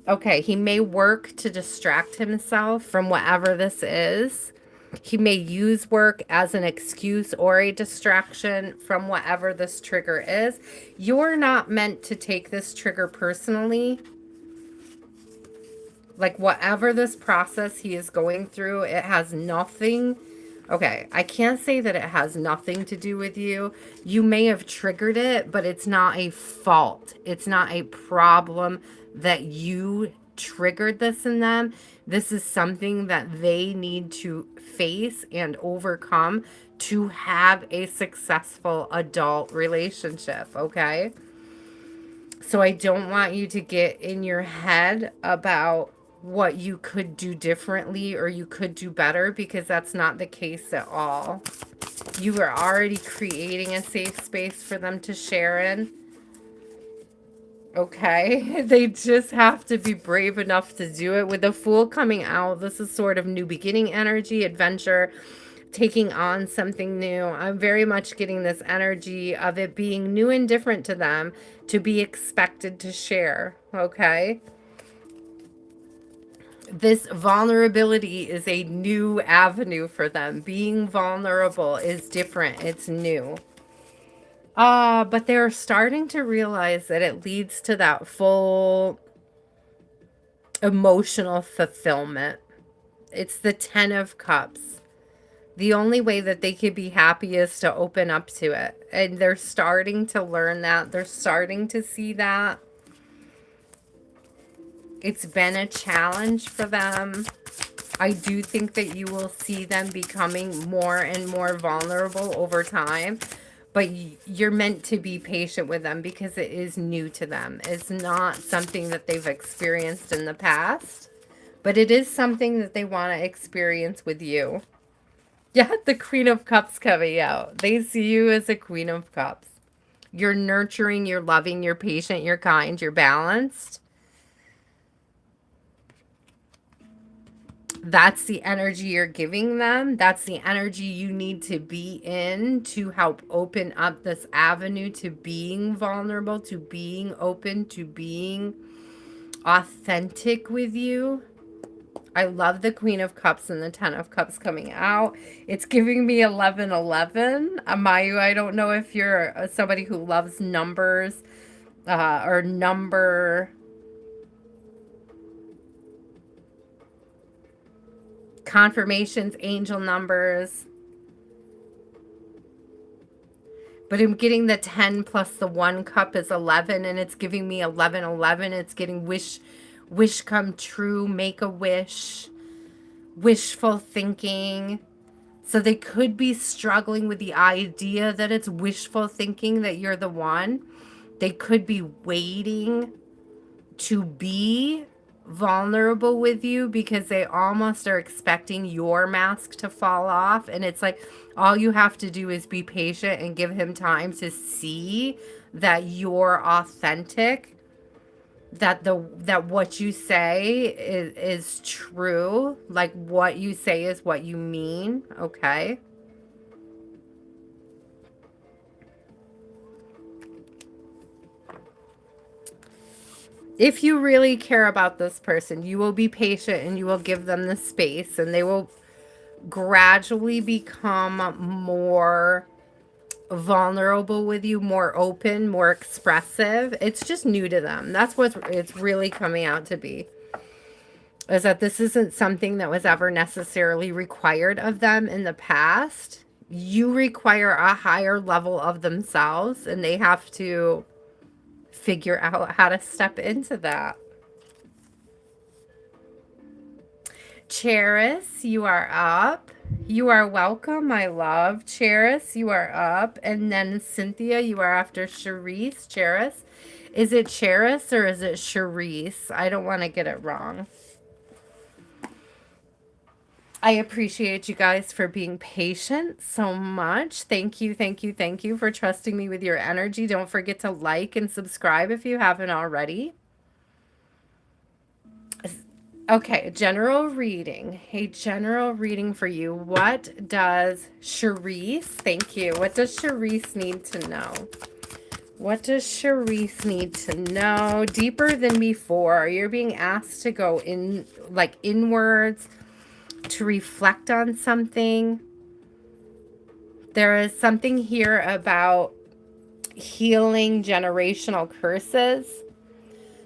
Okay, he may work to distract himself from whatever this is. He may use work as an excuse or a distraction from whatever this trigger is. You're not meant to take this trigger personally. Like, whatever this process he is going through, it has nothing. Okay, I can't say that it has nothing to do with you. You may have triggered it, but it's not a fault. It's not a problem that you triggered this in them. This is something that they need to face and overcome to have a successful adult relationship, okay? So I don't want you to get in your head about what you could do differently or you could do better, because that's not the case at all. You are already creating a safe space for them to share in. Okay, they just have to be brave enough to do it. With the Fool coming out, this is sort of new beginning energy, adventure, taking on something new. I'm very much getting this energy of it being new and different to them, to be expected to share, okay? This vulnerability is a new avenue for them. Being vulnerable is different. It's new. But they're starting to realize that it leads to that full emotional fulfillment. It's the 10 of Cups. The only way that they could be happy is to open up to it. And they're starting to learn that. They're starting to see that. It's been a challenge for them. I do think that you will see them becoming more and more vulnerable over time. But you're meant to be patient with them because it is new to them. It's not something that they've experienced in the past. But it is something that they want to experience with you. Yeah, the Queen of Cups coming out. They see you as a Queen of Cups. You're nurturing, you're loving, you're patient, you're kind, you're balanced. That's the energy you're giving them. That's the energy you need to be in to help open up this avenue to being vulnerable, to being open, to being authentic with you. I love the Queen of Cups and the 10 of Cups coming out. It's giving me 1111. Mayu, I don't know if you're somebody who loves numbers or number confirmations, angel numbers. But I'm getting the 10 plus the 1 cup is 11, and it's giving me 1111. It's getting wish come true, make a wish, wishful thinking. So they could be struggling with the idea that it's wishful thinking that you're the one. They could be waiting to be vulnerable with you because they almost are expecting your mask to fall off. And it's like, all you have to do is be patient and give him time to see that you're authentic, that what you say is true, like what you say is what you mean, okay? If you really care about this person, you will be patient and you will give them the space, and they will gradually become more vulnerable with you, more open, more expressive. It's just new to them. That's what it's really coming out to be. Is that this isn't something that was ever necessarily required of them in the past. You require a higher level of themselves, and they have to figure out how to step into that. Cheris, you are up. You are welcome, my love. Cheris, you are up. And then Cynthia, you are after Charisse. Cheris. Is it Cheris or is it Charisse? I don't want to get it wrong. I appreciate you guys for being patient so much. Thank you, thank you, thank you for trusting me with your energy. Don't forget to like and subscribe if you haven't already. Okay, general reading. A general reading for you. What does Charisse, thank you. What does Charisse need to know? What does Charisse need to know? Deeper than before. You're being asked to go in, like inwards, to reflect on something. There is something here about healing generational curses.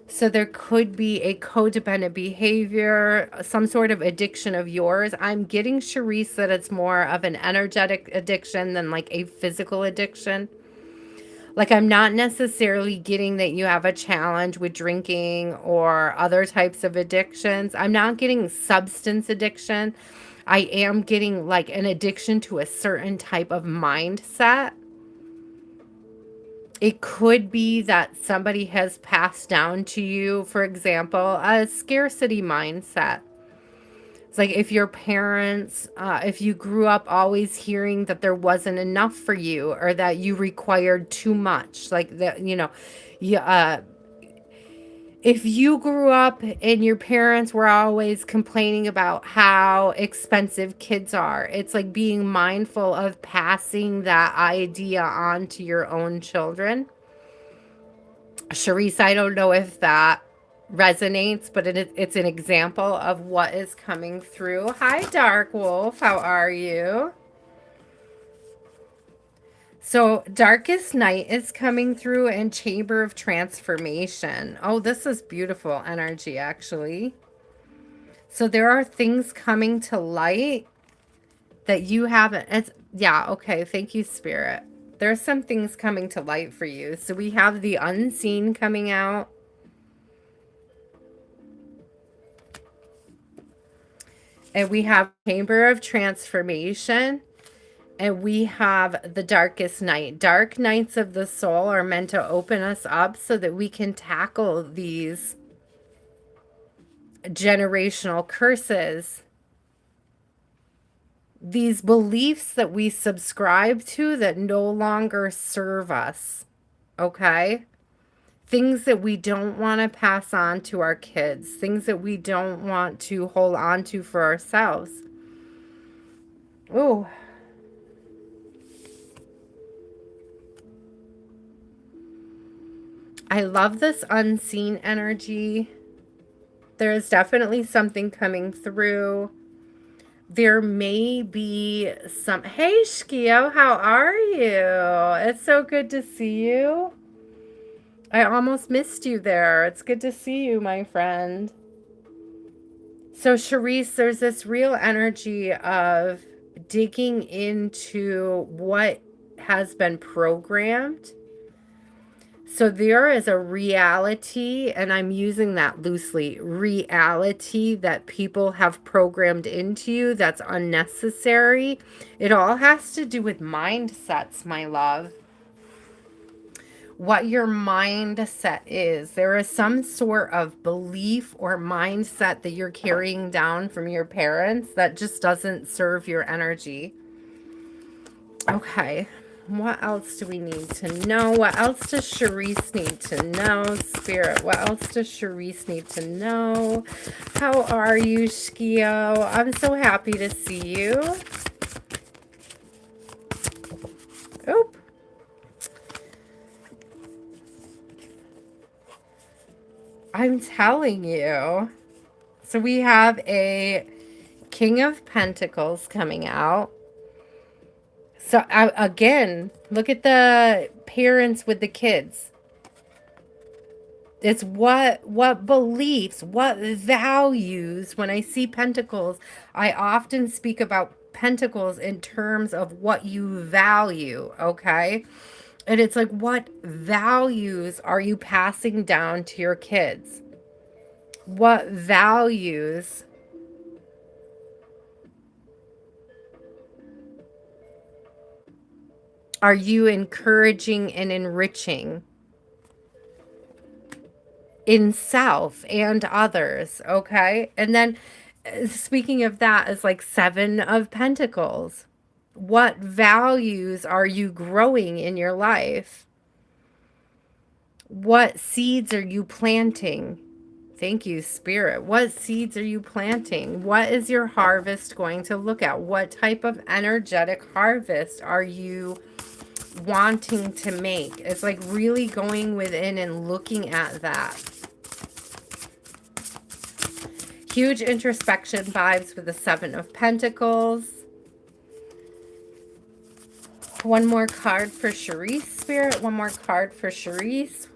So there could be a codependent behavior, some sort of addiction of yours. I'm getting, Charisse, that it's more of an energetic addiction than like a physical addiction. Like, I'm not necessarily getting that you have a challenge with drinking or other types of addictions. I'm not getting substance addiction. I am getting like an addiction to a certain type of mindset. It could be that somebody has passed down to you, for example, a scarcity mindset. It's like if your parents, if you grew up always hearing that there wasn't enough for you or that you required too much, like that, you, if you grew up and your parents were always complaining about how expensive kids are, it's like being mindful of passing that idea on to your own children. Charisse, I don't know if that resonates, but it's an example of what is coming through. Hi, Dark Wolf. How are you? So, Darkest Night is coming through and Chamber of Transformation. Oh, this is beautiful energy, actually. So, there are things coming to light that you haven't. Yeah, okay. Thank you, Spirit. There's some things coming to light for you. So, we have the unseen coming out. And we have Chamber of Transformation. And we have the Darkest Night. Dark nights of the soul are meant to open us up so that we can tackle these generational curses, these beliefs that we subscribe to that no longer serve us. Okay? Things that we don't want to pass on to our kids, things that we don't want to hold on to for ourselves. Oh, I love this unseen energy. There is definitely something coming through. There may be some... Hey, Shkio, how are you? It's so good to see you. I almost missed you there. It's good to see you, my friend. So, Charisse, there's this real energy of digging into what has been programmed. So there is a reality, and I'm using that loosely, reality that people have programmed into you that's unnecessary. It all has to do with mindsets, my love. What your mindset is. There is some sort of belief or mindset that you're carrying down from your parents that just doesn't serve your energy. Okay. What else do we need to know? What else does Charisse need to know? Spirit, what else does Charisse need to know? How are you, Shkio? I'm so happy to see you. Oop. I'm telling you. So we have a King of Pentacles coming out. So again, look at the parents with the kids. It's what beliefs, what values. When I see pentacles, I often speak about pentacles in terms of what you value, okay? And it's like, what values are you passing down to your kids? What values are you encouraging and enriching in self and others? Okay. And then speaking of that is like Seven of Pentacles. What values are you growing in your life? What seeds are you planting? Thank you, Spirit. What seeds are you planting? What is your harvest going to look at? What type of energetic harvest are you wanting to make? It's like really going within and looking at that. Huge introspection vibes with the Seven of Pentacles. One more card for Charisse, Spirit. One more card for Charisse.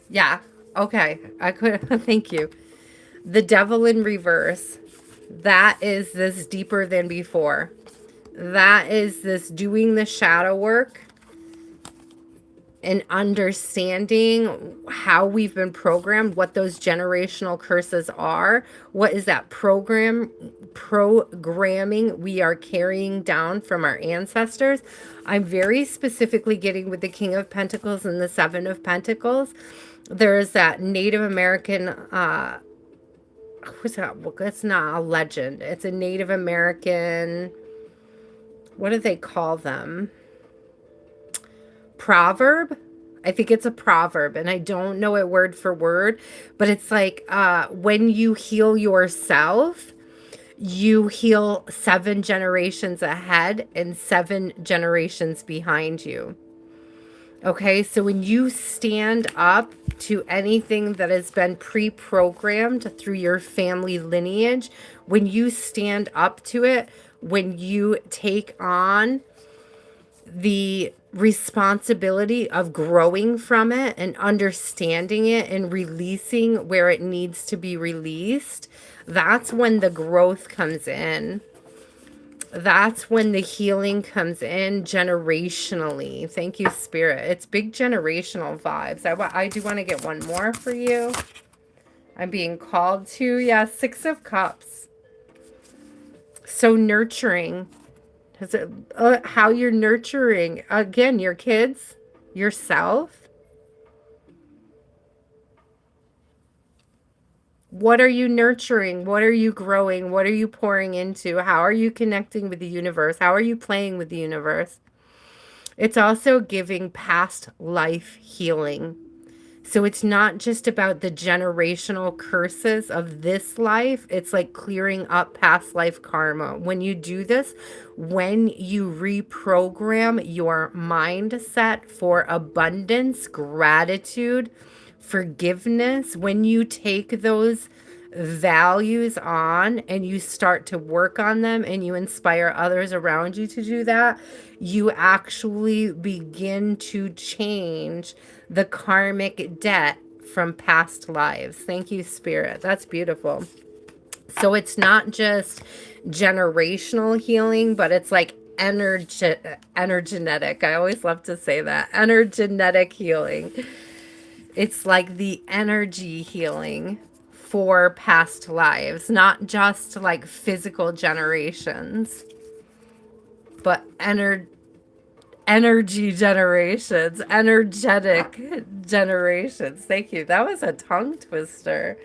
Yeah. Okay. I could. Thank you. The Devil in reverse. That is this deeper than before. That is this doing the shadow work and understanding how we've been programmed, what those generational curses are. What is that programming we are carrying down from our ancestors? I'm very specifically getting with the King of Pentacles and the Seven of Pentacles. There is that Native American, what's that? Well, it's not a legend. It's a Native American, what do they call them? Proverb. I think it's a proverb, and I don't know it word for word, but it's like when you heal yourself, you heal 7 generations ahead and 7 generations behind you. Okay, so when you stand up to anything that has been pre-programmed through your family lineage, when you stand up to it, when you take on the responsibility of growing from it and understanding it and releasing where it needs to be released, that's when the growth comes in. That's when the healing comes in generationally. Thank you, Spirit. It's big generational vibes. I do want to get one more for you. I'm being called to. Yeah, 6 of Cups. So nurturing. How you're nurturing, again, your kids, yourself. What are you nurturing? What are you growing? What are you pouring into? How are you connecting with the universe? How are you playing with the universe? It's also giving past life healing. So it's not just about the generational curses of this life. It's like clearing up past life karma. When you do this, when you reprogram your mindset for abundance, gratitude, forgiveness, when you take those values on and you start to work on them and you inspire others around you to do that, you actually begin to change the karmic debt from past lives. Thank you, Spirit. That's beautiful. So it's not just generational healing, but it's like energetic. I always love to say that. Energetic healing. It's like the energy healing for past lives, not just like physical generations, but energy generations, energetic generations. Thank you. That was a tongue twister.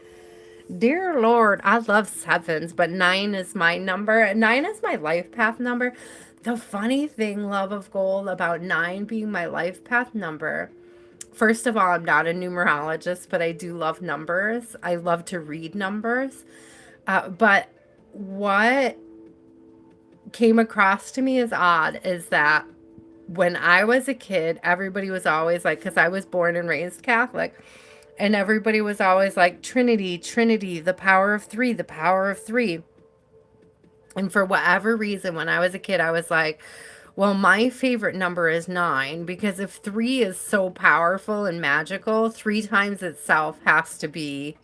Dear Lord, I love 7s, but 9 is my number. 9 is my life path number. The funny thing, love of gold, about 9 being my life path number. First of all, I'm not a numerologist, but I do love numbers. I love to read numbers. But what came across to me as odd is that when I was a kid, everybody was always like, because I was born and raised Catholic, and everybody was always like, Trinity, Trinity, the power of 3, the power of 3. And for whatever reason, when I was a kid, I was like, well, my favorite number is 9, because if 3 is so powerful and magical, 3 times itself has to be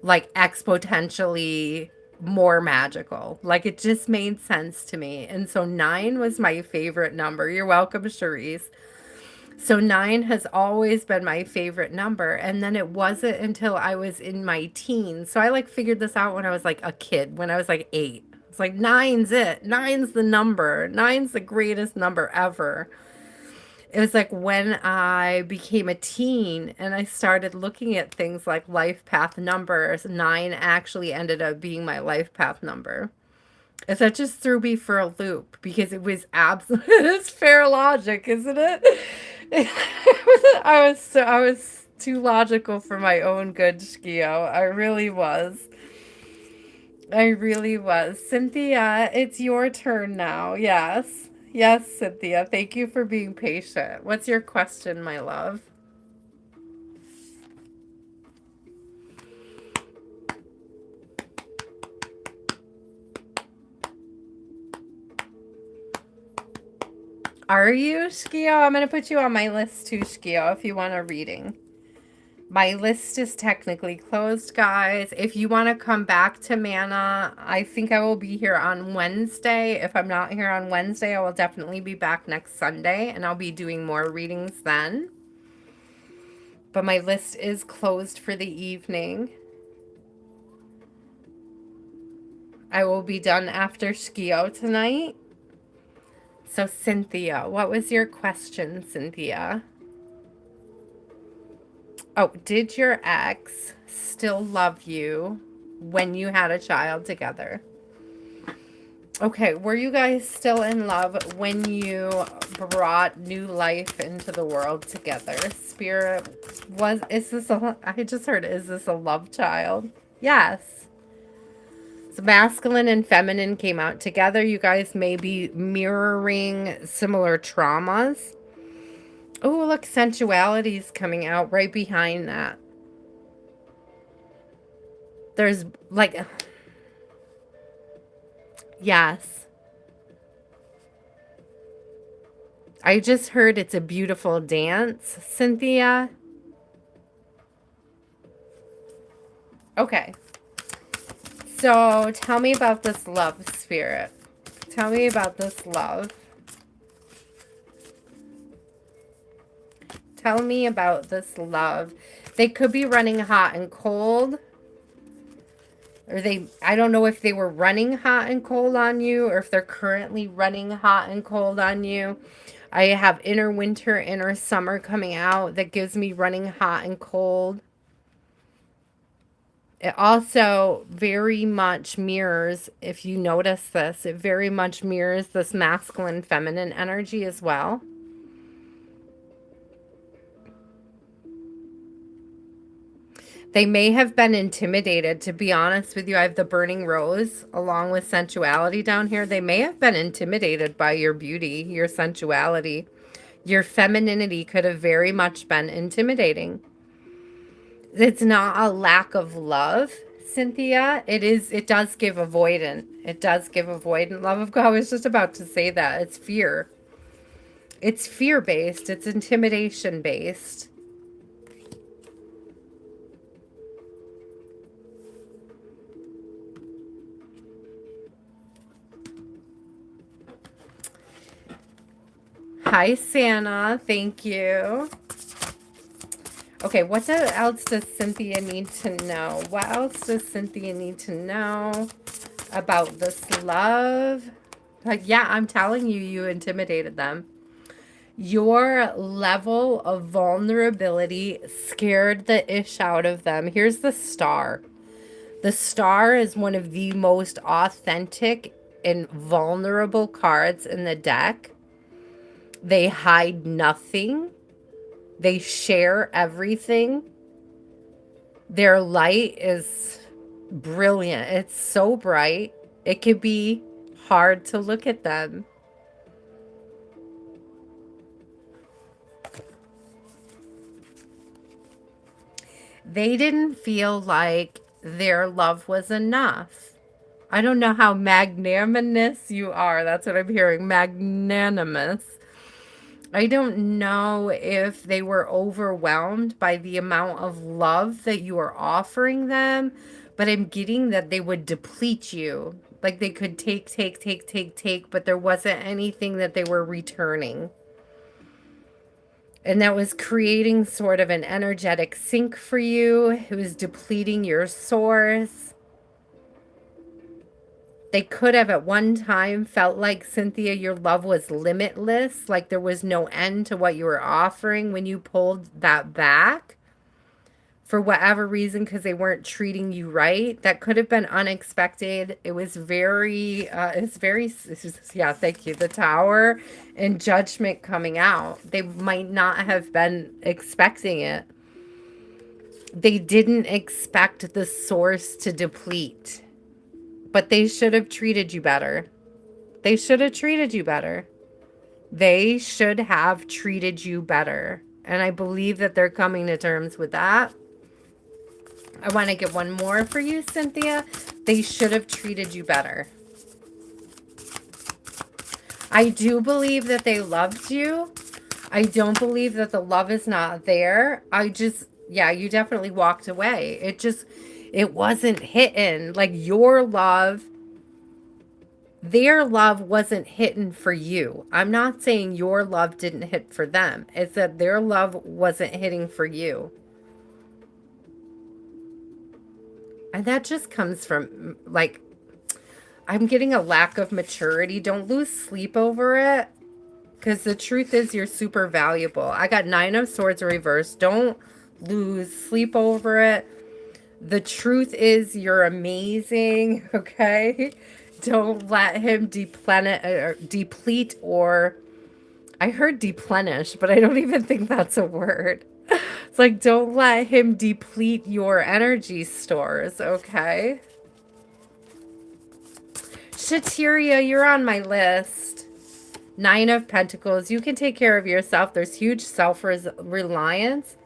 like exponentially more magical. Like it just made sense to me. And so 9 was my favorite number. You're welcome, Charisse. So 9 has always been my favorite number. And then it wasn't until I was in my teens. So I like figured this out when I was like a kid, when I was like 8. It's like 9's it. 9's the number. 9's the greatest number ever. It was like when I became a teen and I started looking at things like life path numbers, 9 actually ended up being my life path number. And that just threw me for a loop because it was absolutely, it's fair logic, isn't it? I was Too logical for my own good, Shkio. I really was. I really was. Cynthia, it's your turn now. Yes. Yes, Cynthia. Thank you for being patient. What's your question, my love? Are you, Shkio? I'm going to put you on my list too, Shkio, if you want a reading. My list is technically closed, guys. If you want to come back to Mana, I think I will be here on Wednesday. If I'm not here on Wednesday, I will definitely be back next Sunday, and I'll be doing more readings then. But my list is closed for the evening. I will be done after Shkio tonight. So, Cynthia, what was your question, Cynthia? Oh, did your ex still love you when you had a child together? Okay, were you guys still in love when you brought new life into the world together? Spirit, I just heard, is this a love child? Yes. So masculine and feminine came out together. You guys may be mirroring similar traumas. Oh, look, sensuality is coming out right behind that. There's like, yes. I just heard it's a beautiful dance, Cynthia. Okay. So tell me about this love, Spirit. Tell me about this love. Tell me about this love. They could be running hot and cold. Or I don't know if they were running hot and cold on you or if they're currently running hot and cold on you. I have inner winter, inner summer coming out that gives me running hot and cold. It also very much mirrors, if you notice this, it very much mirrors this masculine feminine energy as well. They may have been intimidated, to be honest with you. I have the burning rose along with sensuality down here. They may have been intimidated by your beauty, your sensuality. Your femininity could have very much been intimidating. It's not a lack of love, Cynthia. It does give avoidant. It does give avoidant. Love of God, I was just about to say that. It's fear. It's fear-based. It's intimidation-based. Hi, Santa. Thank you. Okay, what else does Cynthia need to know? What else does Cynthia need to know about this love? Like, yeah, I'm telling you, you intimidated them. Your level of vulnerability scared the ish out of them. Here's the star. The star is one of the most authentic and vulnerable cards in the deck. They hide nothing. They share everything. Their light is brilliant. It's so bright. It could be hard to look at them. They didn't feel like their love was enough. I don't know how magnanimous you are. That's what I'm hearing. Magnanimous. I don't know if they were overwhelmed by the amount of love that you are offering them, but I'm getting that they would deplete you. Like they could take, but there wasn't anything that they were returning. And that was creating sort of an energetic sink for you. It was depleting your source. They could have at one time felt like, Cynthia, your love was limitless, like there was no end to what you were offering when you pulled that back for whatever reason, because they weren't treating you right. That could have been unexpected. It was very, yeah, thank you. The Tower and Judgment coming out. They might not have been expecting it. They didn't expect the source to deplete, but they should have treated you better. They should have treated you better. They should have treated you better. And I believe that they're coming to terms with that. I want to get one more for you, Cynthia. They should have treated you better. I do believe that they loved you. I don't believe that the love is not there. Yeah, you definitely walked away. It wasn't hitting. Like your love, their love wasn't hitting for you. I'm not saying your love didn't hit for them. It's that their love wasn't hitting for you. And that just comes from, like, I'm getting a lack of maturity. Don't lose sleep over it. Because the truth is you're super valuable. I got 9 of Swords reversed. Don't lose sleep over it. The truth is you're amazing, okay? Don't let him deplete or... I heard deplenish, but I don't even think that's a word. It's like, don't let him deplete your energy stores, okay? Shateria, you're on my list. 9 of Pentacles. You can take care of yourself. There's huge self-reliance,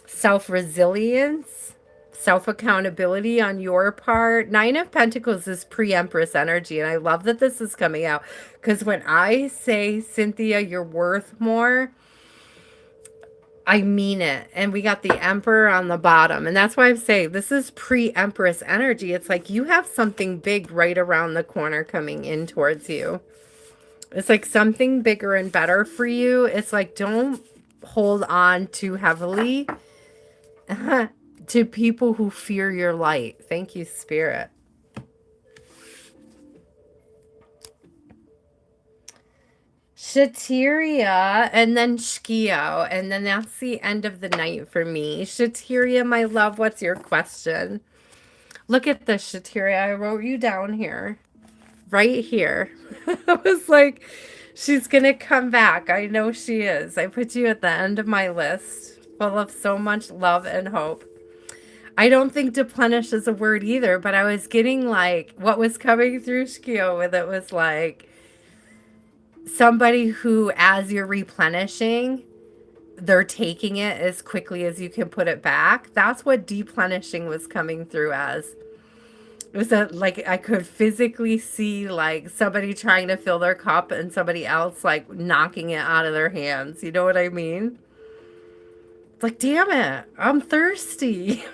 self-resilience, self-accountability on your part. 9 of Pentacles is pre-Empress energy, and I love that this is coming out, because when I say, Cynthia, you're worth more, I mean it. And we got the Emperor on the bottom, and that's why I say this is pre-Empress energy. It's like you have something big right around the corner coming in towards you. It's like something bigger and better for you. It's like, don't hold on too heavily to people who fear your light. Thank you, Spirit. Shateria, and then Shkio, and then that's the end of the night for me. Shateria, my love, what's your question? Look at this, Shateria. I wrote you down here. Right here. I was like, she's going to come back. I know she is. I put you at the end of my list, full of so much love and hope. I don't think deplenish is a word either, but I was getting like, what was coming through Shkio with it was like, somebody who, as you're replenishing, they're taking it as quickly as you can put it back. That's what deplenishing was coming through as. It was like I could physically see like somebody trying to fill their cup and somebody else like knocking it out of their hands. You know what I mean? It's like, damn it, I'm thirsty.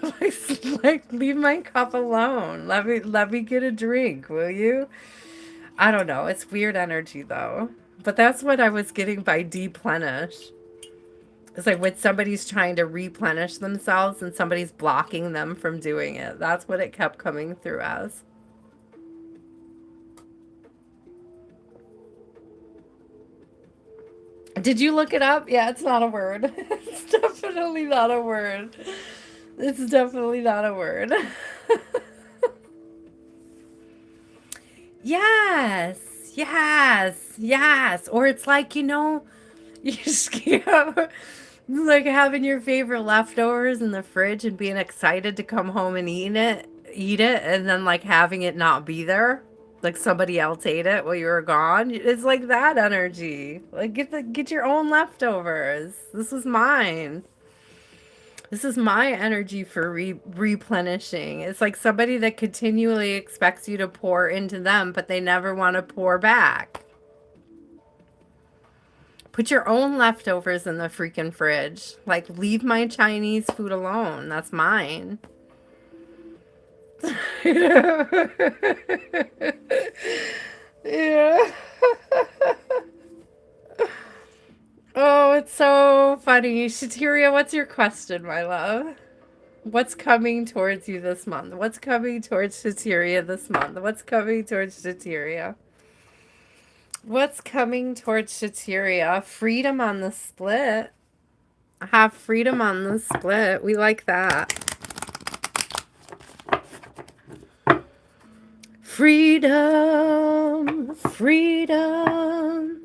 Like, leave my cup alone. Let me get a drink, will you? I don't know. It's weird energy though. But that's what I was getting by deplenish. It's like when somebody's trying to replenish themselves and somebody's blocking them from doing it. That's what it kept coming through as. Did you look it up? Yeah, it's not a word. It's definitely not a word. It's definitely not a word. Yes, yes, yes. Or it's like, you know, you just like having your favorite leftovers in the fridge and being excited to come home and eat it, and then like having it not be there, like somebody else ate it while you were gone. It's like that energy. Like get your own leftovers. This is mine. This is my energy for replenishing. It's like somebody that continually expects you to pour into them, but they never want to pour back. Put your own leftovers in the freaking fridge. Like, leave my Chinese food alone. That's mine. Yeah. Oh, it's so funny. Shateria, what's your question, my love? What's coming towards you this month? What's coming towards Shateria this month? What's coming towards Shateria? What's coming towards Shateria? Freedom on the split. Have freedom on the split. We like that. Freedom. Freedom.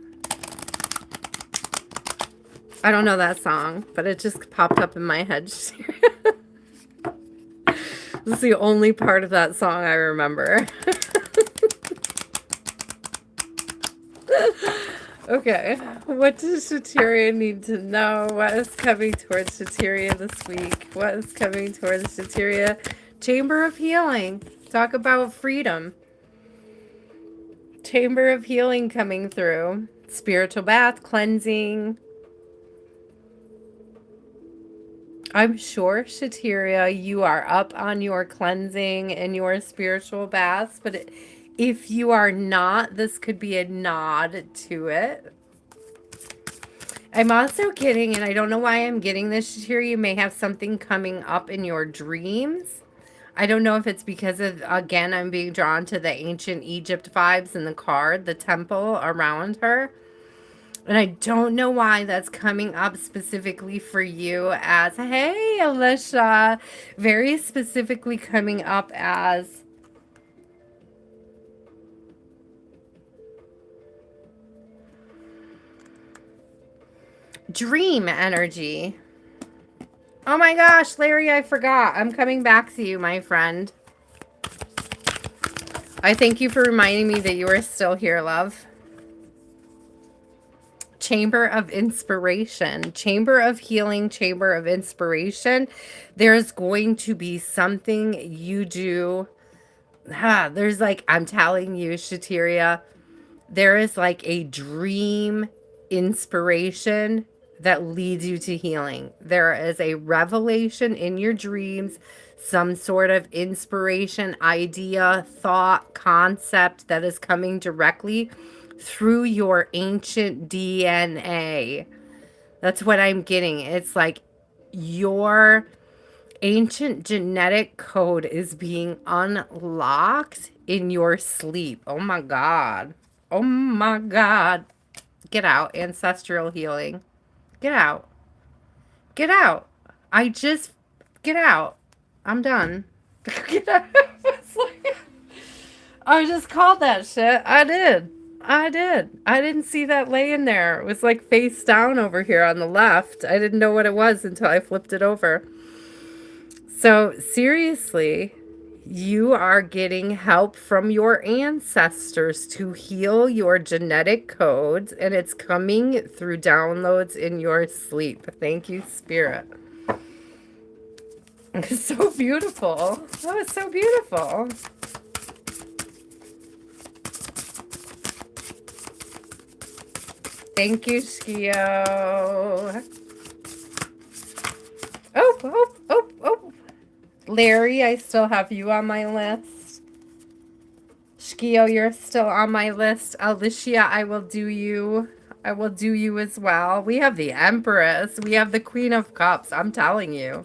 I don't know that song, but it just popped up in my head. It's the only part of that song I remember. Okay, what does Shateria need to know? What is coming towards Shateria this week? What is coming towards Shateria? Chamber of Healing. Talk about freedom. Chamber of Healing coming through. Spiritual bath, cleansing. I'm sure, Shateria, you are up on your cleansing and your spiritual baths, but if you are not, this could be a nod to it. I'm also getting, and I don't know why I'm getting this, Shateria, you may have something coming up in your dreams. I don't know if it's because of, again, I'm being drawn to the ancient Egypt vibes in the card, the temple around her. And I don't know why that's coming up specifically for you as, hey, Alicia, very specifically coming up as dream energy. Oh my gosh, Larry, I forgot. I'm coming back to you, my friend. I thank you for reminding me that you are still here, love. Chamber of inspiration, chamber of healing, chamber of inspiration. There's going to be something you do. There's like, I'm telling you, Shateria, there is like a dream inspiration that leads you to healing. There is a revelation in your dreams, some sort of inspiration, idea, thought, concept that is coming directly through your ancient DNA. That's what I'm getting. It's like your ancient genetic code is being unlocked in your sleep. Oh my God. Oh my God. Get out. Ancestral healing. Get out. Get out. Get out. I'm done. Get out. I just called that shit. I did. I didn't see that laying there. It was like face down over here on the left. I didn't know what it was until I flipped it over. So seriously, you are getting help from your ancestors to heal your genetic codes, and it's coming through downloads in your sleep. Thank you, Spirit. It's so beautiful. Oh, it's so beautiful. Thank you, Skio. Oh. Larry, I still have you on my list. Shkio, you're still on my list. Alicia, I will do you. I will do you as well. We have the Empress. We have the Queen of Cups. I'm telling you.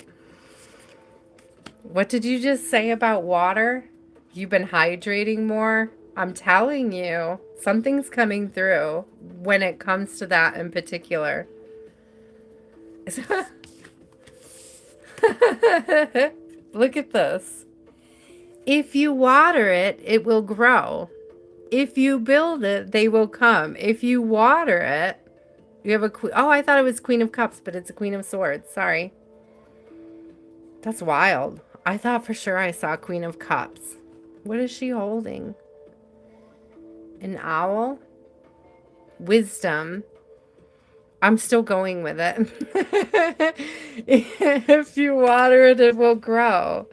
What did you just say about water? You've been hydrating more? I'm telling you. Something's coming through when it comes to that in particular. Look at this. If you water it, it will grow. If you build it, they will come. If you water it, you have a queen. Oh, I thought it was Queen of Cups, but it's a Queen of Swords. Sorry. That's wild. I thought for sure I saw Queen of Cups. What is she holding? An owl? Wisdom. I'm still going with it. If you water it, it will grow.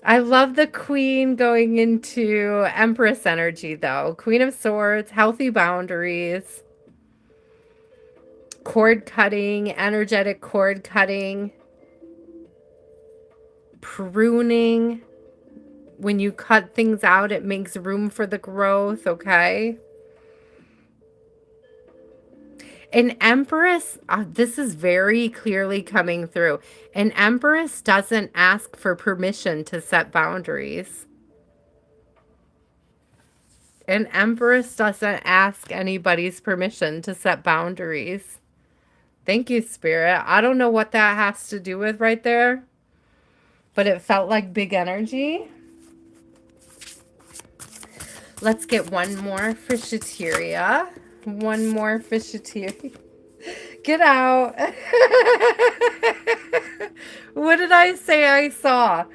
I love the Queen going into Empress energy, though. Queen of Swords, healthy boundaries, cord cutting, energetic cord cutting, pruning. When you cut things out, it makes room for the growth, okay? An Empress, this is very clearly coming through. An Empress doesn't ask for permission to set boundaries. An Empress doesn't ask anybody's permission to set boundaries. Thank you, Spirit. I don't know what that has to do with right there, but it felt like big energy. Let's get one more for Shateria. One more for Shateria. Get out. What did I say I saw?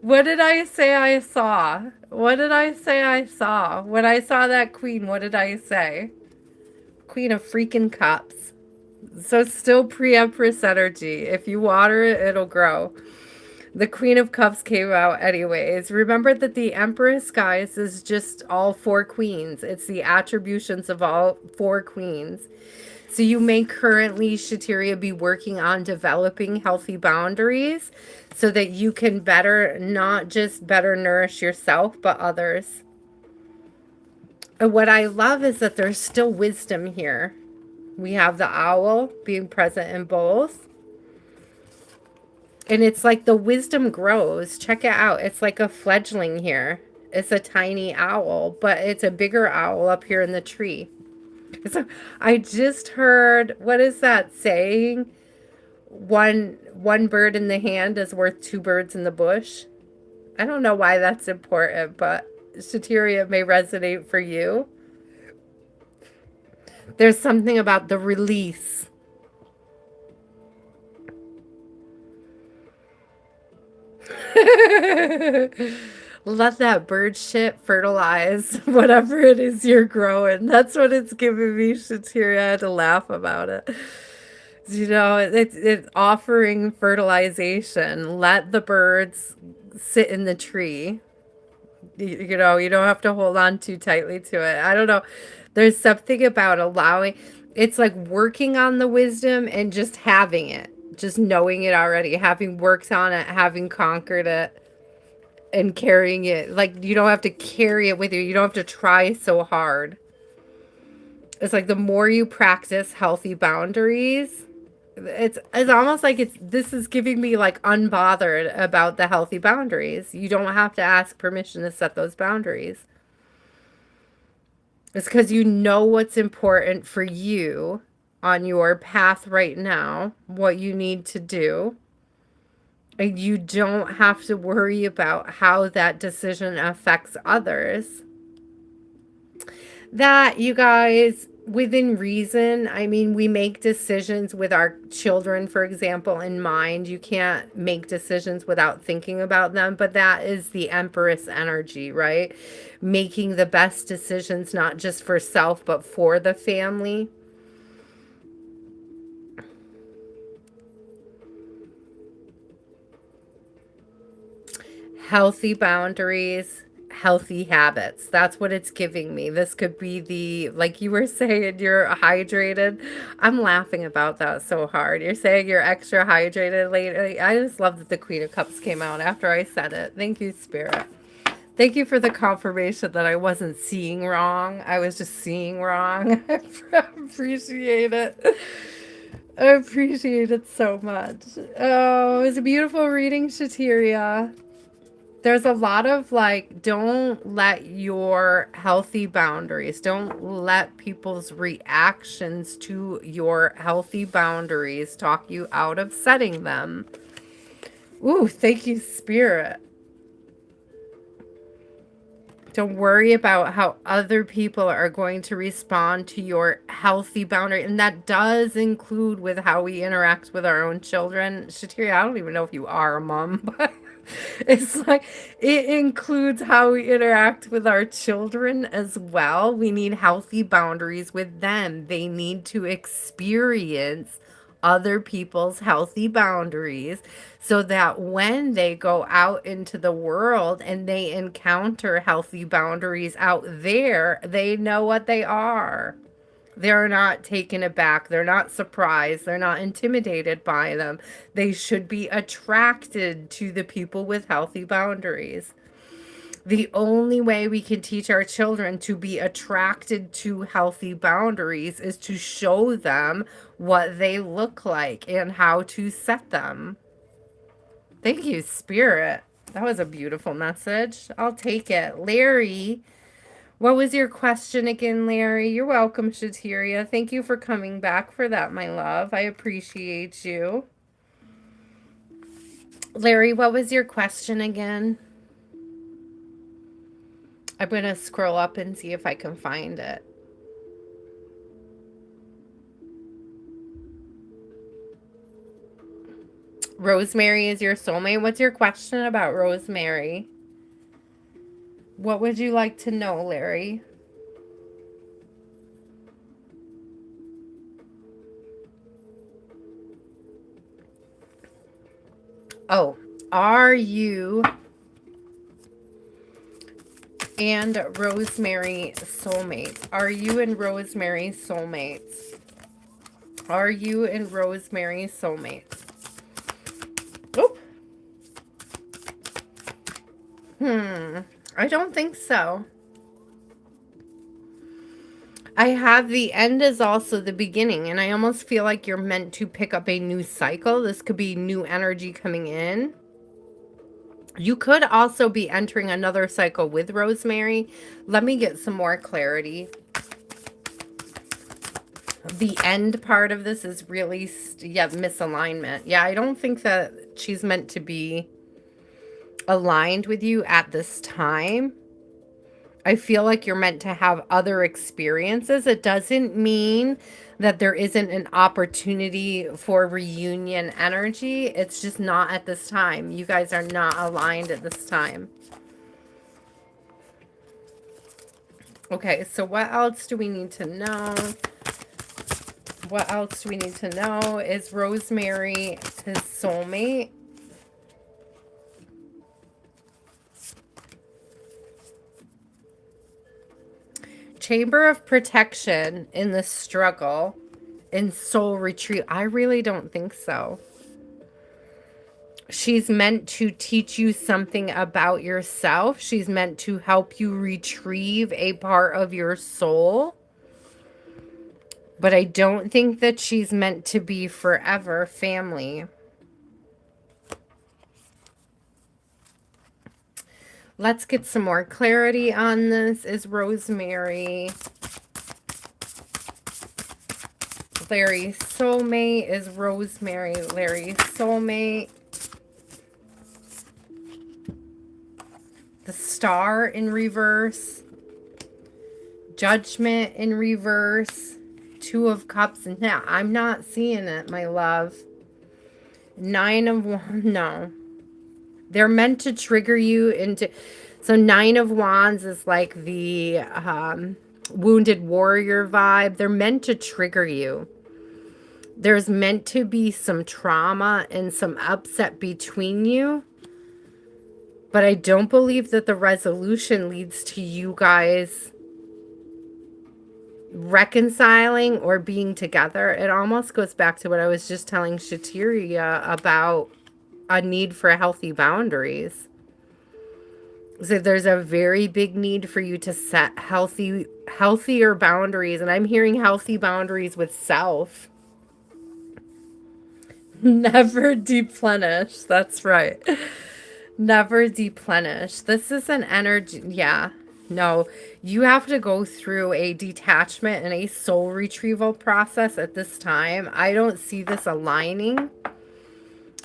What did I say I saw? What did I say I saw? When I saw that queen, what did I say? Queen of freaking cups. So still pre-empress energy. If you water it, it'll grow. The Queen of Cups came out anyways. Remember that the Empress, guys, is just all four queens. It's the attributions of all four queens. So you may currently, Shateria, be working on developing healthy boundaries so that you can better, not just better nourish yourself, but others. And what I love is that there's still wisdom here. We have the owl being present in both. And it's like the wisdom grows. Check it out. It's like a fledgling here. It's a tiny owl, but it's a bigger owl up here in the tree. So I just heard, what is that saying? One bird in the hand is worth two birds in the bush. I don't know why that's important, but Shateria may resonate for you. There's something about the release. Let that bird shit fertilize whatever it is you're growing. That's what it's giving me, Shateria. I had to laugh about it. You know, it's offering fertilization. Let the birds sit in the tree. You know, you don't have to hold on too tightly to it. I don't know. There's something about allowing, it's like working on the wisdom and just having it, just knowing it already, having worked on it, having conquered it, and carrying it. Like, you don't have to carry it with you. You don't have to try so hard. It's like the more you practice healthy boundaries, it's almost like this is giving me like unbothered about the healthy boundaries. You don't have to ask permission to set those boundaries. It's because you know what's important for you on your path right now, what you need to do. And you don't have to worry about how that decision affects others. That, you guys, within reason, I mean, we make decisions with our children, for example, in mind. You can't make decisions without thinking about them, but that is the Empress energy, right? Making the best decisions, not just for self, but for the family. Healthy boundaries, healthy habits. That's what it's giving me. This could be the, like you were saying, you're hydrated. I'm laughing about that so hard. You're saying you're extra hydrated lately. I just love that the Queen of Cups came out after I said it. Thank you, Spirit. Thank you for the confirmation that I wasn't seeing wrong. I was just seeing wrong. I appreciate it. I appreciate it so much. Oh, it was a beautiful reading, Shateria. There's a lot of like, don't let your healthy boundaries, don't let people's reactions to your healthy boundaries talk you out of setting them. Ooh, thank you, Spirit. Don't worry about how other people are going to respond to your healthy boundary. And that does include with how we interact with our own children. Shateria, I don't even know if you are a mom, but it's like it includes how we interact with our children as well. We need healthy boundaries with them. They need to experience other people's healthy boundaries so that when they go out into the world and they encounter healthy boundaries out there, they know what they are. They're not taken aback. They're not surprised. They're not intimidated by them. They should be attracted to the people with healthy boundaries. The only way we can teach our children to be attracted to healthy boundaries is to show them what they look like and how to set them. Thank you, Spirit. That was a beautiful message. I'll take it. Larry, what was your question again, Larry? You're welcome, Shateria. Thank you for coming back for that, my love. I appreciate you. Larry, what was your question again? I'm going to scroll up and see if I can find it. Rosemary is your soulmate. What's your question about Rosemary? What would you like to know, Larry? Oh, are you and Rosemary soulmates? Are you and Rosemary soulmates? Are you and Rosemary soulmates? Oh, I don't think so. I have the end is also the beginning, and I almost feel like you're meant to pick up a new cycle. This could be new energy coming in. You could also be entering another cycle with Rosemary. Let me get some more clarity. The end part of this is really, yeah, misalignment. Yeah, I don't think that she's meant to be aligned with you at this time. I feel like you're meant to have other experiences. It doesn't mean that there isn't an opportunity for reunion energy. It's just not at this time. You guys are not aligned at this time. Okay, so what else do we need to know? What else do we need to know? Is Rosemary his soulmate? Chamber of protection in the struggle, in soul retreat. I really don't think so. She's meant to teach you something about yourself. She's meant to help you retrieve a part of your soul. But I don't think that she's meant to be forever family. Let's get some more clarity on this. Is Rosemary Larry's soulmate? Is Rosemary Larry's soulmate? The Star in reverse. Judgment in reverse. Two of Cups. No, I'm not seeing it, my love. Nine of Wands. No. They're meant to trigger you into... So Nine of Wands is like the wounded warrior vibe. They're meant to trigger you. There's meant to be some trauma and some upset between you. But I don't believe that the resolution leads to you guys reconciling or being together. It almost goes back to what I was just telling Shatiria about a need for healthy boundaries. So there's a very big need for you to set healthier boundaries. And I'm hearing healthy boundaries with self. Never deplenish. That's right. Never deplenish. This is an energy. Yeah. No, you have to go through a detachment and a soul retrieval process at this time. I don't see this aligning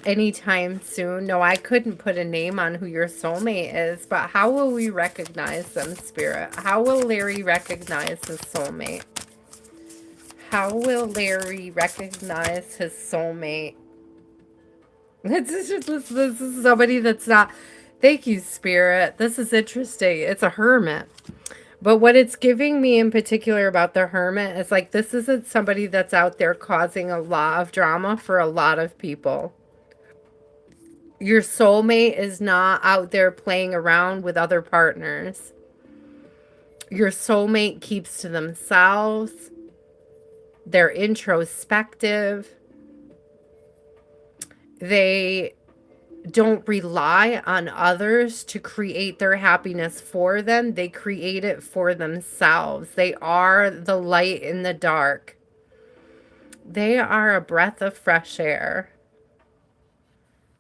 anytime soon. No, I couldn't put a name on who your soulmate is, but how will we recognize them, Spirit? How will Larry recognize his soulmate? How will Larry recognize his soulmate? This is somebody that's not... Thank you, Spirit. This is interesting. It's a hermit. But what it's giving me in particular about the hermit is like, this isn't somebody that's out there causing a lot of drama for a lot of people. Your soulmate is not out there playing around with other partners. Your soulmate keeps to themselves. They're introspective. They don't rely on others to create their happiness for them. They create it for themselves. They are the light in the dark. They are a breath of fresh air.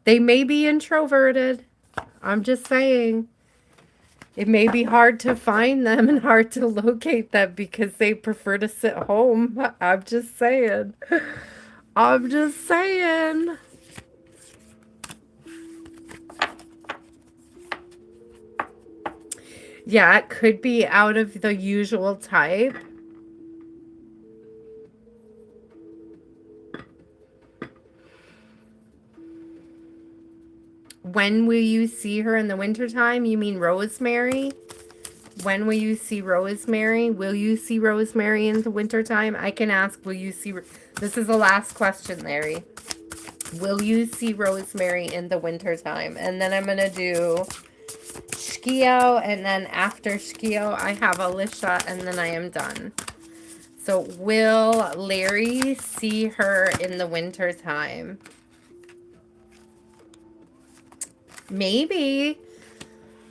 They may be introverted. I'm just saying. It may be hard to find them and hard to locate them because they prefer to sit home. I'm just saying. I'm just saying. Yeah, it could be out of the usual type. when will you see her in the wintertime? You mean Rosemary? When will you see Rosemary? Will you see Rosemary in the wintertime? I can ask, will you see... This is the last question, Larry. Will you see Rosemary in the wintertime? And then I'm going to do Shkio, and then after Shkio, I have Alicia, and then I am done. So will Larry see her in the wintertime? Maybe.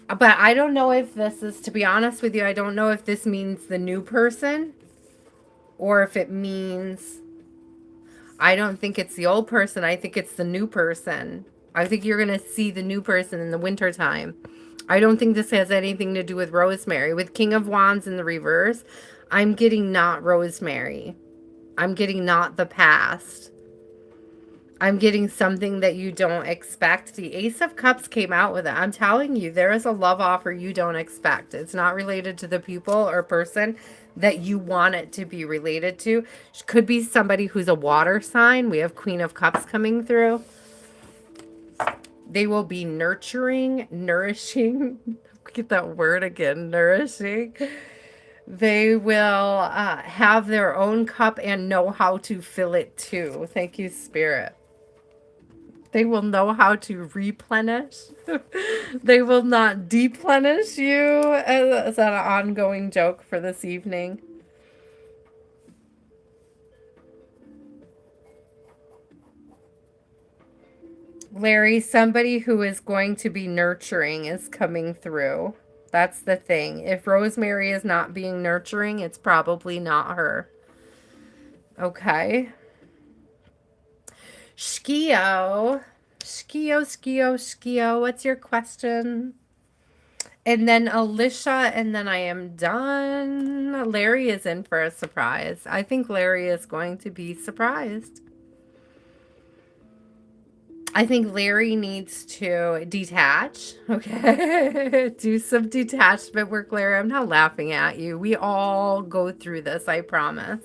But I don't know if this is, to be honest with you, I don't know if this means the new person or if it means, I don't think it's the old person. I think it's the new person. I think you're going to see the new person in the wintertime. I don't think this has anything to do with Rosemary. With King of Wands in the reverse, I'm getting not Rosemary. I'm getting not the past. I'm getting something that you don't expect. The Ace of Cups came out with it. I'm telling you, there is a love offer you don't expect. It's not related to the people or person that you want it to be related to. Could be somebody who's a water sign. We have Queen of Cups coming through. They will be nurturing, nourishing. Get that word again, nourishing. They will have their own cup and know how to fill it too. Thank you, Spirit. They will know how to replenish. They will not deplenish you. Is that an ongoing joke for this evening? Larry, somebody who is going to be nurturing is coming through. That's the thing. If Rosemary is not being nurturing, it's probably not her. Okay. Shkio. Shkio. What's your question? And then Alicia, and then I am done. Larry is in for a surprise. I think Larry is going to be surprised. I think Larry needs to detach, okay? Do some detachment work, Larry. I'm not laughing at you. We all go through this, I promise.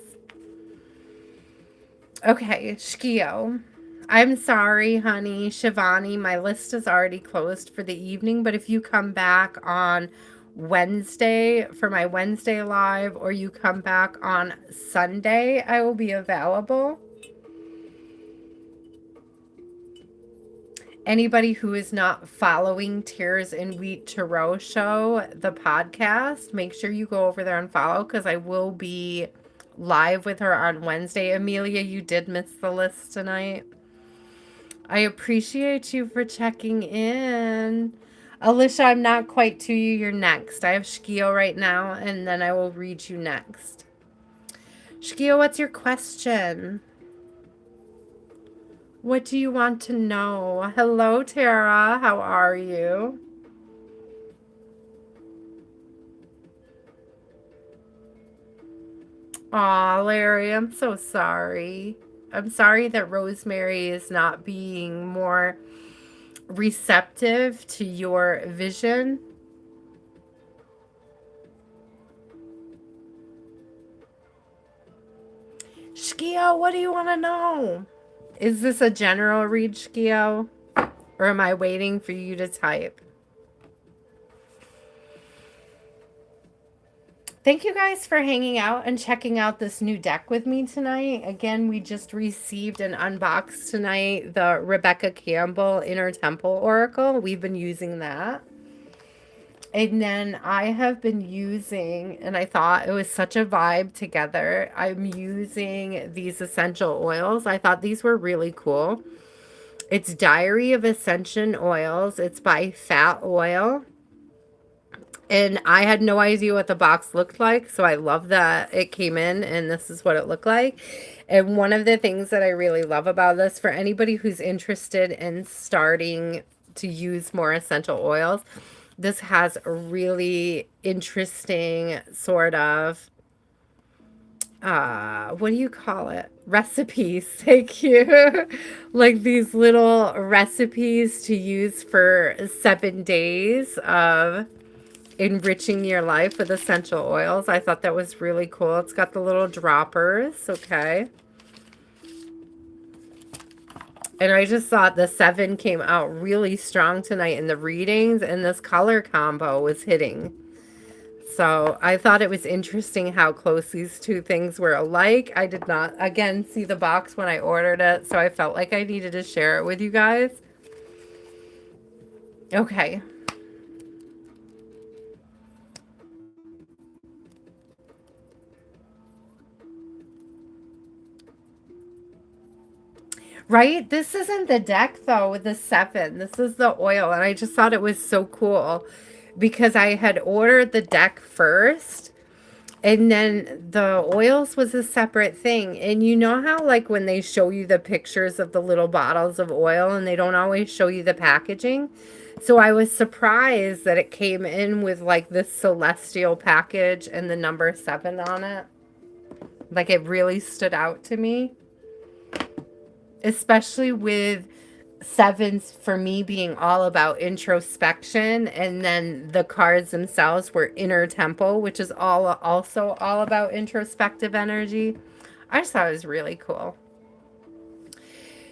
Okay, Shkio. I'm sorry, honey. Shivani, my list is already closed for the evening, but if you come back on Wednesday for my Wednesday live, or you come back on Sunday, I will be available. Anybody who is not following Tears and Wheat Tarot Show, the podcast, make sure you go over there and follow, because I will be live with her on Wednesday. Amelia, you did miss the list tonight. I appreciate you for checking in. Alicia, I'm not quite to you. You're next. I have Shkio right now, and then I will read you next. Shkio, what's your question? What do you want to know? Hello, Tara. How are you? Aw, Larry, I'm so sorry. I'm sorry that Rosemary is not being more receptive to your vision. Shkio, what do you want to know? Is this a general read, Shkio? Or am I waiting for you to type? Thank you guys for hanging out and checking out this new deck with me tonight. Again, we just received and unboxed tonight the Rebecca Campbell Inner Temple Oracle. We've been using that. And then I have been using, and I thought it was such a vibe together, I'm using these essential oils. I thought these were really cool. It's Diary of Ascension Oils. It's by Fat Oil. And I had no idea what the box looked like, so I love that it came in and this is what it looked like. And one of the things that I really love about this, for anybody who's interested in starting to use more essential oils, this has a really interesting sort of, what do you call it? Recipes. Thank you. Like these little recipes to use for 7 days of enriching your life with essential oils. I thought that was really cool. It's got the little droppers, okay? And I just thought the 7 came out really strong tonight in the readings, and this color combo was hitting. So I thought it was interesting how close these two things were alike. I did not, again, see the box when I ordered it, so I felt like I needed to share it with you guys. Okay. Right? This isn't the deck, though, with the 7. This is the oil, and I just thought it was so cool because I had ordered the deck first, and then the oils was a separate thing. And you know how, like, when they show you the pictures of the little bottles of oil and they don't always show you the packaging? So I was surprised that it came in with, like, this celestial package and the number 7 on it. Like, it really stood out to me. Especially with 7s for me being all about introspection, and then the cards themselves were inner temple, which is also all about introspective energy. I just thought it was really cool.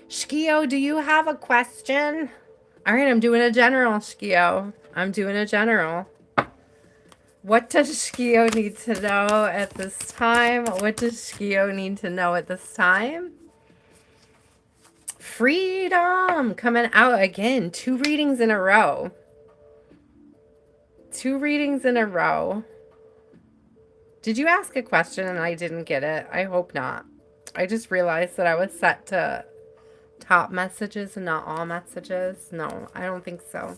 Shkio, do you have a question? All right, I'm doing a general, Shkio. I'm doing a general. What does Shkio need to know at this time? What does Shkio need to know at this time? Freedom coming out again. 2 readings in a row. 2 readings in a row. Did you ask a question and I didn't get it? I hope not. I just realized that I was set to top messages and not all messages. No, I don't think so.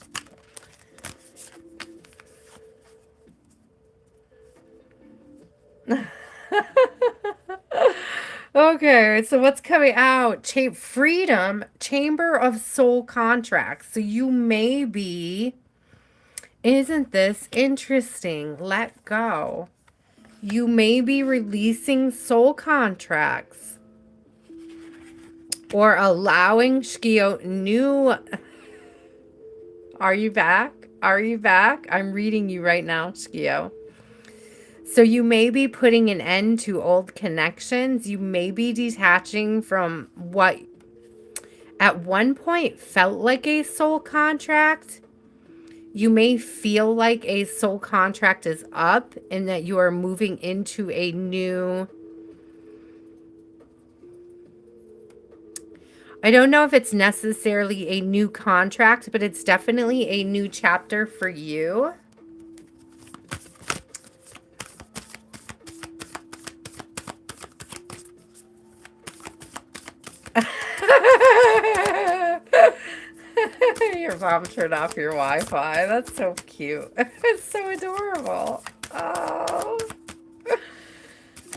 Okay, so what's coming out? Freedom, Chamber of Soul Contracts. So you may be, isn't this interesting? Let go. You may be releasing soul contracts or allowing Shkio new. Are you back? Are you back? I'm reading you right now, Shkio. So you may be putting an end to old connections. You may be detaching from what at one point felt like a soul contract. You may feel like a soul contract is up and that you are moving into a new... I don't know if it's necessarily a new contract, but it's definitely a new chapter for you. Your mom turned off your Wi-Fi. That's so cute. It's so adorable. Oh.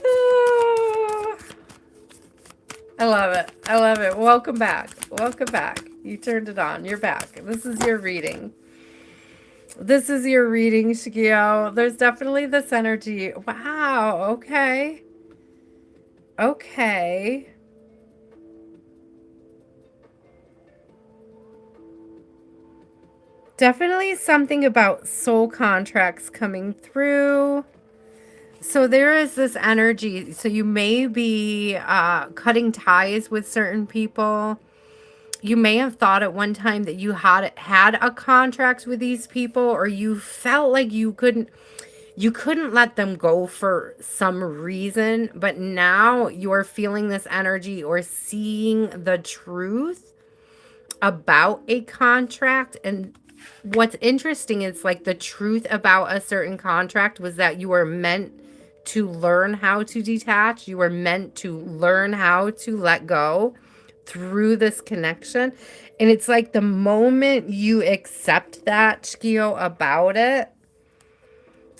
Oh. I love it. I love it. Welcome back. Welcome back. You turned it on. You're back. This is your reading. This is your reading, Shkio. There's definitely this energy. Wow. Okay. Okay. Definitely something about soul contracts coming through. So there is this energy. So you may be cutting ties with certain people. You may have thought at one time that you had a contract with these people, or you felt like you couldn't let them go for some reason, but now you're feeling this energy or seeing the truth about a contract. And what's interesting is, like, the truth about a certain contract was that you were meant to learn how to detach. You were meant to learn how to let go through this connection. And it's like the moment you accept that, Shkio, about it,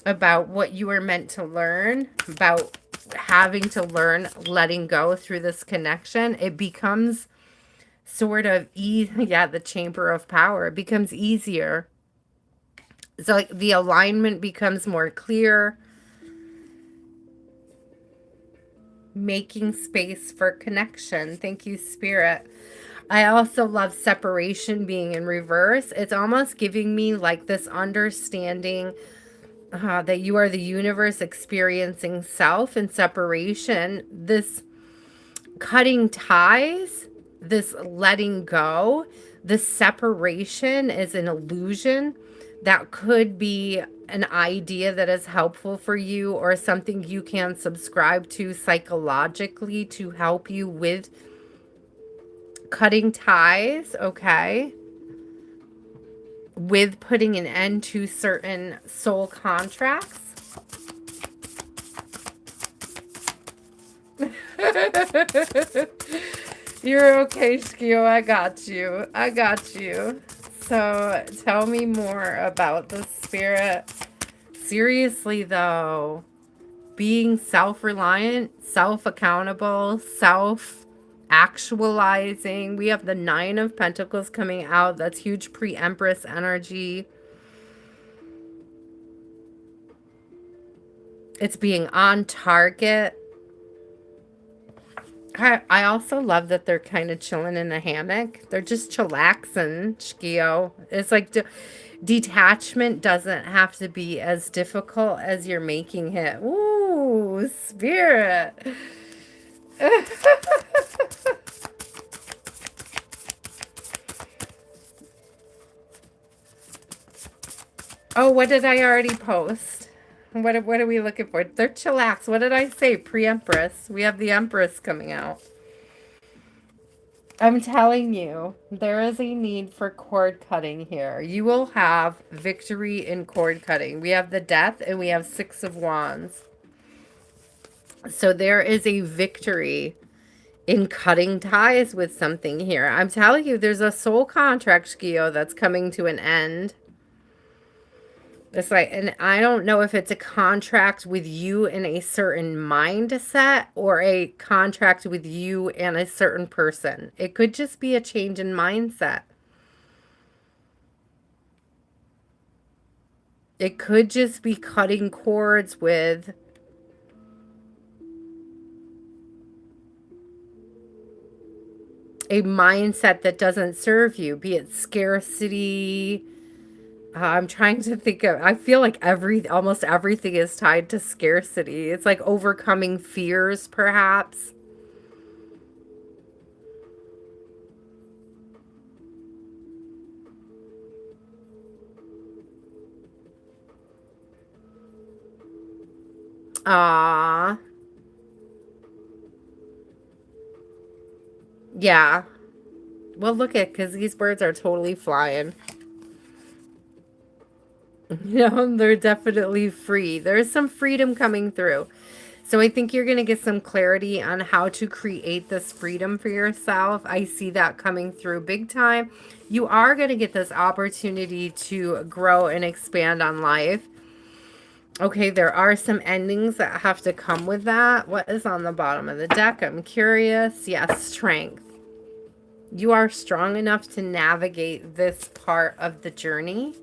about what you were meant to learn, about having to learn letting go through this connection, it becomes sort of the chamber of power. It becomes easier. So, like, the alignment becomes more clear, making space for connection. Thank you, Spirit. I also love separation being in reverse. It's almost giving me like this understanding that you are the universe experiencing self and separation. This cutting ties this letting go, the separation is an illusion that could be an idea that is helpful for you or something you can subscribe to psychologically to help you with cutting ties, okay? With putting an end to certain soul contracts. You're okay, Skio. I got you. I got you. So tell me more about the spirit. Seriously, though, being self-reliant, self-accountable, self-actualizing. We have the Nine of Pentacles coming out. That's huge pre-Empress energy. It's being on target. I also love that they're kind of chilling in a hammock. They're just chillaxing, Shkio. It's like detachment doesn't have to be as difficult as you're making it. Ooh, spirit. Oh, what did I already post? What are we looking for? They're chillax. What did I say? Pre-Empress. We have the Empress coming out. I'm telling you, there is a need for cord cutting here. You will have victory in cord cutting. We have the Death and we have Six of Wands. So there is a victory in cutting ties with something here. I'm telling you, there's a soul contract, Shkio, that's coming to an end. It's like, and I don't know if it's a contract with you in a certain mindset or a contract with you and a certain person. It could just be a change in mindset. It could just be cutting cords with a mindset that doesn't serve you, be it scarcity. I'm trying to think of, I feel like almost everything is tied to scarcity. It's like overcoming fears, perhaps. Ah, yeah. Well, look at, because these birds are totally flying. You know, they're definitely free. There's some freedom coming through. So I think you're going to get some clarity on how to create this freedom for yourself. I see that coming through big time. You are going to get this opportunity to grow and expand on life. Okay, there are some endings that have to come with that. What is on the bottom of the deck? I'm curious. Yes, strength. You are strong enough to navigate this part of the journey.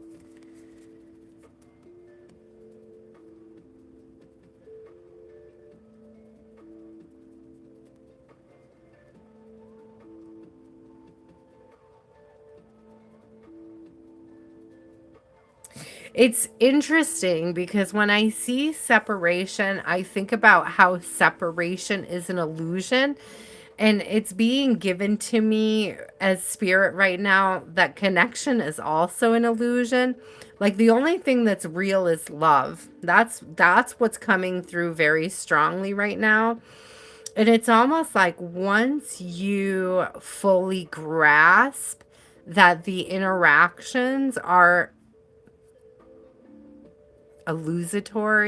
It's interesting because when I see separation, I think about how separation is an illusion. And it's being given to me as spirit right now that connection is also an illusion. Like the only thing that's real is love. That's what's coming through very strongly right now. And it's almost like once you fully grasp that the interactions are illusions,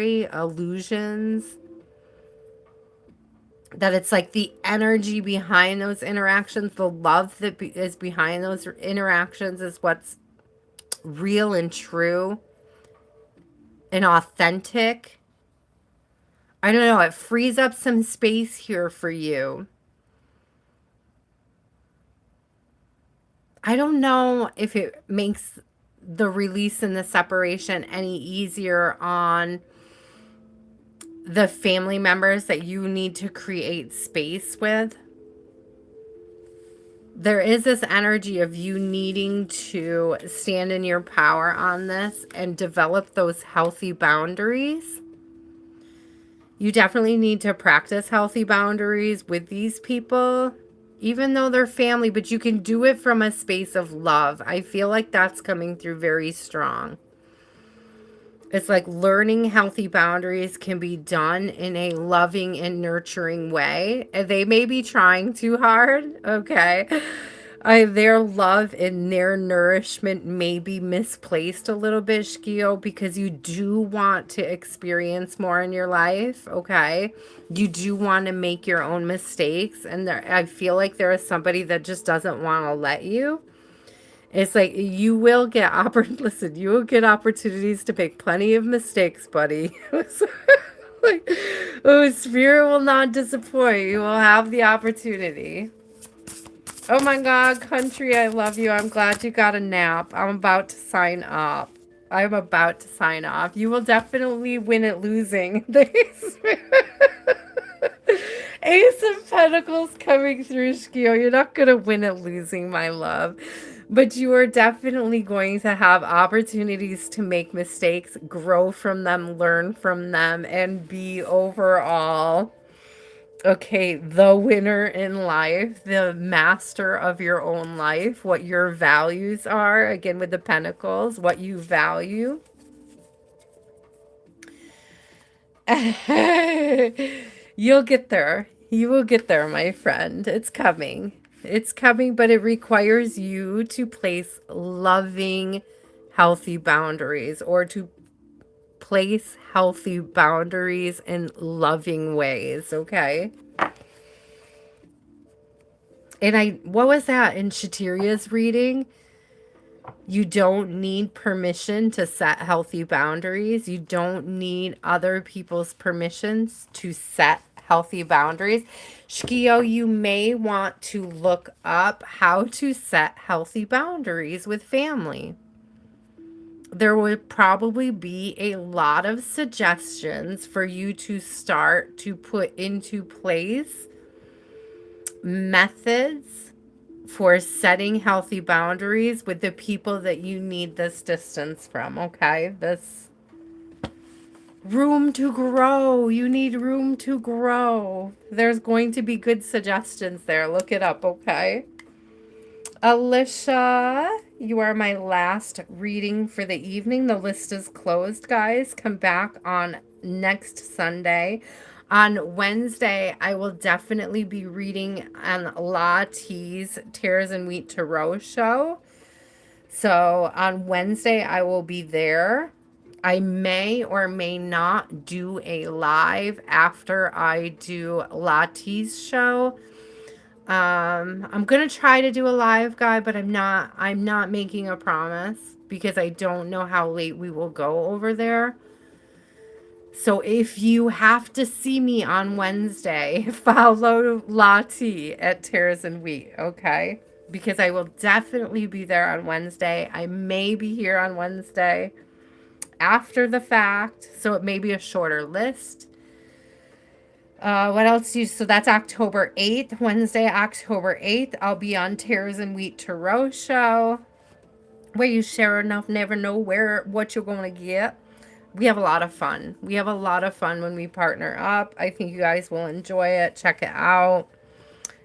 that it's like the energy behind those interactions, the love that is behind those interactions is what's real and true and authentic. I don't know, it frees up some space here for you. I don't know if it makes the release and the separation any easier on the family members that you need to create space with. There is this energy of you needing to stand in your power on this and develop those healthy boundaries. You definitely need to practice healthy boundaries with these people. even though they're family, but you can do it from a space of love. I feel like that's coming through very strong. It's like learning healthy boundaries can be done in a loving and nurturing way. And they may be trying too hard, okay? Their love and their nourishment may be misplaced a little bit, Shkio, because you do want to experience more in your life, okay? You do want to make your own mistakes. And I feel like there is somebody that just doesn't want to let you. It's like you will get listen, you will get opportunities to make plenty of mistakes, buddy. Like, oh, spirit will not disappoint. You will have the opportunity. Oh my God, country, I love you. I'm glad you got a nap. I'm about to sign up. I'm about to sign off. You will definitely win at losing. Ace of Pentacles coming through, Shkio. You're not going to win at losing, my love. But you are definitely going to have opportunities to make mistakes, grow from them, learn from them, and be overall, okay, the winner in life, the master of your own life, what your values are, again with the Pentacles, what you value. You'll get there. You will get there, my friend. It's coming. It's coming, but it requires you to place loving, healthy boundaries, or to place healthy boundaries in loving ways, okay? And what was that in Shatiria's reading? You don't need permission to set healthy boundaries. You don't need other people's permissions to set healthy boundaries. Shkio, you may want to look up how to set healthy boundaries with family. There would probably be a lot of suggestions for you to start to put into place methods for setting healthy boundaries with the people that you need this distance from, okay? This room to grow. You need room to grow. There's going to be good suggestions there. Look it up, okay? Alicia, you are my last reading for the evening. The list is closed, guys. Come back on next Sunday. On Wednesday, I will definitely be reading on La T's Tears and Wheat Tarot show. So on Wednesday, I will be there. I may or may not do a live after I do La T's show. I'm gonna try to do a live, guy, but I'm not making a promise because I don't know how late we will go over there. So if you have to see me on Wednesday, follow Lottie at Tears and Wheat, okay? Because I will definitely be there on Wednesday. I may be here on Wednesday after the fact, so it may be a shorter list. What else do you, so that's October 8th, Wednesday, October 8th. I'll be on Tears and Wheat Tarot show, where you sure enough never know what you're going to get. We have a lot of fun. We have a lot of fun when we partner up. I think you guys will enjoy it. Check it out.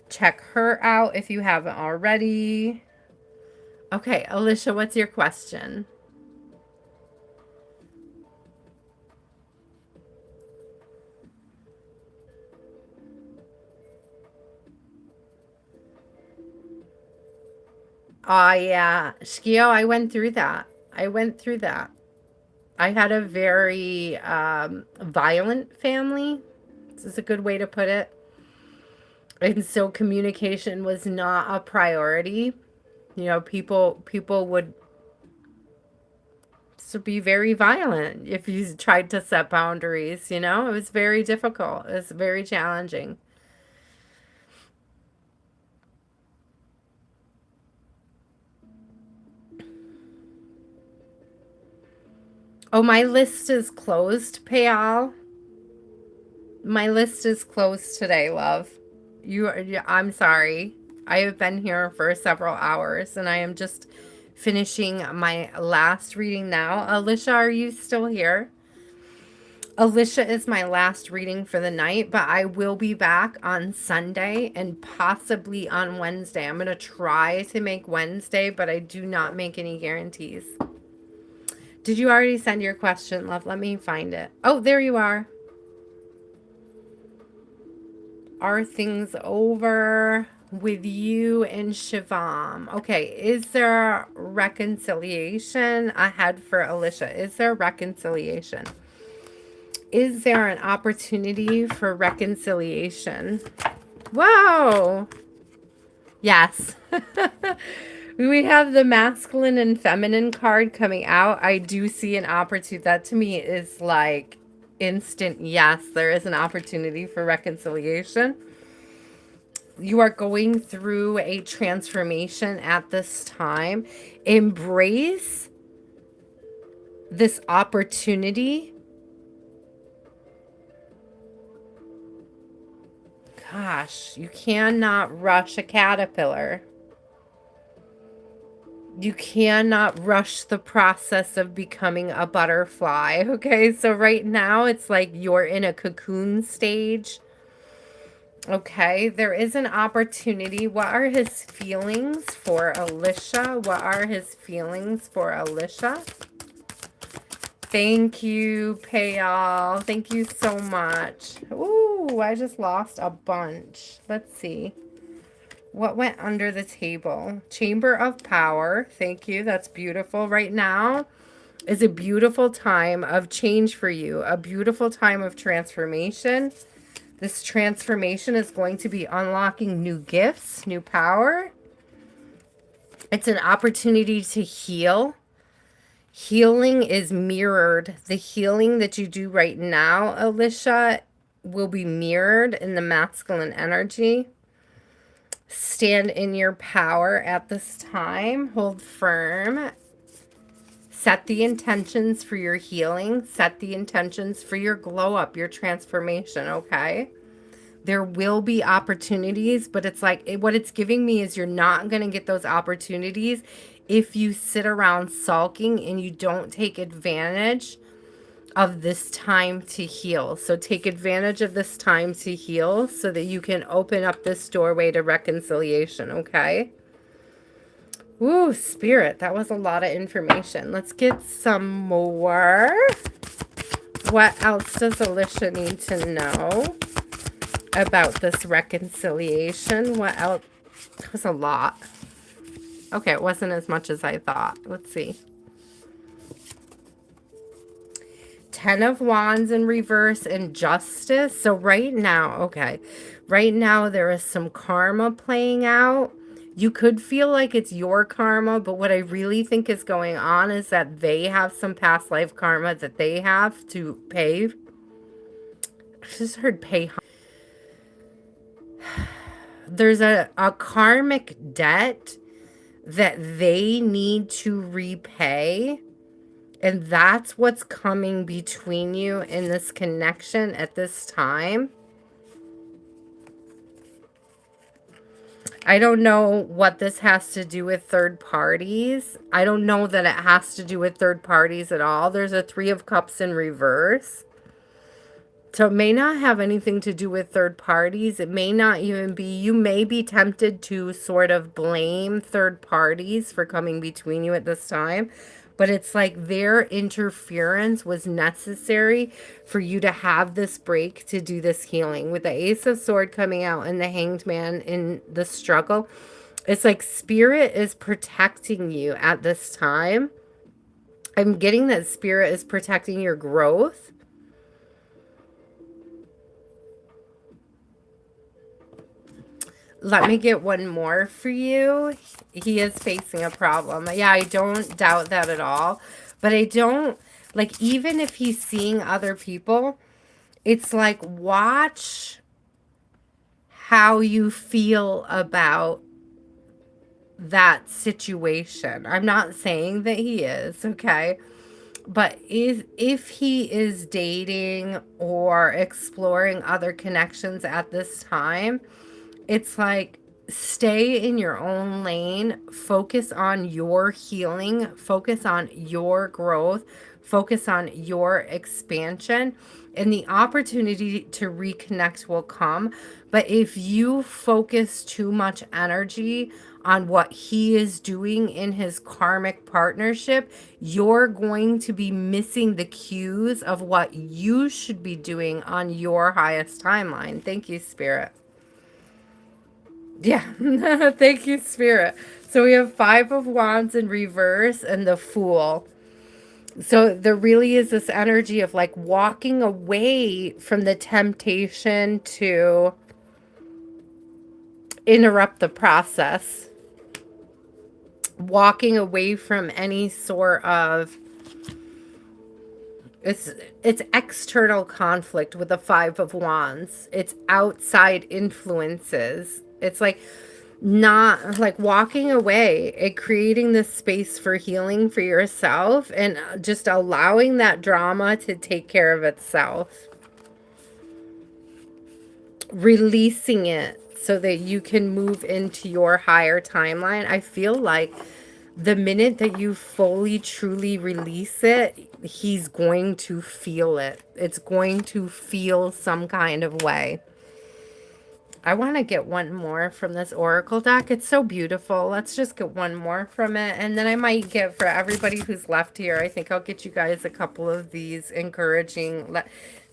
Check her out if you haven't already. Okay, Alicia, what's your question? Oh, yeah. Shkio, I went through that. I had a very violent family. This is a good way to put it. And so communication was not a priority. You know, people would be very violent if you tried to set boundaries, you know? It was very difficult. It was very challenging. Oh, my list is closed, Payal. My list is closed today, love. I'm sorry. I have been here for several hours and I am just finishing my last reading now. Alicia, are you still here? Alicia is my last reading for the night, but I will be back on Sunday and possibly on Wednesday. I'm going to try to make Wednesday, but I do not make any guarantees. Did you already send your question, love? Let me find it. Oh, there you are. Are things over with you and Shivam? Okay, is there reconciliation ahead for Alicia? Is there reconciliation? Is there an opportunity for reconciliation? Whoa! Yes. We have the masculine and feminine card coming out. I do see an opportunity. That to me is like instant yes, there is an opportunity for reconciliation. You are going through a transformation at this time. Embrace this opportunity. Gosh, you cannot rush a caterpillar. You cannot rush the process of becoming a butterfly, okay? So right now, it's like you're in a cocoon stage, okay? There is an opportunity. What are his feelings for Alicia? What are his feelings for Alicia? Thank you, Payal. Thank you so much. Ooh, I just lost a bunch. Let's see. What went under the table? Chamber of Power. Thank you. That's beautiful. Right now is a beautiful time of change for you. A beautiful time of transformation. This transformation is going to be unlocking new gifts, new power. It's an opportunity to heal. Healing is mirrored. The healing that you do right now, Alicia, will be mirrored in the masculine energy. Stand in your power at this time. Hold firm. Set the intentions for your healing. Set the intentions for your glow up, your transformation, okay? There will be opportunities, but it's like what it's giving me is you're not going to get those opportunities if you sit around sulking and you don't take advantage of this time to heal. So take advantage of this time to heal so that you can open up this doorway to reconciliation, okay? Ooh, Spirit, that was a lot of information. Let's get some more. What else does Alicia need to know about this reconciliation? What else? That was a lot. Okay, it wasn't as much as I thought. Let's see. 10 of Wands in reverse and Justice. So right now, okay, right now there is some karma playing out. You could feel like it's your karma, but what I really think is going on is that they have some past life karma that they have to pay. I just heard pay. There's a karmic debt that they need to repay. And that's what's coming between you in this connection at this time. I don't know what this has to do with third parties. I don't know that it has to do with third parties at all. There's a 3 of Cups in reverse. So it may not have anything to do with third parties. It may not even be, you may be tempted to sort of blame third parties for coming between you at this time. But it's like their interference was necessary for you to have this break to do this healing. With the Ace of Swords coming out and the Hanged Man in the struggle, it's like Spirit is protecting you at this time. I'm getting that Spirit is protecting your growth. Let me get one more for you. He is facing a problem. Yeah, I don't doubt that at all. But I don't, like, even if he's seeing other people, it's like, watch how you feel about that situation. I'm not saying that he is, okay? But if he is dating or exploring other connections at this time, it's like, stay in your own lane, focus on your healing, focus on your growth, Focus on your expansion, and the opportunity to reconnect will come. But if you focus too much energy on what he is doing in his karmic partnership, you're going to be missing the cues of what you should be doing on your highest timeline. Thank you, Spirit. Yeah, thank you, Spirit. So we have Five of Wands in reverse and the Fool. So there really is this energy of like walking away from the temptation to interrupt the process, walking away from any sort of it's it's external conflict with the Five of Wands. It's outside influences. It's like not like walking away and creating this space for healing for yourself and just allowing that drama to take care of itself. Releasing it so that you can move into your higher timeline. I feel like the minute that you fully, truly release it, he's going to feel it. It's going to feel some kind of way. I want to get one more from this Oracle deck. It's so beautiful. Let's just get one more from it. And then I might get, for everybody who's left here, I think I'll get you guys a couple of these encouraging.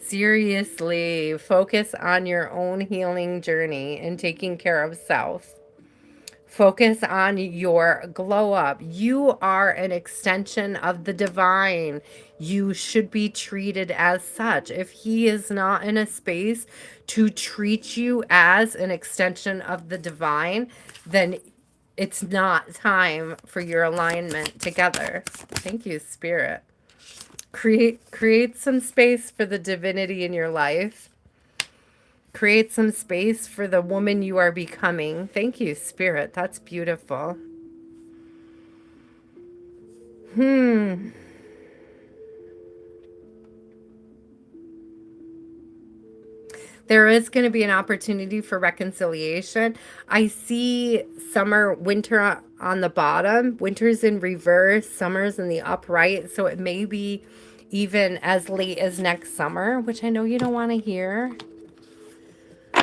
Seriously, focus on your own healing journey and taking care of self. Focus on your glow up. You are an extension of the divine. You should be treated as such. If he is not in a space to treat you as an extension of the divine, then it's not time for your alignment together. Thank you, Spirit. Create some space for the divinity in your life. Create some space for the woman you are becoming. Thank you, Spirit. That's beautiful. There is going to be an opportunity for reconciliation. I see summer, winter on the bottom. Winter's in reverse, summer's in the upright. So it may be even as late as next summer, which I know you don't want to hear.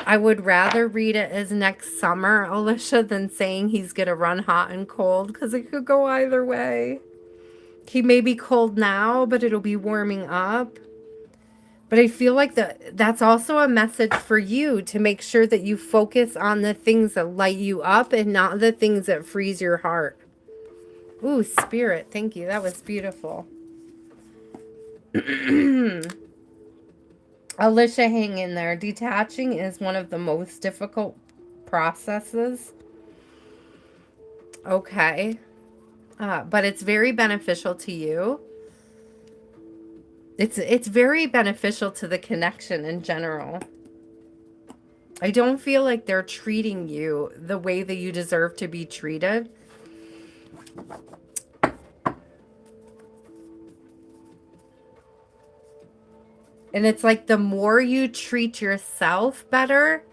I would rather read it as next summer, Alicia, than saying he's going to run hot and cold, because it could go either way. He may be cold now, but it'll be warming up. But I feel like that's also a message for you to make sure that you focus on the things that light you up and not the things that freeze your heart. Ooh, Spirit, thank you. That was beautiful. Alicia, hang in there. Detaching is one of the most difficult processes. Okay. But it's very beneficial to you. It's very beneficial to the connection in general. I don't feel like they're treating you the way that you deserve to be treated. And it's like the more you treat yourself better,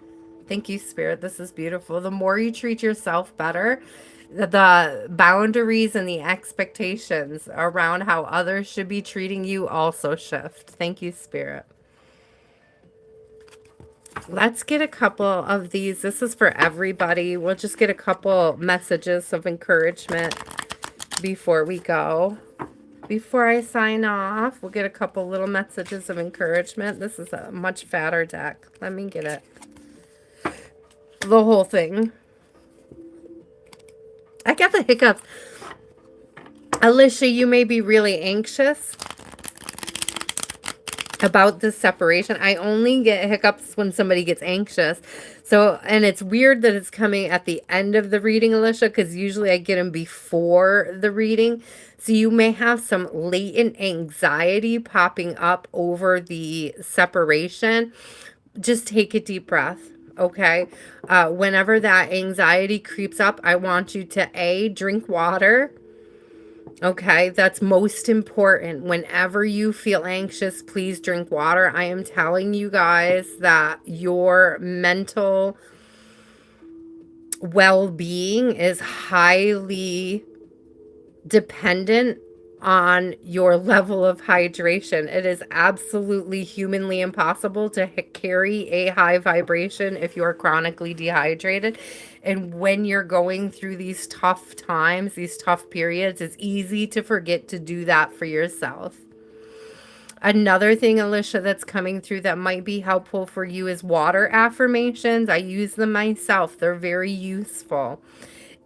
thank you, Spirit, this is beautiful. The more you treat yourself better, the boundaries and the expectations around how others should be treating you also shift. Thank you, Spirit. Let's get a couple of these. This is for everybody. We'll just get a couple messages of encouragement before we go. Before I sign off, we'll get a couple little messages of encouragement. This is a much fatter deck. Let me get it. The whole thing. I got the hiccups. Alicia, you may be really anxious about this separation. I only get hiccups when somebody gets anxious. So, and it's weird that it's coming at the end of the reading, Alicia, because usually I get them before the reading. So you may have some latent anxiety popping up over the separation. Just take a deep breath. Okay. Whenever that anxiety creeps up, I want you to drink water. Okay, that's most important. Whenever you feel anxious, please drink water. I am telling you guys that your mental well-being is highly dependent on your level of hydration. It is absolutely humanly impossible to carry a high vibration if you're chronically dehydrated. And when you're going through these tough times, these tough periods, it's easy to forget to do that for yourself. Another thing, Alicia, that's coming through that might be helpful for you is water affirmations. I use them myself. They're very useful.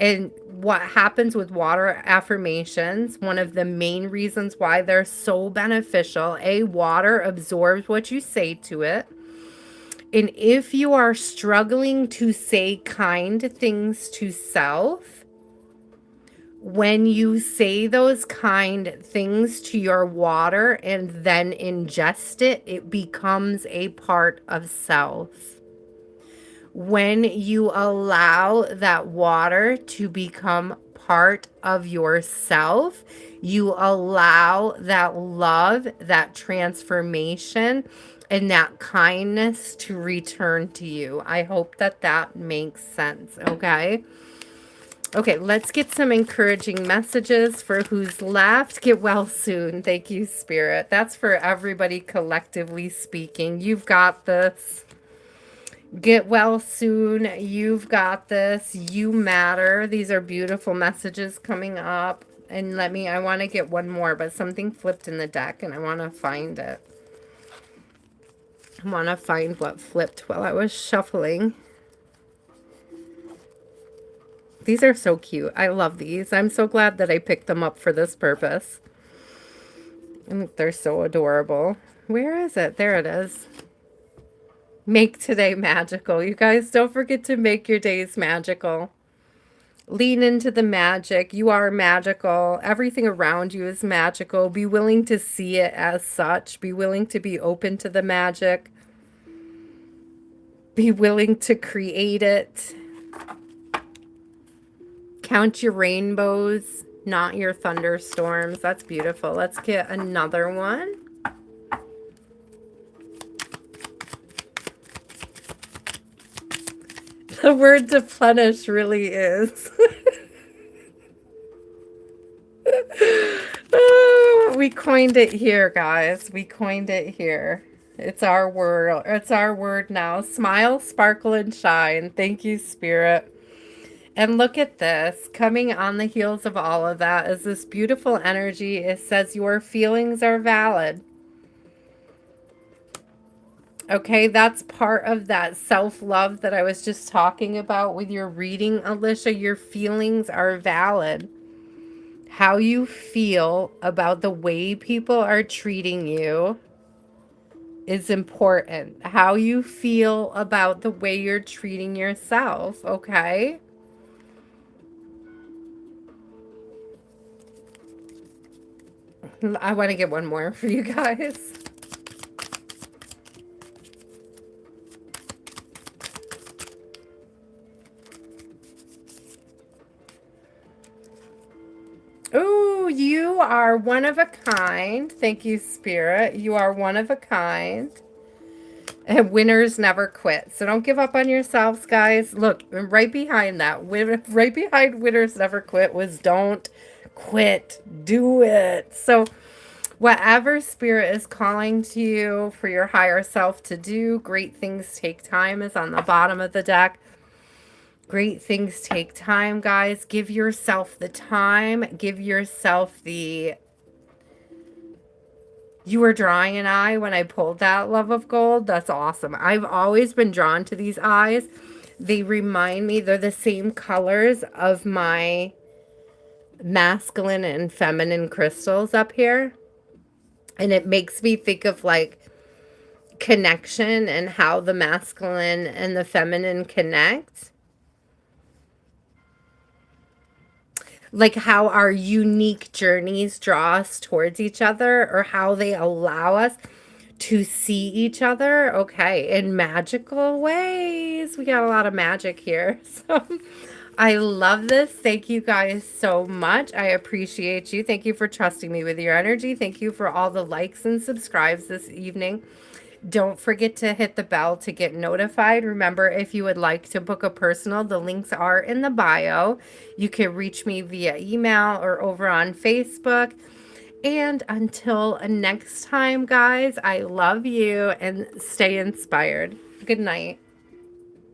And what happens with water affirmations, one of the main reasons why they're so beneficial, water absorbs what you say to it. And if you are struggling to say kind things to self, when you say those kind things to your water and then ingest it, it becomes a part of self. When you allow that water to become part of yourself, you allow that love, that transformation, and that kindness to return to you. I hope that that makes sense, okay? Okay, let's get some encouraging messages for who's left. Get well soon. Thank you, Spirit. That's for everybody collectively speaking. You've got this. Get well soon. You've got this. You matter. These are beautiful messages coming up. And I want to get one more, but something flipped in the deck and I want to find it. I want to find what flipped while I was shuffling. These are so cute. I love these. I'm so glad that I picked them up for this purpose. And they're so adorable. Where is it? There it is. Make today magical. You guys, don't forget to make your days magical. Lean into the magic. You are magical. Everything around you is magical. Be willing to see it as such. Be willing to be open to the magic. Be willing to create it. Count your rainbows, not your thunderstorms. That's beautiful. Let's get another one. The word deplenish really is. Oh, we coined it here, guys. We coined it here. It's our word. It's our word now. Smile, sparkle, and shine. Thank you, Spirit. And look at this. Coming on the heels of all of that is this beautiful energy. It says your feelings are valid. Okay, that's part of that self-love that I was just talking about with your reading, Alicia. Your feelings are valid. How you feel about the way people are treating you is important. How you feel about the way you're treating yourself, okay? I want to get one more for you guys. Oh, you are one of a kind. Thank you, Spirit. You are one of a kind. And winners never quit. So don't give up on yourselves, guys. Look, right behind that, right behind winners never quit was don't quit. Do it. So whatever Spirit is calling to you for your higher self to do, great things take time is on the bottom of the deck. Great things take time, guys. Give yourself the time. Give yourself the... You were drawing an eye when I pulled that love of gold. That's awesome. I've always been drawn to these eyes. They remind me, they're the same colors of my masculine and feminine crystals up here. And it makes me think of like connection and how the masculine and the feminine connect. Like how our unique journeys draw us towards each other, or how they allow us to see each other, okay, in magical ways. We got a lot of magic here. So I love this. Thank you guys so much. I appreciate you. Thank you for trusting me with your energy. Thank you for all the likes and subscribes this evening. Don't forget to hit the bell to get notified. Remember, if you would like to book a personal, the links are in the bio. You can reach me via email or over on Facebook. And until next time, guys, I love you and stay inspired. Good night.